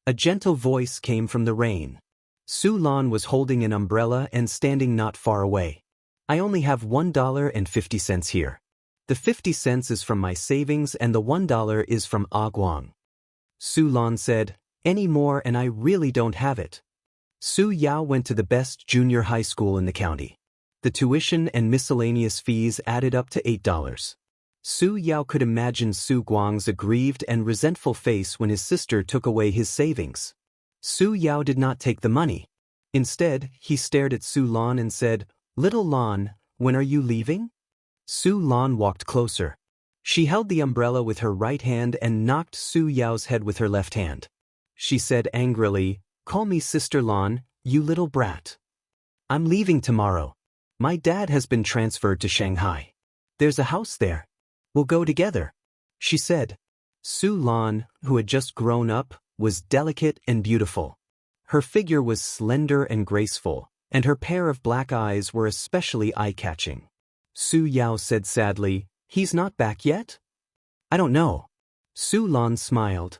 A gentle voice came from the rain. Su Lan was holding an umbrella and standing not far away. "I only have $1.50 here. The 50 cents is from my savings and the $1 is from Ah Guang." Su Lan said, "Any more and I really don't have it." Su Yao went to the best junior high school in the county. The tuition and miscellaneous fees added up to $8. Su Yao could imagine Su Guang's aggrieved and resentful face when his sister took away his savings. Su Yao did not take the money. Instead, he stared at Su Lan and said, "Little Lan, when are you leaving?" Su Lan walked closer. She held the umbrella with her right hand and knocked Su Yao's head with her left hand. She said angrily, "Call me Sister Lan, you little brat. I'm leaving tomorrow. My dad has been transferred to Shanghai. There's a house there. We'll go together," she said. Su Lan, who had just grown up, was delicate and beautiful. Her figure was slender and graceful, and her pair of black eyes were especially eye-catching. Su Yao said sadly, "He's not back yet?" "I don't know." Su Lan smiled.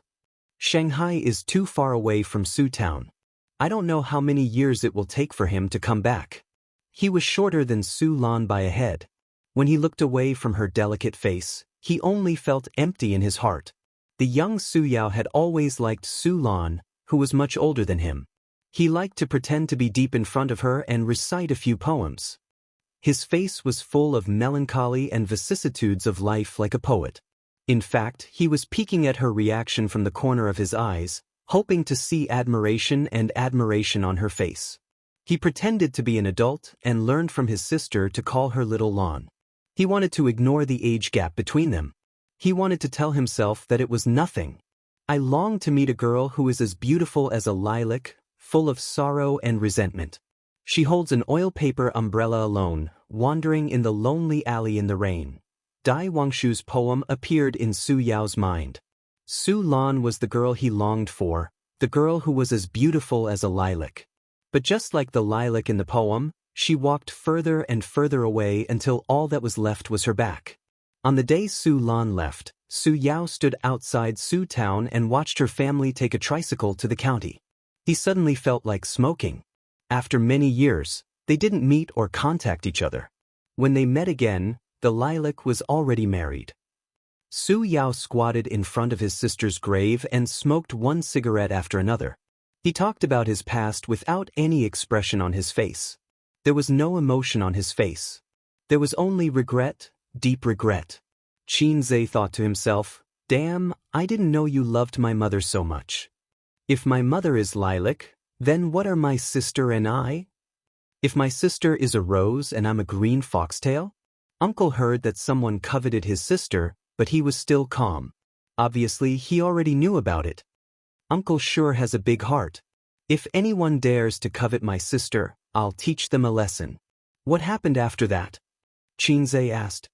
"Shanghai is too far away from Su Town. I don't know how many years it will take for him to come back." He was shorter than Su Lan by a head. When he looked away from her delicate face, he only felt empty in his heart. The young Su Yao had always liked Su Lan, who was much older than him. He liked to pretend to be deep in front of her and recite a few poems. His face was full of melancholy and vicissitudes of life like a poet. In fact, he was peeking at her reaction from the corner of his eyes, hoping to see admiration on her face. He pretended to be an adult and learned from his sister to call her Little Lan. He wanted to ignore the age gap between them. He wanted to tell himself that it was nothing. "I long to meet a girl who is as beautiful as a lilac, full of sorrow and resentment. She holds an oil paper umbrella alone, wandering in the lonely alley in the rain." Dai Wangshu's poem appeared in Su Yao's mind. Su Lan was the girl he longed for, the girl who was as beautiful as a lilac. But just like the lilac in the poem, she walked further and further away until all that was left was her back. On the day Su Lan left, Su Yao stood outside Su Town and watched her family take a tricycle to the county. He suddenly felt like smoking. After many years, they didn't meet or contact each other. When they met again, the lilac was already married. Su Yao squatted in front of his sister's grave and smoked one cigarette after another. He talked about his past without any expression on his face. There was no emotion on his face. There was only regret, deep regret. Xianxia thought to himself, "Damn, I didn't know you loved my mother so much. If my mother is lilac, then what are my sister and I? If my sister is a rose and I'm a green foxtail?" Uncle heard that someone coveted his sister, but he was still calm. Obviously, he already knew about it. Uncle sure has a big heart. If anyone dares to covet my sister, I'll teach them a lesson. What happened after that? Xianxia asked.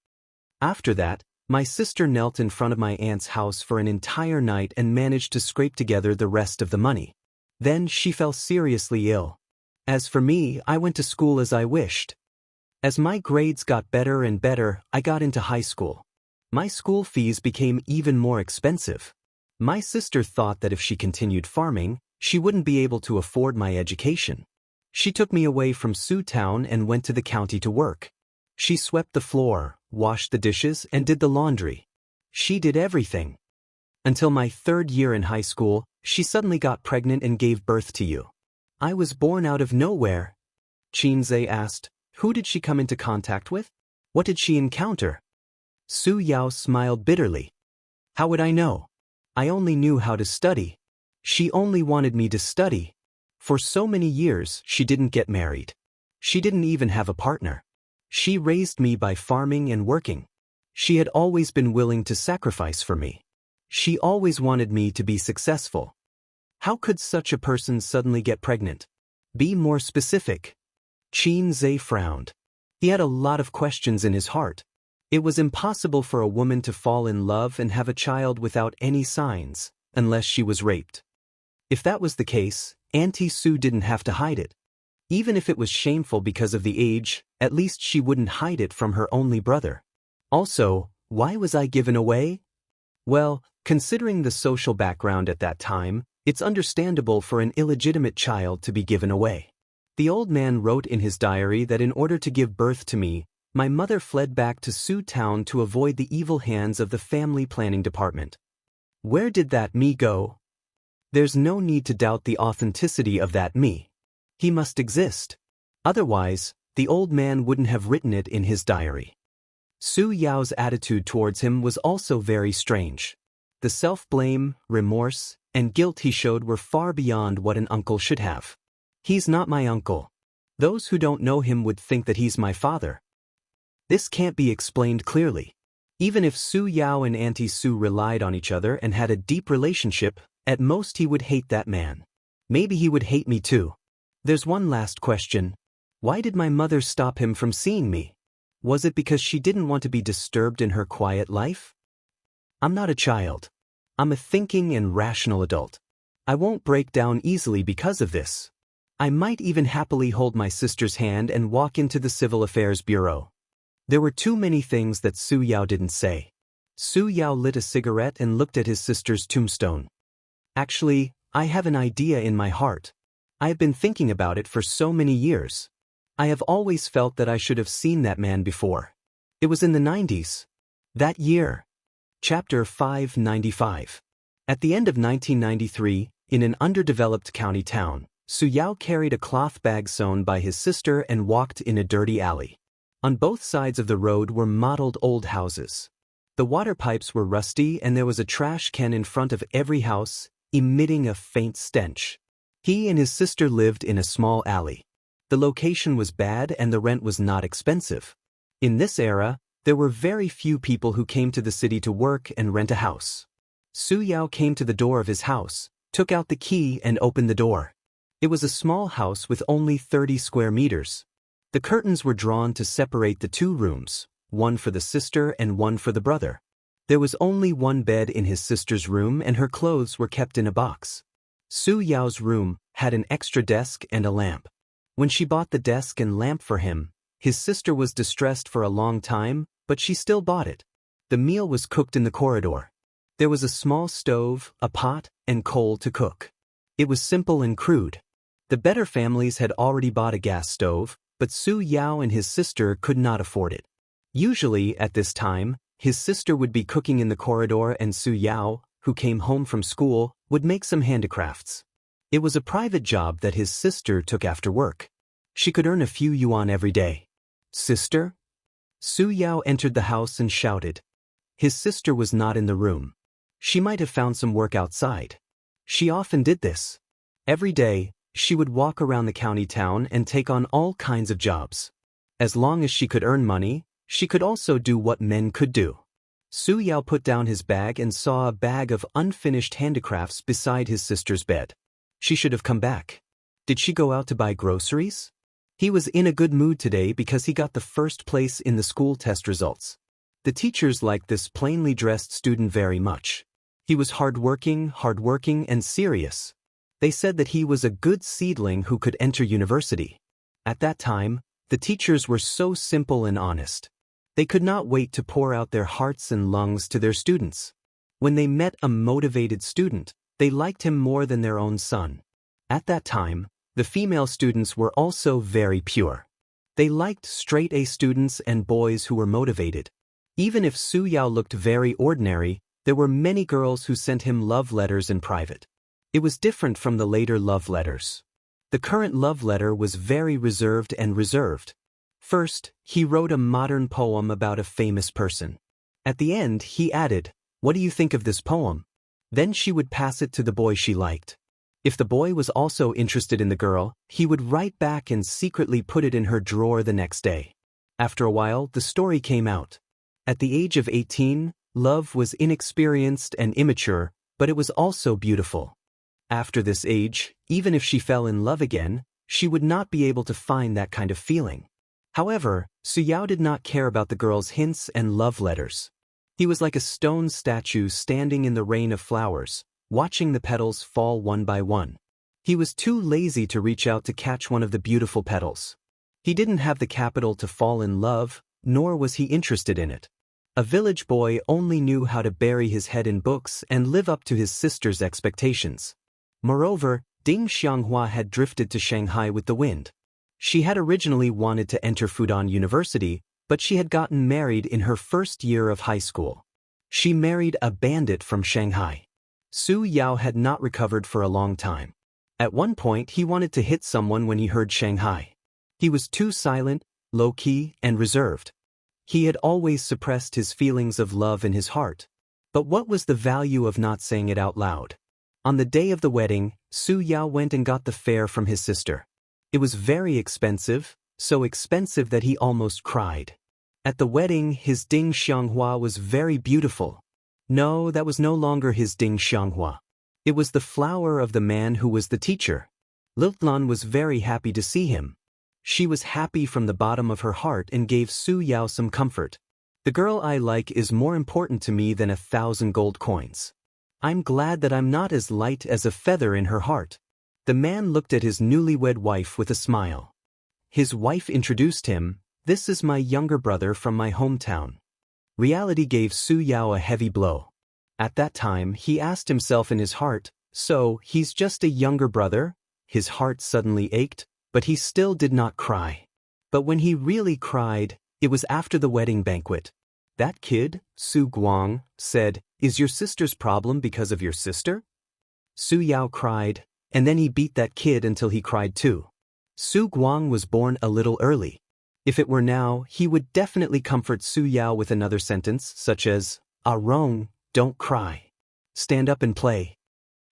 After that, my sister knelt in front of my aunt's house for an entire night and managed to scrape together the rest of the money. Then she fell seriously ill. As for me, I went to school as I wished. As my grades got better and better, I got into high school. My school fees became even more expensive. My sister thought that if she continued farming, she wouldn't be able to afford my education. She took me away from Su Town and went to the county to work. She swept the floor, washed the dishes, and did the laundry. She did everything. Until my 3rd year in high school, she suddenly got pregnant and gave birth to you. I was born out of nowhere. Xianxia asked, who did she come into contact with? What did she encounter? Su Yao smiled bitterly. How would I know? I only knew how to study. She only wanted me to study. For so many years, she didn't get married. She didn't even have a partner. She raised me by farming and working. She had always been willing to sacrifice for me. She always wanted me to be successful. How could such a person suddenly get pregnant? Be more specific. Xianxia frowned. He had a lot of questions in his heart. It was impossible for a woman to fall in love and have a child without any signs, unless she was raped. If that was the case, Auntie Su didn't have to hide it. Even if it was shameful because of the age, at least she wouldn't hide it from her only brother. Also, why was I given away? Well, considering the social background at that time, it's understandable for an illegitimate child to be given away. The old man wrote in his diary that in order to give birth to me, my mother fled back to Su Town to avoid the evil hands of the family planning department. Where did that me go? There's no need to doubt the authenticity of that me. He must exist. Otherwise, the old man wouldn't have written it in his diary. Su Yao's attitude towards him was also very strange. The self-blame, remorse, and guilt he showed were far beyond what an uncle should have. He's not my uncle. Those who don't know him would think that he's my father. This can't be explained clearly. Even if Su Yao and Auntie Su relied on each other and had a deep relationship, at most he would hate that man. Maybe he would hate me too. There's one last question. Why did my mother stop him from seeing me? Was it because she didn't want to be disturbed in her quiet life? I'm not a child. I'm a thinking and rational adult. I won't break down easily because of this. I might even happily hold my sister's hand and walk into the Civil Affairs Bureau. There were too many things that Su Yao didn't say. Su Yao lit a cigarette and looked at his sister's tombstone. Actually, I have an idea in my heart. I have been thinking about it for so many years. I have always felt that I should have seen that man before. It was in the 90s. That year. Chapter 595. At the end of 1993, in an underdeveloped county town, Su Yao carried a cloth bag sewn by his sister and walked in a dirty alley. On both sides of the road were mottled old houses. The water pipes were rusty and there was a trash can in front of every house, emitting a faint stench. He and his sister lived in a small alley. The location was bad and the rent was not expensive. In this era, there were very few people who came to the city to work and rent a house. Su Yao came to the door of his house, took out the key and opened the door. It was a small house with only 30 square meters. The curtains were drawn to separate the two rooms, one for the sister and one for the brother. There was only one bed in his sister's room and her clothes were kept in a box. Su Yao's room had an extra desk and a lamp. When she bought the desk and lamp for him, his sister was distressed for a long time, but she still bought it. The meal was cooked in the corridor. There was a small stove, a pot, and coal to cook. It was simple and crude. The better families had already bought a gas stove, but Su Yao and his sister could not afford it. Usually, at this time, his sister would be cooking in the corridor and Su Yao, who came home from school, would make some handicrafts. It was a private job that his sister took after work. She could earn a few yuan every day. Sister? Su Yao entered the house and shouted. His sister was not in the room. She might have found some work outside. She often did this. Every day, she would walk around the county town and take on all kinds of jobs. As long as she could earn money, she could also do what men could do. Su Yao put down his bag and saw a bag of unfinished handicrafts beside his sister's bed. She should have come back. Did she go out to buy groceries? He was in a good mood today because he got the first place in the school test results. The teachers liked this plainly dressed student very much. He was hardworking and serious. They said that he was a good seedling who could enter university. At that time, the teachers were so simple and honest. They could not wait to pour out their hearts and lungs to their students. When they met a motivated student, they liked him more than their own son. At that time, the female students were also very pure. They liked straight-A students and boys who were motivated. Even if Su Yao looked very ordinary, there were many girls who sent him love letters in private. It was different from the later love letters. The current love letter was very reserved and reserved. First, he wrote a modern poem about a famous person. At the end, he added, "What do you think of this poem?" Then she would pass it to the boy she liked. If the boy was also interested in the girl, he would write back and secretly put it in her drawer the next day. After a while, the story came out. At the age of 18, love was inexperienced and immature, but it was also beautiful. After this age, even if she fell in love again, she would not be able to find that kind of feeling. However, Su Yao did not care about the girl's hints and love letters. He was like a stone statue standing in the rain of flowers, watching the petals fall one by one. He was too lazy to reach out to catch one of the beautiful petals. He didn't have the capital to fall in love, nor was he interested in it. A village boy only knew how to bury his head in books and live up to his sister's expectations. Moreover, Ding Xianxia had drifted to Shanghai with the wind. She had originally wanted to enter Fudan University, but she had gotten married in her first year of high school. She married a bandit from Shanghai. Su Yao had not recovered for a long time. At one point he wanted to hit someone when he heard Shanghai. He was too silent, low-key, and reserved. He had always suppressed his feelings of love in his heart. But what was the value of not saying it out loud? On the day of the wedding, Su Yao went and got the fare from his sister. It was very expensive, so expensive that he almost cried. At the wedding, his Ding Xianxia was very beautiful. No, that was no longer his Ding Xianxia. It was the flower of the man who was the teacher. Liltlan was very happy to see him. She was happy from the bottom of her heart and gave Su Yao some comfort. The girl I like is more important to me than 1,000 gold coins. I'm glad that I'm not as light as a feather in her heart. The man looked at his newlywed wife with a smile. His wife introduced him. "This is my younger brother from my hometown." Reality gave Su Yao a heavy blow. At that time, he asked himself in his heart, "So, he's just a younger brother?" His heart suddenly ached, but he still did not cry. But when he really cried, it was after the wedding banquet. "That kid," Su Guang said, "is your sister's problem because of your sister?" Su Yao cried, and then he beat that kid until he cried too. Su Guang was born a little early. If it were now, he would definitely comfort Su Yao with another sentence, such as, "Ah Rong, don't cry. Stand up and play."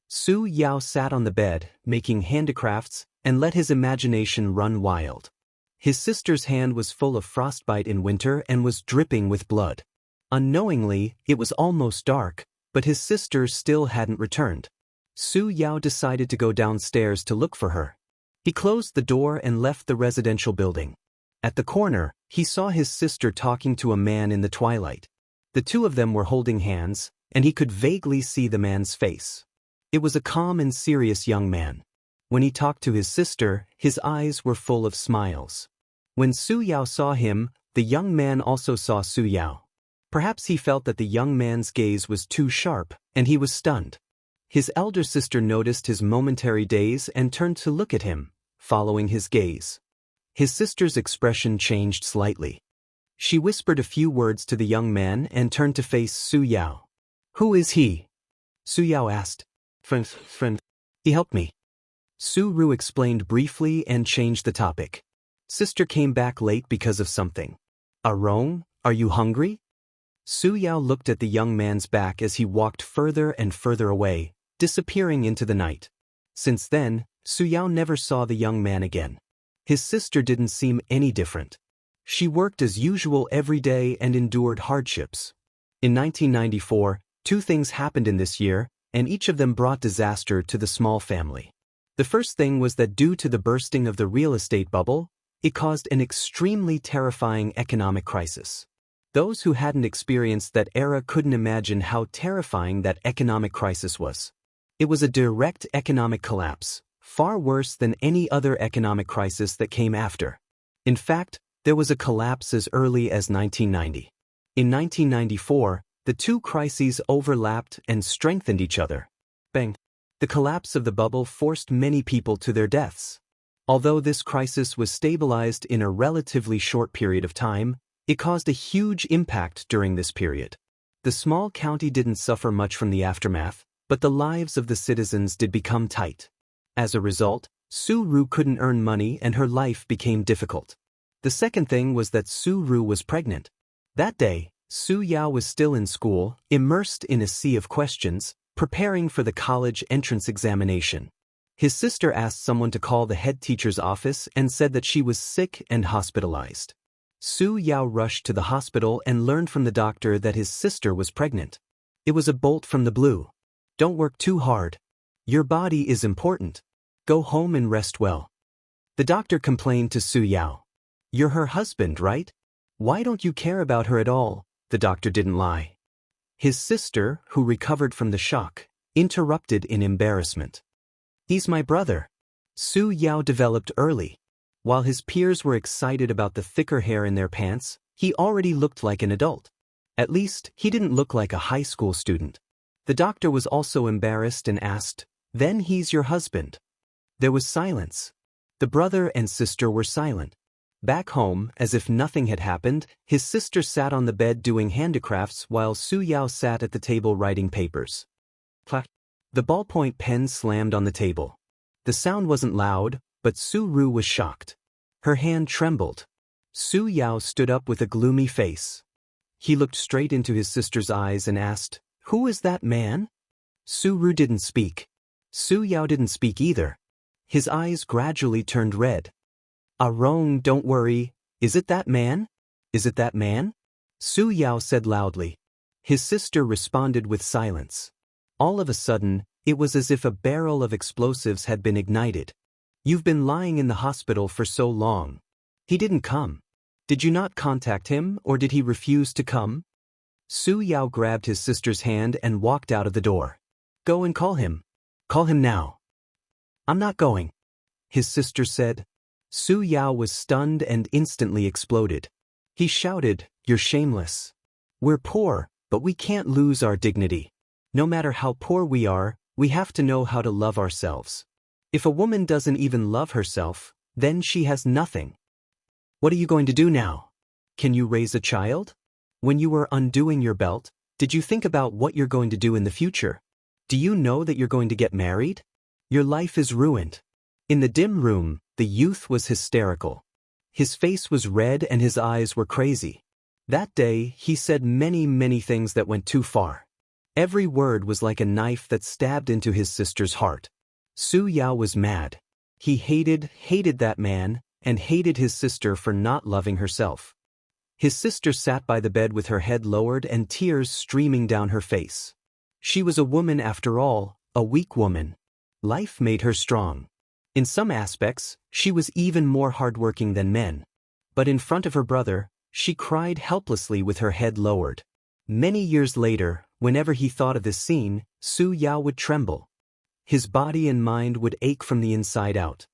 Su Yao sat on the bed, making handicrafts, and let his imagination run wild. His sister's hand was full of frostbite in winter and was dripping with blood. Unknowingly, it was almost dark, but his sister still hadn't returned. Su Yao decided to go downstairs to look for her. He closed the door and left the residential building. At the corner, he saw his sister talking to a man in the twilight. The two of them were holding hands, and he could vaguely see the man's face. It was a calm and serious young man. When he talked to his sister, his eyes were full of smiles. When Su Yao saw him, the young man also saw Su Yao. Perhaps he felt that the young man's gaze was too sharp, and he was stunned. His elder sister noticed his momentary daze and turned to look at him, following his gaze. His sister's expression changed slightly. She whispered a few words to the young man and turned to face Su Yao. "Who is he?" Su Yao asked. Friend. He helped me." Su Ru explained briefly and changed the topic. "Sister came back late because of something. Arong, are you hungry?" Su Yao looked at the young man's back as he walked further and further away, disappearing into the night. Since then, Su Yao never saw the young man again. His sister didn't seem any different. She worked as usual every day and endured hardships. In 1994, 2 things happened in this year, and each of them brought disaster to the small family. The first thing was that due to the bursting of the real estate bubble, it caused an extremely terrifying economic crisis. Those who hadn't experienced that era couldn't imagine how terrifying that economic crisis was. It was a direct economic collapse, far worse than any other economic crisis that came after. In fact, there was a collapse as early as 1990. In 1994, the 2 crises overlapped and strengthened each other. Bang! The collapse of the bubble forced many people to their deaths. Although this crisis was stabilized in a relatively short period of time, it caused a huge impact during this period. The small county didn't suffer much from the aftermath, but the lives of the citizens did become tight. As a result, Su Ru couldn't earn money and her life became difficult. The second thing was that Su Ru was pregnant. That day, Su Yao was still in school, immersed in a sea of questions, preparing for the college entrance examination. His sister asked someone to call the head teacher's office and said that she was sick and hospitalized. Su Yao rushed to the hospital and learned from the doctor that his sister was pregnant. It was a bolt from the blue. "Don't work too hard. Your body is important. Go home and rest well." The doctor complained to Su Yao. "You're her husband, right? Why don't you care about her at all?" The doctor didn't lie. His sister, who recovered from the shock, interrupted in embarrassment. "He's my brother." Su Yao developed early. While his peers were excited about the thicker hair in their pants, he already looked like an adult. At least, he didn't look like a high school student. The doctor was also embarrassed and asked, "Then he's your husband?" There was silence. The brother and sister were silent. Back home, as if nothing had happened, his sister sat on the bed doing handicrafts while Su Yao sat at the table writing papers. Clack. The ballpoint pen slammed on the table. The sound wasn't loud, but Su Ru was shocked. Her hand trembled. Su Yao stood up with a gloomy face. He looked straight into his sister's eyes and asked, "Who is that man?" Su Ru didn't speak. Su Yao didn't speak either. His eyes gradually turned red. "Arong, don't worry. Is it that man? Is it that man?" Su Yao said loudly. His sister responded with silence. All of a sudden, it was as if a barrel of explosives had been ignited. "You've been lying in the hospital for so long. He didn't come. Did you not contact him, or did he refuse to come?" Su Yao grabbed his sister's hand and walked out of the door. "Go and call him. Call him now." "I'm not going," his sister said. Su Yao was stunned and instantly exploded. He shouted, "You're shameless. We're poor, but we can't lose our dignity. No matter how poor we are, we have to know how to love ourselves. If a woman doesn't even love herself, then she has nothing. What are you going to do now? Can you raise a child? When you were undoing your belt, did you think about what you're going to do in the future? Do you know that you're going to get married? Your life is ruined." In the dim room, the youth was hysterical. His face was red and his eyes were crazy. That day, he said many things that went too far. Every word was like a knife that stabbed into his sister's heart. Su Yao was mad. He hated that man, and hated his sister for not loving herself. His sister sat by the bed with her head lowered and tears streaming down her face. She was a woman after all, a weak woman. Life made her strong. In some aspects, she was even more hardworking than men. But in front of her brother, she cried helplessly with her head lowered. Many years later, whenever he thought of this scene, Su Yao would tremble. His body and mind would ache from the inside out.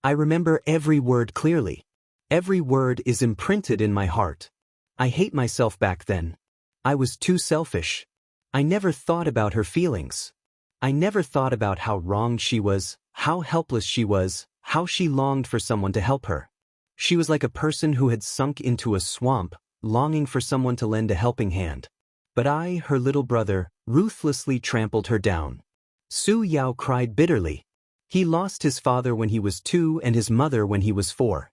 I remember every word clearly. Every word is imprinted in my heart. I hate myself back then. I was too selfish. I never thought about her feelings. I never thought about how wronged she was, how helpless she was, how she longed for someone to help her. She was like a person who had sunk into a swamp, longing for someone to lend a helping hand. But I, her little brother, ruthlessly trampled her down. Su Yao cried bitterly. He lost his father when he was 2 and his mother when he was 4.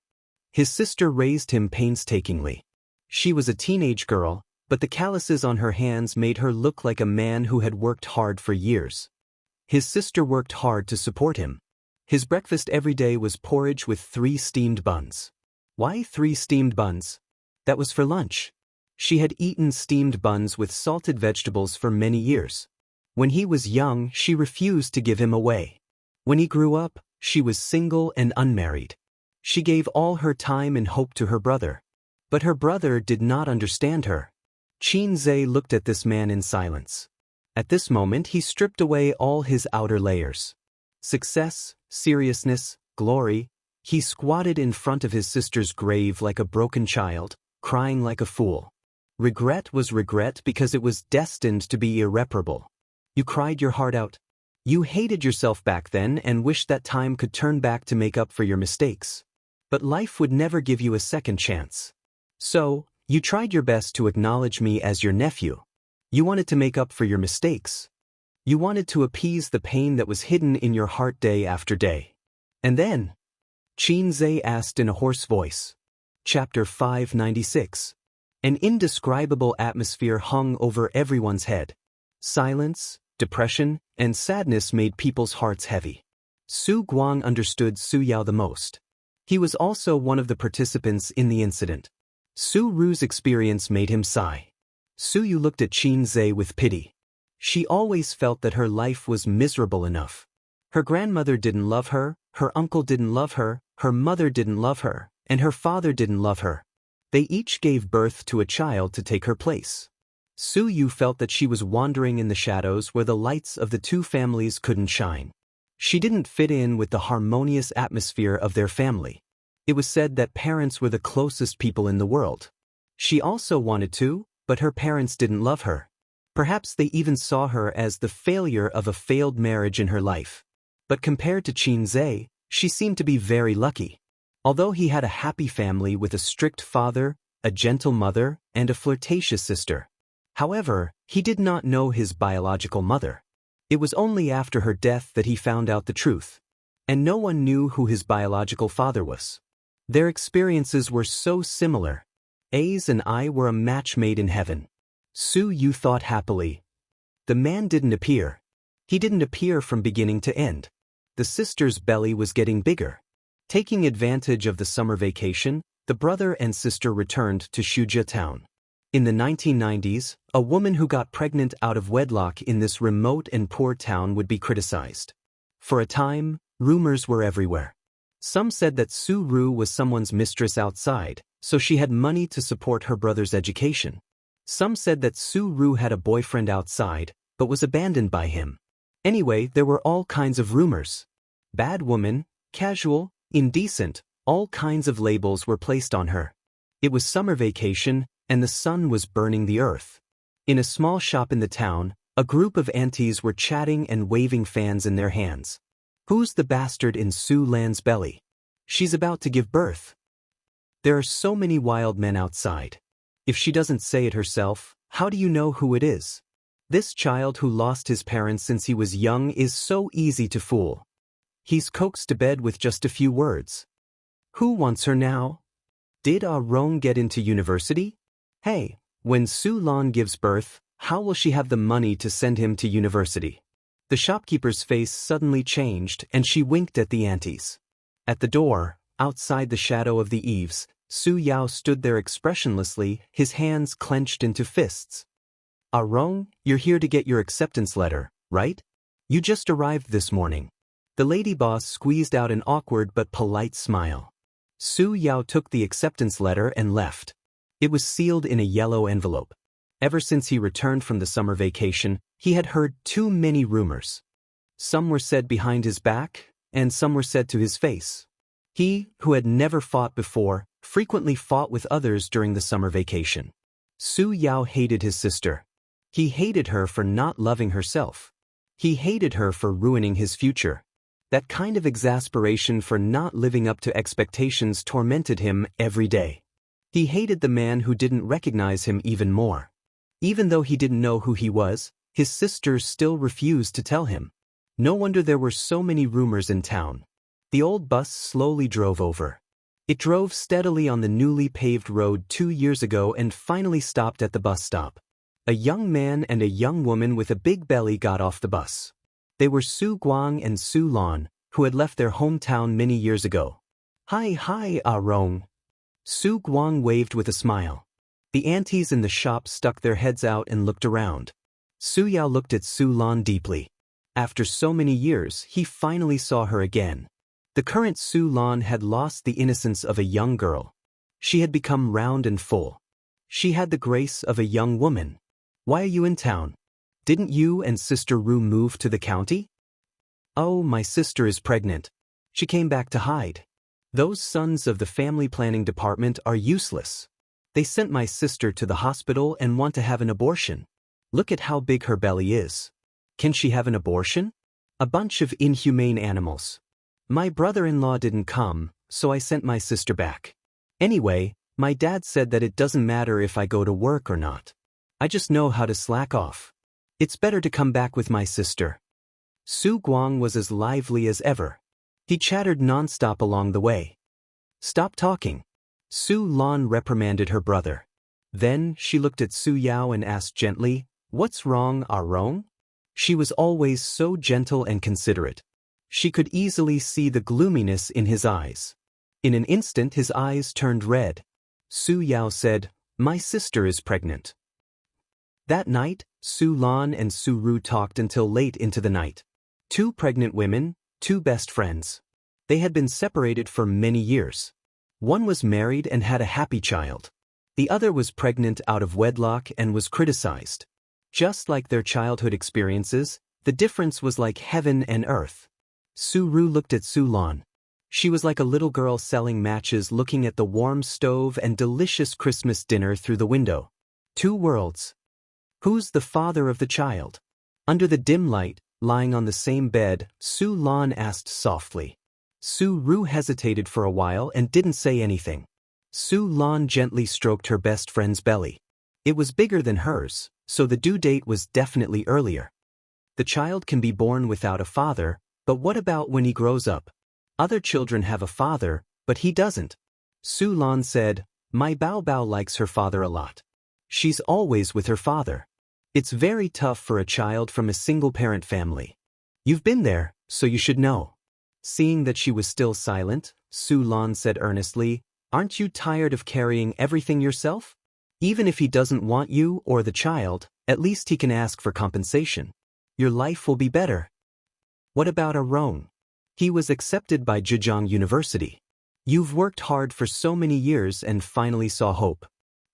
His sister raised him painstakingly. She was a teenage girl, but the calluses on her hands made her look like a man who had worked hard for years. His sister worked hard to support him. His breakfast every day was porridge with 3 steamed buns. Why 3 steamed buns? That was for lunch. She had eaten steamed buns with salted vegetables for many years. When he was young, she refused to give him away. When he grew up, she was single and unmarried. She gave all her time and hope to her brother. But her brother did not understand her. Qin Zhe looked at this man in silence. At this moment he stripped away all his outer layers. Success, seriousness, glory. He squatted in front of his sister's grave like a broken child, crying like a fool. Regret was regret because it was destined to be irreparable. You cried your heart out. You hated yourself back then and wished that time could turn back to make up for your mistakes. But life would never give you a second chance. So, you tried your best to acknowledge me as your nephew. You wanted to make up for your mistakes. You wanted to appease the pain that was hidden in your heart day after day. And then, Qin Zhe asked in a hoarse voice. Chapter 596. An indescribable atmosphere hung over everyone's head. Silence, depression, and sadness made people's hearts heavy. Su Guang understood Su Yao the most. He was also one of the participants in the incident. Su Ru's experience made him sigh. Su Yu looked at Qin Zhe with pity. She always felt that her life was miserable enough. Her grandmother didn't love her, her uncle didn't love her, her mother didn't love her, and her father didn't love her. They each gave birth to a child to take her place. Su Yu felt that she was wandering in the shadows where the lights of the 2 families couldn't shine. She didn't fit in with the harmonious atmosphere of their family. It was said that parents were the closest people in the world. She also wanted to, but her parents didn't love her. Perhaps they even saw her as the failure of a failed marriage in her life. But compared to Qin Zhe, she seemed to be very lucky. Although he had a happy family with a strict father, a gentle mother, and a flirtatious sister. However, he did not know his biological mother. It was only after her death that he found out the truth. And no one knew who his biological father was. Their experiences were so similar. A's and I were a match made in heaven. Su Yu thought happily. The man didn't appear. He didn't appear from beginning to end. The sister's belly was getting bigger. Taking advantage of the summer vacation, the brother and sister returned to Shujia town. In the 1990s, a woman who got pregnant out of wedlock in this remote and poor town would be criticized. For a time, rumors were everywhere. Some said that Su Ru was someone's mistress outside, so she had money to support her brother's education. Some said that Su Ru had a boyfriend outside, but was abandoned by him. Anyway, there were all kinds of rumors. Bad woman, casual, indecent, all kinds of labels were placed on her. It was summer vacation, and the sun was burning the earth. In a small shop in the town, a group of aunties were chatting and waving fans in their hands. Who's the bastard in Su Lan's belly? She's about to give birth. There are so many wild men outside. If she doesn't say it herself, how do you know who it is? This child who lost his parents since he was young is so easy to fool. He's coaxed to bed with just a few words. Who wants her now? Did Ah Rong get into university? Hey, when Su Lan gives birth, how will she have the money to send him to university? The shopkeeper's face suddenly changed and she winked at the aunties. At the door, outside the shadow of the eaves, Su Yao stood there expressionlessly, his hands clenched into fists. Ah Rong, you're here to get your acceptance letter, right? You just arrived this morning. The lady boss squeezed out an awkward but polite smile. Su Yao took the acceptance letter and left. It was sealed in a yellow envelope. Ever since he returned from the summer vacation, he had heard too many rumors. Some were said behind his back, and some were said to his face. He, who had never fought before, frequently fought with others during the summer vacation. Su Yao hated his sister. He hated her for not loving herself. He hated her for ruining his future. That kind of exasperation for not living up to expectations tormented him every day. He hated the man who didn't recognize him even more. Even though he didn't know who he was, his sister still refused to tell him. No wonder there were so many rumors in town. The old bus slowly drove over. It drove steadily on the newly paved road 2 years ago and finally stopped at the bus stop. A young man and a young woman with a big belly got off the bus. They were Su Guang and Su Lan, who had left their hometown many years ago. Hi, Rong. Su Guang waved with a smile. The aunties in the shop stuck their heads out and looked around. Su Yao looked at Su Lan deeply. After so many years, he finally saw her again. The current Su Lan had lost the innocence of a young girl. She had become round and full. She had the grace of a young woman. Why are you in town? Didn't you and Sister Ru move to the county? Oh, my sister is pregnant. She came back to hide. Those sons of the family planning department are useless. They sent my sister to the hospital and want to have an abortion. Look at how big her belly is. Can she have an abortion? A bunch of inhumane animals. My brother-in-law didn't come, so I sent my sister back. Anyway, my dad said that it doesn't matter if I go to work or not. I just know how to slack off. It's better to come back with my sister. Su Guang was as lively as ever. He chattered non-stop along the way. Stop talking. Su Lan reprimanded her brother. Then she looked at Su Yao and asked gently, "What's wrong, Rong?" She was always so gentle and considerate. She could easily see the gloominess in his eyes. In an instant his eyes turned red. Su Yao said, "My sister is pregnant." That night, Su Lan and Su Ru talked until late into the night. 2 pregnant women, 2 best friends. They had been separated for many years. One was married and had a happy child. The other was pregnant out of wedlock and was criticized. Just like their childhood experiences, the difference was like heaven and earth. Su Ru looked at Su Lan. She was like a little girl selling matches looking at the warm stove and delicious Christmas dinner through the window. 2 worlds. Who's the father of the child? Under the dim light, lying on the same bed, Su Lan asked softly. Su Ru hesitated for a while and didn't say anything. Su Lan gently stroked her best friend's belly. It was bigger than hers, so the due date was definitely earlier. The child can be born without a father, but what about when he grows up? Other children have a father, but he doesn't. Su Lan said, "My Bao Bao likes her father a lot. She's always with her father. It's very tough for a child from a single-parent family. You've been there, so you should know." Seeing that she was still silent, Su Lan said earnestly, "Aren't you tired of carrying everything yourself? Even if he doesn't want you or the child, at least he can ask for compensation. Your life will be better." What about Rong? He was accepted by Zhejiang University. You've worked hard for so many years and finally saw hope.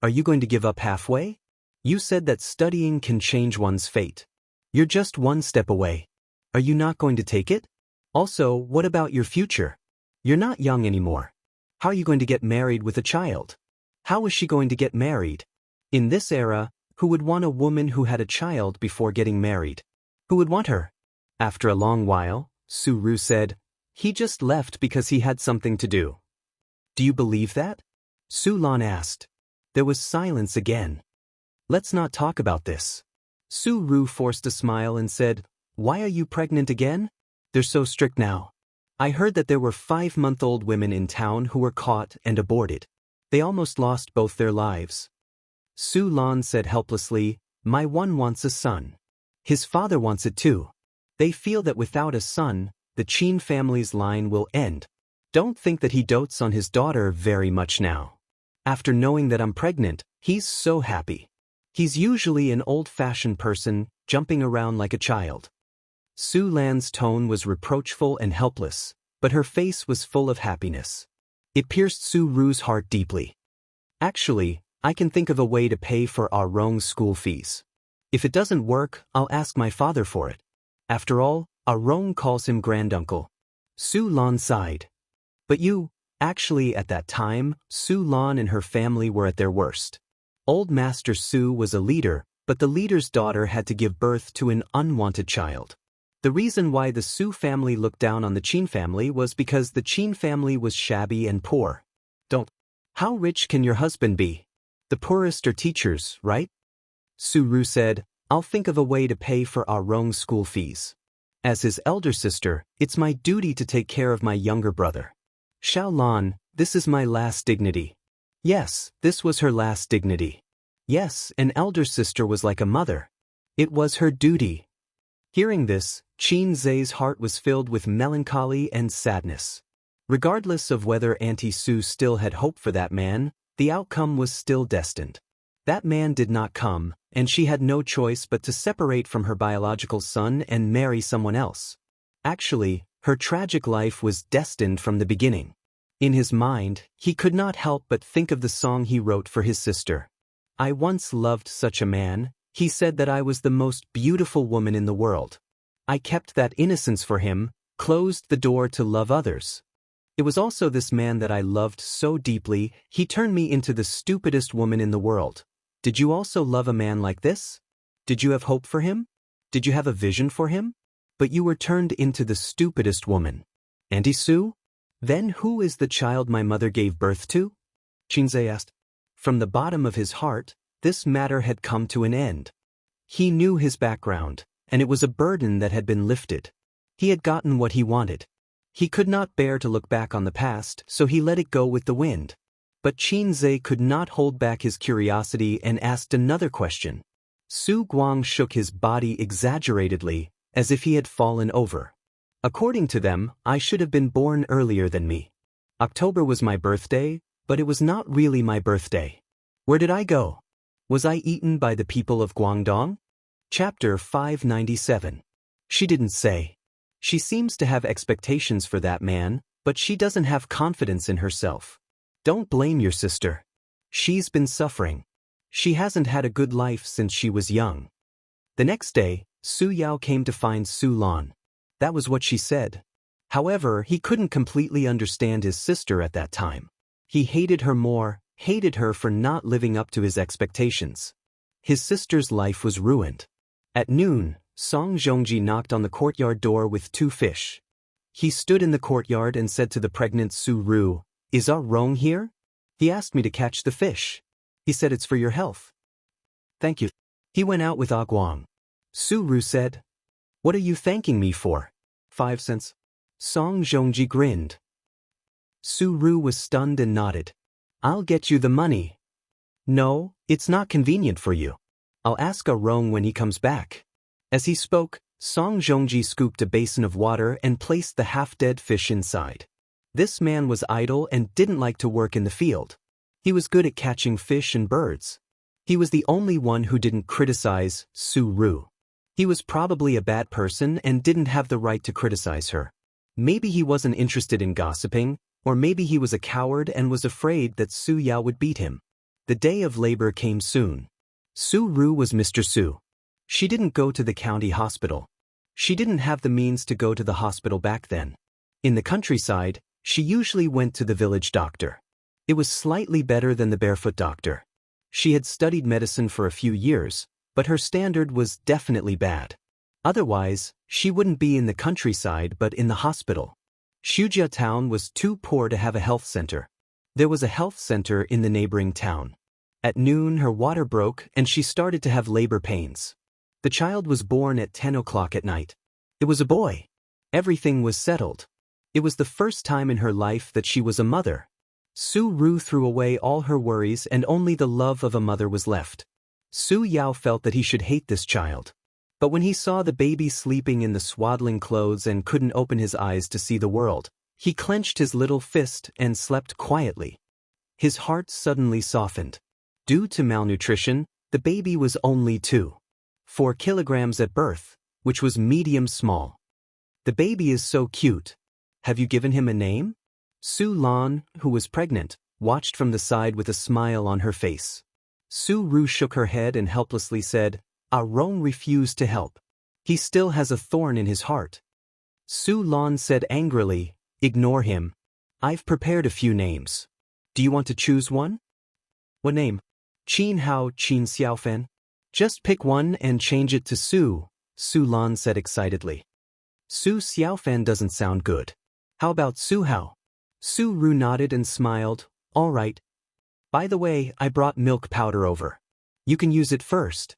Are you going to give up halfway? You said that studying can change one's fate. You're just 1 step away. Are you not going to take it? Also, what about your future? You're not young anymore. How are you going to get married with a child? How is she going to get married? In this era, who would want a woman who had a child before getting married? Who would want her? After a long while, Su Ru said, "He just left because he had something to do." Do you believe that? Su Lan asked. There was silence again. Let's not talk about this. Su Ru forced a smile and said, "Why are you pregnant again? They're so strict now. I heard that there were 5-month-old women in town who were caught and aborted. They almost lost both their lives." Su Lan said helplessly, "My one wants a son. His father wants it too. They feel that without a son, the Qin family's line will end. Don't think that he dotes on his daughter very much now. After knowing that I'm pregnant, he's so happy. He's usually an old-fashioned person, jumping around like a child." Su Lan's tone was reproachful and helpless, but her face was full of happiness. It pierced Su Ru's heart deeply. "Actually, I can think of a way to pay for Rong's school fees. If it doesn't work, I'll ask my father for it. After all, Rong calls him granduncle. Su Lan sighed. But actually at that time, Su Lan and her family were at their worst. Old Master Su was a leader, but the leader's daughter had to give birth to an unwanted child. The reason why the Su family looked down on the Qin family was because the Qin family was shabby and poor. How rich can your husband be? The poorest are teachers, right? Su Ru said, I'll think of a way to pay for Rong's school fees. As his elder sister, it's my duty to take care of my younger brother. Xiao Lan, this is my last dignity. Yes, this was her last dignity. Yes, an elder sister was like a mother. It was her duty. Hearing this, Qin Zhe's heart was filled with melancholy and sadness. Regardless of whether Auntie Su still had hope for that man, the outcome was still destined. That man did not come, and she had no choice but to separate from her biological son and marry someone else. Actually, her tragic life was destined from the beginning. In his mind, he could not help but think of the song he wrote for his sister. I once loved such a man, he said that I was the most beautiful woman in the world. I kept that innocence for him, closed the door to love others. It was also this man that I loved so deeply, he turned me into the stupidest woman in the world. Did you also love a man like this? Did you have hope for him? Did you have a vision for him? But you were turned into the stupidest woman. Auntie Su? Then who is the child my mother gave birth to? Qinzhe asked. From the bottom of his heart, this matter had come to an end. He knew his background, and it was a burden that had been lifted. He had gotten what he wanted. He could not bear to look back on the past, so he let it go with the wind. But Qinzhe could not hold back his curiosity and asked another question. Su Guang shook his body exaggeratedly, as if he had fallen over. According to them, I should have been born earlier than me. October was my birthday, but it was not really my birthday. Where did I go? Was I eaten by the people of Guangdong? Chapter 597. She didn't say. She seems to have expectations for that man, but she doesn't have confidence in herself. Don't blame your sister. She's been suffering. She hasn't had a good life since she was young. The next day, Su Yao came to find Su Lan. That was what she said. However, he couldn't completely understand his sister at that time. He hated her more, hated her for not living up to his expectations. His sister's life was ruined. At noon, Song Zhongji knocked on the courtyard door with 2 fish. He stood in the courtyard and said to the pregnant Su Ru, Is Rong here? He asked me to catch the fish. He said it's for your health. Thank you. He went out with Guang. Su Ru said, What are you thanking me for? 5 cents. Song Zhongji grinned. Su Ru was stunned and nodded. I'll get you the money. No, it's not convenient for you. I'll ask Rong when he comes back. As he spoke, Song Zhongji scooped a basin of water and placed the half-dead fish inside. This man was idle and didn't like to work in the field. He was good at catching fish and birds. He was the only one who didn't criticize Su Ru. He was probably a bad person and didn't have the right to criticize her. Maybe he wasn't interested in gossiping, or maybe he was a coward and was afraid that Su Yao would beat him. The day of labor came soon. Su Ru was Mr. Su. She didn't go to the county hospital. She didn't have the means to go to the hospital back then. In the countryside, she usually went to the village doctor. It was slightly better than the barefoot doctor. She had studied medicine for a few years, but her standard was definitely bad. Otherwise, she wouldn't be in the countryside but in the hospital. Shujia town was too poor to have a health center. There was a health center in the neighboring town. At noon, her water broke and she started to have labor pains. The child was born at 10 o'clock at night. It was a boy. Everything was settled. It was the first time in her life that she was a mother. Su Ru threw away all her worries and only the love of a mother was left. Su Yao felt that he should hate this child. But when he saw the baby sleeping in the swaddling clothes and couldn't open his eyes to see the world, he clenched his little fist and slept quietly. His heart suddenly softened. Due to malnutrition, the baby was only 2.4 kilograms at birth, which was medium small. The baby is so cute. Have you given him a name? Su Lan, who was pregnant, watched from the side with a smile on her face. Su Ru shook her head and helplessly said, Rong refused to help. He still has a thorn in his heart. Su Lan said angrily, "Ignore him. I've prepared a few names. Do you want to choose one?" "What name?" "Qin Hao Qin Xiaofan." "Just pick one and change it to Su," Su Lan said excitedly. "Su Xiaofan doesn't sound good. How about Su Hao?" Su Ru nodded and smiled. "All right. By the way, I brought milk powder over. You can use it first.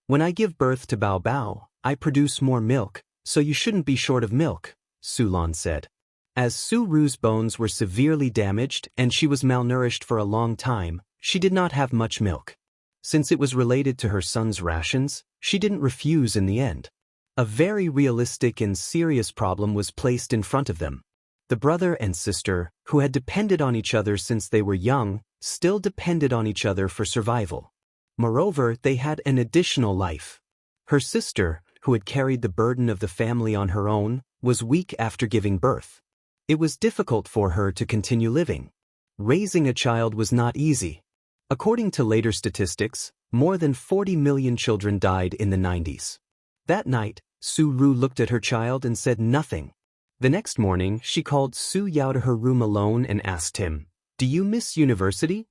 When I give birth to Bao Bao, I produce more milk, so you shouldn't be short of milk," Su Lan said. As Su Ru's bones were severely damaged and she was malnourished for a long time, she did not have much milk. Since it was related to her son's rations, she didn't refuse in the end. A very realistic and serious problem was placed in front of them. The brother and sister, who had depended on each other since they were young, still depended on each other for survival. Moreover, they had an additional life. Her sister, who had carried the burden of the family on her own, was weak after giving birth. It was difficult for her to continue living. Raising a child was not easy. According to later statistics, more than 40 million children died in the 90s. That night, Su Ru looked at her child and said nothing. The next morning, she called Su Yao to her room alone and asked him, "Do you miss university?"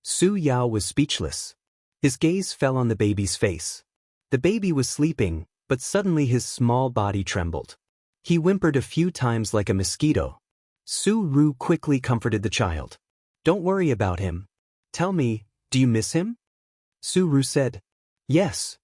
Su Yao was speechless. His gaze fell on the baby's face. The baby was sleeping, but suddenly his small body trembled. He whimpered a few times like a mosquito. Su Ru quickly comforted the child. "Don't worry about him. Tell me, do you miss him?" Su Ru said, "Yes."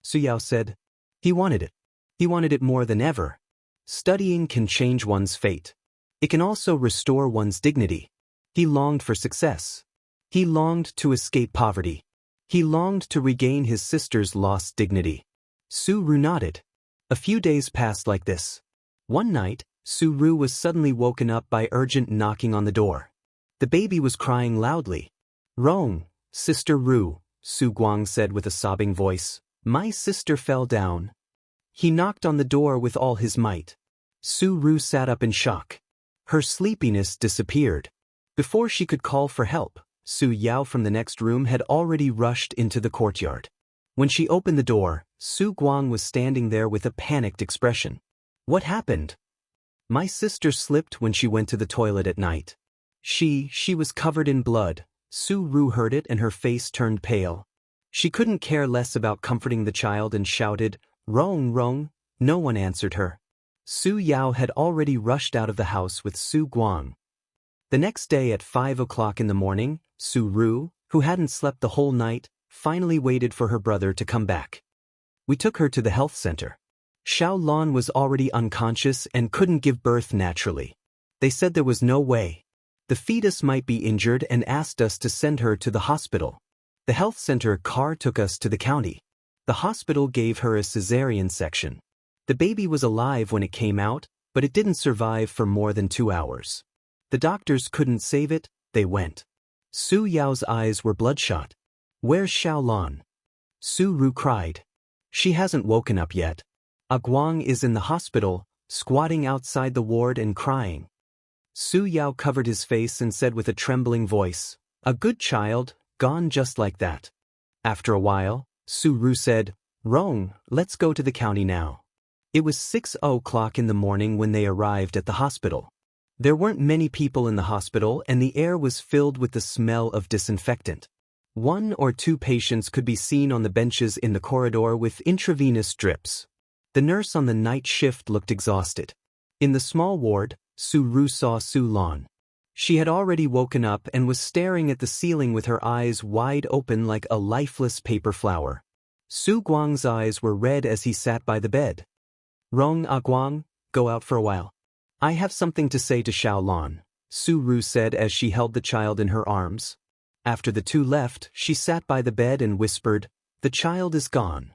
Su Yao said, "He wanted it. He wanted it more than ever. Studying can change one's fate. It can also restore one's dignity. He longed for success. He longed to escape poverty. He longed to regain his sister's lost dignity." Su Ru nodded. A few days passed like this. One night, Su Ru was suddenly woken up by urgent knocking on the door. The baby was crying loudly. "Rong, Sister Ru," Su Guang said with a sobbing voice. "My sister fell down." He knocked on the door with all his might. Su Ru sat up in shock. Her sleepiness disappeared. Before she could call for help, Su Yao from the next room had already rushed into the courtyard. When she opened the door, Su Guang was standing there with a panicked expression. "What happened?" "My sister slipped when she went to the toilet at night. She was covered in blood." Su Ru heard it and her face turned pale. She couldn't care less about comforting the child and shouted, "Rong, Rong." No one answered her. Su Yao had already rushed out of the house with Su Guang. The next day at 5 o'clock in the morning, Su Ru, who hadn't slept the whole night, finally waited for her brother to come back. "We took her to the health center. Xiao Lan was already unconscious and couldn't give birth naturally. They said there was no way. The fetus might be injured and asked us to send her to the hospital. The health center car took us to the county. The hospital gave her a cesarean section. The baby was alive when it came out, but it didn't survive for more than 2 hours. The doctors couldn't save it, they went." Su Yao's eyes were bloodshot. "Where's Xiao Lan?" Su Ru cried. "She hasn't woken up yet. Guang is in the hospital, squatting outside the ward and crying." Su Yao covered his face and said with a trembling voice, "A good child, gone just like that." After a while, Su Ru said, "Rong, let's go to the county now." It was 6 o'clock in the morning when they arrived at the hospital. There weren't many people in the hospital and the air was filled with the smell of disinfectant. 1 or 2 patients could be seen on the benches in the corridor with intravenous drips. The nurse on the night shift looked exhausted. In the small ward, Su Ru saw Su Lan. She had already woken up and was staring at the ceiling with her eyes wide open like a lifeless paper flower. Su Guang's eyes were red as he sat by the bed. "Rong Guang, go out for a while. I have something to say to Xiao Lan," Su Ru said as she held the child in her arms. After the two left, she sat by the bed and whispered, "The child is gone."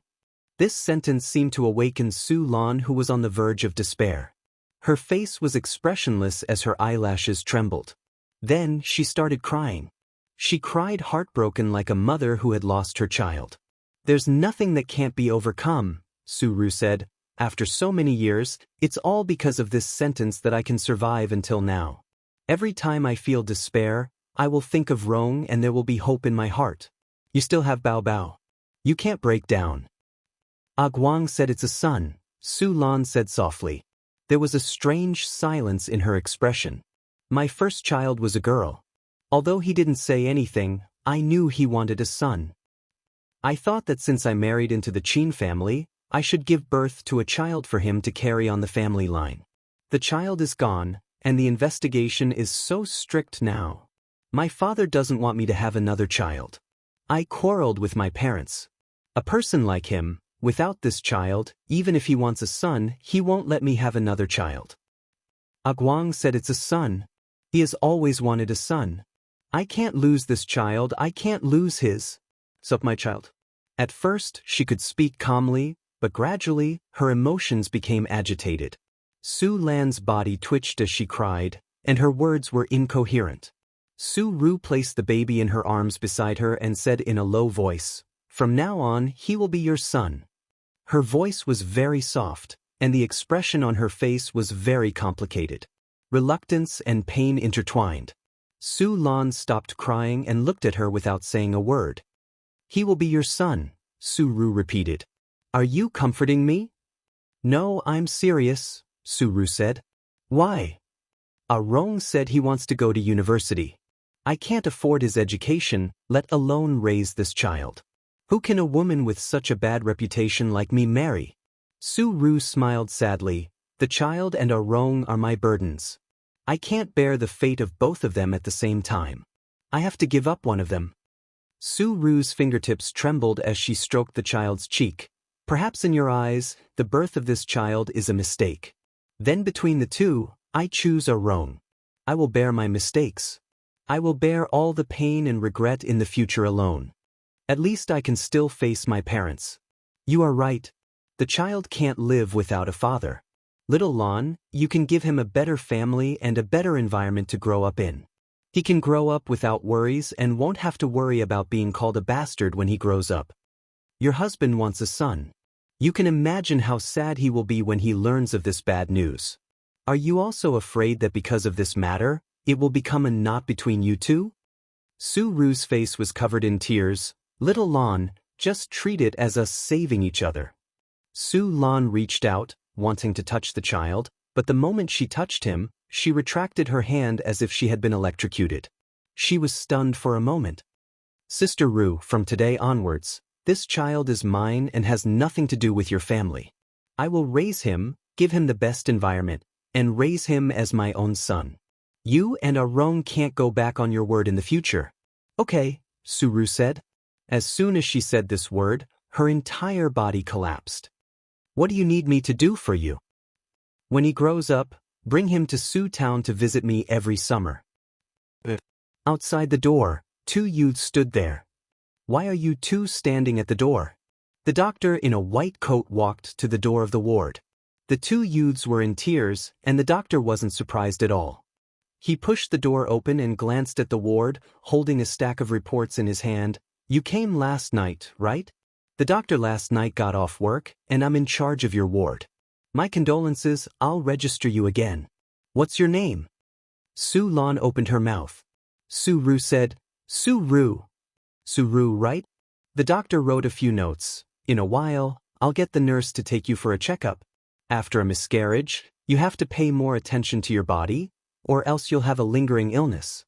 This sentence seemed to awaken Su Lan, who was on the verge of despair. Her face was expressionless as her eyelashes trembled. Then she started crying. She cried heartbroken like a mother who had lost her child. "There's nothing that can't be overcome," Su Ru said. "After so many years, it's all because of this sentence that I can survive until now. Every time I feel despair, I will think of Rong and there will be hope in my heart. You still have Bao Bao. You can't break down." Guang said, "It's a son," Su Lan said softly. There was a strange silence in her expression. My first child was a girl. Although he didn't say anything, I knew he wanted a son. I thought that since I married into the Qin family, I should give birth to a child for him to carry on the family line. The child is gone, and the investigation is so strict now. My father doesn't want me to have another child. I quarreled with my parents. A person like him, without this child, even if he wants a son, he won't let me have another child. Guang said it's a son. He has always wanted a son. I can't lose this child, I can't lose his. So my child. At first, she could speak calmly, but gradually, her emotions became agitated. Su Lan's body twitched as she cried, and her words were incoherent. Su Ru placed the baby in her arms beside her and said in a low voice, "From now on, he will be your son." Her voice was very soft, and the expression on her face was very complicated. Reluctance and pain intertwined. Su Lan stopped crying and looked at her without saying a word. "He will be your son," Su Ru repeated. "Are you comforting me?" "No, I'm serious," Su Ru said. "Why?" Rong said he wants to go to university. I can't afford his education, let alone raise this child. Who can a woman with such a bad reputation like me marry? Su Ru smiled sadly. The child and Rong are my burdens. I can't bear the fate of both of them at the same time. I have to give up one of them. Su Ru's fingertips trembled as she stroked the child's cheek. Perhaps in your eyes, the birth of this child is a mistake. Then between the two, I choose Rong. I will bear my mistakes. I will bear all the pain and regret in the future alone. At least I can still face my parents. You are right. The child can't live without a father. Little Lan, you can give him a better family and a better environment to grow up in. He can grow up without worries and won't have to worry about being called a bastard when he grows up. Your husband wants a son. You can imagine how sad he will be when he learns of this bad news. Are you also afraid that because of this matter, it will become a knot between you two? Su Ru's face was covered in tears. Little Lan, just treat it as us saving each other. Su Lan reached out, wanting to touch the child, but the moment she touched him, she retracted her hand as if she had been electrocuted. She was stunned for a moment. Sister Ru, from today onwards, this child is mine and has nothing to do with your family. I will raise him, give him the best environment, and raise him as my own son. You and Rong can't go back on your word in the future. Okay, Su Ru said. As soon as she said this word, her entire body collapsed. What do you need me to do for you? When he grows up, bring him to Su Town to visit me every summer. Outside the door, two youths stood there. Why are you two standing at the door? The doctor in a white coat walked to the door of the ward. The two youths were in tears, and the doctor wasn't surprised at all. He pushed the door open and glanced at the ward, holding a stack of reports in his hand. You came last night, right? The doctor last night got off work, and I'm in charge of your ward. My condolences, I'll register you again. What's your name? Su Lan opened her mouth. Su Ru said, Su Ru. Su Ru, right? The doctor wrote a few notes. In a while, I'll get the nurse to take you for a checkup. After a miscarriage, you have to pay more attention to your body, or else you'll have a lingering illness.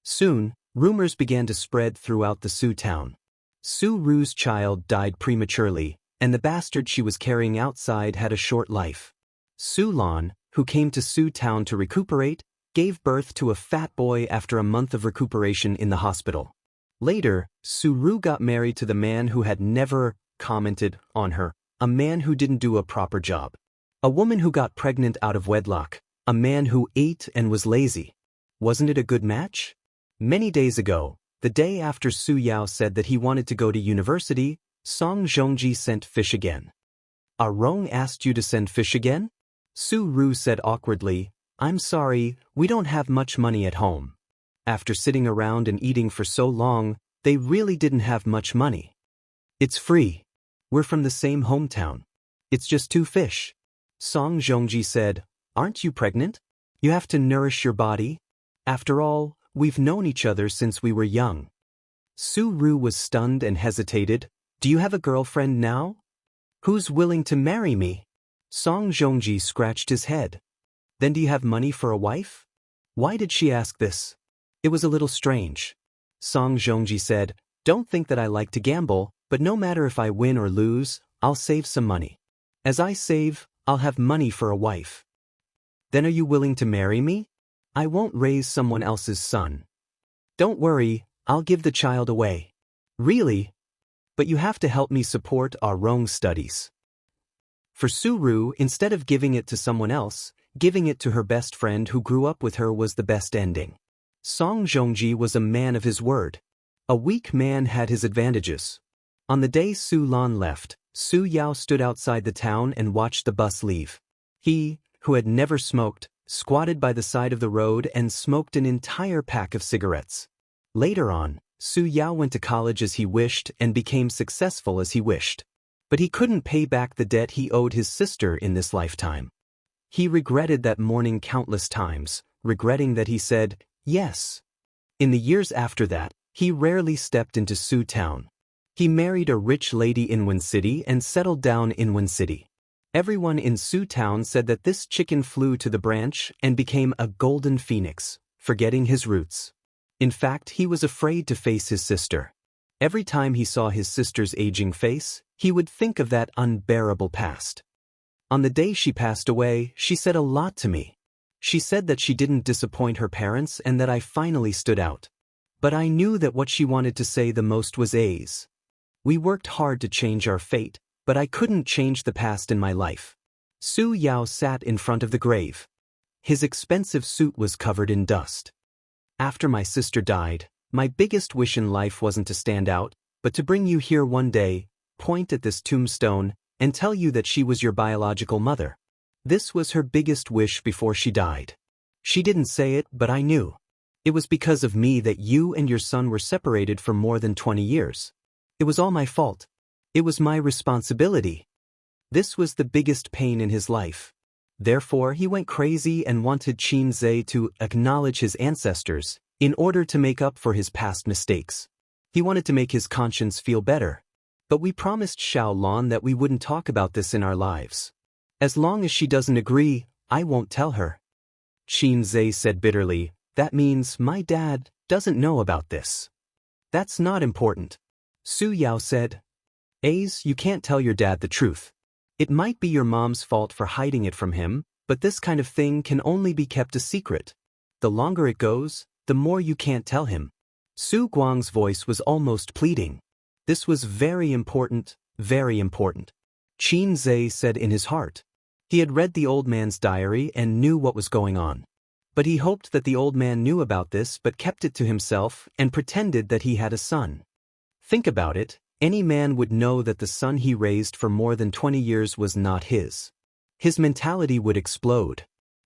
Soon, rumors began to spread throughout the Su town. Su Ru's child died prematurely, and the bastard she was carrying outside had a short life. Su Lan, who came to Su town to recuperate, gave birth to a fat boy after a month of recuperation in the hospital. Later, Su Ru got married to the man who had never commented on her, a man who didn't do a proper job. A woman who got pregnant out of wedlock, a man who ate and was lazy. Wasn't it a good match? Many days ago, the day after Su Yao said that he wanted to go to university, Song Zhongji sent fish again. Rong asked you to send fish again? Su Ru said awkwardly, I'm sorry, we don't have much money at home. After sitting around and eating for so long, they really didn't have much money. It's free. We're from the same hometown. It's just 2 fish. Song Zhongji said, aren't you pregnant? You have to nourish your body. After all, we've known each other since we were young. Su Ru was stunned and hesitated. Do you have a girlfriend now? Who's willing to marry me? Song Zhongji scratched his head. Then do you have money for a wife? Why did she ask this? It was a little strange. Song Zhongji said, don't think that I like to gamble, but no matter if I win or lose, I'll save some money. As I save, I'll have money for a wife. Then are you willing to marry me? I won't raise someone else's son. Don't worry, I'll give the child away. Really? But you have to help me support our Rong studies. For Suru, instead of giving it to someone else, giving it to her best friend who grew up with her was the best ending. Song Zhongji was a man of his word. A weak man had his advantages. On the day Su Lan left, Su Yao stood outside the town and watched the bus leave. He, who had never smoked, squatted by the side of the road and smoked an entire pack of cigarettes. Later on, Su Yao went to college as he wished and became successful as he wished. But he couldn't pay back the debt he owed his sister in this lifetime. He regretted that morning countless times, regretting that he said, yes. In the years after that, he rarely stepped into Su Town. He married a rich lady in Wen City and settled down in Wen City. Everyone in Su Town said that this chicken flew to the branch and became a golden phoenix, forgetting his roots. In fact, he was afraid to face his sister. Every time he saw his sister's aging face, he would think of that unbearable past. On the day she passed away, she said a lot to me. She said that she didn't disappoint her parents and that I finally stood out. But I knew that what she wanted to say the most was A's. We worked hard to change our fate, but I couldn't change the past in my life. Su Yao sat in front of the grave. His expensive suit was covered in dust. After my sister died, my biggest wish in life wasn't to stand out, but to bring you here one day, point at this tombstone, and tell you that she was your biological mother. This was her biggest wish before she died. She didn't say it, but I knew. It was because of me that you and your son were separated for more than 20 years. It was all my fault. It was my responsibility. This was the biggest pain in his life. Therefore, he went crazy and wanted Qin Zhe to acknowledge his ancestors in order to make up for his past mistakes. He wanted to make his conscience feel better. But we promised Xiao Lan that we wouldn't talk about this in our lives. As long as she doesn't agree, I won't tell her. Qin Zhe said bitterly, that means my dad doesn't know about this. That's not important. Su Yao said, Ace, you can't tell your dad the truth. It might be your mom's fault for hiding it from him, but this kind of thing can only be kept a secret. The longer it goes, the more you can't tell him. Su Guang's voice was almost pleading. This was very important, very important. Qin Zhe said in his heart. He had read the old man's diary and knew what was going on. But he hoped that the old man knew about this but kept it to himself and pretended that he had a son. Think about it, any man would know that the son he raised for more than 20 years was not his. His mentality would explode.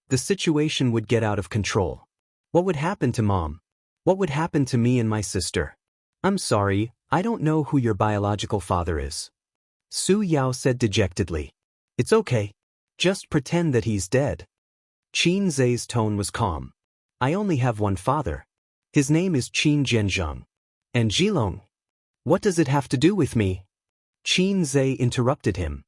The situation would get out of control. What would happen to Mom? What would happen to me and my sister? I'm sorry, I don't know who your biological father is. Su Yao said dejectedly. It's okay. Just pretend that he's dead. Qin Zhe's tone was calm. I only have one father. His name is Qin Zhenjiang. And Zhilong. What does it have to do with me? Qin Zhe interrupted him.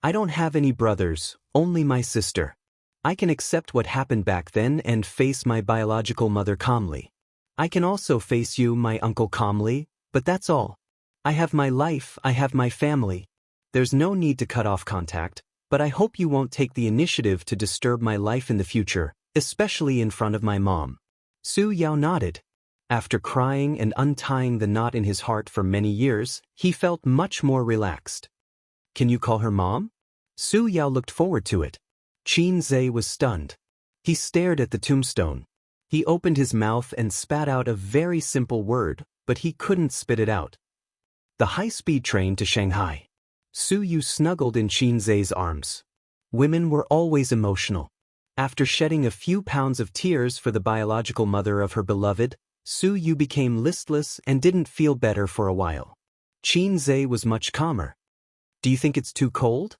I don't have any brothers, only my sister. I can accept what happened back then and face my biological mother calmly. I can also face you, my uncle, calmly, but that's all. I have my life, I have my family. There's no need to cut off contact, but I hope you won't take the initiative to disturb my life in the future, especially in front of my mom. Su Yao nodded. After crying and untying the knot in his heart for many years, he felt much more relaxed. Can you call her mom? Su Yao looked forward to it. Qin Zhe was stunned. He stared at the tombstone. He opened his mouth and spat out a very simple word, but he couldn't spit it out. The high-speed train to Shanghai. Su Yu snuggled in Qin Zhe's arms. Women were always emotional. After shedding a few pounds of tears for the biological mother of her beloved, Su Yu became listless and didn't feel better for a while. Qin Zhe was much calmer. Do you think it's too cold?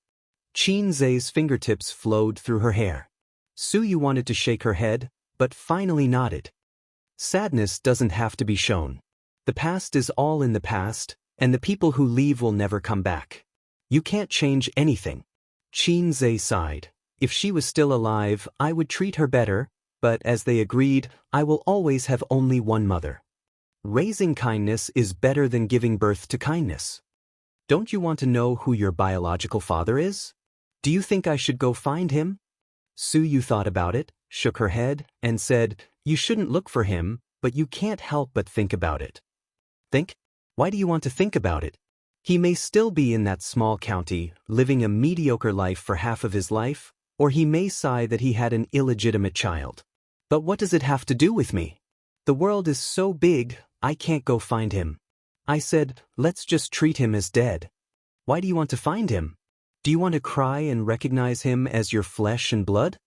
Qin Zhe's fingertips flowed through her hair. Su Yu wanted to shake her head, but finally nodded. Sadness doesn't have to be shown. The past is all in the past, and the people who leave will never come back. You can't change anything. Xianxia sighed. If she was still alive, I would treat her better, but as they agreed, I will always have only one mother. Raising kindness is better than giving birth to kindness. Don't you want to know who your biological father is? Do you think I should go find him? Suyu thought about it, shook her head, and said, You shouldn't look for him, but you can't help but think about it. Think? Why do you want to think about it? He may still be in that small county, living a mediocre life for half of his life, or he may sigh that he had an illegitimate child. But what does it have to do with me? The world is so big, I can't go find him. I said, let's just treat him as dead. Why do you want to find him? Do you want to cry and recognize him as your flesh and blood?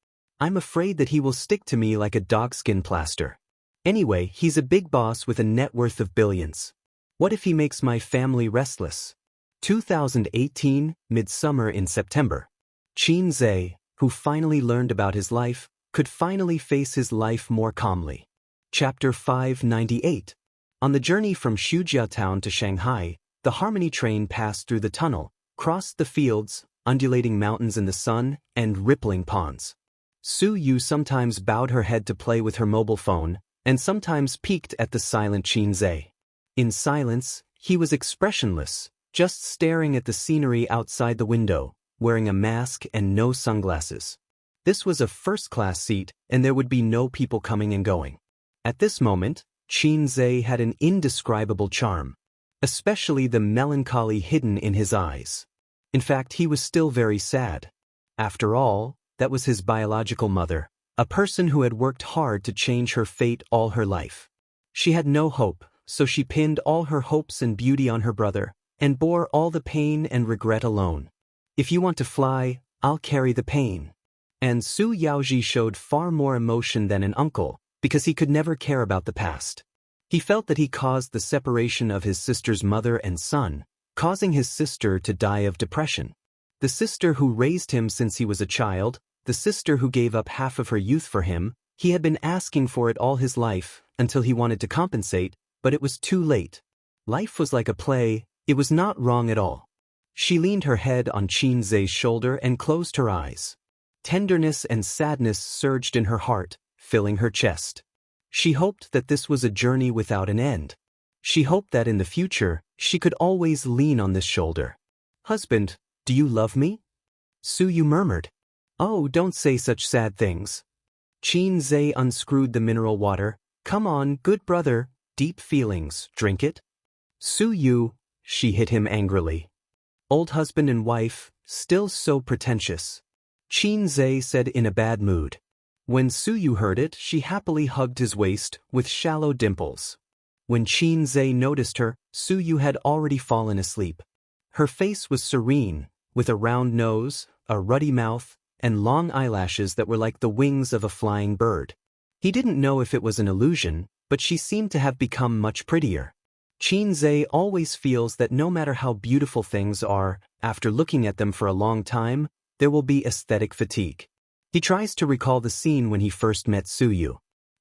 I'm afraid that he will stick to me like a dogskin plaster. Anyway, he's a big boss with a net worth of billions. What if he makes my family restless? 2018, Midsummer in September. Xianxia, who finally learned about his life, could finally face his life more calmly. Chapter 598. On the journey from Shujia town to Shanghai, the Harmony train passed through the tunnel, crossed the fields, undulating mountains in the sun, and rippling ponds. Suyu sometimes bowed her head to play with her mobile phone, and sometimes peeked at the silent Xianxia. In silence, he was expressionless, just staring at the scenery outside the window, wearing a mask and no sunglasses. This was a first-class seat, and there would be no people coming and going. At this moment, Xianxia had an indescribable charm, especially the melancholy hidden in his eyes. In fact, he was still very sad. After all, that was his biological mother, a person who had worked hard to change her fate all her life. She had no hope, so she pinned all her hopes and beauty on her brother, and bore all the pain and regret alone. If you want to fly, I'll carry the pain. And Su Yaoji showed far more emotion than an uncle, because he could never care about the past. He felt that he caused the separation of his sister's mother and son, causing his sister to die of depression. The sister who raised him since he was a child, the sister who gave up half of her youth for him, he had been asking for it all his life, until he wanted to compensate, but it was too late. Life was like a play, it was not wrong at all. She leaned her head on Xianxia's shoulder and closed her eyes. Tenderness and sadness surged in her heart, filling her chest. She hoped that this was a journey without an end. She hoped that in the future, she could always lean on this shoulder. Husband, do you love me? Suyu murmured. Oh, don't say such sad things. Xianxia unscrewed the mineral water. Come on, good brother, deep feelings, drink it. Suyu, she hit him angrily. Old husband and wife, still so pretentious. Xianxia said in a bad mood. When Suyu heard it, she happily hugged his waist with shallow dimples. When Xianxia noticed her, Suyu had already fallen asleep. Her face was serene, with a round nose, a ruddy mouth, and long eyelashes that were like the wings of a flying bird. He didn't know if it was an illusion, but she seemed to have become much prettier. Xianxia always feels that no matter how beautiful things are, after looking at them for a long time, there will be aesthetic fatigue. He tries to recall the scene when he first met Suyu.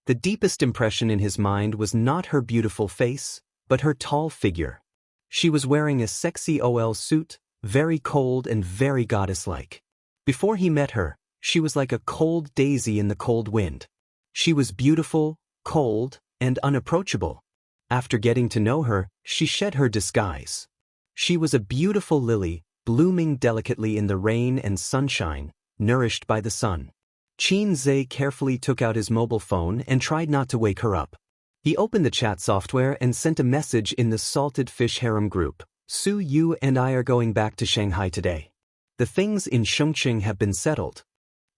The deepest impression in his mind was not her beautiful face, but her tall figure. She was wearing a sexy OL suit, very cold and very goddess-like. Before he met her, she was like a cold daisy in the cold wind. She was beautiful, cold, and unapproachable. After getting to know her, she shed her disguise. She was a beautiful lily, blooming delicately in the rain and sunshine, nourished by the sun. Xianxia carefully took out his mobile phone and tried not to wake her up. He opened the chat software and sent a message in the Salted Fish Harem group. Suyu and I are going back to Shanghai today. The things in Chongqing have been settled.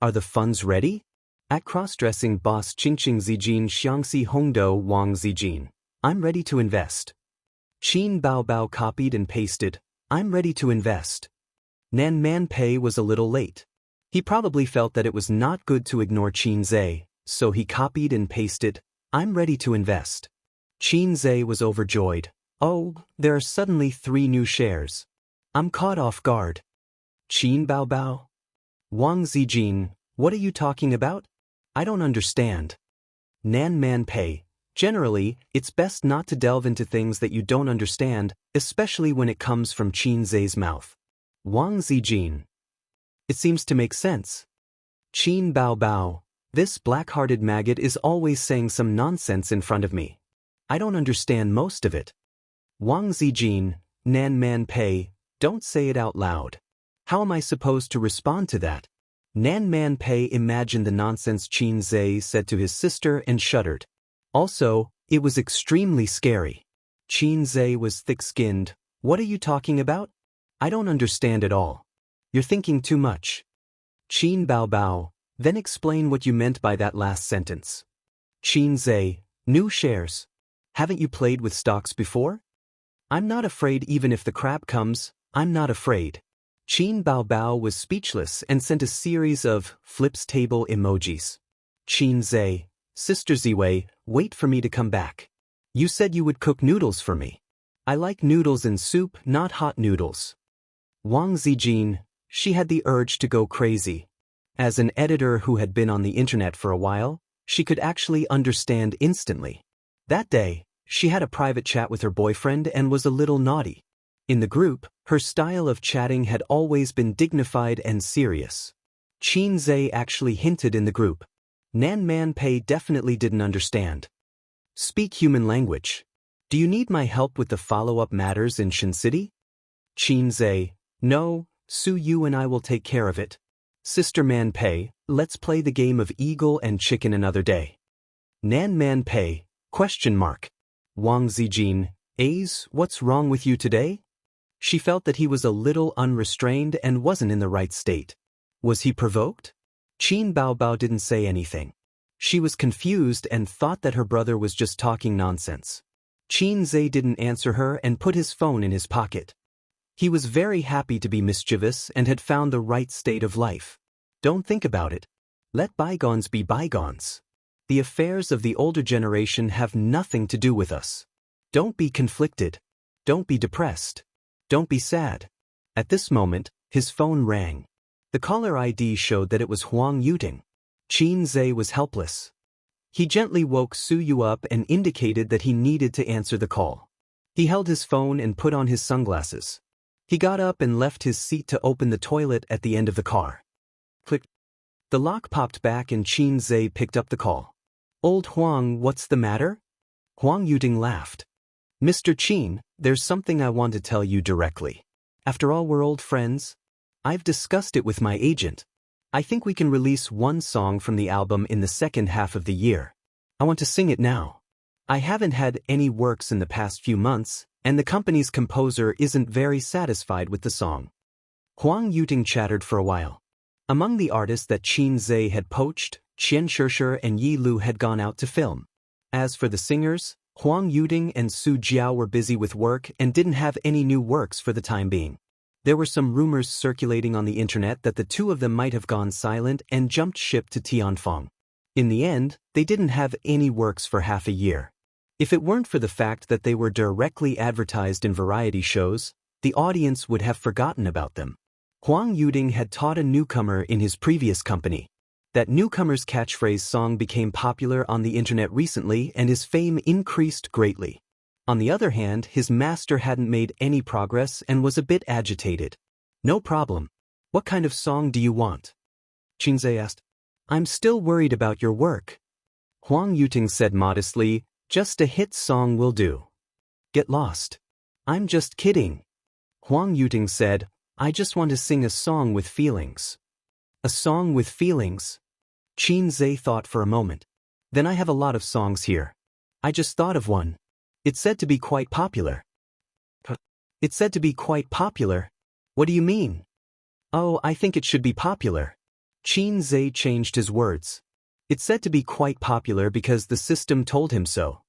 Are the funds ready? At cross-dressing boss Qingqing Zijin Xiangxi Hongdo Wang Zijin. I'm ready to invest. Qin Baobao copied and pasted. I'm ready to invest. Nan Man Pei was a little late. He probably felt that it was not good to ignore Xianxia, so he copied and pasted, I'm ready to invest. Xianxia was overjoyed. Oh, there are suddenly 3 new shares. I'm caught off guard. Qin Baobao? Wang Zijin, what are you talking about? I don't understand. Nan Man Pei. Generally, it's best not to delve into things that you don't understand, especially when it comes from Xianxia's mouth. Wang Zijin. It seems to make sense. Qin Bao Bao, this black-hearted maggot is always saying some nonsense in front of me. I don't understand most of it. Wang Zijin, Nan Man Pei, don't say it out loud. How am I supposed to respond to that? Nan Man Pei imagined the nonsense Qin Zhe said to his sister and shuddered. Also, it was extremely scary. Qin Zhe was thick-skinned. What are you talking about? I don't understand at all. You're thinking too much. Qin Bao Bao, then explain what you meant by that last sentence. Qin Zhe, new shares. Haven't you played with stocks before? I'm not afraid even if the crap comes, I'm not afraid. Qin Bao Bao was speechless and sent a series of flips table emojis. Qin Zhe, Sister Ziwei, wait for me to come back. You said you would cook noodles for me. I like noodles and soup, not hot noodles. Wang Zijin, she had the urge to go crazy. As an editor who had been on the internet for a while, she could actually understand instantly. That day, she had a private chat with her boyfriend and was a little naughty. In the group, her style of chatting had always been dignified and serious. Qin Zhe actually hinted in the group. Nan Man Pei definitely didn't understand. Speak human language. Do you need my help with the follow-up matters in Shin City? Qin Zhe, no, Su Yu and I will take care of it. Sister Man Pei, let's play the game of eagle and chicken another day. Nan Man Pei, ? Wang Zijin, Aze, what's wrong with you today? She felt that he was a little unrestrained and wasn't in the right state. Was he provoked? Qin Bao Bao didn't say anything. She was confused and thought that her brother was just talking nonsense. Qin Zhe didn't answer her and put his phone in his pocket. He was very happy to be mischievous and had found the right state of life. Don't think about it. Let bygones be bygones. The affairs of the older generation have nothing to do with us. Don't be conflicted. Don't be depressed. Don't be sad. At this moment, his phone rang. The caller ID showed that it was Huang Yuting. Qin Zhe was helpless. He gently woke Su Yu up and indicated that he needed to answer the call. He held his phone and put on his sunglasses. He got up and left his seat to open the toilet at the end of the car. Click. The lock popped back and Qin Zhe picked up the call. Old Huang, what's the matter? Huang Yuting laughed. Mr. Qin, there's something I want to tell you directly. After all, we're old friends. I've discussed it with my agent. I think we can release one song from the album in the second half of the year. I want to sing it now. I haven't had any works in the past few months, and the company's composer isn't very satisfied with the song. Huang Yuting chattered for a while. Among the artists that Qin Zhe had poached, Xianxia and Yi Lu had gone out to film. As for the singers, Huang Yuting and Su Jiao were busy with work and didn't have any new works for the time being. There were some rumors circulating on the internet that the two of them might have gone silent and jumped ship to Tianfeng. In the end, they didn't have any works for half a year. If it weren't for the fact that they were directly advertised in variety shows, the audience would have forgotten about them. Huang Yuting had taught a newcomer in his previous company. That newcomer's catchphrase song became popular on the internet recently and his fame increased greatly. On the other hand, his master hadn't made any progress and was a bit agitated. No problem. What kind of song do you want? Qin Zhe asked. I'm still worried about your work. Huang Yuting said modestly, just a hit song will do. Get lost. I'm just kidding. Huang Yuting said, I just want to sing a song with feelings. A song with feelings? Qin Zhe thought for a moment. Then I have a lot of songs here. I just thought of one. It's said to be quite popular. It's said to be quite popular? What do you mean? Oh, I think it should be popular. Qin Zhe changed his words. It's said to be quite popular because the system told him so.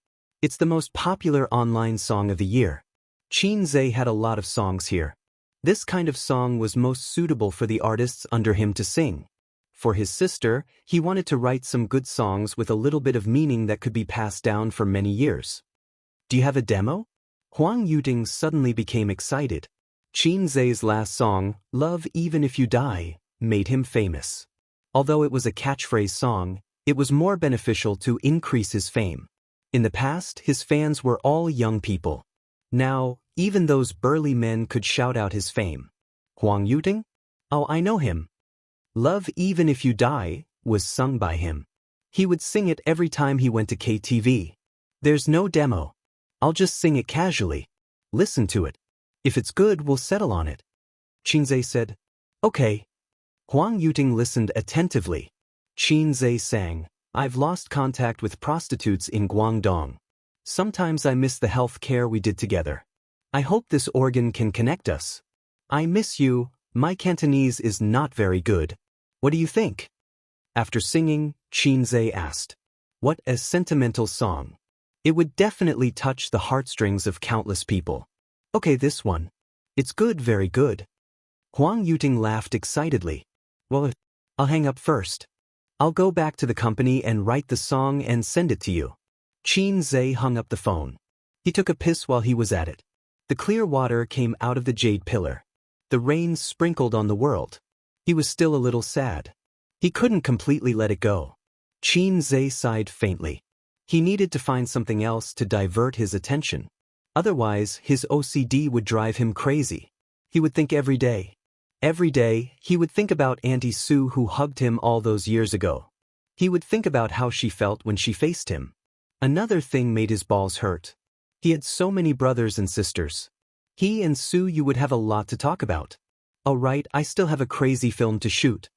It's the most popular online song of the year. Qin Zhe had a lot of songs here. This kind of song was most suitable for the artists under him to sing. For his sister, he wanted to write some good songs with a little bit of meaning that could be passed down for many years. Do you have a demo? Huang Yuting suddenly became excited. Qin Zhe's last song, Love Even If You Die, made him famous. Although it was a catchphrase song, it was more beneficial to increase his fame. In the past, his fans were all young people. Now, even those burly men could shout out his fame. Huang Yuting? Oh, I know him. Love Even If You Die was sung by him. He would sing it every time he went to KTV. There's no demo. I'll just sing it casually. Listen to it. If it's good, we'll settle on it. Qinzhe said. Okay. Huang Yuting listened attentively. Qinzhe sang, I've lost contact with prostitutes in Guangdong. Sometimes I miss the health care we did together. I hope this organ can connect us. I miss you. My Cantonese is not very good. What do you think? After singing, Qinzhe asked, what a sentimental song. It would definitely touch the heartstrings of countless people. Okay, this one. It's good, very good. Huang Yuting laughed excitedly. Well, I'll hang up first. I'll go back to the company and write the song and send it to you. Qinzhe hung up the phone. He took a piss while he was at it. The clear water came out of the jade pillar. The rain sprinkled on the world. He was still a little sad. He couldn't completely let it go. Qinzhe sighed faintly. He needed to find something else to divert his attention. Otherwise, his OCD would drive him crazy. He would think every day. Every day, he would think about Auntie Sue who hugged him all those years ago. He would think about how she felt when she faced him. Another thing made his balls hurt. He had so many brothers and sisters. He and Sue you would have a lot to talk about. All right, I still have a crazy film to shoot.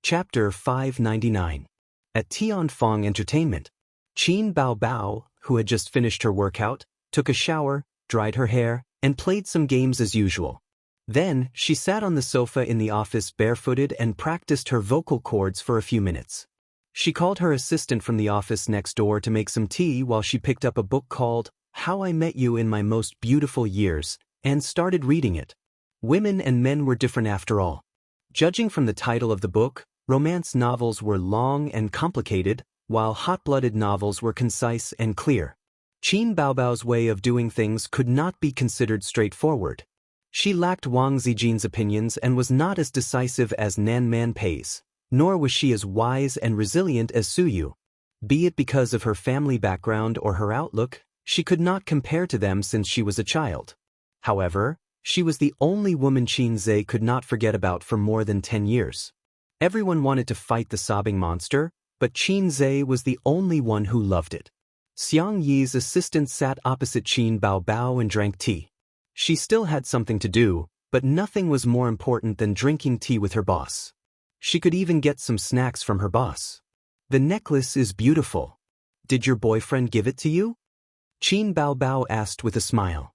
Chapter 599. At Tianfeng Entertainment, Qin Baobao, who had just finished her workout, took a shower, dried her hair, and played some games as usual. Then, she sat on the sofa in the office barefooted and practiced her vocal cords for a few minutes. She called her assistant from the office next door to make some tea while she picked up a book called How I Met You in My Most Beautiful Years and started reading it. Women and men were different after all. Judging from the title of the book, romance novels were long and complicated, while hot-blooded novels were concise and clear. Qin Baobao's way of doing things could not be considered straightforward. She lacked Wang Zijin's opinions and was not as decisive as Nan Man Pei's, nor was she as wise and resilient as Suyu. Be it because of her family background or her outlook, she could not compare to them since she was a child. However, she was the only woman Qinzhe could not forget about for more than 10 years. Everyone wanted to fight the sobbing monster, but Qinzhe was the only one who loved it. Xianxia's assistant sat opposite Qin Baobao and drank tea. She still had something to do, but nothing was more important than drinking tea with her boss. She could even get some snacks from her boss. The necklace is beautiful. Did your boyfriend give it to you? Qin Baobao asked with a smile.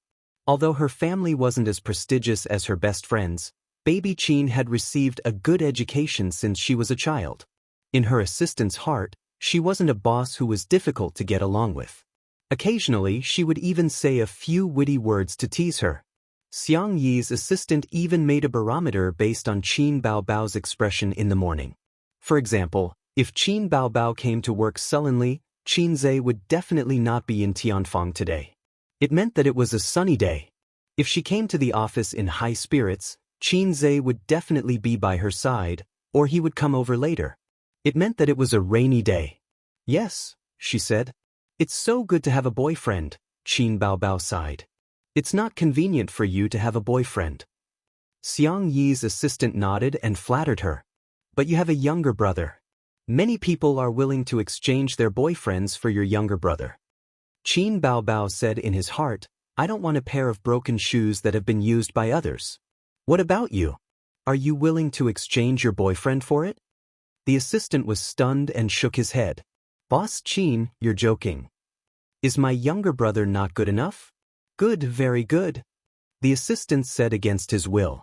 Although her family wasn't as prestigious as her best friends, baby Qin had received a good education since she was a child. In her assistant's heart, she wasn't a boss who was difficult to get along with. Occasionally, she would even say a few witty words to tease her. Xianxia's assistant even made a barometer based on Qin Baobao's expression in the morning. For example, if Qin Baobao came to work sullenly, Qinzhe would definitely not be in Tianfeng today. It meant that it was a sunny day. If she came to the office in high spirits, Qinzhe would definitely be by her side, or he would come over later. It meant that it was a rainy day. Yes, she said. It's so good to have a boyfriend, Qin Baobao sighed. It's not convenient for you to have a boyfriend. Xianxia's assistant nodded and flattered her. But you have a younger brother. Many people are willing to exchange their boyfriends for your younger brother. Qin Baobao said in his heart, I don't want a pair of broken shoes that have been used by others. What about you? Are you willing to exchange your boyfriend for it? The assistant was stunned and shook his head. Boss Qin, you're joking. Is my younger brother not good enough? Good, very good. The assistant said against his will.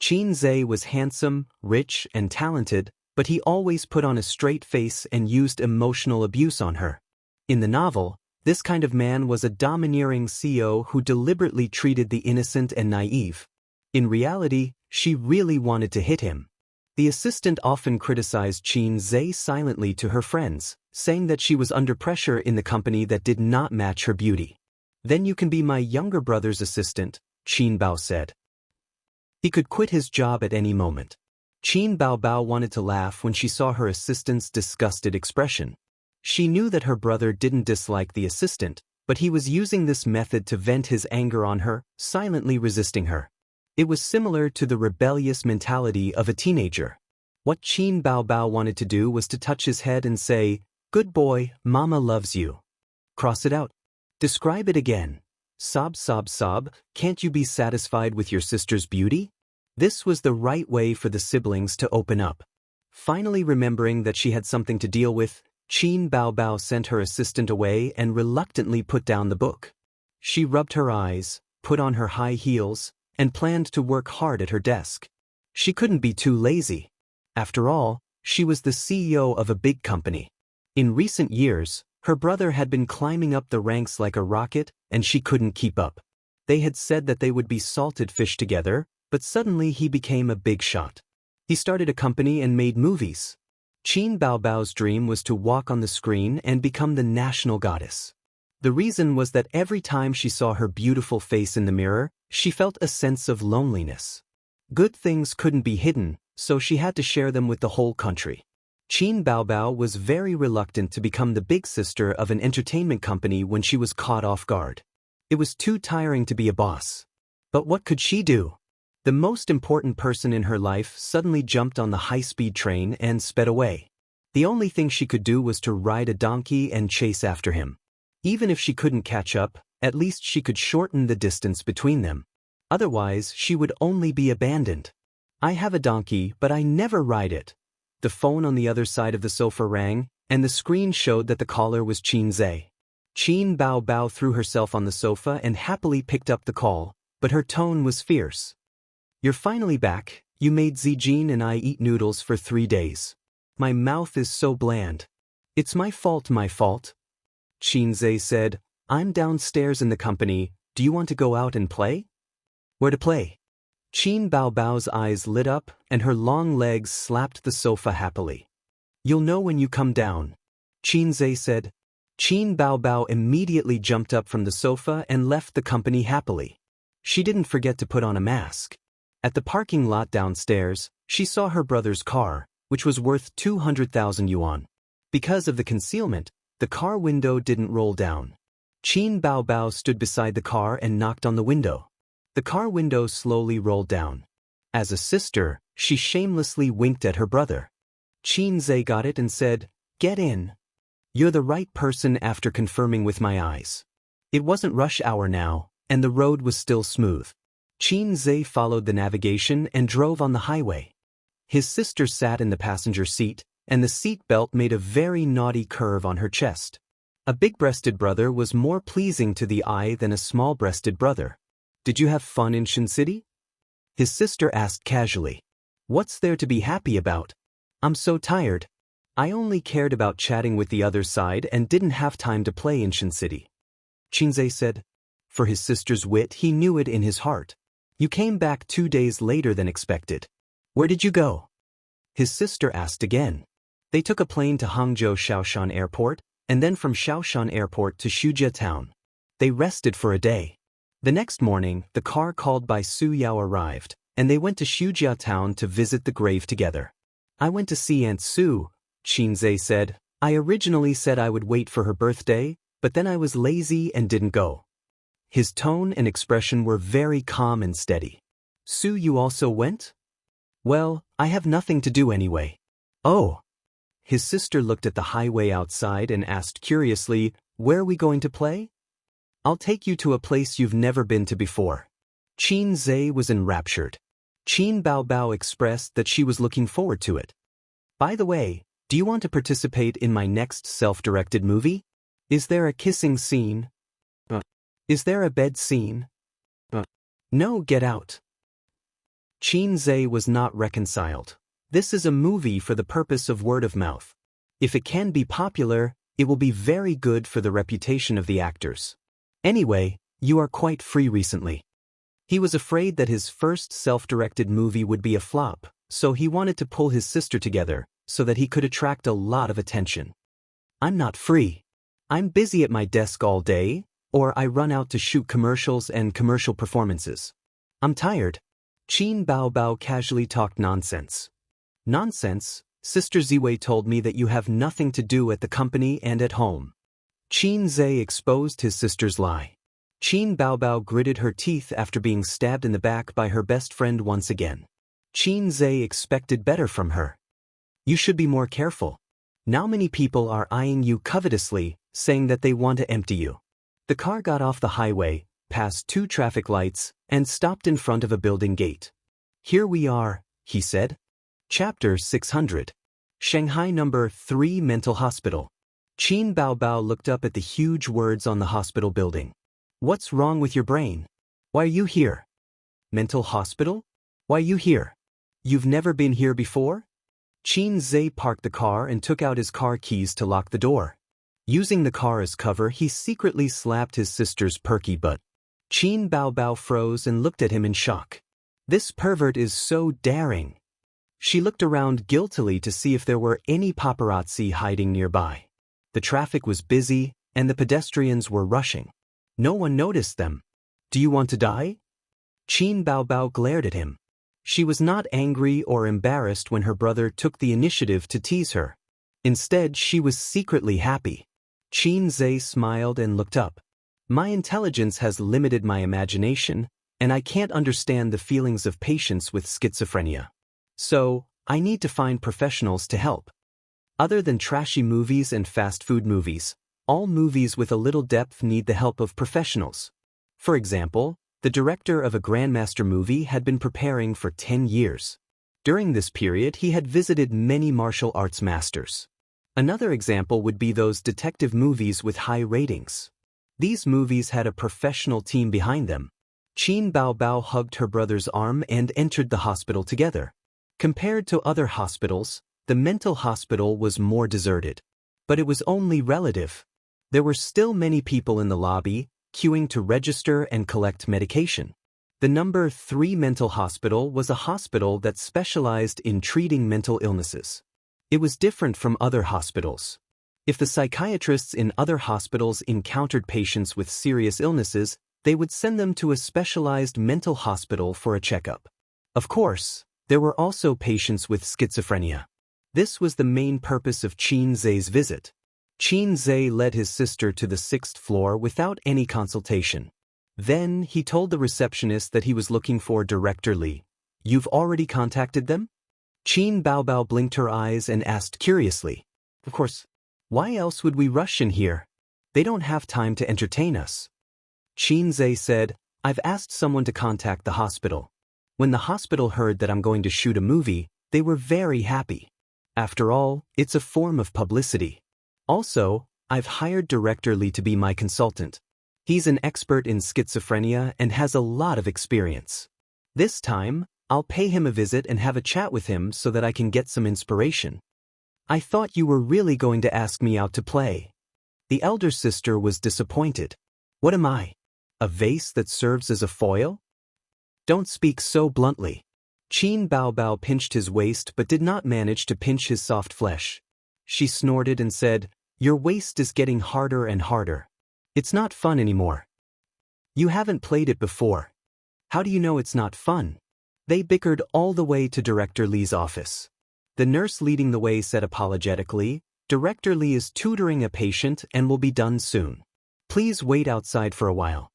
Qinzhe was handsome, rich, and talented, but he always put on a straight face and used emotional abuse on her. In the novel, this kind of man was a domineering CEO who deliberately treated the innocent and naive. In reality, she really wanted to hit him. The assistant often criticized Qinzhe silently to her friends, saying that she was under pressure in the company that did not match her beauty. Then you can be my younger brother's assistant, Qin Bao said. He could quit his job at any moment. Qin Baobao wanted to laugh when she saw her assistant's disgusted expression. She knew that her brother didn't dislike the assistant, but he was using this method to vent his anger on her, silently resisting her. It was similar to the rebellious mentality of a teenager. What Qin Bao Bao wanted to do was to touch his head and say, "Good boy, Mama loves you." Cross it out. Describe it again. Sob, sob, sob, can't you be satisfied with your sister's beauty? This was the right way for the siblings to open up. Finally remembering that she had something to deal with, Qin Bao Bao sent her assistant away and reluctantly put down the book. She rubbed her eyes, put on her high heels, and planned to work hard at her desk. She couldn't be too lazy. After all, she was the CEO of a big company. In recent years, her brother had been climbing up the ranks like a rocket, and she couldn't keep up. They had said that they would be salted fish together, but suddenly he became a big shot. He started a company and made movies. Qin Bao Bao's dream was to walk on the screen and become the national goddess. The reason was that every time she saw her beautiful face in the mirror, she felt a sense of loneliness. Good things couldn't be hidden, so she had to share them with the whole country. Qin Bao Bao was very reluctant to become the big sister of an entertainment company when she was caught off guard. It was too tiring to be a boss. But what could she do? The most important person in her life suddenly jumped on the high-speed train and sped away. The only thing she could do was to ride a donkey and chase after him. Even if she couldn't catch up, at least she could shorten the distance between them. Otherwise, she would only be abandoned. "I have a donkey, but I never ride it." The phone on the other side of the sofa rang, and the screen showed that the caller was Qin Zhe. Qin Bao Bao threw herself on the sofa and happily picked up the call, but her tone was fierce. "You're finally back. You made Zijin and I eat noodles for 3 days. My mouth is so bland." "It's my fault, my fault." Qin Zhe said, "I'm downstairs in the company. Do you want to go out and play?" "Where to play?" Qin Bao Bao's eyes lit up, and her long legs slapped the sofa happily. "You'll know when you come down," Qin Zhe said. Qin Bao Bao immediately jumped up from the sofa and left the company happily. She didn't forget to put on a mask. At the parking lot downstairs, she saw her brother's car, which was worth 200,000 yuan. Because of the concealment, the car window didn't roll down. Qin Bao Bao stood beside the car and knocked on the window. The car window slowly rolled down. As a sister, she shamelessly winked at her brother. Qin Zhe got it and said, "Get in." "You're the right person after confirming with my eyes." It wasn't rush hour now, and the road was still smooth. Qin Zhe followed the navigation and drove on the highway. His sister sat in the passenger seat, and the seat belt made a very naughty curve on her chest. A big-breasted brother was more pleasing to the eye than a small-breasted brother. "Did you have fun in Shin City?" His sister asked casually. "What's there to be happy about?" "I'm so tired. I only cared about chatting with the other side and didn't have time to play in Shin City," Qin Zhe said. For his sister's wit, he knew it in his heart. "You came back 2 days later than expected. Where did you go?" His sister asked again. They took a plane to Hangzhou Shaoshan Airport, and then from Shaoshan Airport to Shujia Town. They rested for a day. The next morning, the car called by Su Yao arrived, and they went to Shujia Town to visit the grave together. "I went to see Aunt Su," Qin Zhe said. "I originally said I would wait for her birthday, but then I was lazy and didn't go." His tone and expression were very calm and steady. "Su, you also went?" "Well, I have nothing to do anyway." "Oh." His sister looked at the highway outside and asked curiously, "Where are we going to play?" "I'll take you to a place you've never been to before." Qin Zhe was enraptured. Qin Bao Bao expressed that she was looking forward to it. "By the way, do you want to participate in my next self-directed movie? Is there a kissing scene? Is there a bed scene? No, get out." Qin Zhe was not reconciled. This is a movie for the purpose of word of mouth. If it can be popular, it will be very good for the reputation of the actors. Anyway, you are quite free recently. He was afraid that his first self-directed movie would be a flop, so he wanted to pull his sister together so that he could attract a lot of attention. "I'm not free. I'm busy at my desk all day, or I run out to shoot commercials and commercial performances. I'm tired." Qin Bao Bao casually talked nonsense. "Nonsense? Sister Ziwei told me that you have nothing to do at the company and at home." Qin Zhe exposed his sister's lie. Qin Bao Bao gritted her teeth after being stabbed in the back by her best friend once again. Qin Zhe expected better from her. You should be more careful. Now many people are eyeing you covetously, saying that they want to empty you. The car got off the highway, passed 2 traffic lights, and stopped in front of a building gate. Here we are, he said. Chapter 600. Shanghai Number 3 Mental Hospital. Qin Baobao looked up at the huge words on the hospital building. What's wrong with your brain? Why are you here? Mental hospital? Why are you here? You've never been here before? Qin Zhe parked the car and took out his car keys to lock the door. Using the car as cover, he secretly slapped his sister's perky butt. Qin Baobao froze and looked at him in shock. This pervert is so daring. She looked around guiltily to see if there were any paparazzi hiding nearby. The traffic was busy, and the pedestrians were rushing. No one noticed them. Do you want to die? Qin Baobao glared at him. She was not angry or embarrassed when her brother took the initiative to tease her. Instead, she was secretly happy. Qin Zhe smiled and looked up. My intelligence has limited my imagination, and I can't understand the feelings of patients with schizophrenia. So, I need to find professionals to help. Other than trashy movies and fast food movies, all movies with a little depth need the help of professionals. For example, the director of a Grandmaster movie had been preparing for 10 years. During this period, he had visited many martial arts masters. Another example would be those detective movies with high ratings. These movies had a professional team behind them. Qin Baobao hugged her brother's arm and entered the hospital together. Compared to other hospitals, the mental hospital was more deserted. But it was only relative. There were still many people in the lobby, queuing to register and collect medication. The number 3 mental hospital was a hospital that specialized in treating mental illnesses. It was different from other hospitals. If the psychiatrists in other hospitals encountered patients with serious illnesses, they would send them to a specialized mental hospital for a checkup. Of course, there were also patients with schizophrenia. This was the main purpose of Qin Zhe's visit. Qin Zhe led his sister to the 6th floor without any consultation. Then he told the receptionist that he was looking for Director Li. You've already contacted them? Qin Baobao blinked her eyes and asked curiously. Of course. Why else would we rush in here? They don't have time to entertain us. Qin Zhe said, I've asked someone to contact the hospital. When the hospital heard that I'm going to shoot a movie, they were very happy. After all, it's a form of publicity. Also, I've hired Director Li to be my consultant. He's an expert in schizophrenia and has a lot of experience. This time, I'll pay him a visit and have a chat with him so that I can get some inspiration. I thought you were really going to ask me out to play. The elder sister was disappointed. What am I? A vase that serves as a foil? Don't speak so bluntly. Qin Baobao pinched his waist but did not manage to pinch his soft flesh. She snorted and said, Your waist is getting harder and harder. It's not fun anymore. You haven't played it before. How do you know it's not fun? They bickered all the way to Director Li's office. The nurse leading the way said apologetically, Director Li is tutoring a patient and will be done soon. Please wait outside for a while.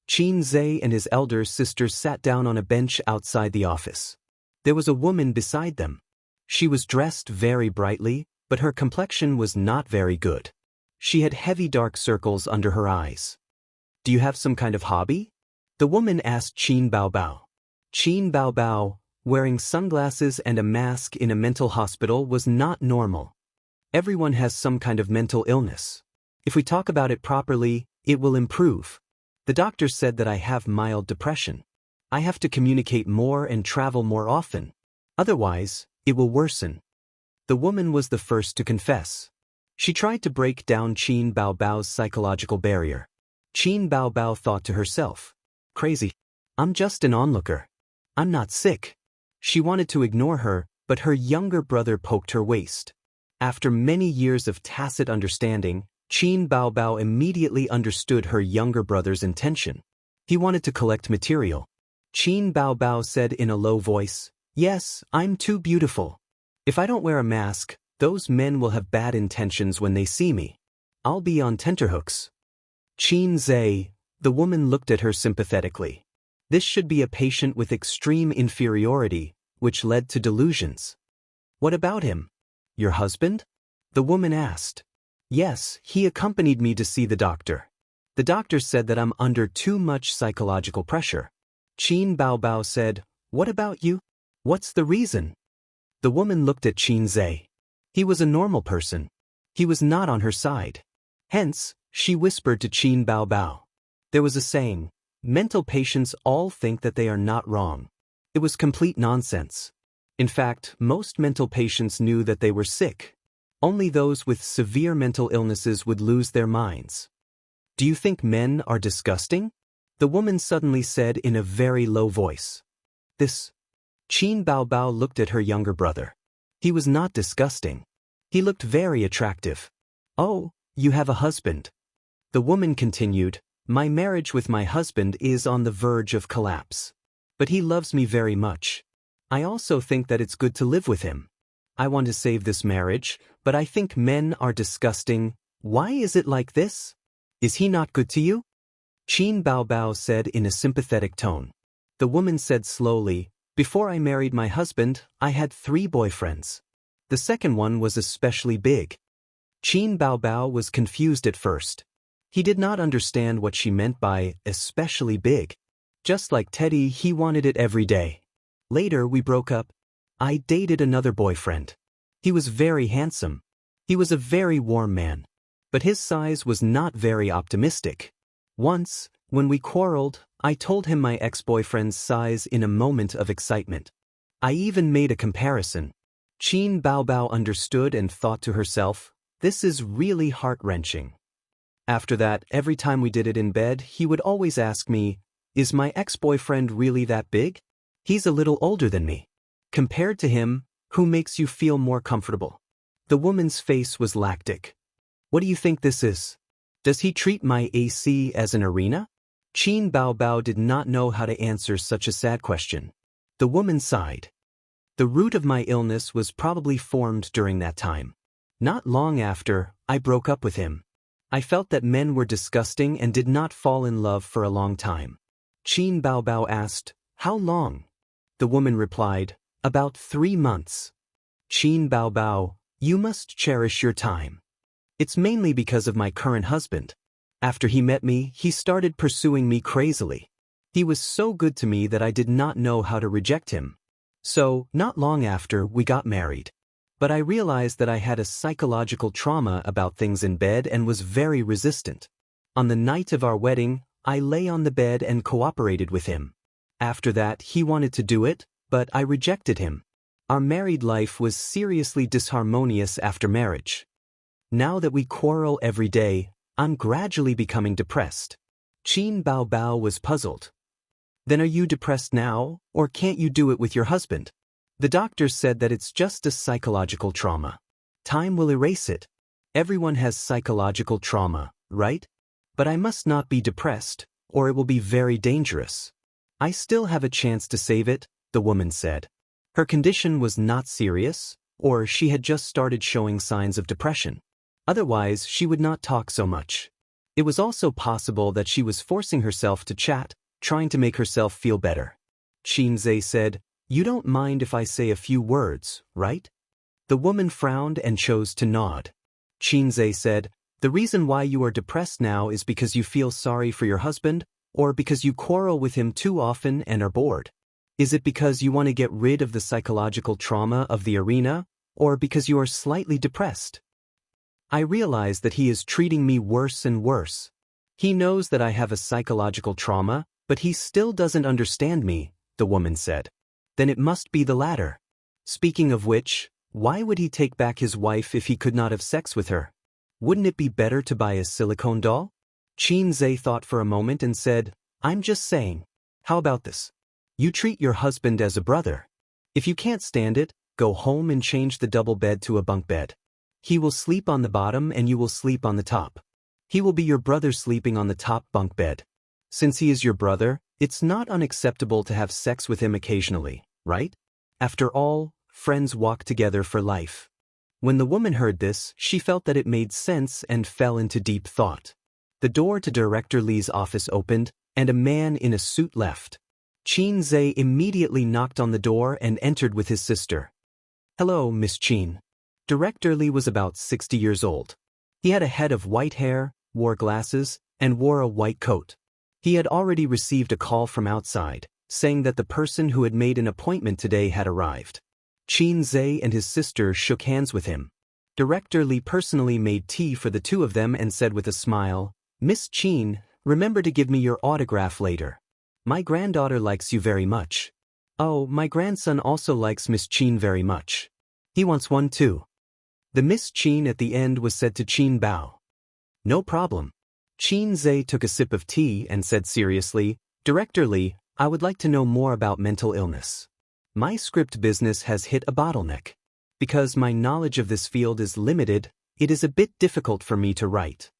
Qin Zhe and his elder sister sat down on a bench outside the office. There was a woman beside them. She was dressed very brightly, but her complexion was not very good. She had heavy dark circles under her eyes. Do you have some kind of hobby? The woman asked Qin Baobao. Qin Baobao, wearing sunglasses and a mask in a mental hospital, was not normal. Everyone has some kind of mental illness. If we talk about it properly, it will improve. The doctor said that I have mild depression. I have to communicate more and travel more often. Otherwise, it will worsen. The woman was the first to confess. She tried to break down Qin Baobao's psychological barrier. Qin Baobao thought to herself, Crazy. I'm just an onlooker. I'm not sick. She wanted to ignore her, but her younger brother poked her waist. After many years of tacit understanding, Qin Baobao immediately understood her younger brother's intention. He wanted to collect material. Qin Baobao said in a low voice, Yes, I'm too beautiful. If I don't wear a mask, those men will have bad intentions when they see me. I'll be on tenterhooks. Qin Zhe, the woman looked at her sympathetically. This should be a patient with extreme inferiority, which led to delusions. What about him? Your husband? The woman asked. Yes, he accompanied me to see the doctor. The doctor said that I'm under too much psychological pressure. Qin Baobao said, What about you? What's the reason? The woman looked at Qin Zhe. He was a normal person. He was not on her side. Hence, she whispered to Qin Baobao. There was a saying, mental patients all think that they are not wrong. It was complete nonsense. In fact, most mental patients knew that they were sick. Only those with severe mental illnesses would lose their minds. Do you think men are disgusting? The woman suddenly said in a very low voice. This. Qin Baobao looked at her younger brother. He was not disgusting. He looked very attractive. Oh, you have a husband. The woman continued, My marriage with my husband is on the verge of collapse. But he loves me very much. I also think that it's good to live with him. I want to save this marriage, but I think men are disgusting. Why is it like this? Is he not good to you? Qin Baobao said in a sympathetic tone. The woman said slowly, Before I married my husband, I had 3 boyfriends. The second one was especially big. Qin Baobao was confused at first. He did not understand what she meant by especially big. Just like Teddy, he wanted it every day. Later we broke up. I dated another boyfriend. He was very handsome. He was a very warm man. But his size was not very optimistic. Once, when we quarreled, I told him my ex-boyfriend's size in a moment of excitement. I even made a comparison. Qin Baobao understood and thought to herself, this is really heart-wrenching. After that, every time we did it in bed, he would always ask me, Is my ex-boyfriend really that big? He's a little older than me. Compared to him, who makes you feel more comfortable? The woman's face was lactic. What do you think this is? Does he treat my AC as an arena? Qin Baobao did not know how to answer such a sad question. The woman sighed. The root of my illness was probably formed during that time. Not long after, I broke up with him. I felt that men were disgusting and did not fall in love for a long time. Qin Baobao asked, How long? The woman replied, About 3 months. Qin Baobao, you must cherish your time. It's mainly because of my current husband. After he met me, he started pursuing me crazily. He was so good to me that I did not know how to reject him. So, not long after, we got married. But I realized that I had a psychological trauma about things in bed and was very resistant. On the night of our wedding, I lay on the bed and cooperated with him. After that, he wanted to do it, but I rejected him. Our married life was seriously disharmonious after marriage. Now that we quarrel every day, I'm gradually becoming depressed. Qin Baobao was puzzled. Then are you depressed now, or can't you do it with your husband? The doctor said that it's just a psychological trauma. Time will erase it. Everyone has psychological trauma, right? But I must not be depressed, or it will be very dangerous. I still have a chance to save it, the woman said. Her condition was not serious, or she had just started showing signs of depression. Otherwise, she would not talk so much. It was also possible that she was forcing herself to chat, trying to make herself feel better. Qin Zhe said, You don't mind if I say a few words, right? The woman frowned and chose to nod. Qin Zhe said, The reason why you are depressed now is because you feel sorry for your husband, or because you quarrel with him too often and are bored. Is it because you want to get rid of the psychological trauma of the arena, or because you are slightly depressed? I realize that he is treating me worse and worse. He knows that I have a psychological trauma, but he still doesn't understand me, the woman said. Then it must be the latter. Speaking of which, why would he take back his wife if he could not have sex with her? Wouldn't it be better to buy a silicone doll? Qin Zhe thought for a moment and said, I'm just saying. How about this? You treat your husband as a brother. If you can't stand it, go home and change the double bed to a bunk bed. He will sleep on the bottom and you will sleep on the top. He will be your brother sleeping on the top bunk bed. Since he is your brother, it's not unacceptable to have sex with him occasionally, right? After all, friends walk together for life. When the woman heard this, she felt that it made sense and fell into deep thought. The door to Director Li's office opened, and a man in a suit left. Qin Zhe immediately knocked on the door and entered with his sister. Hello, Miss Qin. Director Li was about 60 years old. He had a head of white hair, wore glasses, and wore a white coat. He had already received a call from outside, saying that the person who had made an appointment today had arrived. Qin Zhe and his sister shook hands with him. Director Li personally made tea for the two of them and said with a smile, "Miss Qin, remember to give me your autograph later. My granddaughter likes you very much. Oh, my grandson also likes Miss Qin very much. He wants one too." The Miss Qin at the end was said to Qin Bao. "No problem." Qin Zhe took a sip of tea and said seriously, "Director Li, I would like to know more about mental illness. My script business has hit a bottleneck. Because my knowledge of this field is limited, it is a bit difficult for me to write."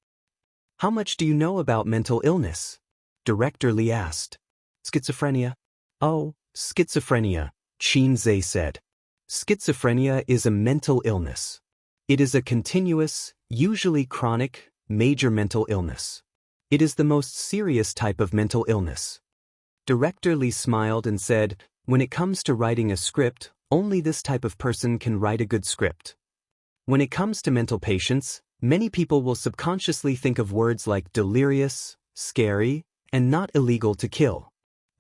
"How much do you know about mental illness?" Director Li asked. "Schizophrenia." "Oh, schizophrenia," Qin Zhe said. "Schizophrenia is a mental illness. It is a continuous, usually chronic, major mental illness. It is the most serious type of mental illness." Director Li smiled and said, "When it comes to writing a script, only this type of person can write a good script. When it comes to mental patients, many people will subconsciously think of words like delirious, scary, and not illegal to kill.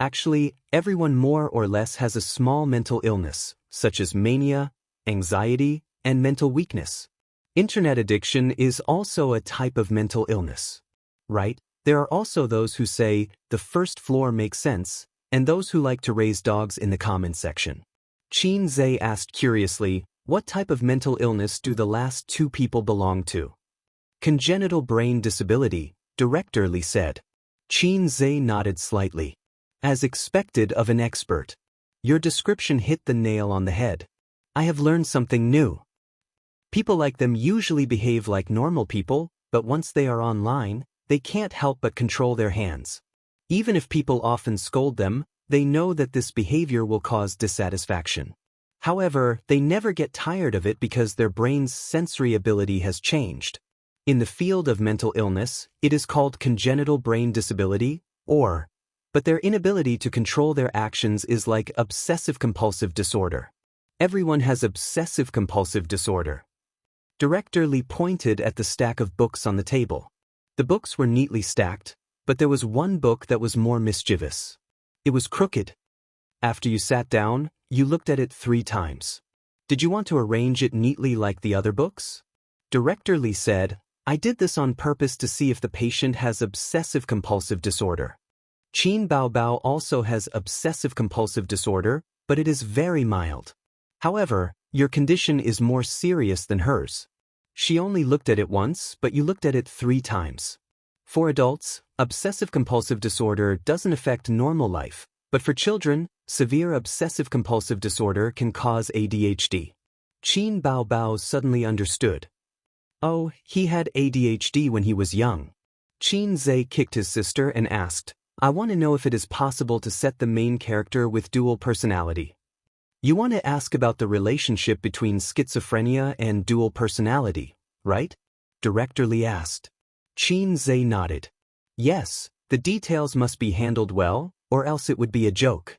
Actually, everyone more or less has a small mental illness, such as mania, anxiety, and mental weakness. Internet addiction is also a type of mental illness. Right? There are also those who say, the first floor makes sense, and those who like to raise dogs in the comment section." Qin Zhe asked curiously, "What type of mental illness do the last two people belong to?" "Congenital brain disability," Director Li said. Qin Zhe nodded slightly. "As expected of an expert. Your description hit the nail on the head. I have learned something new. People like them usually behave like normal people, but once they are online, they can't help but control their hands. Even if people often scold them, they know that this behavior will cause dissatisfaction. However, they never get tired of it because their brain's sensory ability has changed. In the field of mental illness, it is called congenital brain disability, but their inability to control their actions is like obsessive-compulsive disorder. Everyone has obsessive-compulsive disorder." Director Li pointed at the stack of books on the table. The books were neatly stacked, but there was one book that was more mischievous. It was crooked. After you sat down, you looked at it 3 times. "Did you want to arrange it neatly like the other books?" Director Li said, "I did this on purpose to see if the patient has obsessive-compulsive disorder. Qin Bao also has obsessive-compulsive disorder, but it is very mild. However, your condition is more serious than hers. She only looked at it once, but you looked at it 3 times. For adults, obsessive-compulsive disorder doesn't affect normal life, but for children, severe obsessive-compulsive disorder can cause ADHD." Qin Bao suddenly understood. "Oh, he had ADHD when he was young." Qin Zhe kicked his sister and asked, "I want to know if it is possible to set the main character with dual personality." "You want to ask about the relationship between schizophrenia and dual personality, right?" Director Li asked. Qin Zhe nodded. "Yes, the details must be handled well, or else it would be a joke."